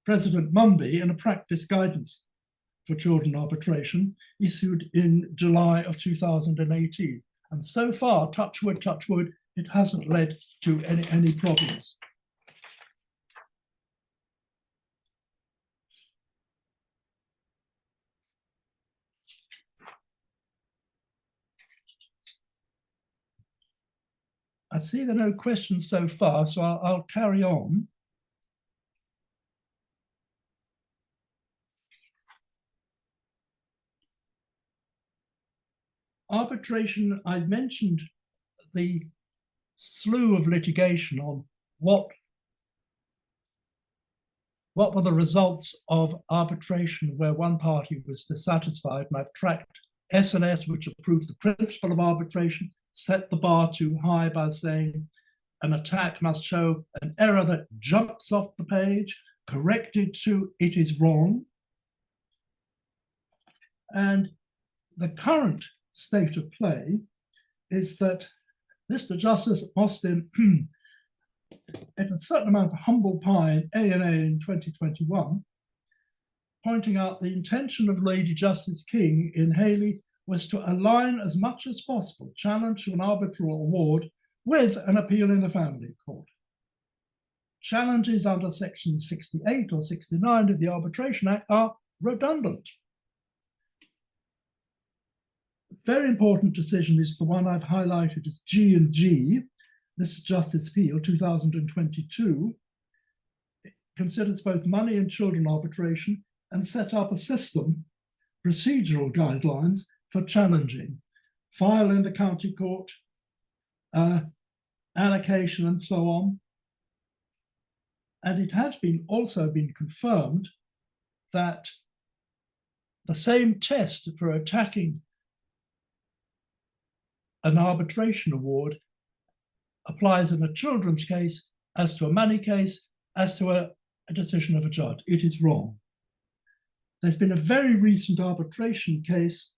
President Mumby in a practice guidance for children arbitration issued in July of 2018. And so far, touch wood, it hasn't led to any problems. I see there are no questions so far, so I'll carry on. Arbitration, I mentioned the slew of litigation on what were the results of arbitration where one party was dissatisfied, and I've tracked S&S, which approved the principle of arbitration, set the bar too high by saying an attack must show an error that jumps off the page, corrected to it is wrong. And the current state of play is that Mr. Justice Austin, at a certain amount of humble pie in ANA in 2021, pointing out the intention of Lady Justice King in Haley was to align as much as possible challenge to an arbitral award with an appeal in the family court. Challenges under section 68 or 69 of the Arbitration Act are redundant. Very important decision is the one I've highlighted as G&G. This is Justice Peel, 2022. It considers both money and children arbitration and set up a system, procedural guidelines for challenging, file in the county court, allocation and so on. And it has also been confirmed that the same test for attacking an arbitration award applies in a children's case as to a money case, as to a decision of a judge. It is wrong. There's been a very recent arbitration case,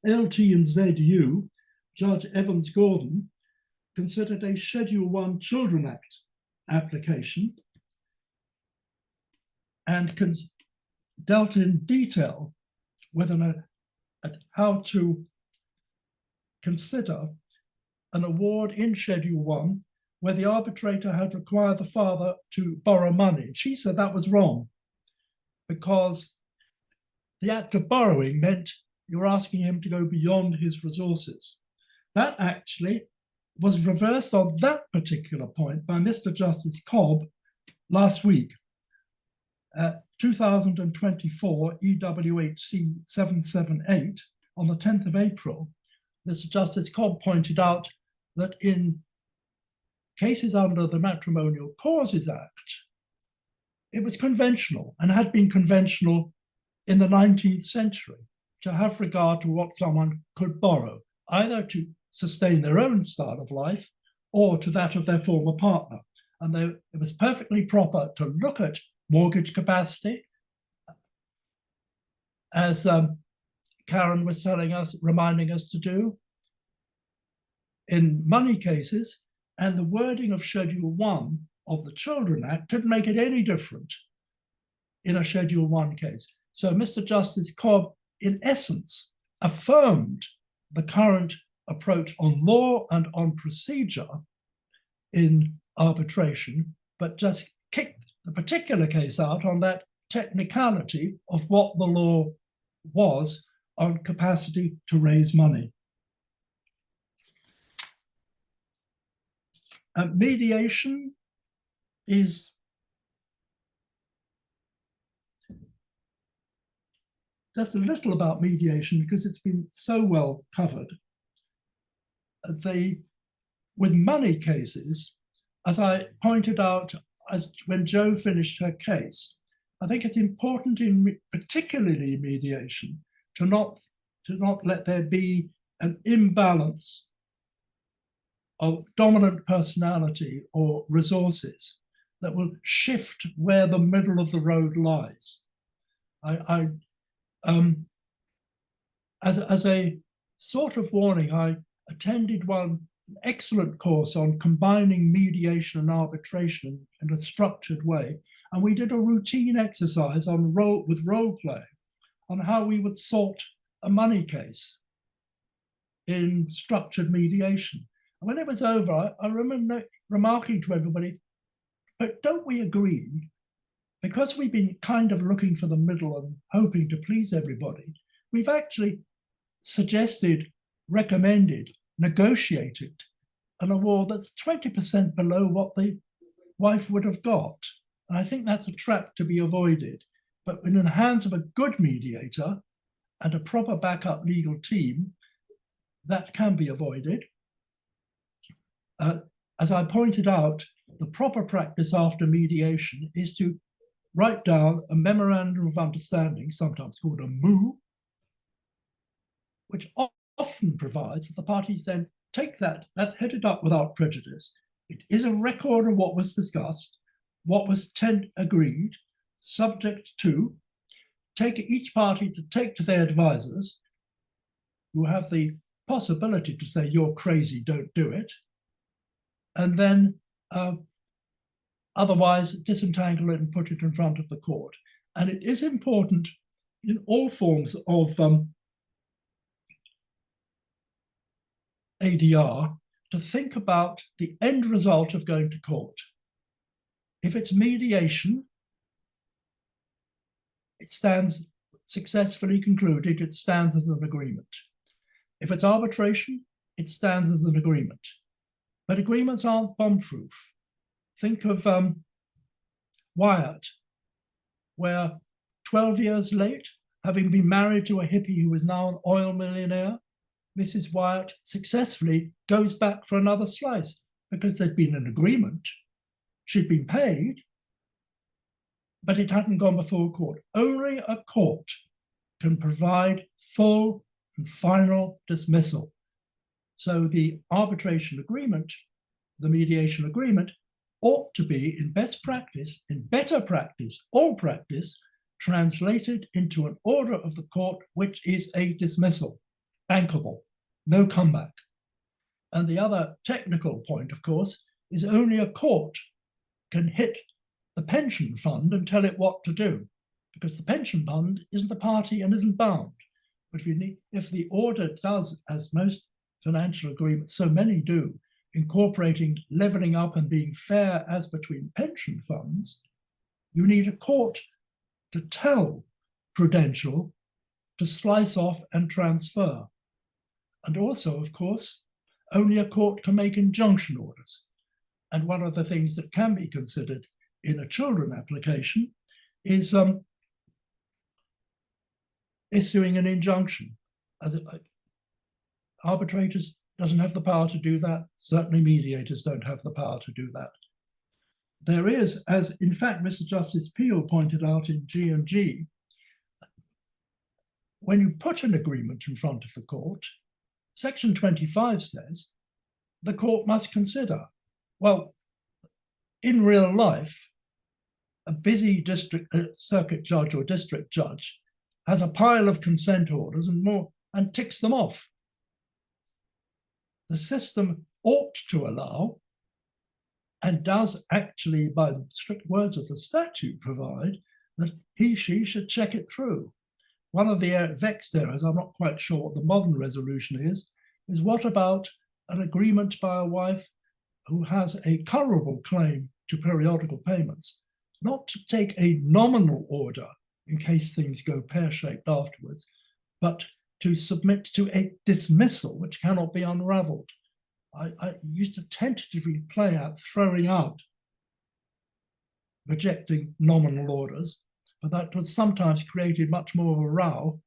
LT and ZU, Judge Evans Gordon considered a Schedule 1 Children Act application and dealt in detail with how to consider an award in Schedule 1 where the arbitrator had required the father to borrow money. She said that was wrong because the act of borrowing meant you're asking him to go beyond his resources. That actually was reversed on that particular point by Mr. Justice Cobb last week. 2024 EWHC 778 on the 10th of April, Mr. Justice Cobb pointed out that in cases under the Matrimonial Causes Act, it was conventional and had been conventional in the 19th century to have regard to what someone could borrow, either to sustain their own style of life or to that of their former partner. And it was perfectly proper to look at mortgage capacity, as Karen was telling us, reminding us to do in money cases, and the wording of Schedule 1 of the Children Act didn't make it any different in a Schedule 1 case. So Mr. Justice Cobb, in essence, affirmed the current approach on law and on procedure in arbitration, but just kicked the particular case out on that technicality of what the law was on capacity to raise money. Mediation is just a little about mediation because it's been so well covered. With money cases, as I pointed out when Jo finished her case, I think it's important particularly in mediation to not let there be an imbalance of dominant personality or resources that will shift where the middle of the road lies. As a sort of warning, I attended an excellent course on combining mediation and arbitration in a structured way. And we did a routine exercise with role play on how we would sort a money case in structured mediation. And when it was over, I remember remarking to everybody, but don't we agree, because we've been kind of looking for the middle and hoping to please everybody, we've actually suggested, recommended, negotiated an award that's 20% below what the wife would have got. And I think that's a trap to be avoided. But in the hands of a good mediator and a proper backup legal team, that can be avoided. As I pointed out, the proper practice after mediation is to write down a memorandum of understanding, sometimes called a MOU, which often provides that the parties then take that's headed up without prejudice. It is a record of what was discussed, what was agreed, subject to, each party to take to their advisors, who have the possibility to say, you're crazy, don't do it, and then otherwise disentangle it and put it in front of the court. And it is important in all forms of ADR to think about the end result of going to court. If it's mediation, it stands successfully concluded, it stands as an agreement. If it's arbitration, it stands as an agreement. But agreements aren't bomb-proof. Think of Wyatt, where 12 years late, having been married to a hippie who is now an oil millionaire, Mrs. Wyatt successfully goes back for another slice because there'd been an agreement. She'd been paid, but it hadn't gone before court. Only a court can provide full and final dismissal. So the arbitration agreement, the mediation agreement, ought to be in best practice, in better practice, all practice, translated into an order of the court, which is a dismissal, bankable, no comeback. And the other technical point, of course, is only a court can hit the pension fund and tell it what to do, because the pension fund isn't a party and isn't bound. But if the order does, as most financial agreements, so many do, incorporating levelling up and being fair as between pension funds, you need a court to tell Prudential to slice off and transfer. And also, of course, only a court can make injunction orders. And one of the things that can be considered in a children application is issuing an injunction. Arbitrators doesn't have the power to do that. Certainly mediators don't have the power to do that. There is, as in fact Mr. Justice Peel pointed out in G&G, when you put an agreement in front of the court, Section 25 says the court must consider. Well, in real life, a busy district circuit judge or district judge has a pile of consent orders and more and ticks them off. The system ought to allow, and does actually, by the strict words of the statute, provide that she should check it through. One of the vexed areas, I'm not quite sure what the modern resolution is what about an agreement by a wife who has a colorable claim to periodical payments, not to take a nominal order in case things go pear-shaped afterwards, but to submit to a dismissal which cannot be unravelled. I used to tentatively play out throwing out, rejecting nominal orders, but that was sometimes created much more of a row.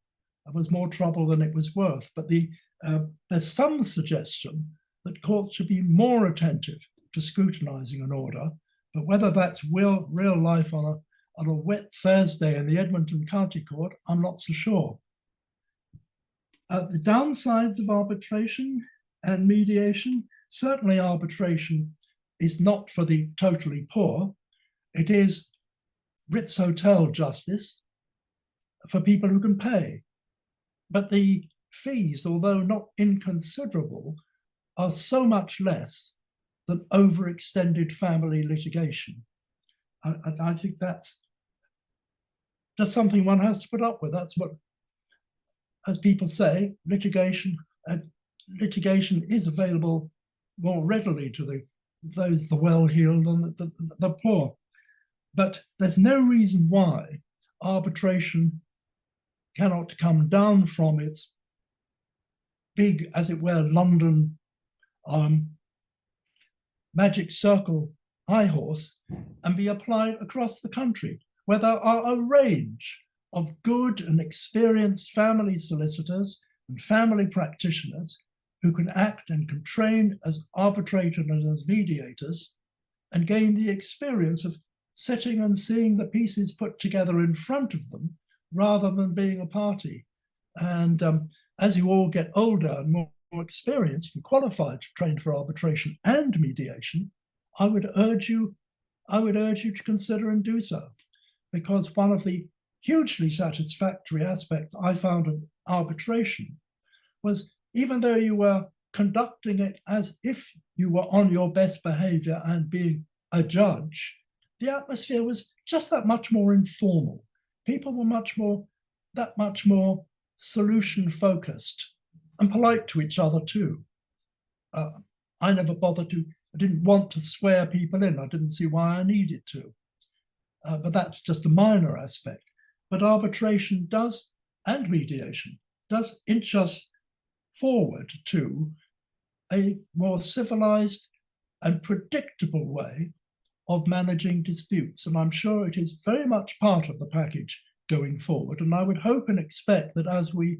It was more trouble than it was worth. But there's some suggestion that courts should be more attentive to scrutinising an order, but whether that's real life on a wet Thursday in the Edmonton County Court, I'm not so sure. The downsides of arbitration and mediation, certainly arbitration is not for the totally poor. It is Ritz Hotel justice for people who can pay. But the fees, although not inconsiderable, are so much less than overextended family litigation. I think that's just something one has to put up with. That's what, as people say, litigation is available more readily to the well-heeled than the poor. But there's no reason why arbitration cannot come down from its big, as it were, London magic circle high horse and be applied across the country, where there are a range of good and experienced family solicitors and family practitioners who can act and can train as arbitrators and as mediators and gain the experience of sitting and seeing the pieces put together in front of them rather than being a party. And as you all get older and more experienced and qualified to train for arbitration and mediation, I would urge you to consider and do so, because one of the hugely satisfactory aspects I found of arbitration was, even though you were conducting it as if you were on your best behavior and being a judge, the atmosphere was just that much more informal. People were that much more solution focused and polite to each other too. I never bothered I didn't want to swear people in. I didn't see why I needed to. But that's just a minor aspect. But arbitration does, and mediation, does inch us forward to a more civilized and predictable way of managing disputes. And I'm sure it is very much part of the package going forward. And I would hope and expect that as we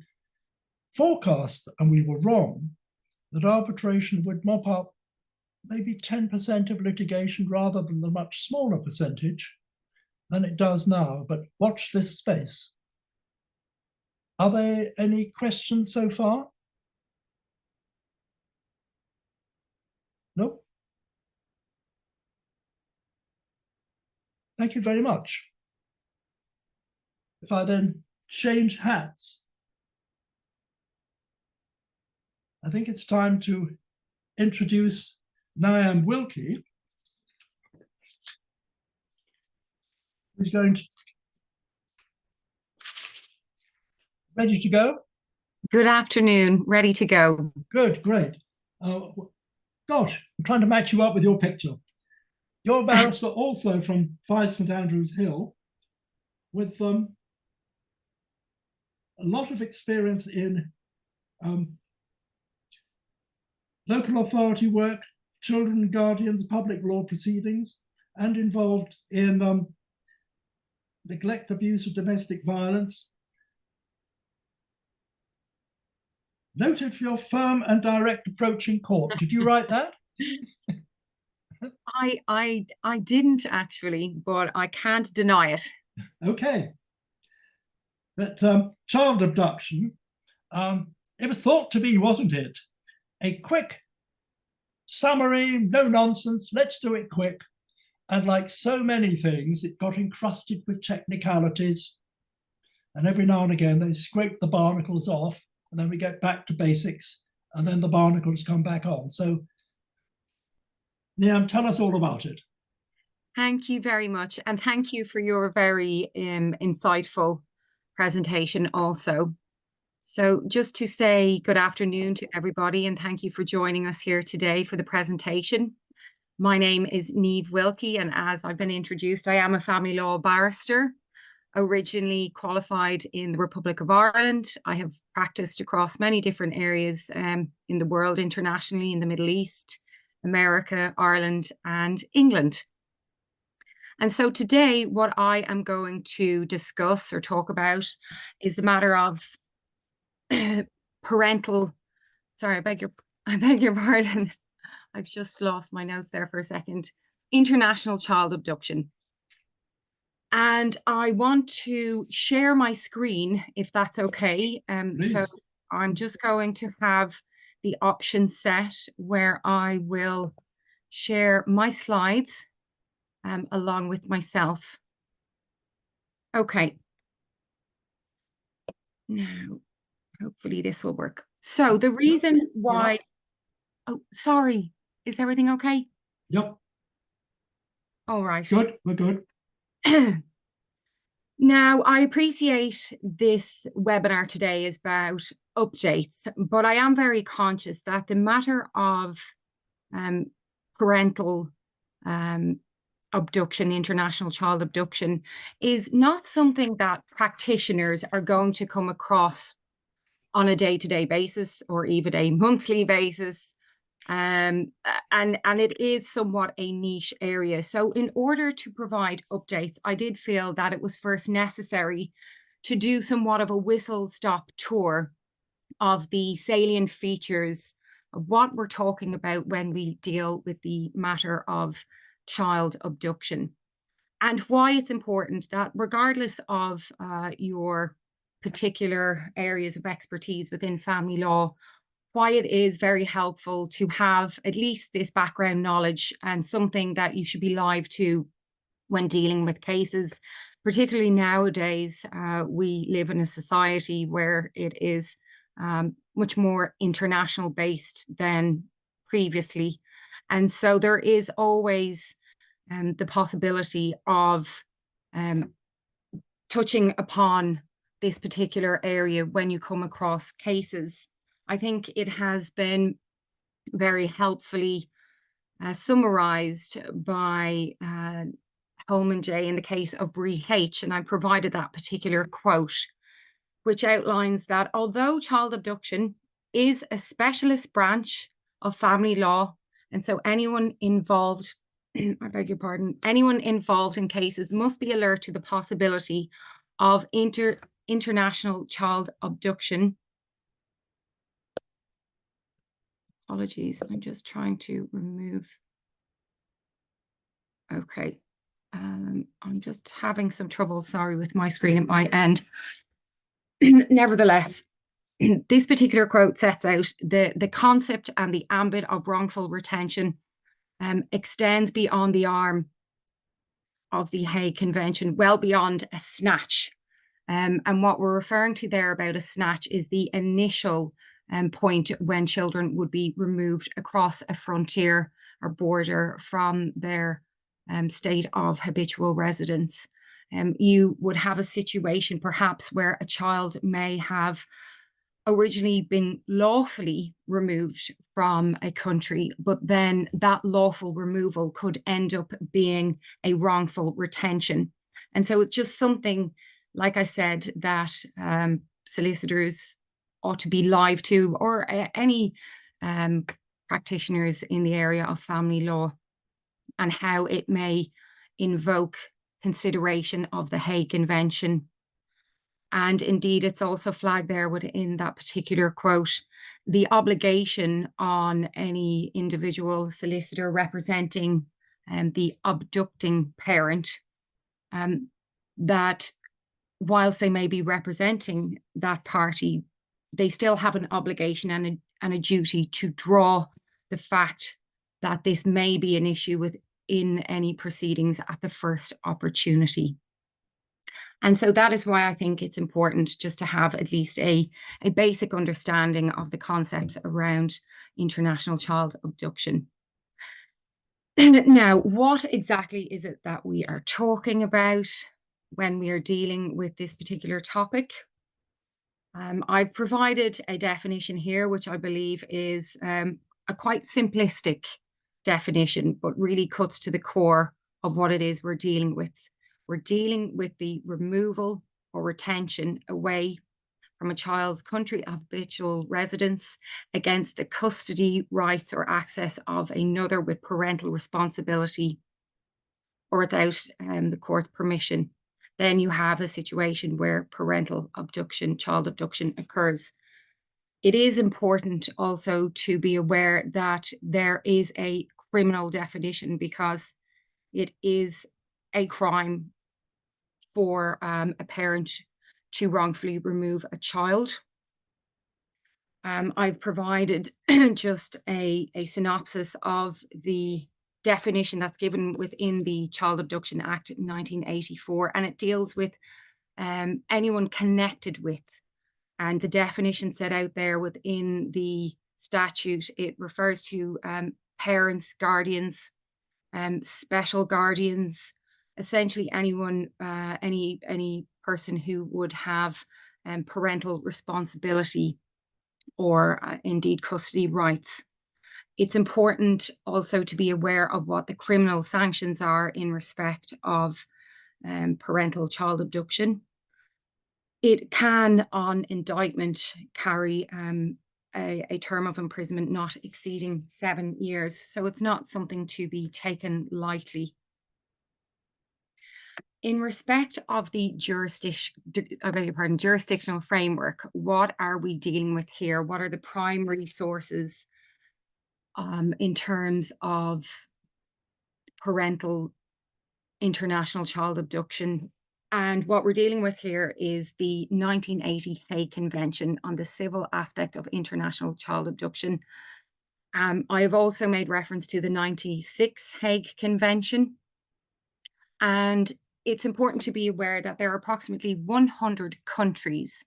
forecast, and we were wrong, that arbitration would mop up maybe 10% of litigation rather than the much smaller percentage than it does now. But watch this space. Are there any questions so far? No? Thank you very much. If I then change hats, I think it's time to introduce Niamh Wilkie, who's going to... Ready to go? Good afternoon, ready to go. Good, great. Gosh, I'm trying to match you up with your picture. You're a barrister also from 5 St Andrews Hill, with a lot of experience in local authority work, children and guardians, public law proceedings, and involved in neglect, abuse, or domestic violence. Noted for your firm and direct approach in court. Did you write that? I didn't actually, but I can't deny it. Okay. But child abduction, it was thought to be, wasn't it, a quick summary, no nonsense, let's do it quick. And like so many things, it got encrusted with technicalities. And every now and again, they scrape the barnacles off, and then we get back to basics, and then the barnacles come back on. So, Niamh, tell us all about it. Thank you very much. And thank you for your very insightful presentation also. So just to say good afternoon to everybody, and thank you for joining us here today for the presentation. My name is Niamh Wilkie, and as I've been introduced, I am a family law barrister, originally qualified in the Republic of Ireland. I have practiced across many different areas in the world, internationally, in the Middle East, America, Ireland, and England. And so today, what I am going to discuss or talk about is the matter of parental, sorry, I beg your pardon. I've just lost my notes there for a second. International child abduction. And I want to share my screen, if that's okay. So I'm just going to have the option set where I will share my slides along with myself. Okay. Now, hopefully this will work. So the reason why, oh, sorry, is everything okay? Yep. All right. Good, we're good. Now, I appreciate this webinar today is about updates, but I am very conscious that the matter of parental abduction, international child abduction, is not something that practitioners are going to come across on a day-to-day basis or even a monthly basis. And it is somewhat a niche area. So in order to provide updates, I did feel that it was first necessary to do somewhat of a whistle-stop tour of the salient features of what we're talking about when we deal with the matter of child abduction, and why it's important that regardless of your particular areas of expertise within family law, why it is very helpful to have at least this background knowledge and something that you should be live to when dealing with cases. Particularly nowadays, we live in a society where it is much more international based than previously. And so there is always the possibility of touching upon this particular area when you come across cases. I think it has been very helpfully summarized by AstenJ in the case of Bree H. And I provided that particular quote, which outlines that although child abduction is a specialist branch of family law, and so anyone involved, I beg your pardon, anyone involved in cases must be alert to the possibility of international child abduction. Apologies, I'm just trying to remove. Okay, I'm just having some trouble, sorry, with my screen at my end. Nevertheless, this particular quote sets out the concept and the ambit of wrongful retention extends beyond the arm of the Hague Convention, well beyond a snatch. And what we're referring to there about a snatch is the initial point when children would be removed across a frontier or border from their state of habitual residence. You would have a situation perhaps where a child may have originally been lawfully removed from a country, but then that lawful removal could end up being a wrongful retention. And so it's just something, like I said, that solicitors ought to be live to, or any practitioners in the area of family law, and how it may invoke consideration of the Hague Convention. And indeed, it's also flagged there within that particular quote, the obligation on any individual solicitor representing the abducting parent, that whilst they may be representing that party, they still have an obligation and a duty to draw the fact that this may be an issue within any proceedings at the first opportunity. And so that is why I think it's important just to have at least a basic understanding of the concepts around international child abduction. Now, what exactly is it that we are talking about when we are dealing with this particular topic? I've provided a definition here, which I believe is a quite simplistic definition, but really cuts to the core of what it is we're dealing with. We're dealing with the removal or retention away from a child's country of habitual residence against the custody, rights, or access of another with parental responsibility or without the court's permission. Then you have a situation where parental abduction, child abduction occurs. It is important also to be aware that there is a criminal definition, because it is a crime for a parent to wrongfully remove a child. I've provided just a synopsis of the definition that's given within the Child Abduction Act 1984, and it deals with anyone connected with. And the definition set out there within the statute, it refers to parents, guardians, special guardians, essentially anyone, any person who would have parental responsibility or indeed custody rights. It's important also to be aware of what the criminal sanctions are in respect of parental child abduction. It can, on indictment, carry a term of imprisonment not exceeding 7 years. So it's not something to be taken lightly. In respect of the jurisdictional framework, what are we dealing with here? What are the primary sources in terms of parental international child abduction? And what we're dealing with here is the 1980 Hague Convention on the civil aspect of international child abduction. I have also made reference to the 96 Hague Convention. And it's important to be aware that there are approximately 100 countries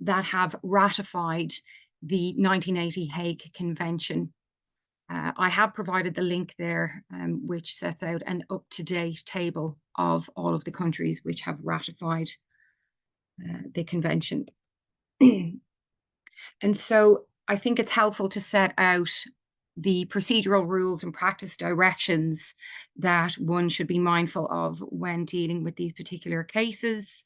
that have ratified the 1980 Hague Convention. I have provided the link there, which sets out an up-to-date table of all of the countries which have ratified the convention. And so I think it's helpful to set out the procedural rules and practice directions that one should be mindful of when dealing with these particular cases.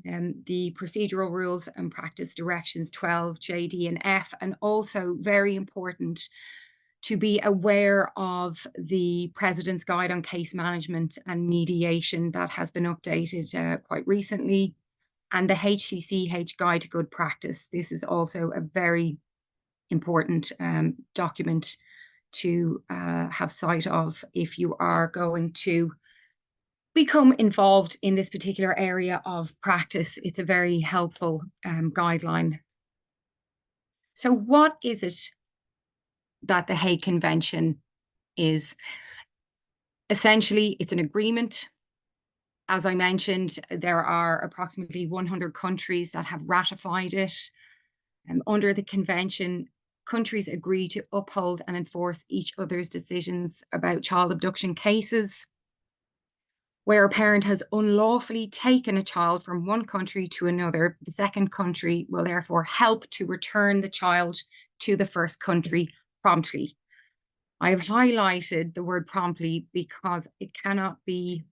The procedural rules and practice directions 12, J, D, and F, and also very important to be aware of the President's Guide on Case Management and Mediation that has been updated quite recently, and the HCCH Guide to Good Practice. This is also a very important document to have sight of if you are going to become involved in this particular area of practice. It's a very helpful guideline. So what is it that the Hague Convention is? Essentially, it's an agreement. As I mentioned, there are approximately 100 countries that have ratified it. Under the convention, countries agree to uphold and enforce each other's decisions about child abduction cases. Where a parent has unlawfully taken a child from one country to another, the second country will therefore help to return the child to the first country promptly. I have highlighted the word promptly because it cannot be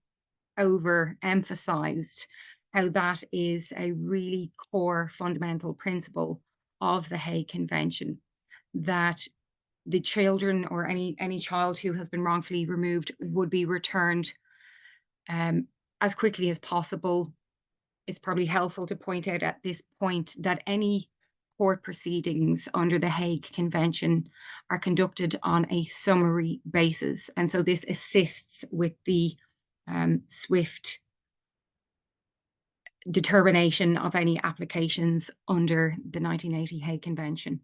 overemphasized how that is a really core fundamental principle of the Hague Convention, that the children or any child who has been wrongfully removed would be returned as quickly as possible. It's probably helpful to point out at this point that any court proceedings under the Hague Convention are conducted on a summary basis. And so this assists with the swift determination of any applications under the 1980 Hague Convention.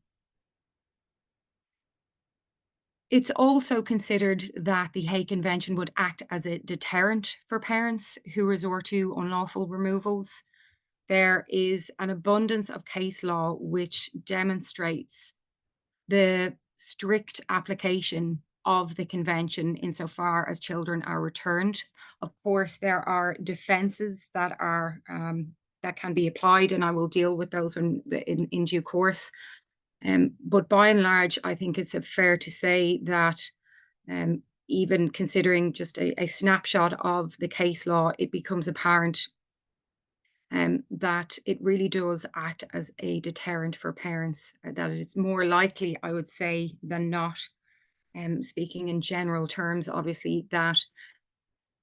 It's also considered that the Hague Convention would act as a deterrent for parents who resort to unlawful removals. There is an abundance of case law which demonstrates the strict application of the convention insofar as children are returned. Of course, there are defences that are that can be applied, and I will deal with those in due course. But by and large, I think it's fair to say that even considering just a snapshot of the case law, it becomes apparent that it really does act as a deterrent for parents, that it's more likely, I would say, than not, speaking in general terms, obviously, that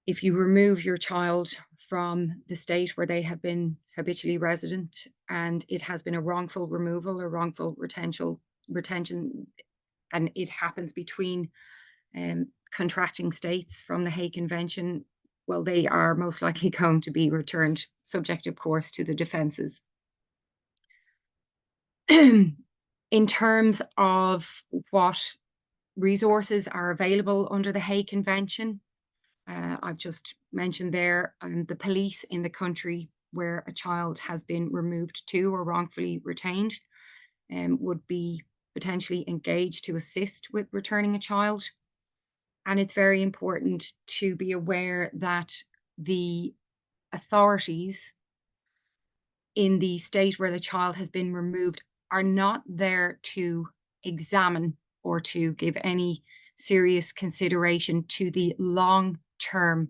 if you remove your child from the state where they have been habitually resident and it has been a wrongful removal or wrongful retention, and it happens between contracting states from the Hague Convention, well, they are most likely going to be returned, subject, of course, to the defences. In terms of what resources are available under the Hague Convention, I've just mentioned there the police in the country where a child has been removed to or wrongfully retained would be potentially engaged to assist with returning a child. And it's very important to be aware that the authorities in the state where the child has been removed are not there to examine or to give any serious consideration to the long-term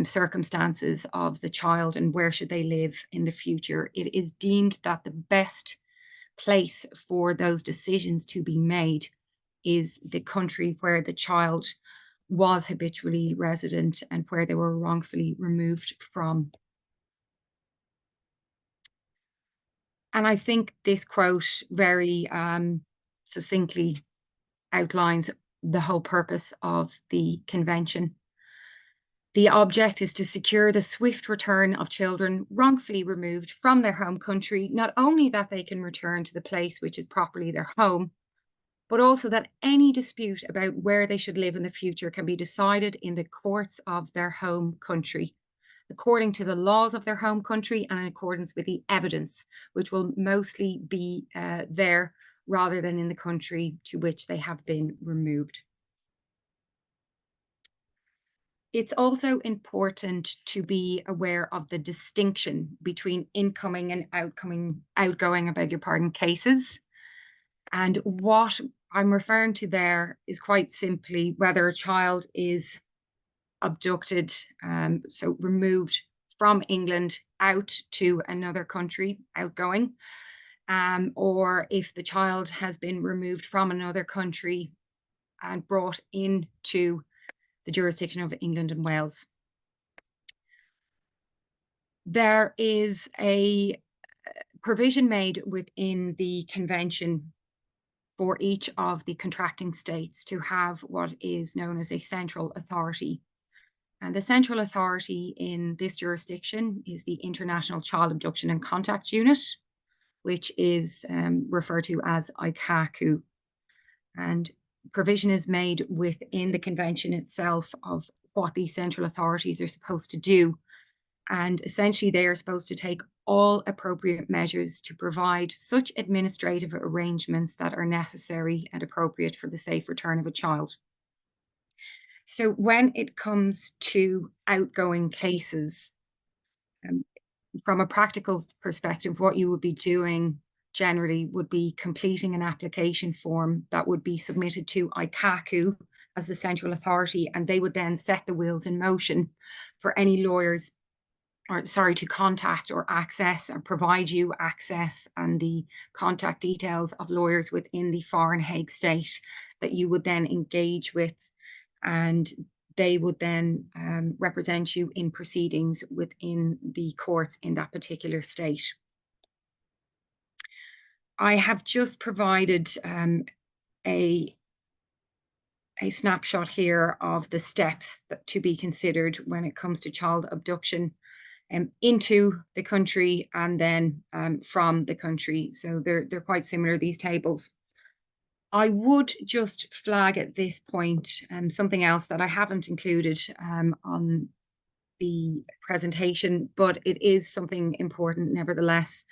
circumstances of the child and where should they live in the future. It is deemed that the best place for those decisions to be made is the country where the child was habitually resident and where they were wrongfully removed from. And I think this quote very succinctly outlines the whole purpose of the convention. The object is to secure the swift return of children wrongfully removed from their home country, not only that they can return to the place which is properly their home, but also that any dispute about where they should live in the future can be decided in the courts of their home country, according to the laws of their home country and in accordance with the evidence, which will mostly be there rather than in the country to which they have been removed. It's also important to be aware of the distinction between incoming and outgoing, cases. And what I'm referring to there is quite simply whether a child is abducted, so removed from England out to another country, outgoing, or if the child has been removed from another country and brought into the jurisdiction of England and Wales. There is a provision made within the convention for each of the contracting states to have what is known as a central authority. And the central authority in this jurisdiction is the International Child Abduction and Contact Unit, which is referred to as ICACU. And provision is made within the convention itself of what these central authorities are supposed to do. And essentially, they are supposed to take all appropriate measures to provide such administrative arrangements that are necessary and appropriate for the safe return of a child. So when it comes to outgoing cases, from a practical perspective, what you would be doing generally would be completing an application form that would be submitted to ICACU as the central authority, and they would then set the wheels in motion for any lawyers, or sorry, to contact or access or provide you access and the contact details of lawyers within the foreign Hague state that you would then engage with, and they would then represent you in proceedings within the courts in that particular state. I have just provided a snapshot here of the steps to be considered when it comes to child abduction into the country and then from the country. So they're quite similar, these tables. I would just flag at this point something else that I haven't included on the presentation, but it is something important nevertheless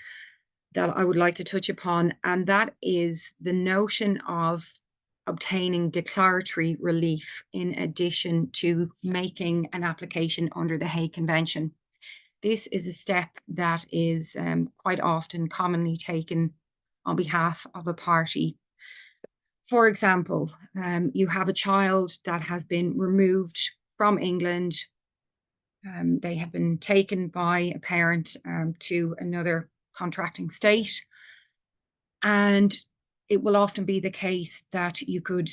that I would like to touch upon, and that is the notion of obtaining declaratory relief in addition to making an application under the Hague Convention. This is a step that is quite often commonly taken on behalf of a party. For example, you have a child that has been removed from England. They have been taken by a parent to another contracting state. And it will often be the case that you could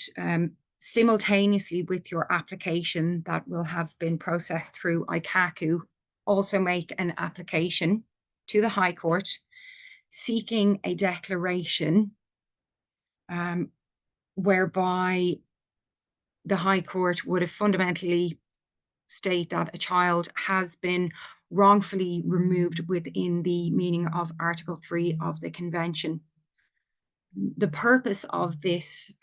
simultaneously with your application that will have been processed through ICACU, also make an application to the High Court seeking a declaration whereby the High Court would have fundamentally state that a child has been wrongfully removed within the meaning of Article 3 of the Convention. The purpose of this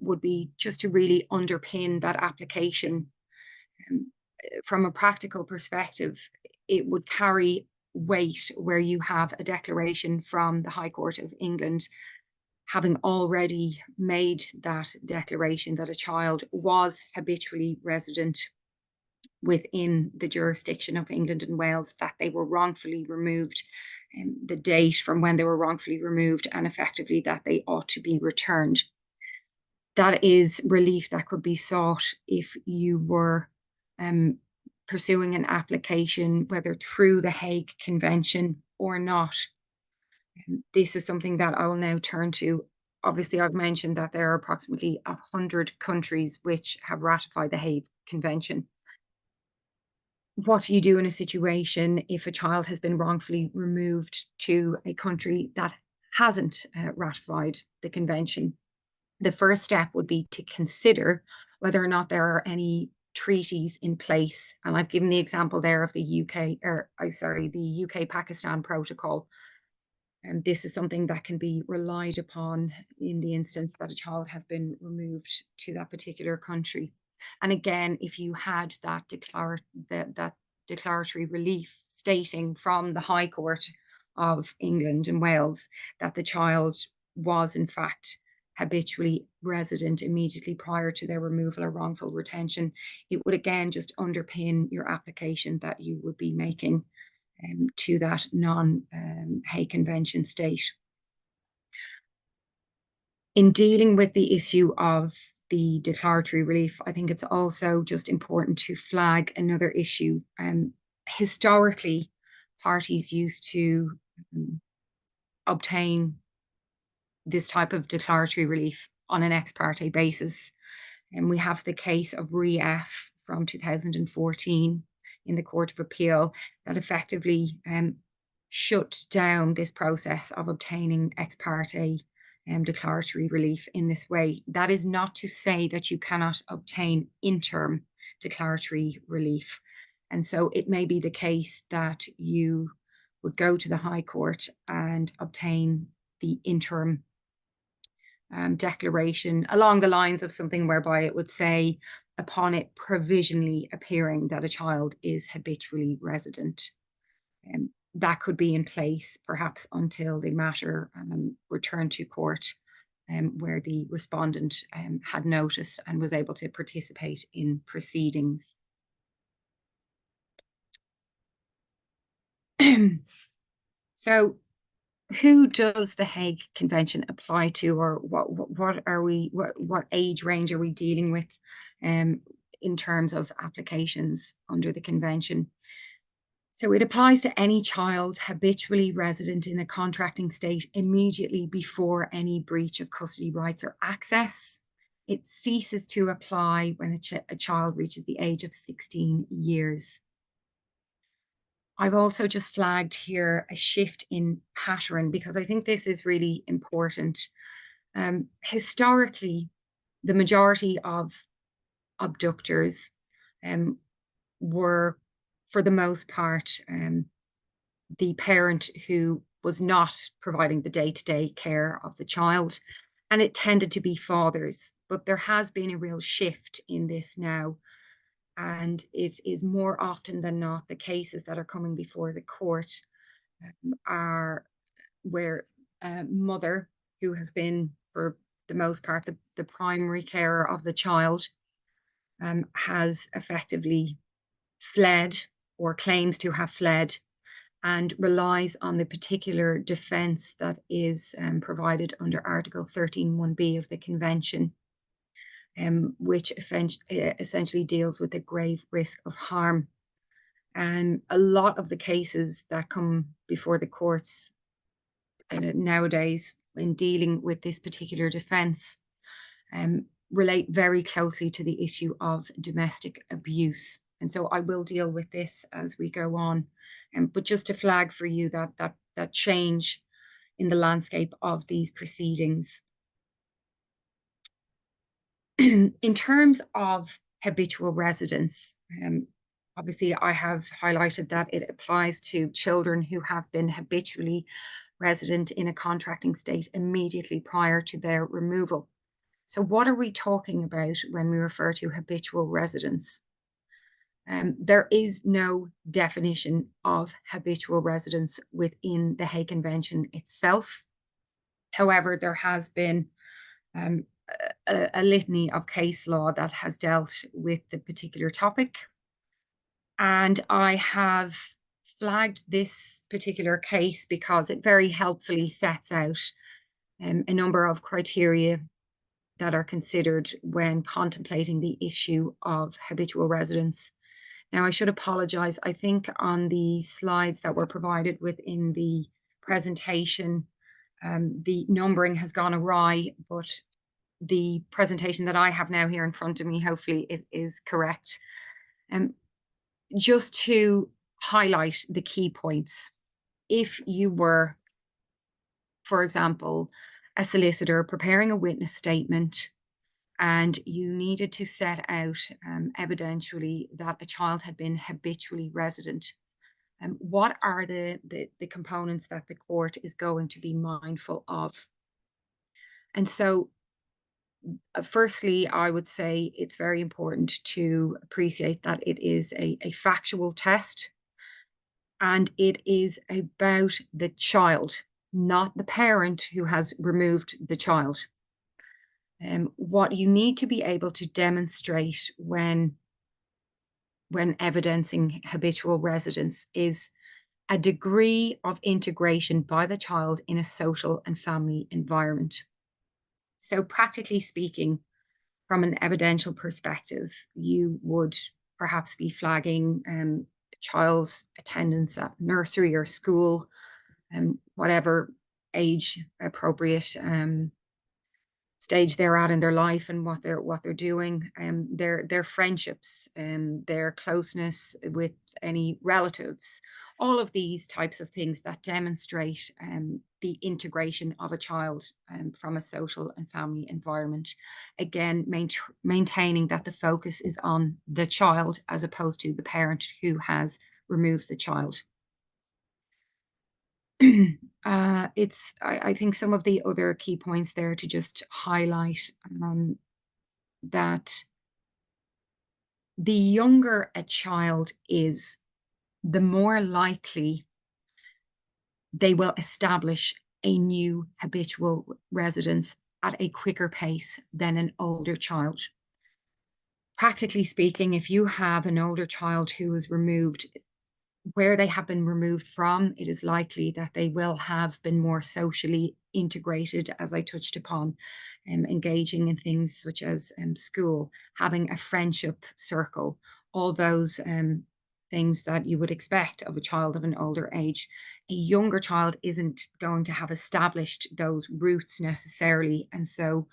would be just to really underpin that application. From a practical perspective, it would carry weight where you have a declaration from the High Court of England having already made that declaration that a child was habitually resident within the jurisdiction of England and Wales, that they were wrongfully removed, the date from when they were wrongfully removed, and effectively that they ought to be returned. That is relief that could be sought if you were pursuing an application, whether through the Hague Convention or not. This is something that I will now turn to. Obviously, I've mentioned that there are approximately 100 countries which have ratified the Hague Convention. What do you do in a situation if a child has been wrongfully removed to a country that hasn't ratified the convention? The first step would be to consider whether or not there are any treaties in place. And I've given the example there of the UK-Pakistan protocol. And this is something that can be relied upon in the instance that a child has been removed to that particular country. And again, if you had that declaratory relief stating from the High Court of England and Wales that the child was in fact habitually resident immediately prior to their removal or wrongful retention, it would again just underpin your application that you would be making to that non-Hague Convention state. In dealing with the issue of the declaratory relief, I think it's also just important to flag another issue. Historically, parties used to obtain this type of declaratory relief on an ex parte basis. And we have the case of Re-F from 2014 in the Court of Appeal that effectively shut down this process of obtaining ex parte declaratory relief in this way. That is not to say that you cannot obtain interim declaratory relief. And so it may be the case that you would go to the High Court and obtain the interim declaration along the lines of something whereby it would say, upon it provisionally appearing that a child is habitually resident. that could be in place perhaps until the matter returned to court, where the respondent had noticed and was able to participate in proceedings. So, who does the Hague Convention apply to, or what age range are we dealing with in terms of applications under the convention? So it applies to any child habitually resident in a contracting state immediately before any breach of custody rights or access. It ceases to apply when a child reaches the age of 16 years. I've also just flagged here a shift in pattern, because I think this is really important. Historically, the majority of abductors were, for the most part, the parent who was not providing the day-to-day care of the child, and it tended to be fathers. But there has been a real shift in this now, and it is more often than not the cases that are coming before the court are where a mother, who has been for the most part the primary carer of the child, has effectively fled or claims to have fled, and relies on the particular defence that is provided under Article 13(1)(b) of the Convention, which essentially deals with the grave risk of harm. And a lot of the cases that come before the courts nowadays in dealing with this particular defence relate very closely to the issue of domestic abuse. And so I will deal with this as we go on. But just to flag for you that change in the landscape of these proceedings. In terms of habitual residence, obviously I have highlighted that it applies to children who have been habitually resident in a contracting state immediately prior to their removal. So what are we talking about when we refer to habitual residence? There is no definition of habitual residence within the Hague Convention itself. However, there has been a litany of case law that has dealt with the particular topic. And I have flagged this particular case because it very helpfully sets out a number of criteria that are considered when contemplating the issue of habitual residence. Now, I should apologise. I think on the slides that were provided within the presentation, the numbering has gone awry, but the presentation that I have now here in front of me, hopefully it is correct. Just to highlight the key points, if you were, for example, a solicitor preparing a witness statement and you needed to set out evidentially that a child had been habitually resident, what are the components that the court is going to be mindful of? And so firstly, I would say it's very important to appreciate that it is a factual test, and it is about the child, not the parent who has removed the child. What you need to be able to demonstrate when evidencing habitual residence is a degree of integration by the child in a social and family environment. So practically speaking, from an evidential perspective, you would perhaps be flagging child's attendance at nursery or school, whatever age appropriate stage they're at in their life and what they're doing, their friendships, their closeness with any relatives, all of these types of things that demonstrate the integration of a child from a social and family environment. Again, maintaining that the focus is on the child as opposed to the parent who has removed the child. I think some of the other key points there to just highlight that the younger a child is, the more likely they will establish a new habitual residence at a quicker pace than an older child. Practically speaking, if you have an older child who is removed, where they have been removed from, it is likely that they will have been more socially integrated, as I touched upon, engaging in things such as school, having a friendship circle, all those things that you would expect of a child of an older age. A younger child isn't going to have established those roots necessarily. And so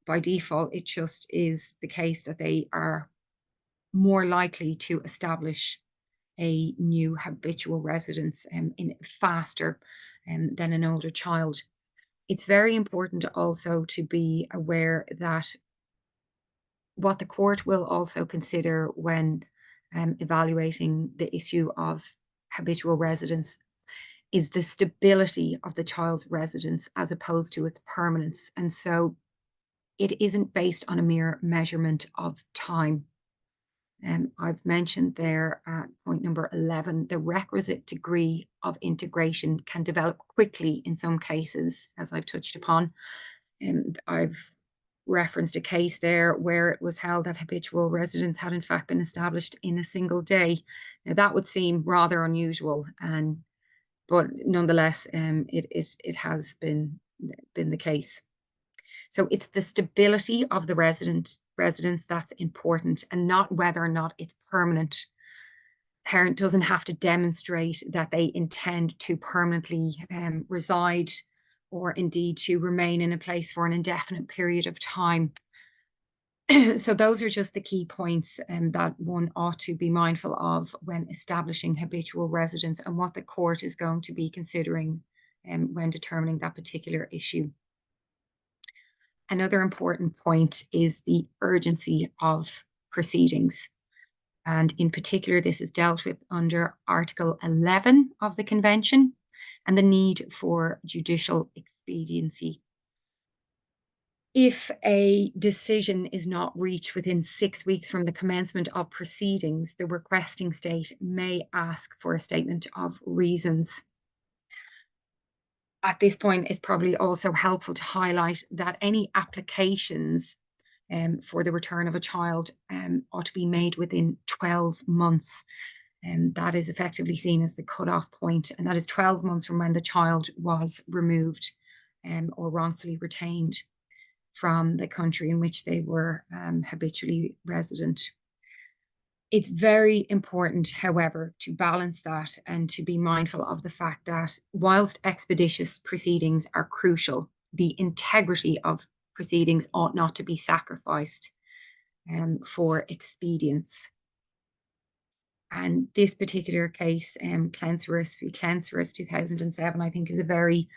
by default, it just is the case that they are more likely to establish a new habitual residence in faster than an older child. It's very important also to be aware that what the court will also consider when evaluating the issue of habitual residence is the stability of the child's residence as opposed to its permanence. And so it isn't based on a mere measurement of time. I've mentioned there at point number 11, the requisite degree of integration can develop quickly in some cases, as I've touched upon. And I've referenced a case there where it was held that habitual residence had in fact been established in a single day. Now that would seem rather unusual, but nonetheless, it has been the case. So it's the stability of the residence that's important, and not whether or not it's permanent. Parent doesn't have to demonstrate that they intend to permanently reside or indeed to remain in a place for an indefinite period of time. So those are just the key points that one ought to be mindful of when establishing habitual residence, and what the court is going to be considering when determining that particular issue. Another important point is the urgency of proceedings. And in particular, this is dealt with under Article 11 of the Convention, and the need for judicial expediency. If a decision is not reached within 6 weeks from the commencement of proceedings, the requesting state may ask for a statement of reasons. At this point, it's probably also helpful to highlight that any applications for the return of a child ought to be made within 12 months. And that is effectively seen as the cutoff point, and that is 12 months from when the child was removed or wrongfully retained from the country in which they were habitually resident. It's very important, however, to balance that and to be mindful of the fact that whilst expeditious proceedings are crucial, the integrity of proceedings ought not to be sacrificed for expedience. And this particular case, Clensurus v. Clensurus 2007, I think is a very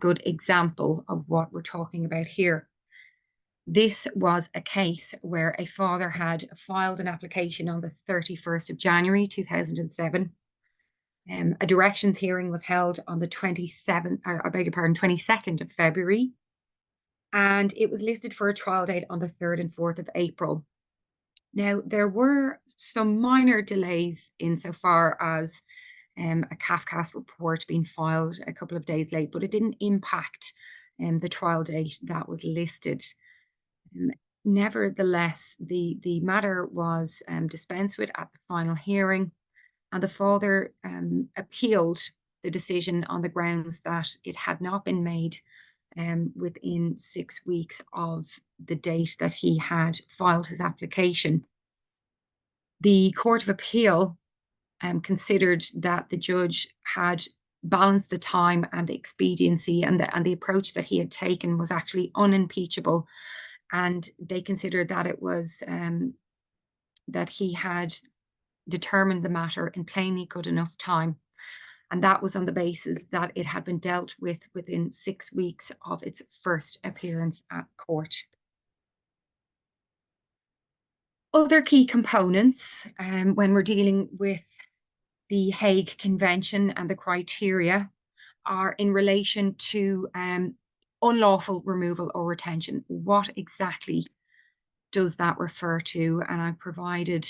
good example of what we're talking about here. This was a case where a father had filed an application on the 31st of January 2007. A directions hearing was held on the 22nd of February. And it was listed for a trial date on the 3rd and 4th of April. Now, there were some minor delays insofar as a CAFCAS report being filed a couple of days late, but it didn't impact the trial date that was listed. Nevertheless, the matter was dispensed with at the final hearing, and the father appealed the decision on the grounds that it had not been made within 6 weeks of the date that he had filed his application. The Court of Appeal considered that the judge had balanced the time and expediency, and the approach that he had taken was actually unimpeachable. And they considered that it was that he had determined the matter in plainly good enough time. And that was on the basis that it had been dealt with within 6 weeks of its first appearance at court. Other key components when we're dealing with the Hague Convention and the criteria are in relation to unlawful removal or retention. What exactly does that refer to? And I provided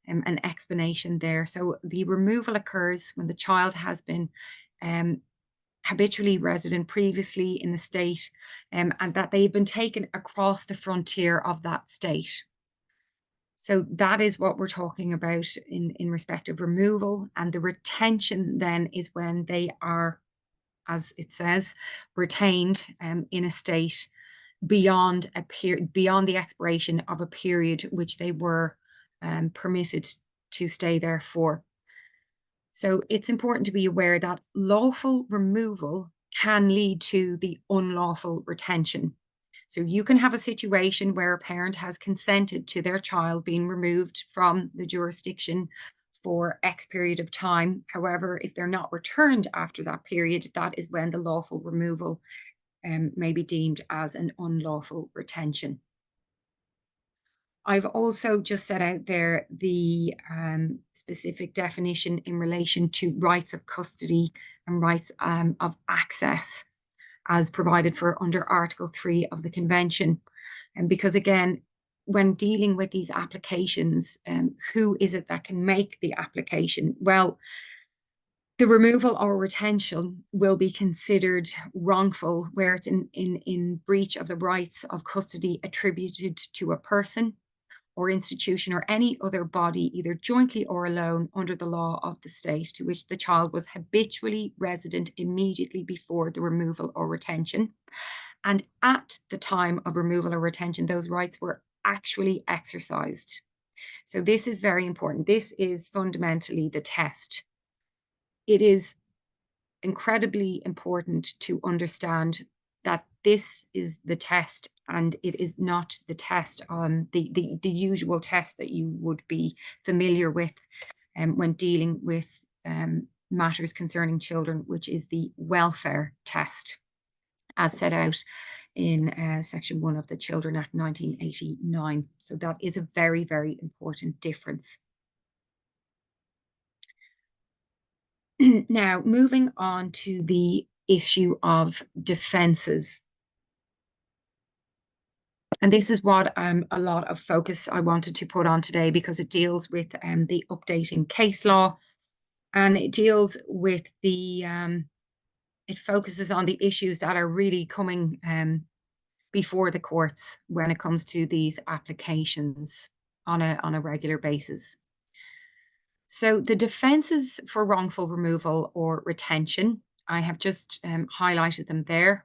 an explanation there. So the removal occurs when the child has been habitually resident previously in the state, and that they've been taken across the frontier of that state. So that is what we're talking about in respect of removal. And the retention then is when they are, as it says, retained in a state beyond the expiration of a period which they were permitted to stay there for. So it's important to be aware that lawful removal can lead to the unlawful retention. So you can have a situation where a parent has consented to their child being removed from the jurisdiction for X period of time. However, if they're not returned after that period, that is when the lawful removal may be deemed as an unlawful retention. I've also just set out there the specific definition in relation to rights of custody and rights of access as provided for under Article 3 of the Convention. And because again, when dealing with these applications, who is it that can make the application? Well, the removal or retention will be considered wrongful where it's in breach of the rights of custody attributed to a person or institution or any other body, either jointly or alone, under the law of the state to which the child was habitually resident immediately before the removal or retention. And at the time of removal or retention, those rights were actually exercised. So this is very important. This is fundamentally the test. It is incredibly important to understand that this is the test, and it is not the test on the usual test that you would be familiar with when dealing with matters concerning children, which is the welfare test, as set out in Section 1 of the Children Act 1989. So that is a very, very important difference. Now, moving on to the issue of defences. And this is what a lot of focus I wanted to put on today, because it deals with the updating case law, and it deals with the, it focuses on the issues that are really coming before the courts when it comes to these applications on a regular basis. So the defences for wrongful removal or retention, I have just highlighted them there.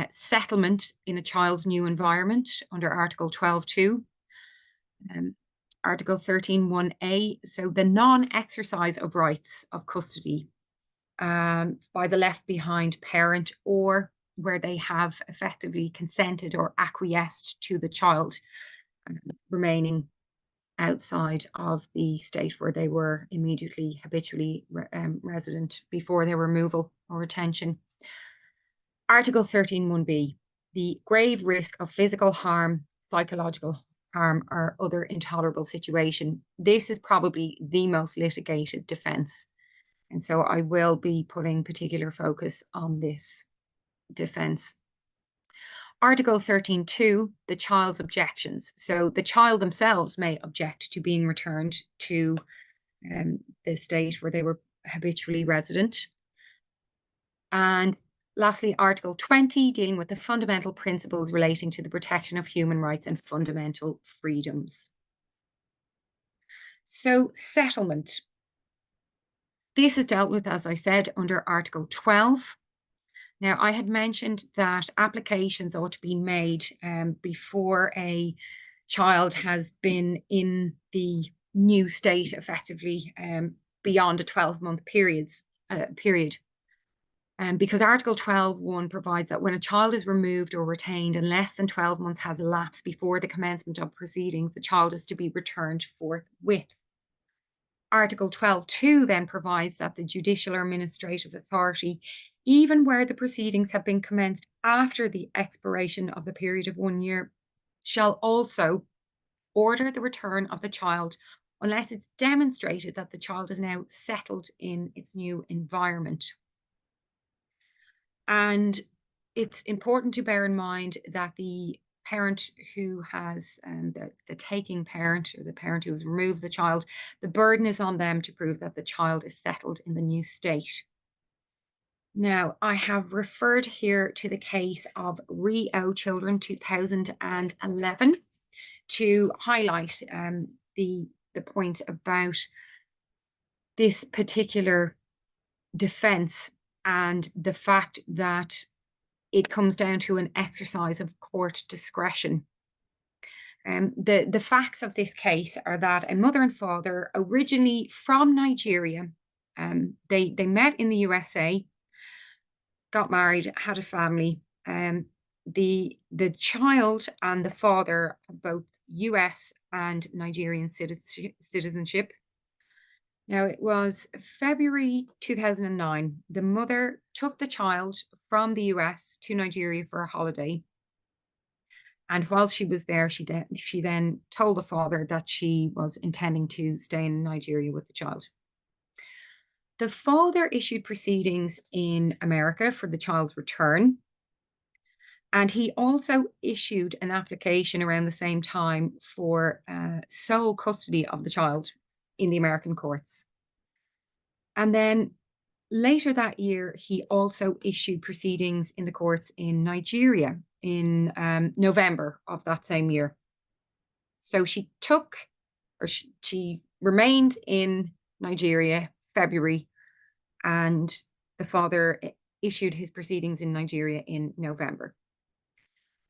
Settlement in a child's new environment under Article 12.2, Article 13.1a, so the non-exercise of rights of custody by the left behind parent, or where they have effectively consented or acquiesced to the child remaining outside of the state where they were immediately habitually resident before their removal or retention. Article 13.1b, the grave risk of physical harm, psychological harm, or other intolerable situation. This is probably the most litigated defence, and so I will be putting particular focus on this defence. Article 13.2, the child's objections. So the child themselves may object to being returned to the state where they were habitually resident. And lastly, Article 20, dealing with the fundamental principles relating to the protection of human rights and fundamental freedoms. So settlement. This is dealt with, as I said, under Article 12. Now, I had mentioned that applications ought to be made before a child has been in the new state effectively beyond a 12-month period. Because Article 12.1 provides that when a child is removed or retained and less than 12 months has elapsed before the commencement of proceedings, the child is to be returned forthwith. Article 12.2 then provides that the judicial or administrative authority, even where the proceedings have been commenced after the expiration of the period of 1 year, shall also order the return of the child unless it's demonstrated that the child is now settled in its new environment. And it's important to bear in mind that the parent who has, the taking parent, or the parent who has removed the child, the burden is on them to prove that the child is settled in the new state. Now, I have referred here to the case of Rio Children 2011 to highlight the point about this particular defence and the fact that it comes down to an exercise of court discretion. The facts of this case are that a mother and father, originally from Nigeria, they met in the USA, got married, had a family. The child and the father have both US and Nigerian citizenship. Now, it was February 2009. The mother took the child from the US to Nigeria for a holiday. And while she was there, she then told the father that she was intending to stay in Nigeria with the child. The father issued proceedings in America for the child's return. And he also issued an application around the same time for sole custody of the child in the American courts. And then later that year, he also issued proceedings in the courts in Nigeria in November of that same year. So she remained in Nigeria February, and the father issued his proceedings in Nigeria in November.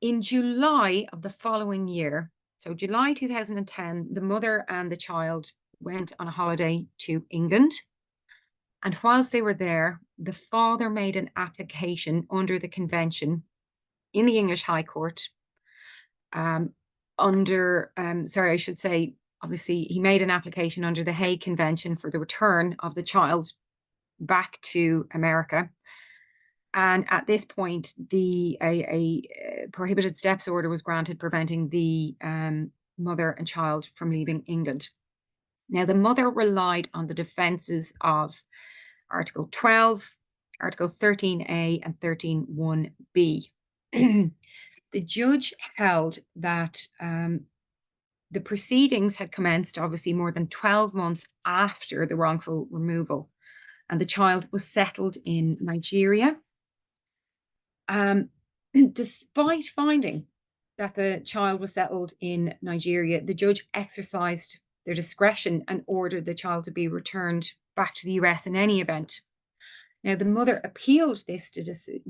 In July of the following year, so July 2010, the mother and the child went on a holiday to England. And whilst they were there, the father made an application under the convention in the English High Court obviously he made an application under the Hague Convention for the return of the child back to America. And at this point, a prohibited steps order was granted preventing the mother and child from leaving England. Now, the mother relied on the defences of Article 12, Article 13A and 13(1)B. The judge held that the proceedings had commenced obviously more than 12 months after the wrongful removal, and the child was settled in Nigeria. Despite finding that the child was settled in Nigeria, the judge exercised their discretion and ordered the child to be returned back to the US in any event. Now, the mother appealed this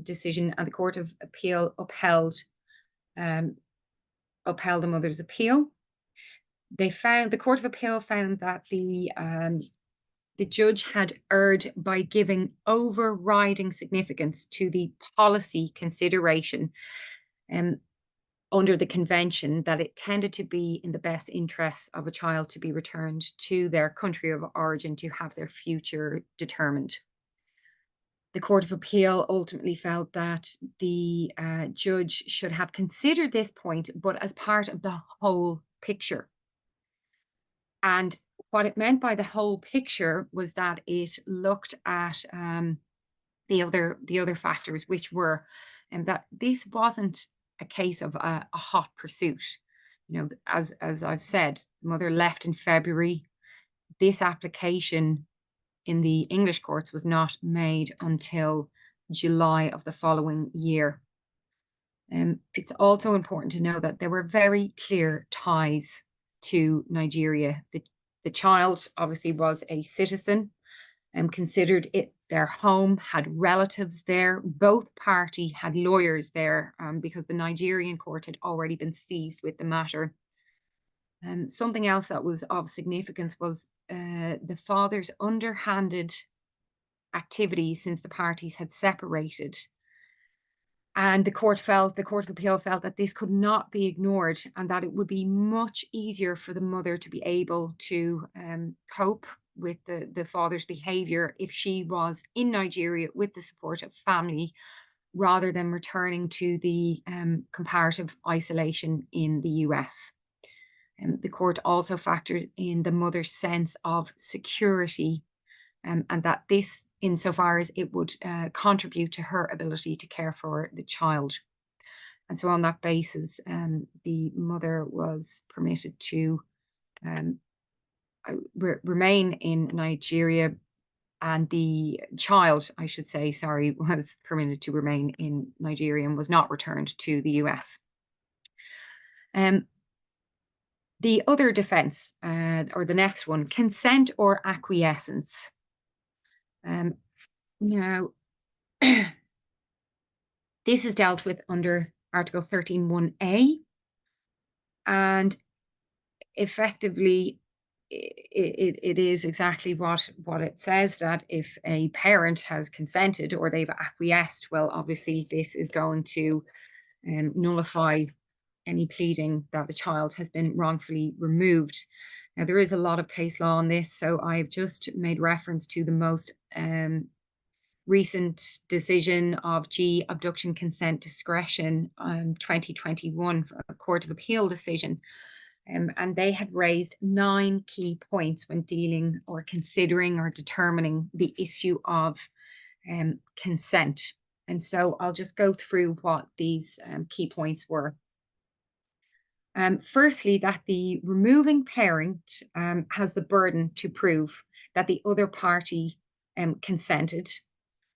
decision, and the Court of Appeal upheld the mother's appeal. The Court of Appeal found that the judge had erred by giving overriding significance to the policy consideration under the convention that it tended to be in the best interests of a child to be returned to their country of origin to have their future determined. The Court of Appeal ultimately felt that the judge should have considered this point, but as part of the whole picture. And what it meant by the whole picture was that it looked at the other factors, which were that this wasn't a case of a hot pursuit. You know, as I've said, the mother left in February. This application in the English courts was not made until July of the following year. It's also important to know that there were very clear ties to Nigeria. The child obviously was a citizen and considered it their home, had relatives there. Both parties had lawyers there because the Nigerian court had already been seized with the matter. Something else that was of significance was the father's underhanded activities since the parties had separated. And the Court of Appeal felt that this could not be ignored and that it would be much easier for the mother to be able to cope with the father's behaviour if she was in Nigeria with the support of family rather than returning to the comparative isolation in the US. The court also factors in the mother's sense of security and that this, insofar as it would contribute to her ability to care for the child. And so on that basis, the mother was permitted to remain in Nigeria and the child, I should say, sorry, was permitted to remain in Nigeria and was not returned to the US. The other defence, or the next one, consent or acquiescence. Now, this is dealt with under Article 13(1)(a), and effectively, it is exactly what it says, that if a parent has consented or they've acquiesced, well, obviously this is going to nullify any pleading that the child has been wrongfully removed. Now, there is a lot of case law on this, so I've just made reference to the most recent decision of G abduction consent discretion 2021, a Court of Appeal decision. And they had raised 9 key points when dealing or considering or determining the issue of consent. And so I'll just go through what these key points were. Firstly, that the removing parent has the burden to prove that the other party consented,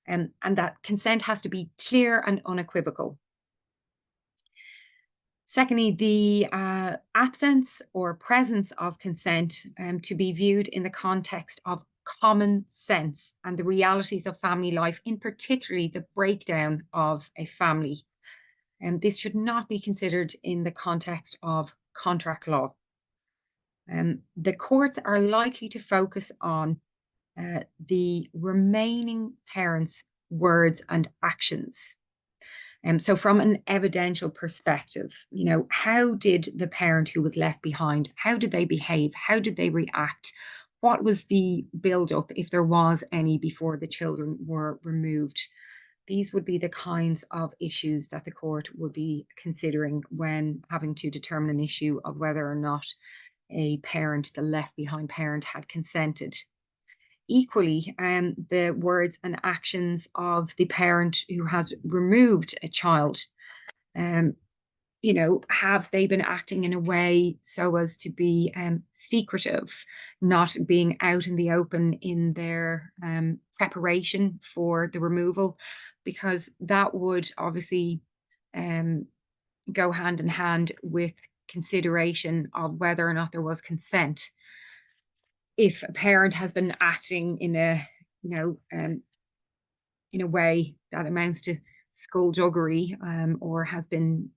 and that consent has to be clear and unequivocal. Secondly, the absence or presence of consent to be viewed in the context of common sense and the realities of family life, in particularly the breakdown of a family. And this should not be considered in the context of contract law. The courts are likely to focus on the remaining parents' words and actions. So from an evidential perspective, you know, how did the parent who was left behind, how did they behave? How did they react? What was the build-up, if there was any, before the children were removed? These would be the kinds of issues that the court would be considering when having to determine an issue of whether or not a parent, the left behind parent, had consented. Equally, the words and actions of the parent who has removed a child, you know, have they been acting in a way so as to be secretive, not being out in the open in their preparation for the removal? Because that would obviously go hand in hand with consideration of whether or not there was consent. If a parent has been acting in a, you know, in a way that amounts to skullduggery, or has been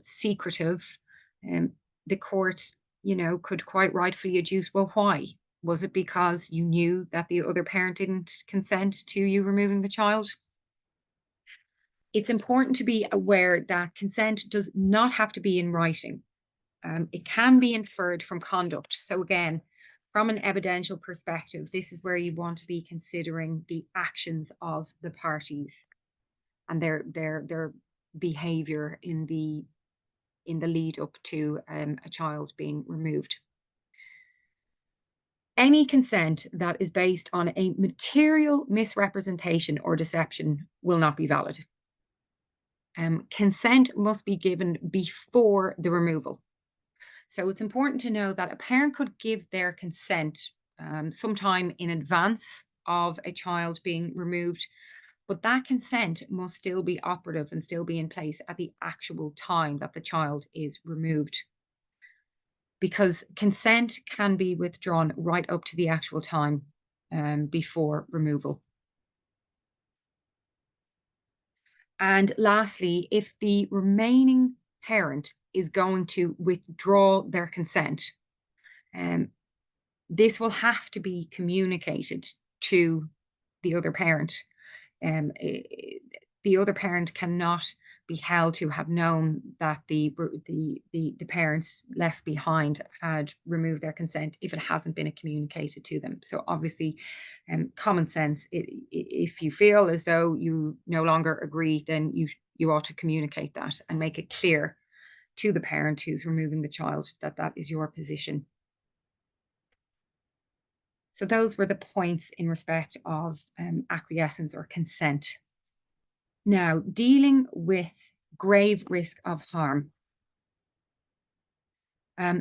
secretive, the court, you know, could quite rightfully adduce, well, why? Was it because you knew that the other parent didn't consent to you removing the child? It's important to be aware that consent does not have to be in writing. It can be inferred from conduct. So again, from an evidential perspective, this is where you want to be considering the actions of the parties and their behavior in the lead up to a child being removed. Any consent that is based on a material misrepresentation or deception will not be valid. Consent must be given before the removal. So it's important to know that a parent could give their consent sometime in advance of a child being removed, but that consent must still be operative and still be in place at the actual time that the child is removed. Because consent can be withdrawn right up to the actual time before removal. And lastly, if the remaining parent is going to withdraw their consent, this will have to be communicated to the other parent. The other parent cannot be held to have known that the parents left behind had removed their consent if it hasn't been communicated to them. So obviously, common sense, if you feel as though you no longer agree, then you ought to communicate that and make it clear to the parent who's removing the child that that is your position. So those were the points in respect of acquiescence or consent. Now, dealing with grave risk of harm.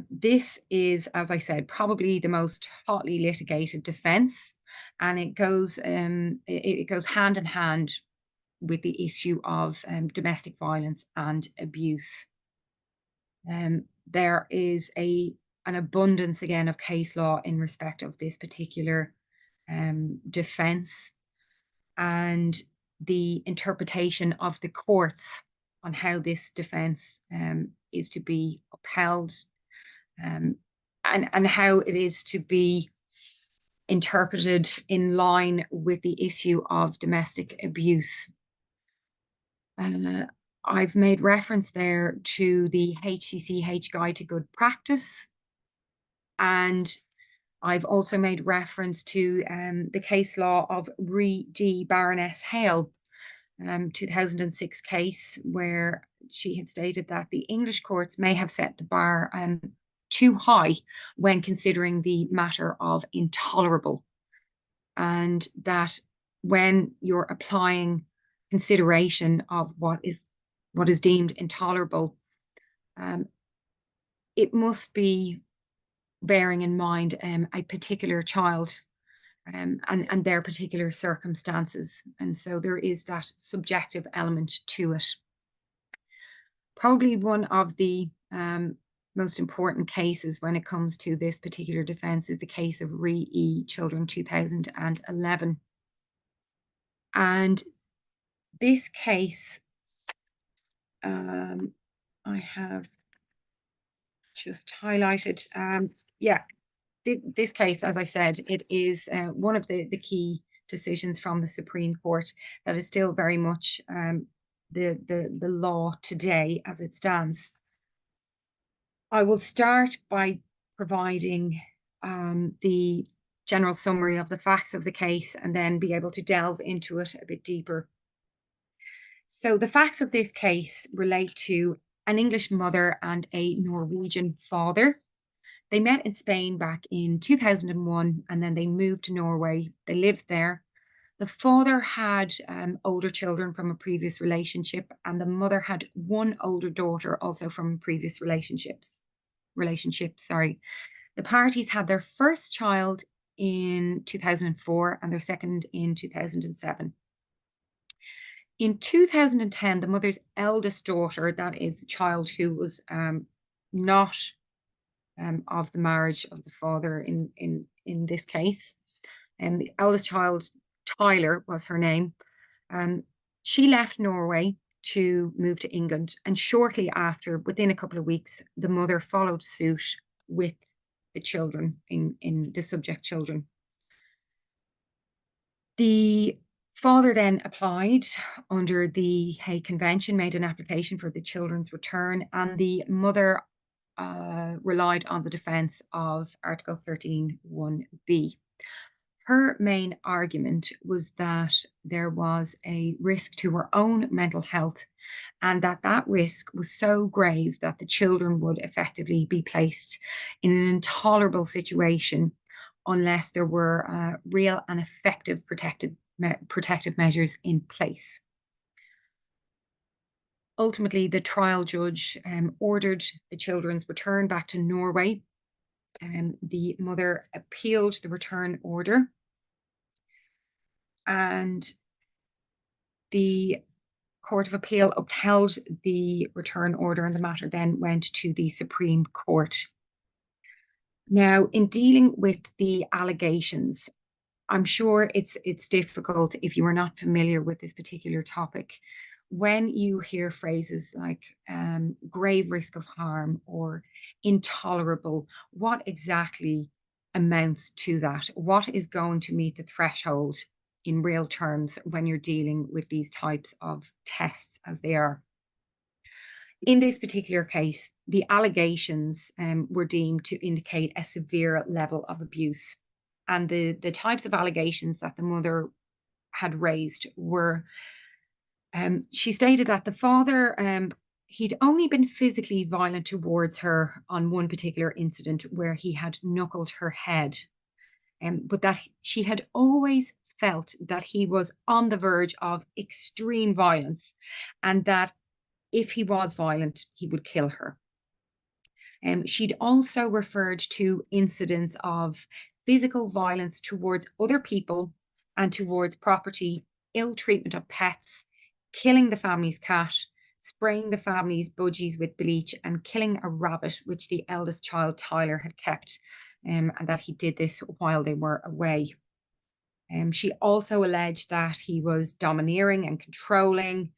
This is, as I said, probably the most hotly litigated defence, and it goes hand in hand with the issue of domestic violence and abuse. There is an abundance again of case law in respect of this particular defence, and the interpretation of the courts on how this defence is to be upheld, and how it is to be interpreted in line with the issue of domestic abuse. I've made reference there to the HCCH Guide to Good Practice, and I've also made reference to the case law of Re D. Baroness Hale, 2006 case, where she had stated that the English courts may have set the bar too high when considering the matter of intolerable, and that when you're applying consideration of what is deemed intolerable, it must be bearing in mind a particular child and their particular circumstances, and so there is that subjective element to it. Probably one of the most important cases when it comes to this particular defence is the case of Re E. Children 2011. And this case, I have just highlighted, this case, as I said, it is one of the key decisions from the Supreme Court that is still very much the law today as it stands. I will start by providing the general summary of the facts of the case and then be able to delve into it a bit deeper. So the facts of this case relate to an English mother and a Norwegian father. They met in Spain back in 2001, and then they moved to Norway. They lived there. The father had older children from a previous relationship, and the mother had one older daughter also from previous relationship. The parties had their first child in 2004 and their second in 2007. In 2010, the mother's eldest daughter, that is the child who was not of the marriage of the father in this case, and the eldest child, Tyler was her name, she left Norway to move to England, and shortly after, within a couple of weeks, the mother followed suit with the children, in the subject children. The father then applied under the Hague Convention, made an application for the children's return, and the mother relied on the defence of Article 13(1)(b). Her main argument was that there was a risk to her own mental health, and that risk was so grave that the children would effectively be placed in an intolerable situation unless there were real and effective protective measures in place. Ultimately, the trial judge ordered the children's return back to Norway. The mother appealed the return order, and the Court of Appeal upheld the return order, and the matter then went to the Supreme Court. Now, in dealing with the allegations, I'm sure it's difficult if you are not familiar with this particular topic. When you hear phrases like grave risk of harm or intolerable, what exactly amounts to that? What is going to meet the threshold in real terms when you're dealing with these types of tests as they are? In this particular case, the allegations were deemed to indicate a severe level of abuse. And the types of allegations that the mother had raised were, she stated that the father, he'd only been physically violent towards her on one particular incident where he had knuckled her head, but that she had always felt that he was on the verge of extreme violence, and that if he was violent, he would kill her. She'd also referred to incidents of physical violence towards other people and towards property, ill treatment of pets, killing the family's cat, spraying the family's budgies with bleach, and killing a rabbit, which the eldest child, Tyler, had kept, and that he did this while they were away. She also alleged that he was domineering and controlling.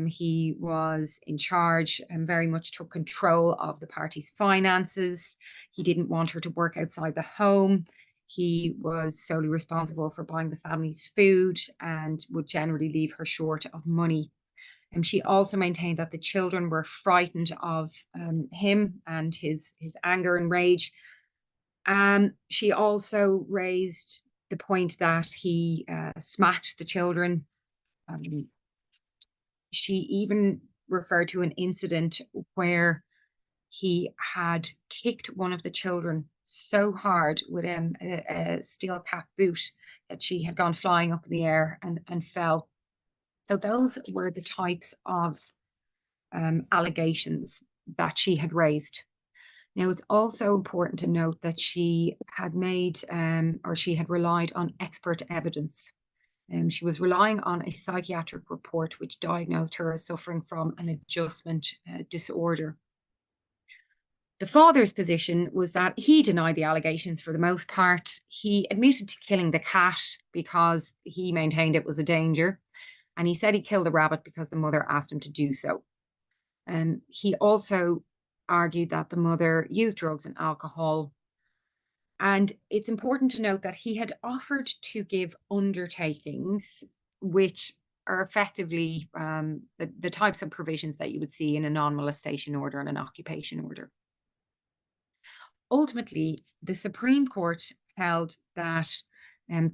He was in charge and very much took control of the party's finances. He didn't want her to work outside the home. He was solely responsible for buying the family's food and would generally leave her short of money. She also maintained that the children were frightened of him and his anger and rage. She also raised the point that he smacked the children. She even referred to an incident where he had kicked one of the children so hard with a steel cap boot that she had gone flying up in the air and fell. So those were the types of allegations that she had raised. Now, it's also important to note that she had made or she had relied on expert evidence. She was relying on a psychiatric report which diagnosed her as suffering from an adjustment disorder. The father's position was that he denied the allegations for the most part. He admitted to killing the cat because he maintained it was a danger. And he said he killed the rabbit because the mother asked him to do so. He also argued that the mother used drugs and alcohol. And it's important to note that he had offered to give undertakings, which are effectively the types of provisions that you would see in a non-molestation order and an occupation order. Ultimately, the Supreme Court held that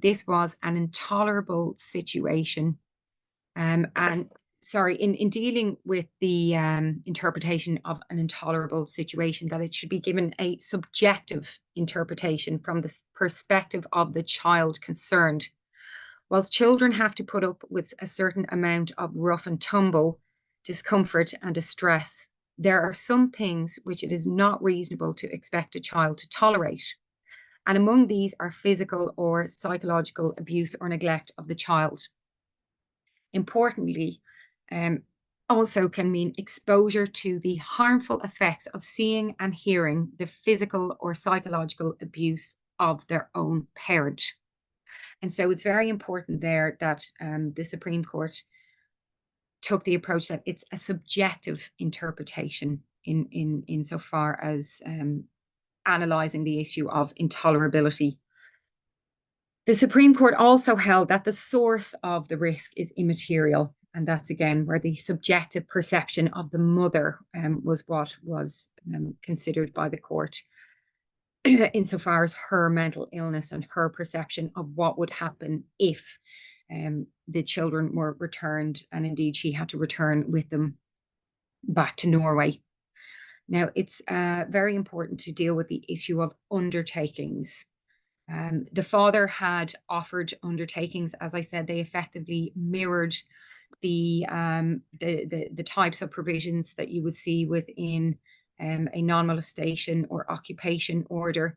this was an intolerable situation. In dealing with the interpretation of an intolerable situation, that it should be given a subjective interpretation from the perspective of the child concerned. Whilst children have to put up with a certain amount of rough and tumble, discomfort and distress, there are some things which it is not reasonable to expect a child to tolerate. And among these are physical or psychological abuse or neglect of the child. Importantly, also can mean exposure to the harmful effects of seeing and hearing the physical or psychological abuse of their own parent. And so it's very important there that the Supreme Court took the approach that it's a subjective interpretation insofar as analysing the issue of intolerability. The Supreme Court also held that the source of the risk is immaterial. And that's again where the subjective perception of the mother was what was considered by the court insofar as her mental illness and her perception of what would happen if the children were returned, and indeed she had to return with them back to Norway. Now, it's very important to deal with the issue of undertakings. The father had offered undertakings. As I said, they effectively mirrored the types of provisions that you would see within a non-molestation or occupation order.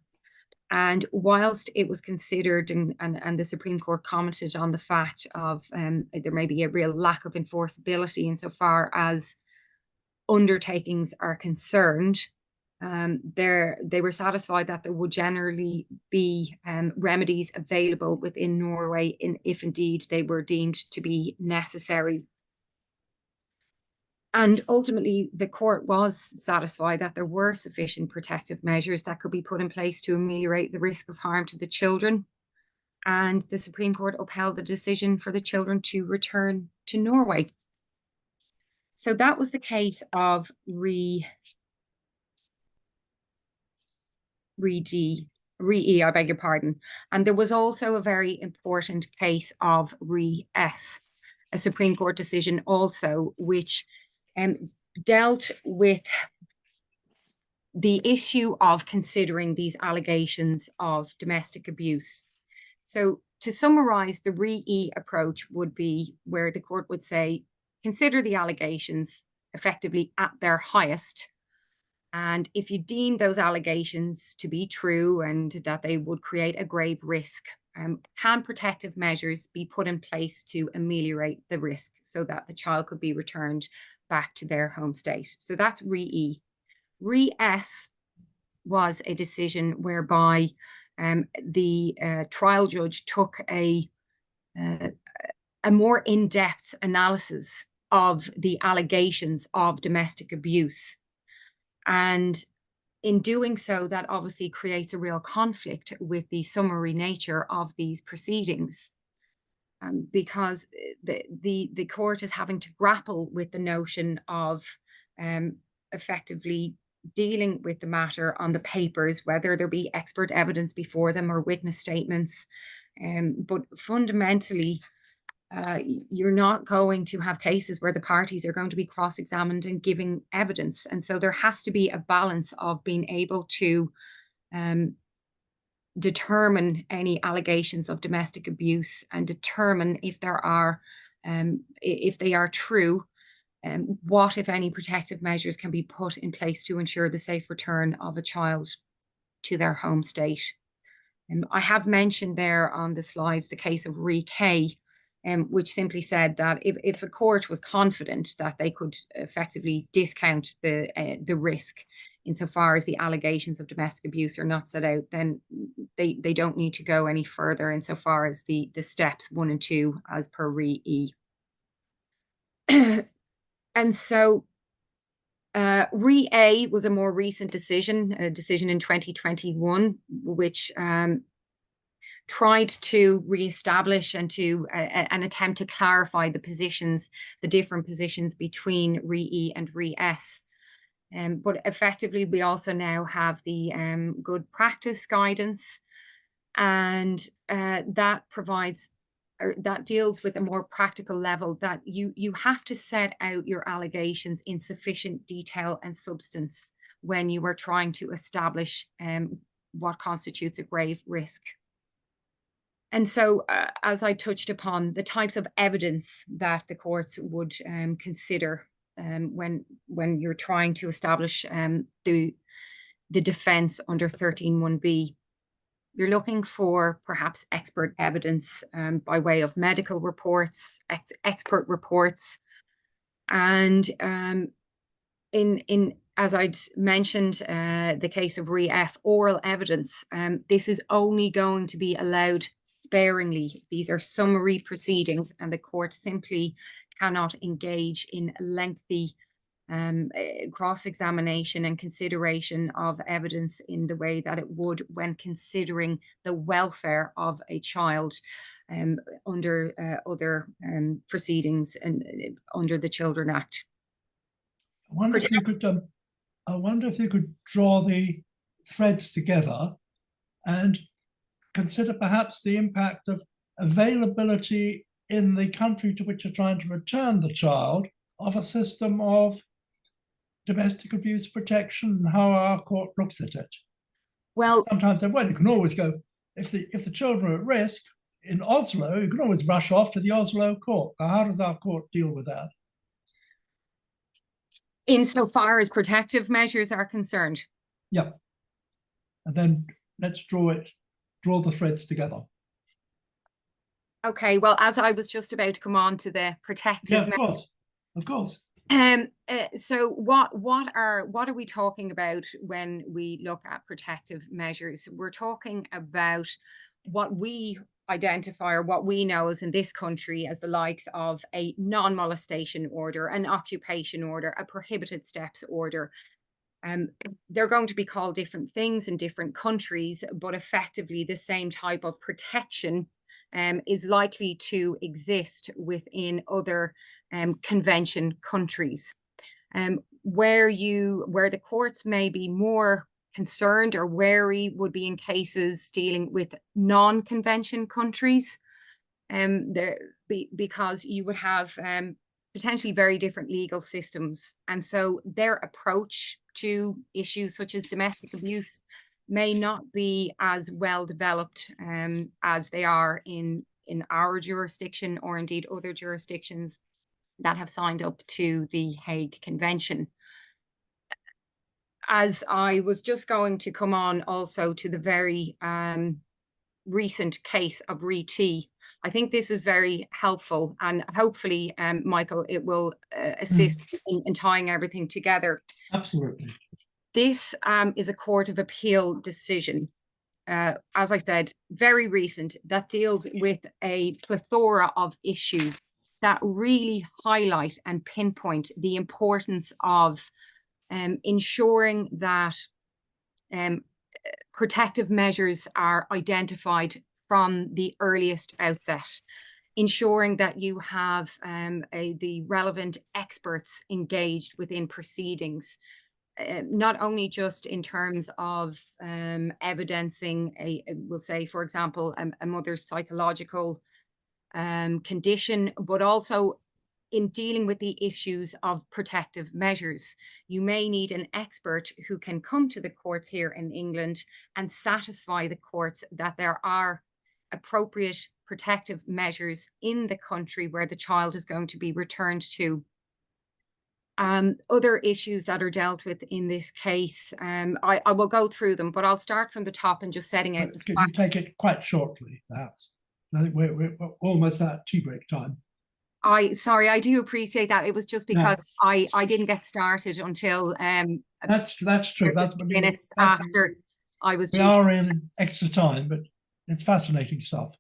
And whilst it was considered, and the Supreme Court commented on the fact of there may be a real lack of enforceability insofar as undertakings are concerned, they were satisfied that there would generally be remedies available within Norway if indeed they were deemed to be necessary. And ultimately, the court was satisfied that there were sufficient protective measures that could be put in place to ameliorate the risk of harm to the children. And the Supreme Court upheld the decision for the children to return to Norway. So that was the case of Re-E, I beg your pardon. And there was also a very important case of Re-S, a Supreme Court decision also, which dealt with the issue of considering these allegations of domestic abuse. So to summarize, the Re-E approach would be where the court would say, consider the allegations effectively at their highest, And if you deem those allegations to be true and that they would create a grave risk, can protective measures be put in place to ameliorate the risk so that the child could be returned back to their home state? So that's Re-E. Re-S was a decision whereby the trial judge took a more in-depth analysis of the allegations of domestic abuse. And in doing so, that obviously creates a real conflict with the summary nature of these proceedings, because the court is having to grapple with the notion of effectively dealing with the matter on the papers, whether there be expert evidence before them or witness statements. But fundamentally, you're not going to have cases where the parties are going to be cross-examined and giving evidence. And so there has to be a balance of being able to determine any allegations of domestic abuse and determine if there are, if they are true, what, if any, protective measures can be put in place to ensure the safe return of a child to their home state. I have mentioned there on the slides the case of Re-K, which simply said that if a court was confident that they could effectively discount the risk insofar as the allegations of domestic abuse are not set out, then they don't need to go any further insofar as the steps 1 and 2 as per Re-E. And so Re-A was a more recent decision, a decision in 2021, which tried to reestablish and to an attempt to clarify the positions, the different positions between Re-E and Re-S. But effectively, we also now have the good practice guidance, and that provides, or that deals with a more practical level, that you have to set out your allegations in sufficient detail and substance when you are trying to establish what constitutes a grave risk. And so, as I touched upon, the types of evidence that the courts would consider when you're trying to establish the defence under 13(1)(b, you're looking for perhaps expert evidence by way of medical reports, expert reports, and in as I'd mentioned, the case of Re-F, oral evidence. This is only going to be allowed sparingly. These are summary proceedings, and the court simply cannot engage in lengthy cross-examination and consideration of evidence in the way that it would when considering the welfare of a child under other proceedings and under the Children Act. I wonder if you could draw the threads together and consider perhaps the impact of availability in the country to which you're trying to return the child of a system of domestic abuse protection and how our court looks at it. Well, sometimes you can always go, if the children are at risk in Oslo, you can always rush off to the Oslo court. Now, how does our court deal with that? Insofar as protective measures are concerned. Yep. And then let's draw the threads together. Okay, well, as I was just about to come on to the protective measures. Of course. So what are we talking about when we look at protective measures? We're talking about what we identify, or what we know as in this country as the likes of a non-molestation order, an occupation order, a prohibited steps order. They're going to be called different things in different countries, but effectively the same type of protection is likely to exist within other convention countries, where the courts may be more concerned or wary would be in cases dealing with non-convention countries, because you would have potentially very different legal systems, and so their approach to issues such as domestic abuse may not be as well developed as they are in our jurisdiction, or indeed other jurisdictions that have signed up to the Hague Convention. as I was just going to come on also to the very recent case of Riti, I think this is very helpful, and hopefully, Michael, it will assist in tying everything together. Absolutely. This is a Court of Appeal decision, as I said, very recent, that deals with a plethora of issues that really highlight and pinpoint the importance of ensuring that protective measures are identified from the earliest outset, ensuring that you have the relevant experts engaged within proceedings, not only just in terms of evidencing we'll say, for example, a mother's psychological condition, but also in dealing with the issues of protective measures. You may need an expert who can come to the courts here in England and satisfy the courts that there are appropriate protective measures in the country where the child is going to be returned to. Other issues that are dealt with in this case, I will go through them, but I'll start from the top and just setting out the Could you take it quite shortly, perhaps? I think we're almost at tea break time. Sorry, I do appreciate that. It was just because I didn't get started until that's true. That's minutes after I was. We are in extra time, but it's fascinating stuff.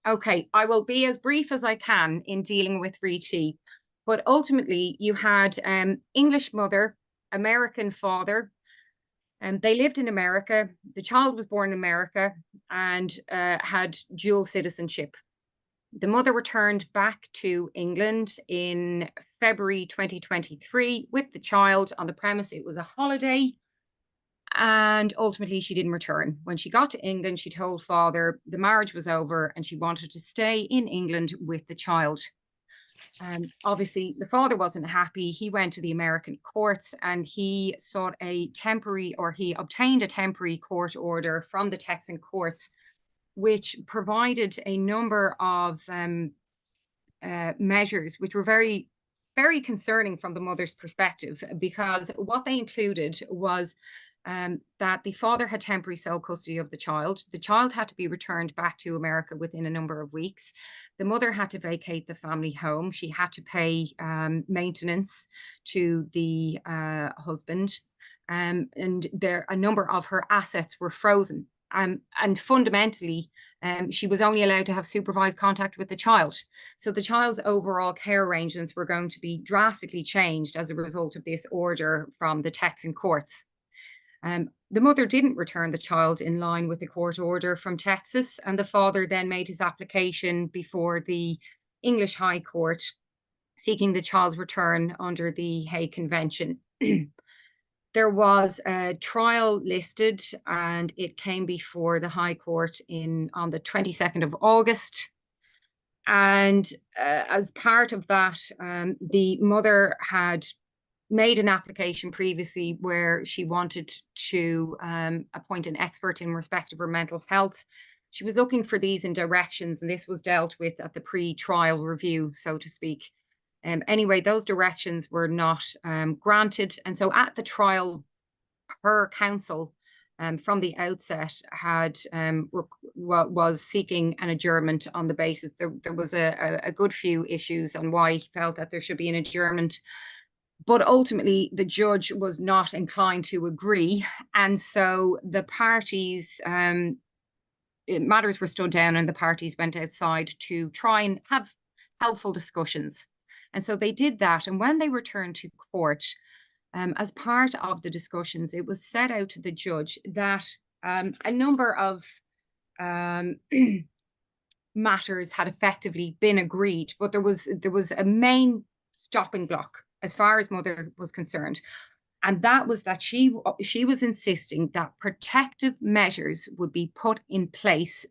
Okay, I will be as brief as I can in dealing with Riti, but ultimately you had English mother, American father, and they lived in America. The child was born in America and had dual citizenship. The mother returned back to England in February 2023 with the child on the premise it was a holiday, and ultimately she didn't return. When she got to England, she told father the marriage was over and she wanted to stay in England with the child. Obviously, the father wasn't happy. He went to the American courts and he sought he obtained a temporary court order from the Texan courts, which provided a number of measures which were very, very concerning from the mother's perspective, because what they included was that the father had temporary sole custody of the child. The child had to be returned back to America within a number of weeks. The mother had to vacate the family home. She had to pay maintenance to the husband, and a number of her assets were frozen. And fundamentally, she was only allowed to have supervised contact with the child. So the child's overall care arrangements were going to be drastically changed as a result of this order from the Texan courts. The mother didn't return the child in line with the court order from Texas, and the father then made his application before the English High Court, seeking the child's return under the Hague Convention. There was a trial listed and it came before the High Court on the 22nd of August. And as part of that, the mother had made an application previously where she wanted to appoint an expert in respect of her mental health. She was looking for these in directions, and this was dealt with at the pre-trial review, so to speak. Anyway, those directions were not granted. And so at the trial, her counsel from the outset was seeking an adjournment on the basis there was a good few issues on why he felt that there should be an adjournment. But ultimately, the judge was not inclined to agree. And so the parties, matters were stood down and the parties went outside to try and have helpful discussions. And so they did that. And when they returned to court, as part of the discussions, it was set out to the judge that a number of matters had effectively been agreed, but there was a main stopping block as far as mother was concerned. And that was that she was insisting that protective measures would be put in place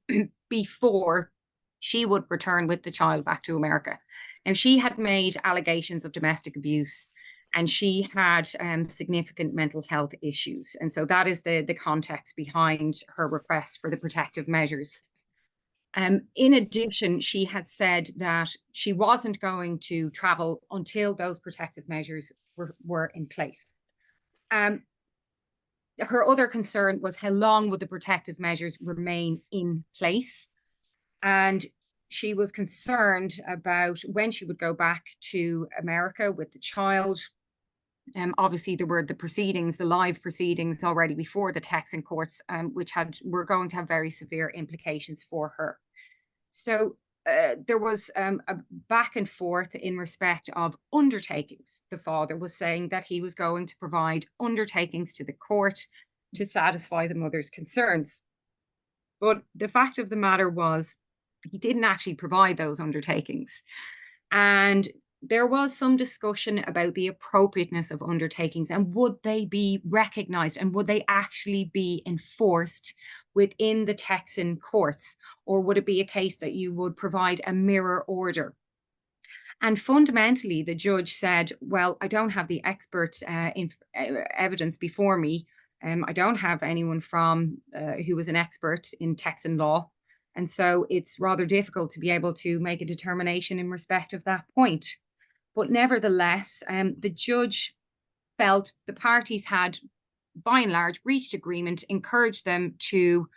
before she would return with the child back to America. Now, she had made allegations of domestic abuse and she had significant mental health issues. And so that is the context behind her request for the protective measures. In addition, she had said that she wasn't going to travel until those protective measures were in place. her other concern was how long would the protective measures remain in place. And she was concerned about when she would go back to America with the child. Obviously, there were the live proceedings already before the Texan courts, which were going to have very severe implications for her. So there was a back and forth in respect of undertakings. The father was saying that he was going to provide undertakings to the court to satisfy the mother's concerns. But the fact of the matter was, he didn't actually provide those undertakings. And there was some discussion about the appropriateness of undertakings and would they be recognized and would they actually be enforced within the Texan courts, or would it be a case that you would provide a mirror order? And fundamentally, the judge said, well, I don't have the expert evidence before me. I don't have anyone from who was an expert in Texan law. And so it's rather difficult to be able to make a determination in respect of that point. But nevertheless, the judge felt the parties had, by and large, reached agreement, encouraged them to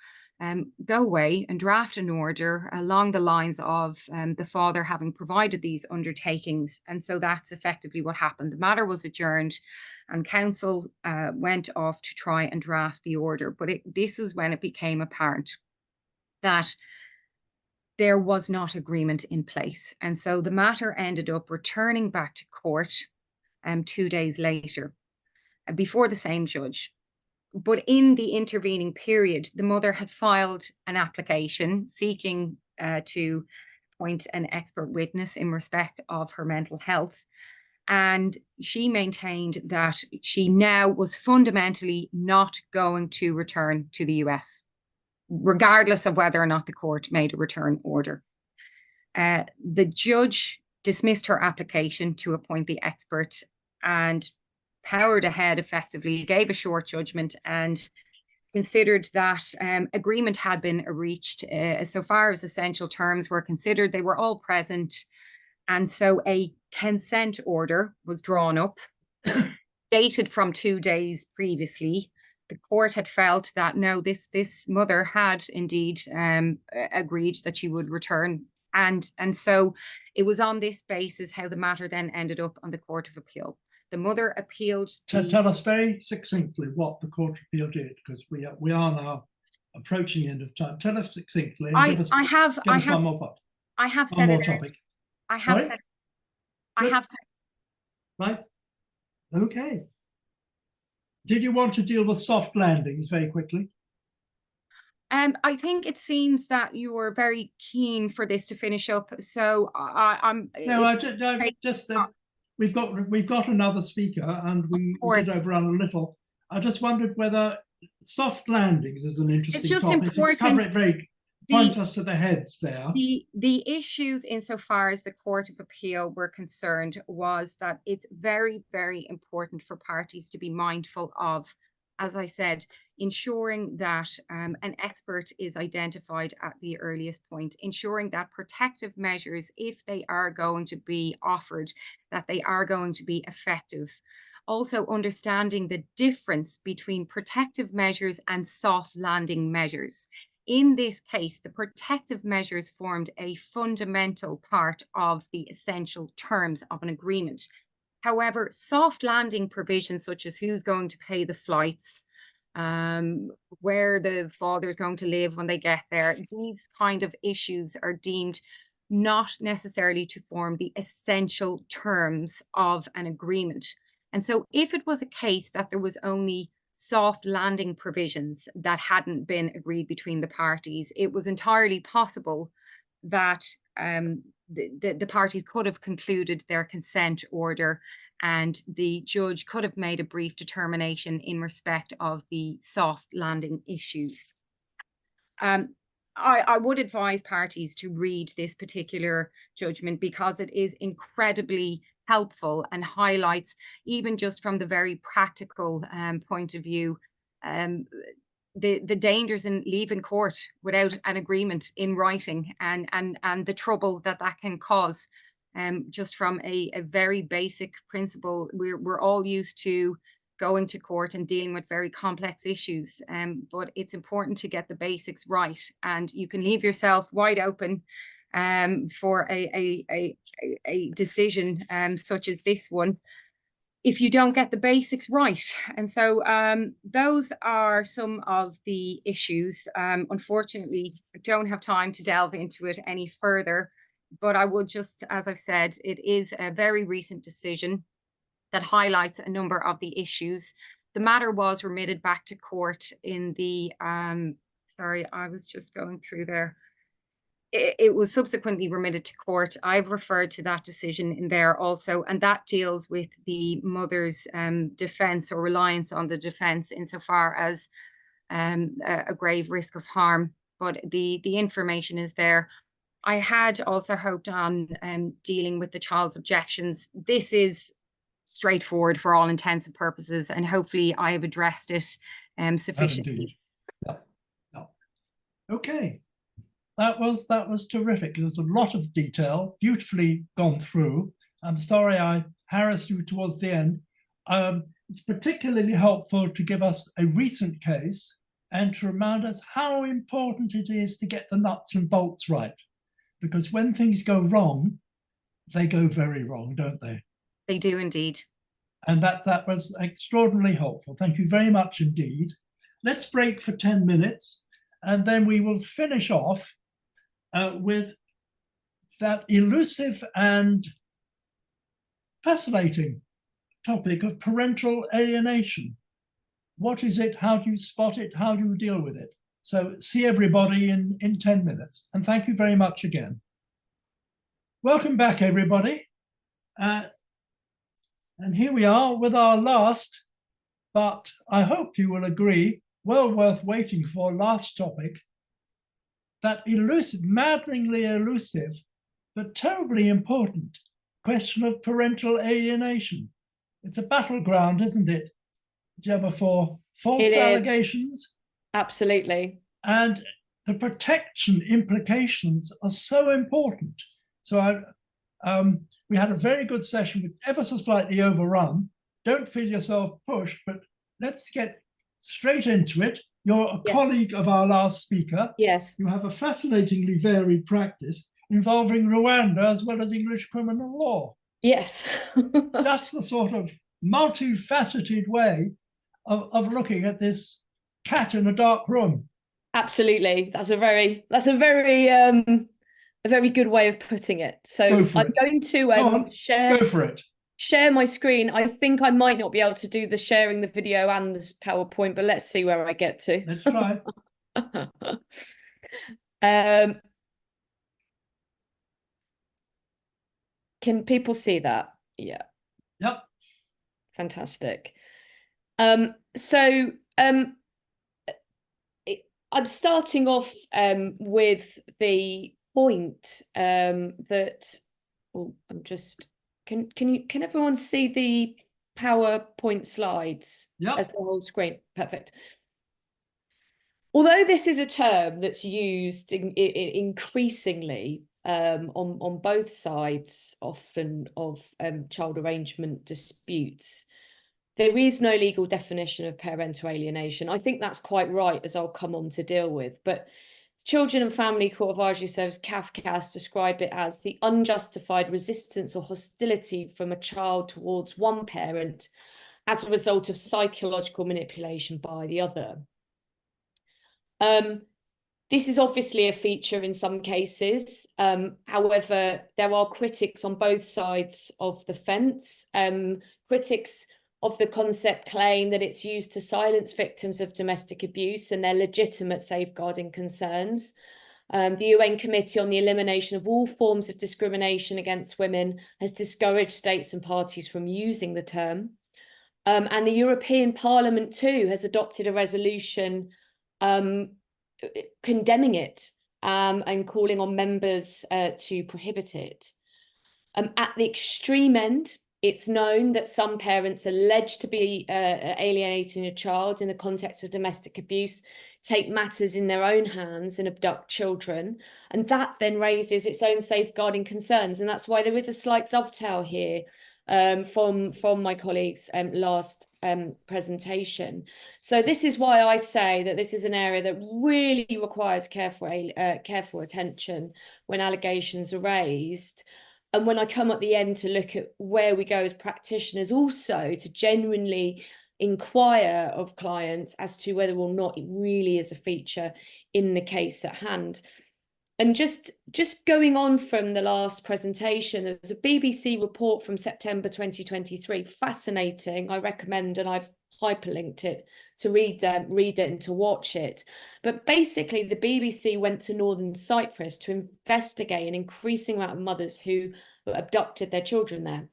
go away and draft an order along the lines of the father having provided these undertakings. And so that's effectively what happened. The matter was adjourned and counsel went off to try and draft the order. But this is when it became apparent that there was not agreement in place. And so the matter ended up returning back to court 2 days later before the same judge. But in the intervening period, the mother had filed an application seeking to appoint an expert witness in respect of her mental health. And she maintained that she now was fundamentally not going to return to the US, regardless of whether or not the court made a return order. The judge dismissed her application to appoint the expert and powered ahead effectively, gave a short judgment and considered that agreement had been reached so far as essential terms were considered. They were all present. And so a consent order was drawn up, dated from 2 days previously. The court had felt that no, this mother had indeed agreed that she would return. And so it was on this basis how the matter then ended up on the Court of Appeal. The mother appealed. Tell us very succinctly what the Court of Appeal did, because we are now approaching the end of time. Tell us succinctly. And give us one more part. I have One said more it. topic. I have Sorry? said. I have said. Right. Okay. Did you want to deal with soft landings very quickly? I think it seems that you were very keen for this to finish up. So I'm. No, we've got another speaker, and we did overrun a little. I just wondered whether soft landings is an interesting It's just topic. important. Cover it very. Point us to the heads there. The issues insofar as the Court of Appeal were concerned was that it's very, very important for parties to be mindful of, as I said, ensuring that an expert is identified at the earliest point, ensuring that protective measures, if they are going to be offered, that they are going to be effective. Also understanding the difference between protective measures and soft landing measures. In this case, the protective measures formed a fundamental part of the essential terms of an agreement. However, soft landing provisions such as who's going to pay the flights, where the father's going to live when they get there, these kind of issues are deemed not necessarily to form the essential terms of an agreement. And so if it was a case that there was only soft landing provisions that hadn't been agreed between the parties, it was entirely possible that the parties could have concluded their consent order and the judge could have made a brief determination in respect of the soft landing issues. I would advise parties to read this particular judgment because it is incredibly helpful and highlights, even just from the very practical point of view, the dangers in leaving court without an agreement in writing and the trouble that can cause. Just from a very basic principle, we're all used to going to court and dealing with very complex issues. But it's important to get the basics right, and you can leave yourself wide open for a decision such as this one if you don't get the basics right. And so those are some of the issues. Unfortunately, I don't have time to delve into it any further, but I would just, as I've said, it is a very recent decision that highlights a number of the issues. The matter was remitted back to court in the, sorry, I was just going through there. It was subsequently remitted to court. I've referred to that decision in there also, and that deals with the mother's defence or reliance on the defence insofar as a grave risk of harm. But the information is there. I had also hoped on dealing with the child's objections. This is straightforward for all intents and purposes, and hopefully I have addressed it sufficiently. Yeah. Okay. That was terrific. There was a lot of detail, beautifully gone through. I'm sorry I harassed you towards the end. It's particularly helpful to give us a recent case and to remind us how important it is to get the nuts and bolts right. Because when things go wrong, they go very wrong, don't they? They do indeed. And that was extraordinarily helpful. Thank you very much indeed. Let's break for 10 minutes, and then we will finish off with that elusive and fascinating topic of parental alienation. What is it? How do you spot it? How do you deal with it? So see everybody in 10 minutes. And thank you very much again. Welcome back, everybody. And here we are with our last, but I hope you will agree, well worth waiting for last topic, that elusive, maddeningly elusive, but terribly important question of parental alienation. It's a battleground, isn't it, Gemma, for false allegations? Absolutely. And the protection implications are so important. So we had a very good session, with ever so slightly overrun. Don't feel yourself pushed, but let's get straight into it. You're a colleague of our last speaker. Yes. You have a fascinatingly varied practice involving Rwanda as well as English criminal law. Yes. Just the sort of multifaceted way of looking at this cat in a dark room. Absolutely. That's a very good way of putting it. So I'm going to share my screen. I think I might not be able to do the sharing the video and this PowerPoint, but let's see where I get to. Let's try. Can people see that? Yeah. Yep. Fantastic. So I'm starting off with the point that I'm just can everyone see the PowerPoint slides as the whole screen? Perfect. Although this is a term that's used increasingly on both sides often of child arrangement disputes, there is no legal definition of parental alienation. I think that's quite right, as I'll come on to deal with. But Children and Family Court Advisory Service, CAFCAS, describe it as the unjustified resistance or hostility from a child towards one parent as a result of psychological manipulation by the other. This is obviously a feature in some cases. However, there are critics on both sides of the fence. Critics of the concept claim that it's used to silence victims of domestic abuse and their legitimate safeguarding concerns. The UN Committee on the Elimination of All Forms of Discrimination Against Women has discouraged states and parties from using the term. And the European Parliament too has adopted a resolution condemning it and calling on members to prohibit it. At the extreme end, it's known that some parents alleged to be alienating a child in the context of domestic abuse take matters in their own hands and abduct children. And that then raises its own safeguarding concerns. And that's why there is a slight dovetail here from my colleagues' last presentation. So this is why I say that this is an area that really requires careful attention when allegations are raised. And when I come at the end to look at where we go as practitioners, also to genuinely inquire of clients as to whether or not it really is a feature in the case at hand. And just going on from the last presentation, there was a BBC report from September 2023, fascinating. I recommend, and I've hyperlinked it to read it and to watch it. But basically, the BBC went to Northern Cyprus to investigate an increasing amount of mothers who abducted their children there.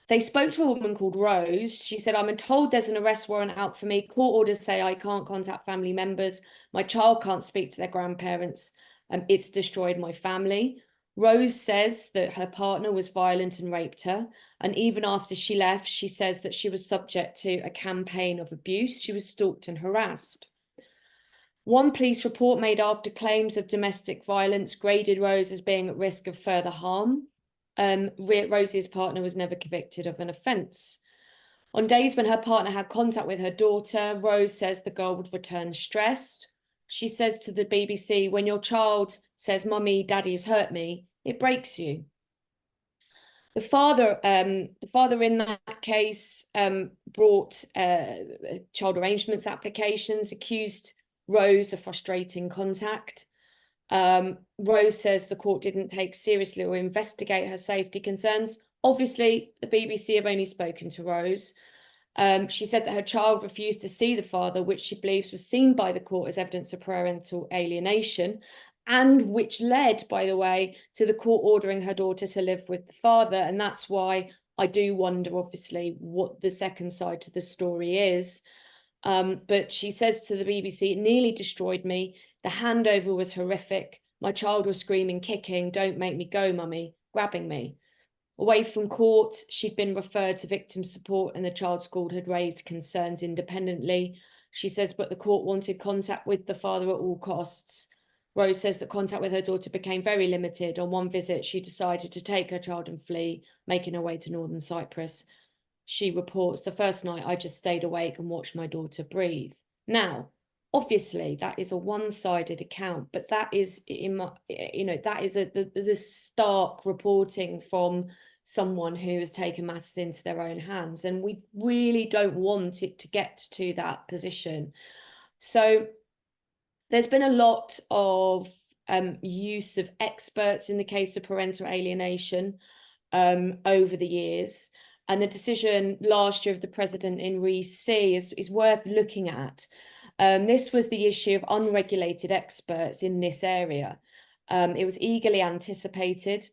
They spoke to a woman called Rose. She said, "I'm told there's an arrest warrant out for me. Court orders say I can't contact family members. My child can't speak to their grandparents. It's destroyed my family." Rose says that her partner was violent and raped her. And even after she left, she says that she was subject to a campaign of abuse. She was stalked and harassed. One police report made after claims of domestic violence graded Rose as being at risk of further harm. Rosie's partner was never convicted of an offence. On days when her partner had contact with her daughter, Rose says the girl would return stressed. She says to the BBC, "When your child says, 'Mummy, Daddy's hurt me,' it breaks you." The father in that case brought child arrangements applications, accused Rose of frustrating contact. Rose says the court didn't take seriously or investigate her safety concerns. Obviously, the BBC have only spoken to Rose. She said that her child refused to see the father, which she believes was seen by the court as evidence of parental alienation, and which led, by the way, to the court ordering her daughter to live with the father. And that's why I do wonder, obviously, what the second side to the story is. But she says to the BBC, "It nearly destroyed me. The handover was horrific. My child was screaming, kicking, 'Don't make me go, Mummy,' grabbing me." Away from court, she'd been referred to victim support and the child's school had raised concerns independently. She says, but the court wanted contact with the father at all costs. Rose says that contact with her daughter became very limited. On one visit, she decided to take her child and flee, making her way to Northern Cyprus. She reports, "The first night I just stayed awake and watched my daughter breathe." Now, obviously, that is a one-sided account, but that is, that is the stark reporting from someone who has taken matters into their own hands, and we really don't want it to get to that position. So there's been a lot of use of experts in the case of parental alienation over the years. And the decision last year of the President in Re C is worth looking at. This was the issue of unregulated experts in this area. It was eagerly anticipated.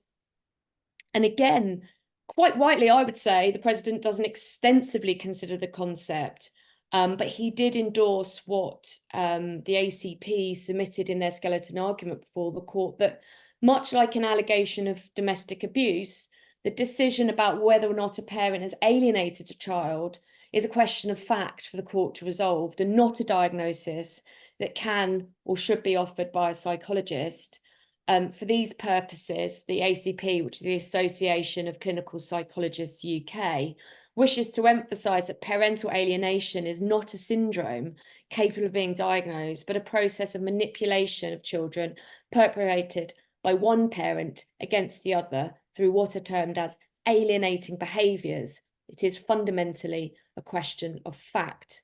And again, quite rightly, I would say, the President doesn't extensively consider the concept, but he did endorse what the ACP submitted in their skeleton argument before the court, that much like an allegation of domestic abuse, the decision about whether or not a parent has alienated a child is a question of fact for the court to resolve, and not a diagnosis that can or should be offered by a psychologist. For these purposes, the ACP, which is the Association of Clinical Psychologists UK, wishes to emphasise that parental alienation is not a syndrome capable of being diagnosed, but a process of manipulation of children perpetrated by one parent against the other through what are termed as alienating behaviours. It is fundamentally a question of fact.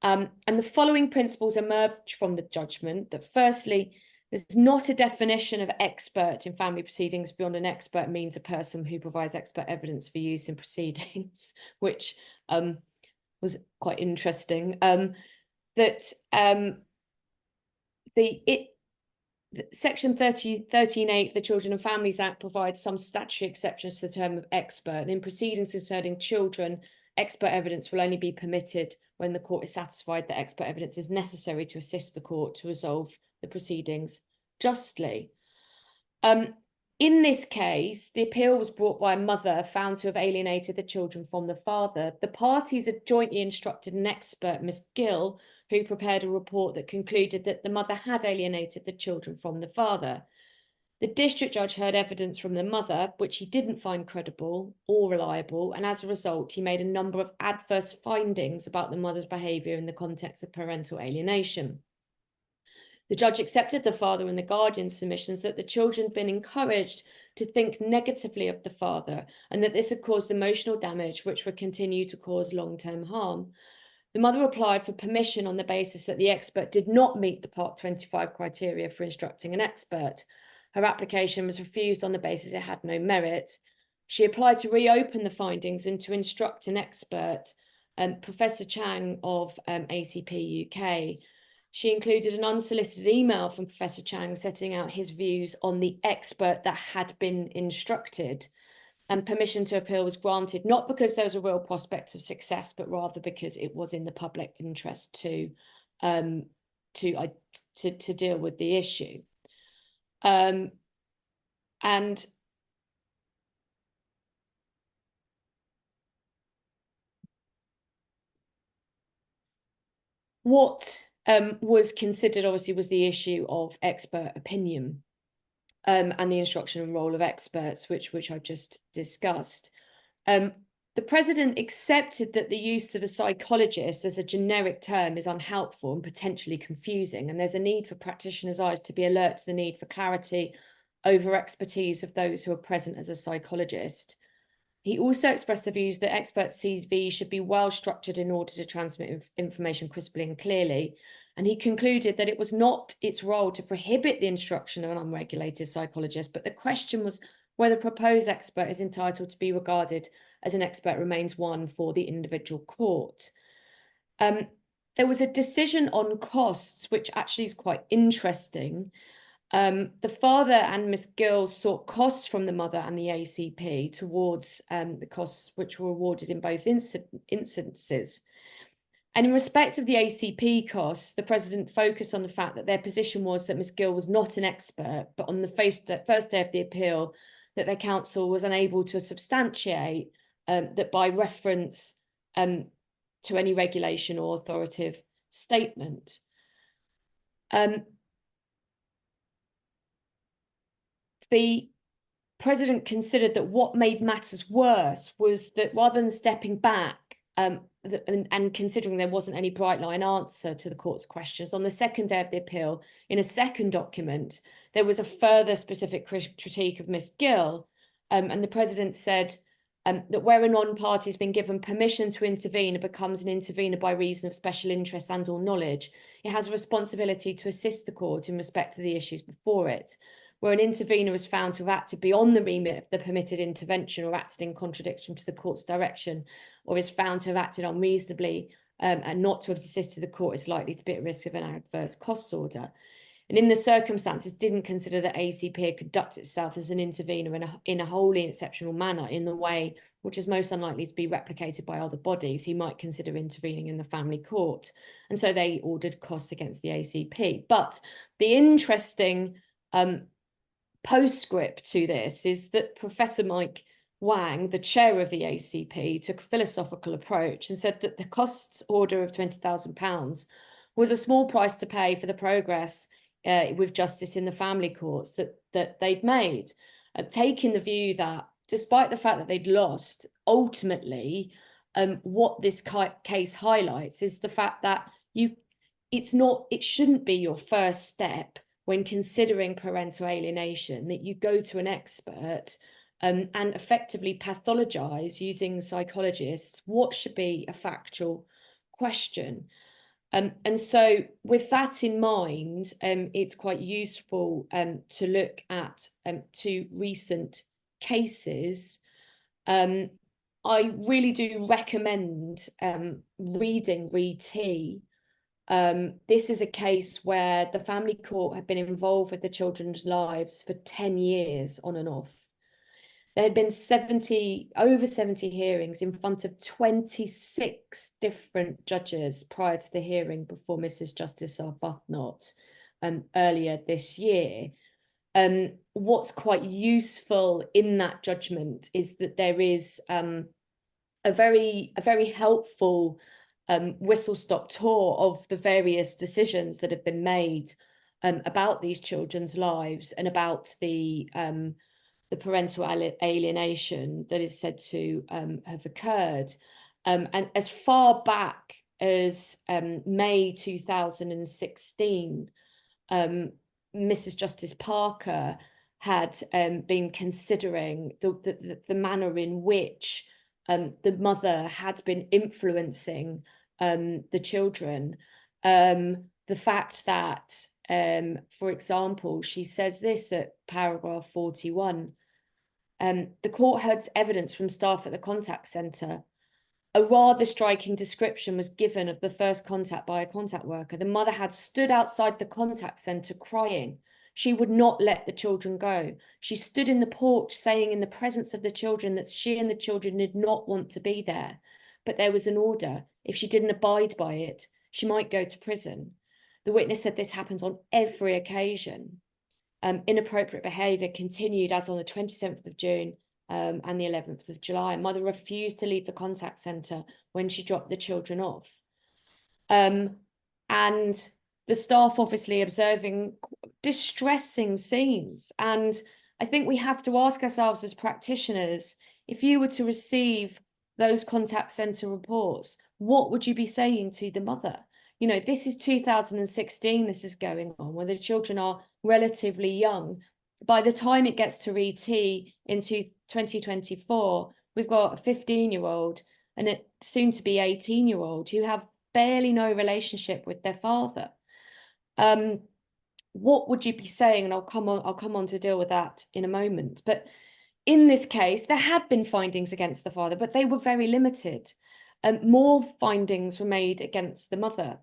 And the following principles emerge from the judgment: that firstly, there's not a definition of expert in family proceedings beyond an expert means a person who provides expert evidence for use in proceedings, which was quite interesting. Section 13.8 of the Children and Families Act provides some statutory exceptions to the term of expert. And in proceedings concerning children, expert evidence will only be permitted when the court is satisfied that expert evidence is necessary to assist the court to resolve the proceedings justly. In this case, the appeal was brought by a mother found to have alienated the children from the father. The parties had jointly instructed an expert, Micheal, who prepared a report that concluded that the mother had alienated the children from the father. The district judge heard evidence from the mother, which he didn't find credible or reliable, and as a result, he made a number of adverse findings about the mother's behaviour in the context of parental alienation. The judge accepted the father and the guardian's submissions that the children had been encouraged to think negatively of the father and that this had caused emotional damage, which would continue to cause long-term harm. The mother applied for permission on the basis that the expert did not meet the Part 25 criteria for instructing an expert. Her application was refused on the basis it had no merit. She applied to reopen the findings and to instruct an expert, Professor Chang of ACP UK. She included an unsolicited email from Professor Chang setting out his views on the expert that had been instructed, and permission to appeal was granted, not because there was a real prospect of success, but rather because it was in the public interest to deal with the issue. And what was considered, obviously, was the issue of expert opinion and the instruction and role of experts, which I've just discussed. The president accepted that the use of a psychologist as a generic term is unhelpful and potentially confusing, and there's a need for practitioners' eyes to be alert to the need for clarity over expertise of those who are present as a psychologist. He also expressed the views that expert CV should be well structured in order to transmit information crisply and clearly, and he concluded that it was not its role to prohibit the instruction of an unregulated psychologist, but the question was whether the proposed expert is entitled to be regarded as an expert remains one for the individual court. There was a decision on costs, which actually is quite interesting. The father and Miss Gill sought costs from the mother and the ACP towards the costs which were awarded in both instances. And in respect of the ACP costs, the president focused on the fact that their position was that Miss Gill was not an expert, but on the first day of the appeal, that their counsel was unable to substantiate that by reference to any regulation or authoritative statement. The president considered that what made matters worse was that rather than stepping back and considering there wasn't any bright line answer to the court's questions, on the second day of the appeal, in a second document, there was a further specific critique of Miss Gill, and the president said that where a non-party has been given permission to intervene and becomes an intervener by reason of special interest and or knowledge, it has a responsibility to assist the court in respect to the issues before it. Where an intervener is found to have acted beyond the remit of the permitted intervention or acted in contradiction to the court's direction, or is found to have acted unreasonably and not to have assisted the court, is likely to be at risk of an adverse costs order. And in the circumstances, didn't consider that ACP conduct itself as an intervener in a wholly exceptional manner in the way which is most unlikely to be replicated by other bodies who might consider intervening in the family court. And so they ordered costs against the ACP. But the interesting postscript to this is that Professor Mike Wang, the chair of the ACP, took a philosophical approach and said that the costs order of £20,000 was a small price to pay for the progress with justice in the family courts that they'd made, taking the view that despite the fact that they'd lost, ultimately what this case highlights is the fact that it shouldn't be your first step when considering parental alienation that you go to an expert and effectively pathologize using psychologists what should be a factual question. And so with that in mind, it's quite useful to look at two recent cases. I really do recommend reading Reed T. This is a case where the family court had been involved with the children's lives for 10 years on and off. There had been over 70 hearings in front of 26 different judges prior to the hearing before Mrs. Justice Arbuthnot earlier this year. What's quite useful in that judgment is that there is a very whistle-stop tour of the various decisions that have been made about these children's lives and about the parental alienation that is said to have occurred. And as far back as May 2016, Mrs. Justice Parker had been considering the manner in which the mother had been influencing the children. The fact that, for example, she says this at paragraph 41, the court heard evidence from staff at the contact centre. A rather striking description was given of the first contact by a contact worker. The mother had stood outside the contact centre crying. She would not let the children go. She stood in the porch saying in the presence of the children that she and the children did not want to be there. But there was an order. If she didn't abide by it, she might go to prison. The witness said this happened on every occasion. Inappropriate behaviour continued as on the 27th of June and the 11th of July. Mother refused to leave the contact centre when she dropped the children off. And the staff obviously observing distressing scenes. And I think we have to ask ourselves as practitioners, if you were to receive those contact centre reports, what would you be saying to the mother? You know, this is 2016, this is going on, where the children are relatively young. By the time it gets to RET into 2024, we've got a 15-year-old and a soon-to-be 18-year-old who have barely no relationship with their father. What would you be saying? And I'll come on to deal with that in a moment. But in this case, there had been findings against the father, but they were very limited. More findings were made against the mother,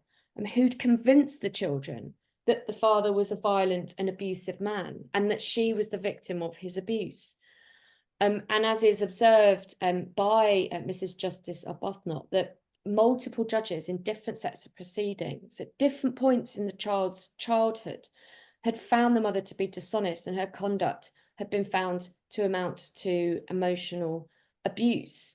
who'd convinced the children that the father was a violent and abusive man and that she was the victim of his abuse. And as is observed by Mrs. Justice Arbuthnot, that multiple judges in different sets of proceedings at different points in the child's childhood had found the mother to be dishonest and her conduct had been found to amount to emotional abuse.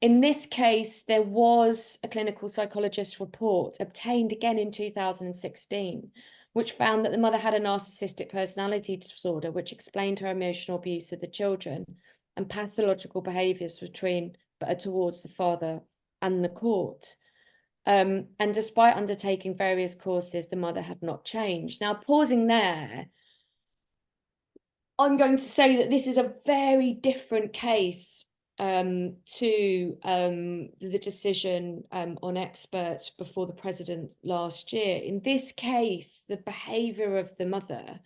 In this case, there was a clinical psychologist report obtained again in 2016, which found that the mother had a narcissistic personality disorder, which explained her emotional abuse of the children and pathological behaviours towards the father and the court. And despite undertaking various courses, the mother had not changed. Now, pausing there, I'm going to say that this is a very different case to the decision on experts before the president last year. In this case, the behaviour of the mother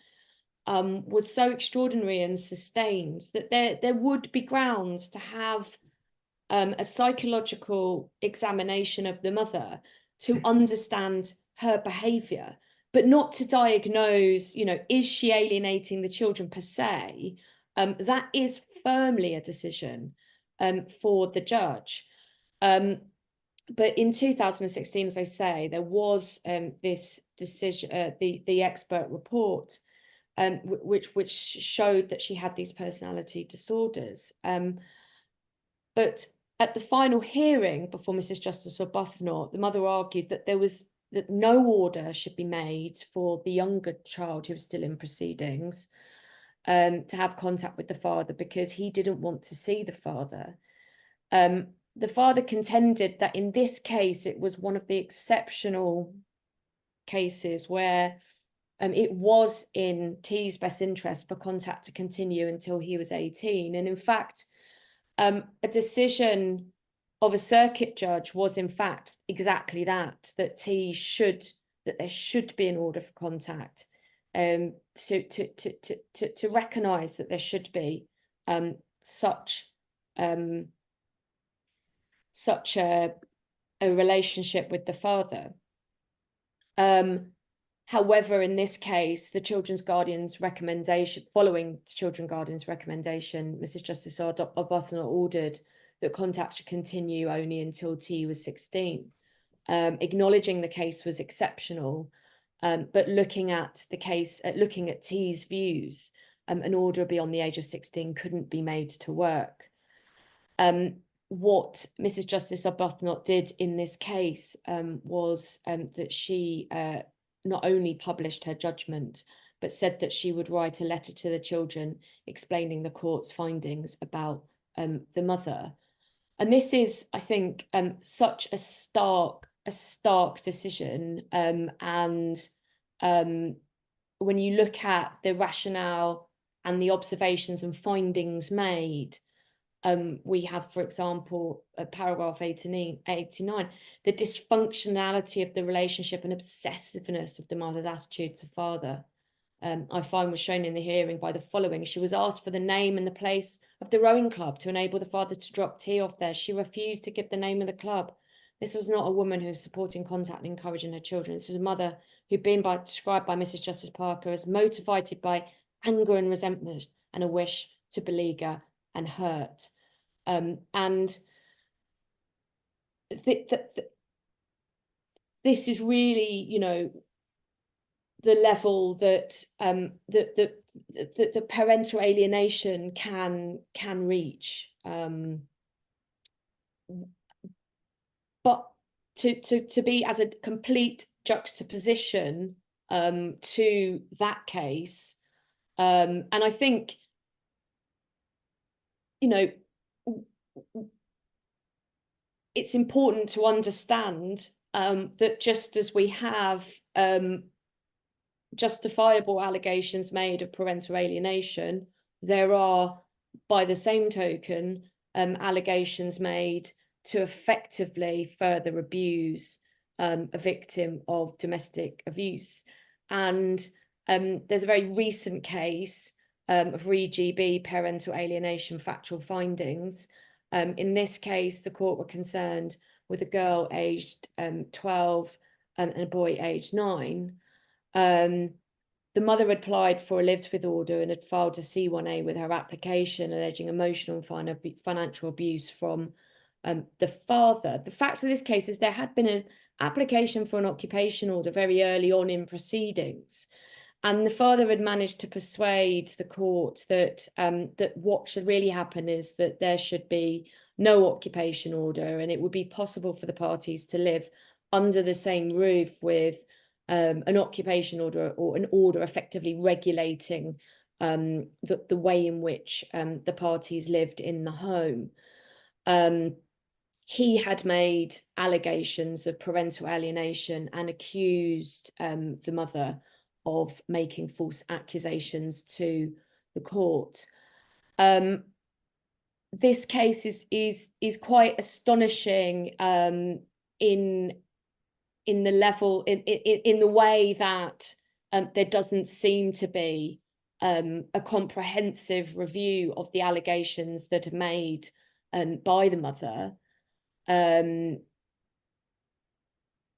was so extraordinary and sustained that there would be grounds to have a psychological examination of the mother to understand her behaviour, but not to diagnose, you know, is she alienating the children per se? That is firmly a decision for the judge. But in 2016, as I say, there was this decision, the expert report, which showed that she had these personality disorders. But at the final hearing before Mrs. Justice Arbuthnot, the mother argued that that no order should be made for the younger child who was still in proceedings to have contact with the father because he didn't want to see the father. The father contended that in this case, it was one of the exceptional cases where it was in T's best interest for contact to continue until he was 18. And in fact, a decision of a circuit judge was in fact exactly that there should be an order for contact, to recognise that there should be such a relationship with the father. However, in this case, the children's guardian's recommendation, following the children's guardian's recommendation, Mrs. Justice Arbuthnot ordered that contact should continue only until T was 16, acknowledging the case was exceptional, but looking at the case, looking at T's views, an order beyond the age of 16 couldn't be made to work. What Mrs. Justice Arbuthnot did in this case was that she not only published her judgment, but said that she would write a letter to the children explaining the court's findings about the mother. And this is, I think, such a stark decision. And when you look at the rationale and the observations and findings made, we have, for example, paragraph 89, the dysfunctionality of the relationship and obsessiveness of the mother's attitude to father. I find was shown in the hearing by the following. She was asked for the name and the place of the rowing club to enable the father to drop tea off there. She refused to give the name of the club. This was not a woman who was supporting contact and encouraging her children. This was a mother who'd been described by Mrs. Justice Parker as motivated by anger and resentment and a wish to beleaguer and hurt. And this is really, you know, the level that the parental alienation can reach. But to be as a complete juxtaposition to that case, and I think, you know, it's important to understand that just as we have justifiable allegations made of parental alienation, there are, by the same token, allegations made to effectively further abuse a victim of domestic abuse. And there's a very recent case of re-GB parental alienation factual findings. In this case, the court were concerned with a girl aged 12 and a boy aged 9. The mother had applied for a lived with order and had filed a C1A with her application alleging emotional and financial abuse from the father. The facts of this case is there had been an application for an occupation order very early on in proceedings, and the father had managed to persuade the court that that what should really happen is that there should be no occupation order, and it would be possible for the parties to live under the same roof with an occupation order or an order effectively regulating the way in which the parties lived in the home. He had made allegations of parental alienation and accused the mother of making false accusations to the court. This case is quite astonishing in the level, in the way that there doesn't seem to be a comprehensive review of the allegations that are made by the mother.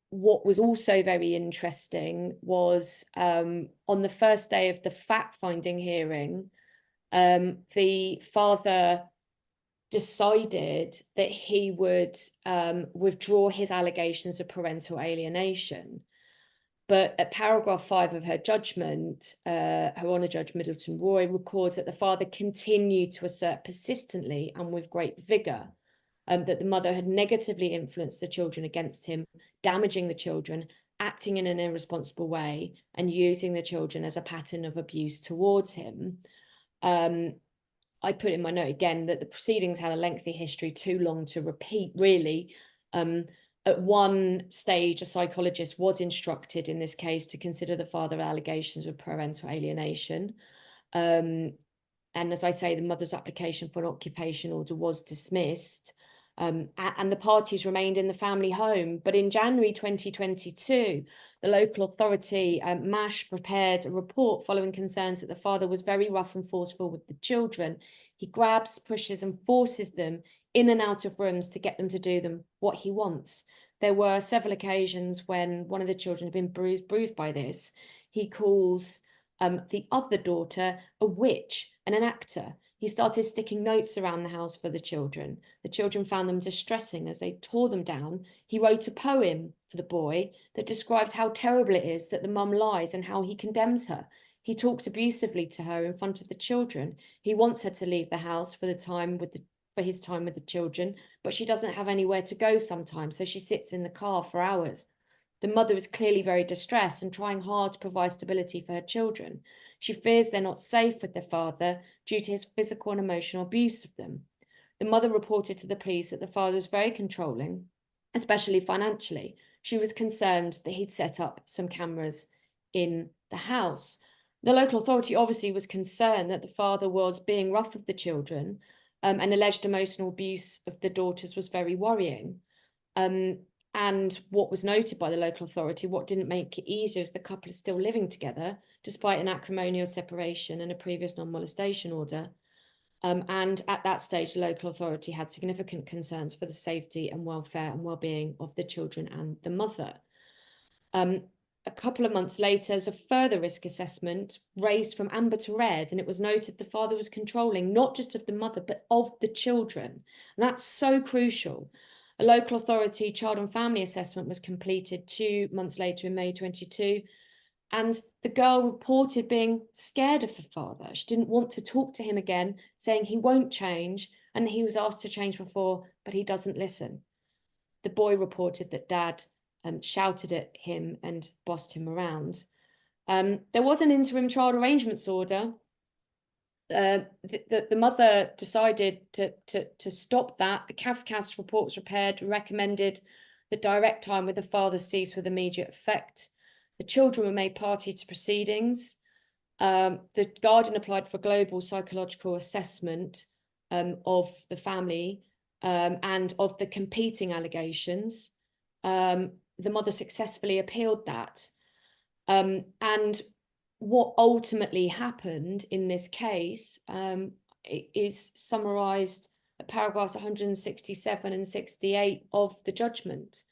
What was also very interesting was on the first day of the fact-finding hearing, the father decided that he would withdraw his allegations of parental alienation. But at paragraph 5 of her judgment, Her Honour Judge Middleton Roy records that the father continued to assert persistently and with great vigour that the mother had negatively influenced the children against him, damaging the children, acting in an irresponsible way, and using the children as a pattern of abuse towards him. I put in my note again that the proceedings had a lengthy history, too long to repeat, really. At one stage, a psychologist was instructed in this case to consider the father allegations of parental alienation. And as I say, the mother's application for an occupation order was dismissed. And the parties remained in the family home. But in January 2022, the local authority, MASH, prepared a report following concerns that the father was very rough and forceful with the children. He grabs, pushes and forces them in and out of rooms to get them to do them what he wants. There were several occasions when one of the children had been bruised by this. He calls the other daughter a witch and an actor. He started sticking notes around the house for the children. The children found them distressing as they tore them down. He wrote a poem for the boy that describes how terrible it is that the mum lies and how he condemns her. He talks abusively to her in front of the children. He wants her to leave the house for his time with the children, but she doesn't have anywhere to go sometimes, so she sits in the car for hours. The mother is clearly very distressed and trying hard to provide stability for her children. She fears they're not safe with their father due to his physical and emotional abuse of them. The mother reported to the police that the father was very controlling, especially financially. She was concerned that he'd set up some cameras in the house. The local authority obviously was concerned that the father was being rough with the children, and alleged emotional abuse of the daughters was very worrying. And what was noted by the local authority, what didn't make it easier, is the couple is still living together despite an acrimonious separation and a previous non-molestation order. And at that stage, the local authority had significant concerns for the safety and welfare and well-being of the children and the mother. A couple of months later, there's a further risk assessment raised from amber to red, and it was noted the father was controlling not just of the mother, but of the children. And that's so crucial. A local authority child and family assessment was completed 2 months later in May 22, and the girl reported being scared of her father. She didn't want to talk to him again, saying he won't change, and he was asked to change before, but he doesn't listen. The boy reported that dad shouted at him and bossed him around. There was an interim child arrangements order. The mother decided to stop that. The CAFCAS report was prepared, recommended that direct time with the father cease with immediate effect. The children were made party to proceedings. The guardian applied for global psychological assessment of the family and of the competing allegations. The mother successfully appealed that. And what ultimately happened in this case is summarised at paragraphs 167 and 68 of the judgment.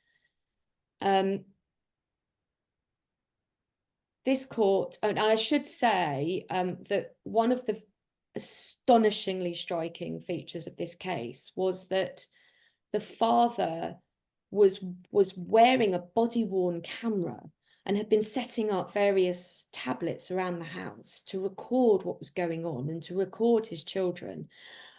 This court, and I should say that one of the astonishingly striking features of this case was that the father was wearing a body-worn camera and had been setting up various tablets around the house to record what was going on and to record his children.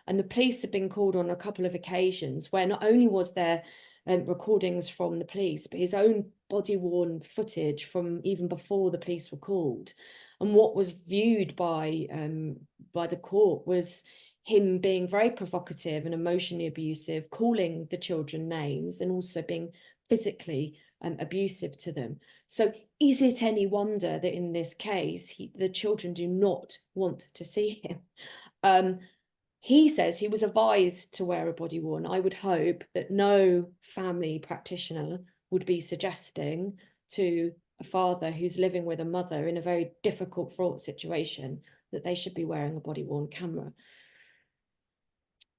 And the police had been called on a couple of occasions where not only was there recordings from the police, but his own body-worn footage from even before the police were called. And what was viewed by the court was him being very provocative and emotionally abusive, calling the children names and also being physically abusive to them. So is it any wonder that in this case, the children do not want to see him? He says he was advised to wear a body worn. I would hope that no family practitioner would be suggesting to a father who's living with a mother in a very difficult, fraught situation that they should be wearing a body worn camera.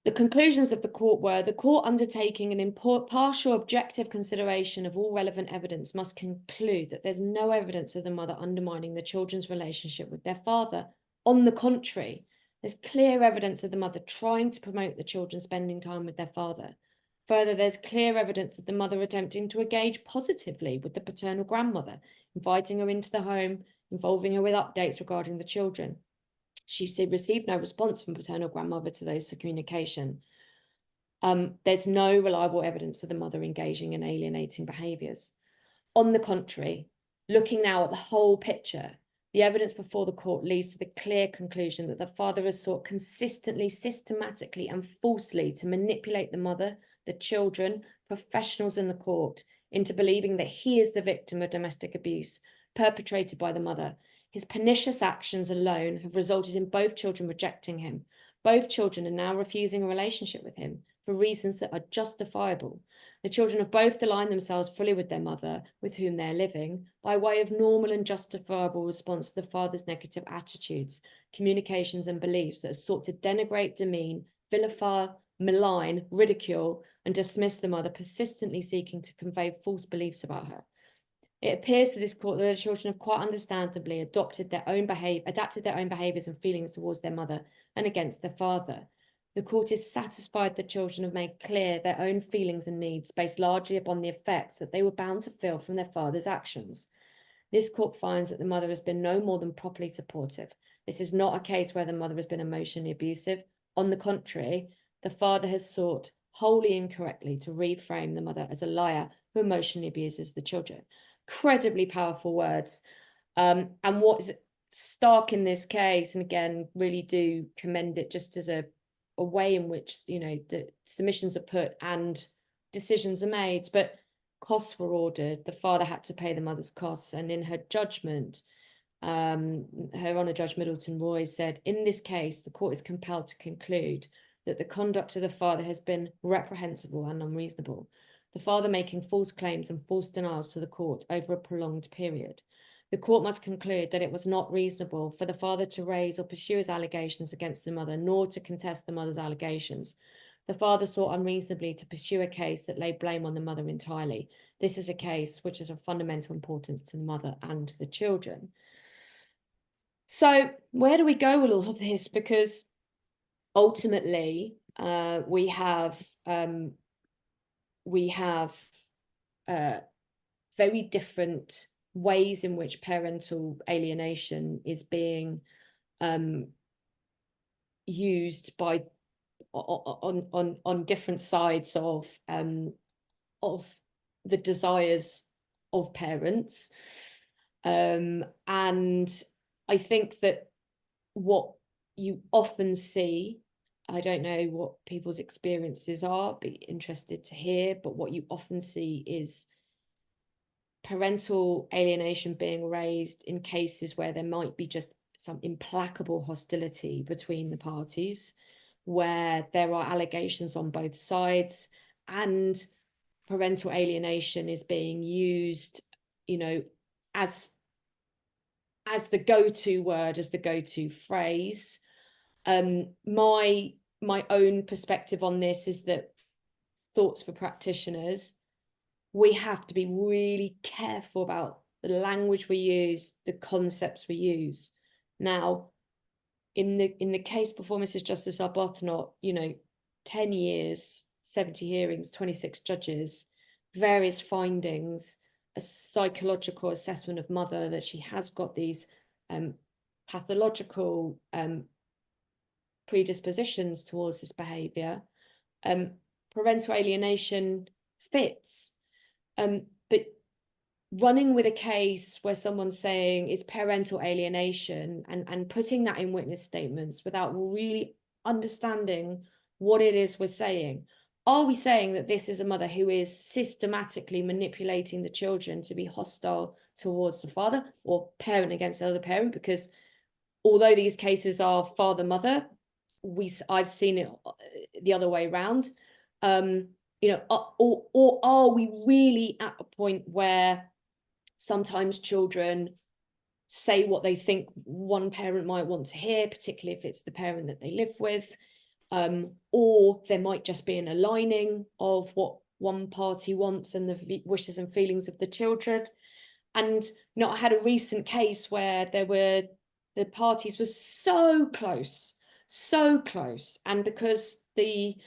The conclusions of the court were the court undertaking an impartial objective consideration of all relevant evidence must conclude that there's no evidence of the mother undermining the children's relationship with their father. On the contrary, there's clear evidence of the mother trying to promote the children spending time with their father. Further, there's clear evidence of the mother attempting to engage positively with the paternal grandmother, inviting her into the home, involving her with updates regarding the children. She received no response from paternal grandmother to those communication. There's no reliable evidence of the mother engaging in alienating behaviours. On the contrary, looking now at the whole picture, the evidence before the court leads to the clear conclusion that the father has sought consistently, systematically and falsely to manipulate the mother, the children, professionals in the court into believing that he is the victim of domestic abuse perpetrated by the mother. His pernicious actions alone have resulted in both children rejecting him. Both children are now refusing a relationship with him for reasons that are justifiable. The children have both aligned themselves fully with their mother, with whom they're living, by way of normal and justifiable response to the father's negative attitudes, communications and beliefs that have sought to denigrate, demean, vilify, malign, ridicule and dismiss the mother, persistently seeking to convey false beliefs about her. It appears to this court that the children have quite understandably adapted their own behaviours and feelings towards their mother and against their father. The court is satisfied the children have made clear their own feelings and needs based largely upon the effects that they were bound to feel from their father's actions. This court finds that the mother has been no more than properly supportive. This is not a case where the mother has been emotionally abusive. On the contrary, the father has sought wholly incorrectly to reframe the mother as a liar who emotionally abuses the children. incredibly powerful words. And what is stark in this case, and again, really do commend it just as a way in which, you know, the submissions are put and decisions are made, but costs were ordered. The father had to pay the mother's costs, and in her judgment, Her Honour Judge Middleton Roy said, in this case, the court is compelled to conclude that the conduct of the father has been reprehensible and unreasonable. The father making false claims and false denials to the court over a prolonged period. The court must conclude that it was not reasonable for the father to raise or pursue his allegations against the mother, nor to contest the mother's allegations. The father sought unreasonably to pursue a case that laid blame on the mother entirely. This is a case which is of fundamental importance to the mother and the children. So where do we go with all of this? Because ultimately, we have very different ways in which parental alienation is being used by on different sides of the desires of parents, and I think that what you often see, I don't know what people's experiences are, be interested to hear, but what you often see is parental alienation being raised in cases where there might be just some implacable hostility between the parties, where there are allegations on both sides, and parental alienation is being used, you know, as the go-to word, as the go-to phrase. My own perspective on this is that, thoughts for practitioners, we have to be really careful about the language we use, the concepts we use. Now, in the case before Mrs. Justice Arbuthnot, you know, 10 years, 70 hearings, 26 judges, various findings, a psychological assessment of mother that she has got these pathological predispositions towards this behaviour. Parental alienation fits. But running with a case where someone's saying it's parental alienation and putting that in witness statements without really understanding what it is we're saying. Are we saying that this is a mother who is systematically manipulating the children to be hostile towards the father, or parent against the other parent? Because although these cases are father-mother, I've seen it the other way around. You know, or are we really at a point where sometimes children say what they think one parent might want to hear, particularly if it's the parent that they live with, or there might just be an aligning of what one party wants and the wishes and feelings of the children. And you know, I had a recent case where the parties were so close, and because the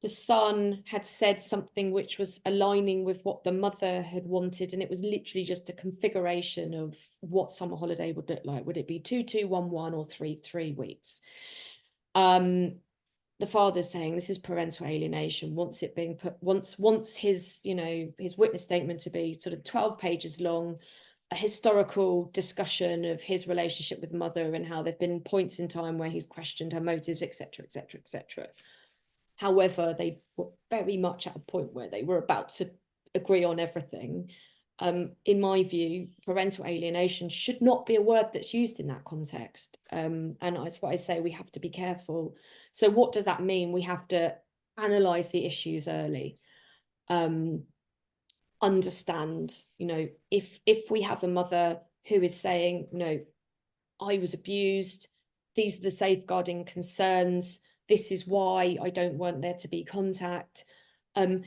son had said something which was aligning with what the mother had wanted, and it was literally just a configuration of what summer holiday would look like. Would it be 2-2-1-1 or 3-3 weeks? The father's saying this is parental alienation. Wants it being put, wants his, you know, his witness statement to be sort of 12 pages long, a historical discussion of his relationship with mother and how there've been points in time where he's questioned her motives, etc., etc., etc. However, they were very much at a point where they were about to agree on everything. In my view, parental alienation should not be a word that's used in that context. And that's why I say we have to be careful. So what does that mean? We have to analyse the issues early. Understand, you know, if we have a mother who is saying, no, I was abused, these are the safeguarding concerns, this is why I don't want there to be contact. I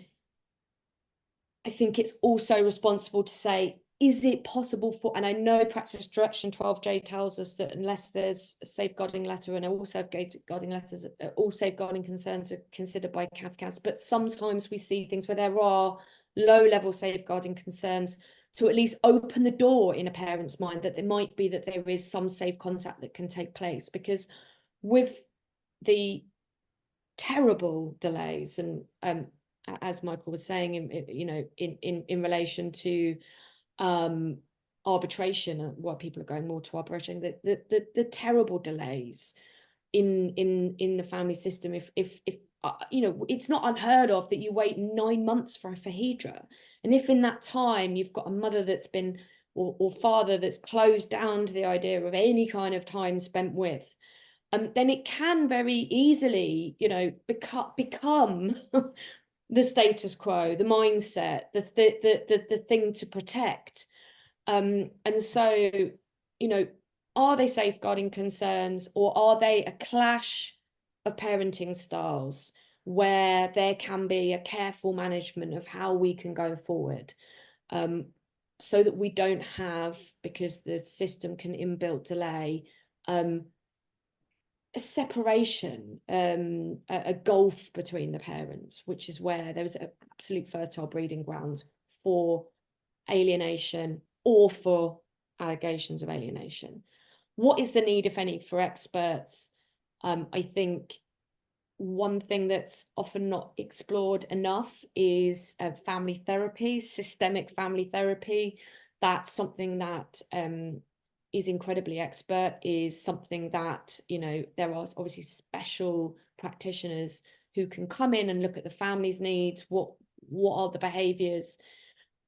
think it's also responsible to say, is it possible for, and I know Practice Direction 12J tells us that unless there's a safeguarding letter and all safeguarding letters, all safeguarding concerns are considered by CAFCAS, but sometimes we see things where there are low-level safeguarding concerns to at least open the door in a parent's mind that there might be that there is some safe contact that can take place. Because with the terrible delays and as Michael was saying, in relation to arbitration, why people are going more to arbitration, the terrible delays in the family system. If it's not unheard of that you wait 9 months for a FHIDRA, and if in that time you've got a mother that's been or father that's closed down to the idea of any kind of time spent with, then it can very easily, become the status quo, the mindset, the thing to protect. And so, are they safeguarding concerns, or are they a clash of parenting styles where there can be a careful management of how we can go forward, so that we don't have, because the system can inbuilt delay, a separation, a gulf between the parents, which is where there is an absolute fertile breeding ground for alienation or for allegations of alienation. What is the need, if any, for experts? I think one thing that's often not explored enough is family therapy, systemic family therapy. That's something that is incredibly expert, is something that, there are obviously special practitioners who can come in and look at the family's needs. What are the behaviours?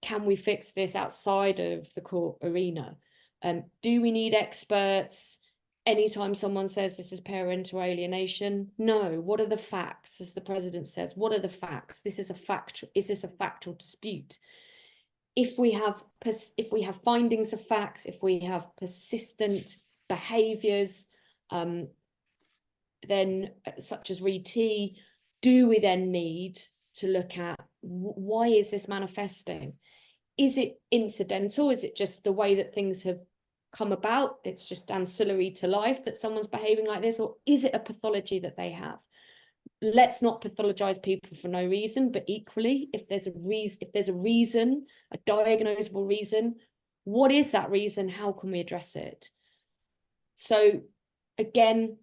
Can we fix this outside of the court arena? Do we need experts anytime someone says this is parental alienation? No. What are the facts? As the president says, what are the facts? Is this a factual dispute? If we have findings of facts, if we have persistent behaviours, then such as RET, do we then need to look at why is this manifesting? Is it incidental? Is it just the way that things have come about? It's just ancillary to life that someone's behaving like this, or is it a pathology that they have? Let's not pathologize people for no reason, but equally, if there's a reason, a diagnosable reason, what is that reason? How can we address it? So again,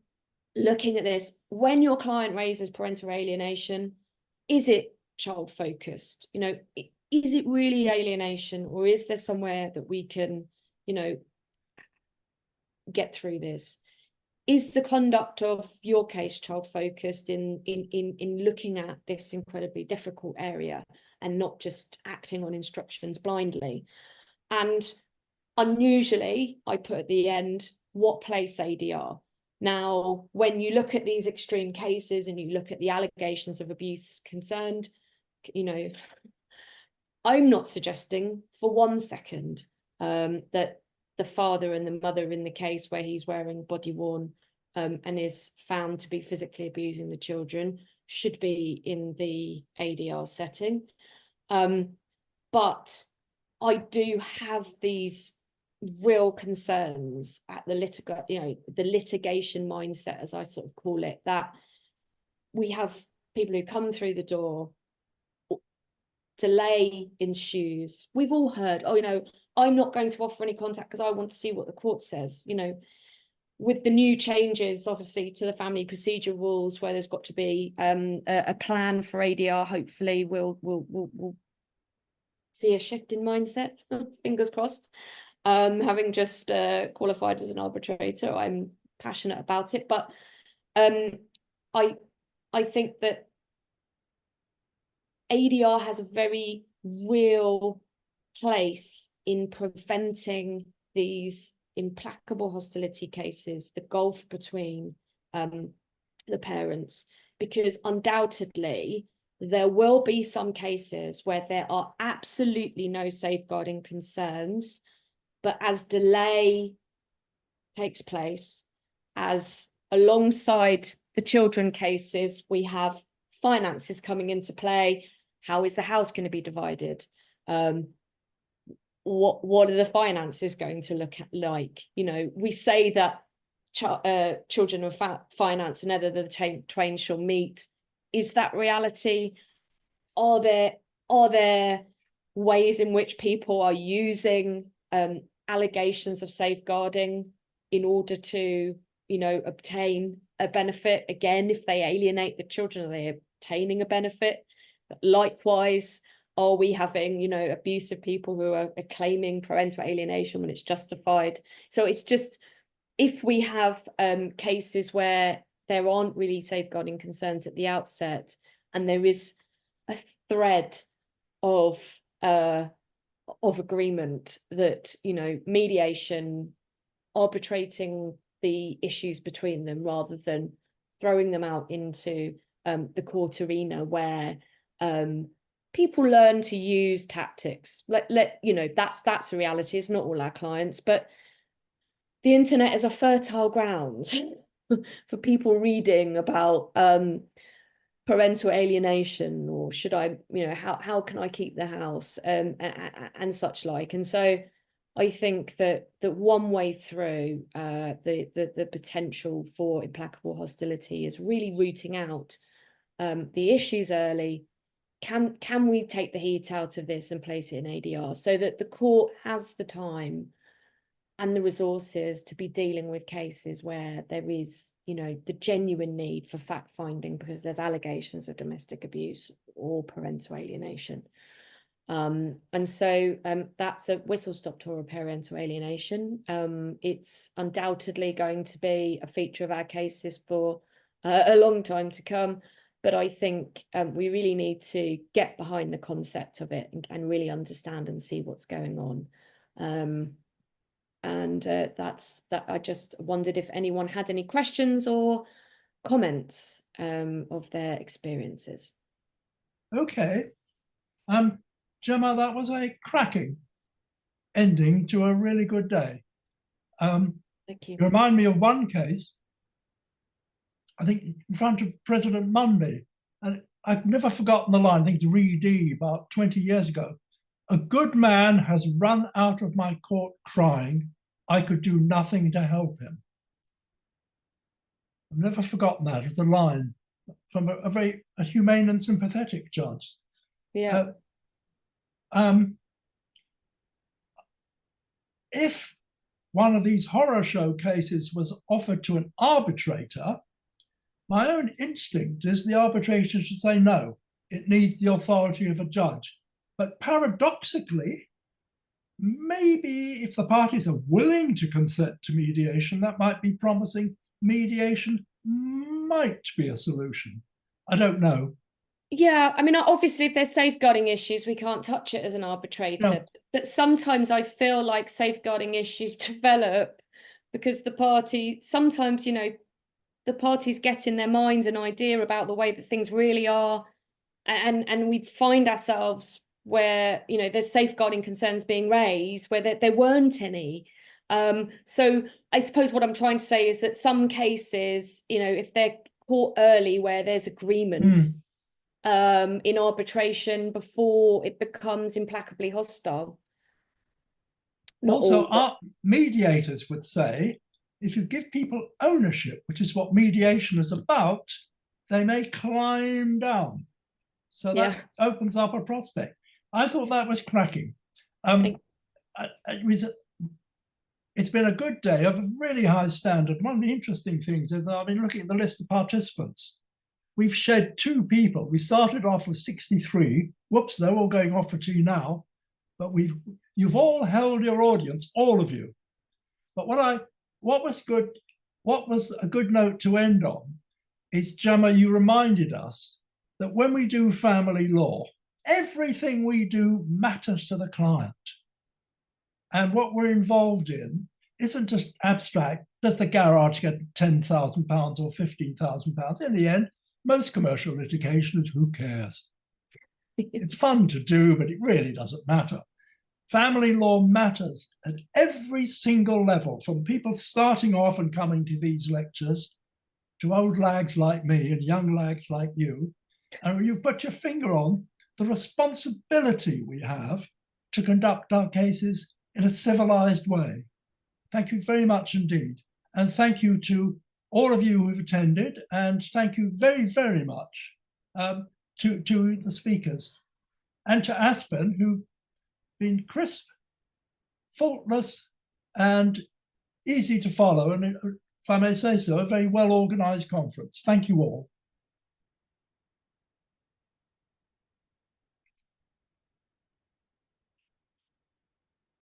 looking at this, when your client raises parental alienation, is it child focused? Is it really alienation, or is there somewhere that we can, get through this? Is the conduct of your case child focused in looking at this incredibly difficult area and not just acting on instructions blindly? And unusually, I put at the end, what place ADR? Now, when you look at these extreme cases and you look at the allegations of abuse concerned, I'm not suggesting for 1 second that the father and the mother in the case where he's wearing body worn and is found to be physically abusing the children should be in the ADR setting. But I do have these real concerns at the litigation mindset, as I sort of call it, that we have people who come through the door, delay ensues. We've all heard, I'm not going to offer any contact because I want to see what the court says. With the new changes, obviously, to the family procedure rules, where there's got to be a plan for ADR, hopefully we'll see a shift in mindset. Fingers crossed. Having just qualified as an arbitrator, I'm passionate about it. But I think that ADR has a very real place in preventing these implacable hostility cases, the gulf between the parents, because undoubtedly there will be some cases where there are absolutely no safeguarding concerns, but as delay takes place, as alongside the children cases, we have finances coming into play. How is the house going to be divided? What are the finances going to look like? We say that children are finance, and neither the twain shall meet. Is that reality? Are there ways in which people are using allegations of safeguarding in order to, obtain a benefit? Again, if they alienate the children, are they obtaining a benefit? Likewise, are we having, you know, abusive people who are claiming parental alienation when it's justified? So it's just, if we have cases where there aren't really safeguarding concerns at the outset, and there is a thread of agreement that, you know, mediation, arbitrating the issues between them rather than throwing them out into the court arena where people learn to use tactics. You know, that's a reality. It's not all our clients, but the internet is a fertile ground for people reading about parental alienation, or should I, you know, how can I keep the house, and such like. And so I think that one way through the potential for implacable hostility is really rooting out the issues early. Can we take the heat out of this and place it in ADR so that the court has the time and the resources to be dealing with cases where there is, you know, the genuine need for fact finding because there's allegations of domestic abuse or parental alienation. And so that's a whistle-stop tour of parental alienation. It's undoubtedly going to be a feature of our cases for a long time to come. But I think we really need to get behind the concept of it and really understand and see what's going on. That's that. I just wondered if anyone had any questions or comments of their experiences. Okay. Gemma, that was a cracking ending to a really good day. Thank you. You remind me of one case, I think in front of President Munby, and I've never forgotten the line, I think it's Re D, about 20 years ago. A good man has run out of my court crying, I could do nothing to help him. I've never forgotten that as a line from a very humane and sympathetic judge. Yeah. If one of these horror show cases was offered to an arbitrator, my own instinct is the arbitrator should say no, it needs the authority of a judge. But paradoxically, maybe if the parties are willing to consent to mediation, that might be promising. Mediation might be a solution. I don't know. Yeah, I mean, obviously, if there's safeguarding issues, we can't touch it as an arbitrator. No. But sometimes I feel like safeguarding issues develop because the party, sometimes, you know, the parties get in their minds an idea about the way that things really are. And we find ourselves where, you know, there's safeguarding concerns being raised where there weren't any. So I suppose what I'm trying to say is that some cases, you know, if they're caught early where there's agreement in arbitration before it becomes implacably hostile. Not also, all, but... mediators would say, if you give people ownership, which is what mediation is about, they may climb down. So that opens up a prospect. I thought that was cracking. It's been a good day of a really high standard. One of the interesting things is I've been looking at the list of participants. We've shed 2 people. We started off with 63. Whoops, they're all going off for tea now. But you've all held your audience, all of you. But what was a good note to end on is, Gemma, you reminded us that when we do family law, everything we do matters to the client. And what we're involved in isn't just abstract. Does the garage get £10,000 or £15,000? In the end, most commercial litigation is who cares? It's fun to do, but it really doesn't matter. Family law matters at every single level, from people starting off and coming to these lectures to old lags like me and young lags like you. And you've put your finger on the responsibility we have to conduct our cases in a civilized way. Thank you very much indeed. And thank you to all of you who've attended, and thank you very, very much to the speakers and to Aspen, who've been crisp, faultless, and easy to follow, and if I may say so, a very well-organized conference. Thank you all.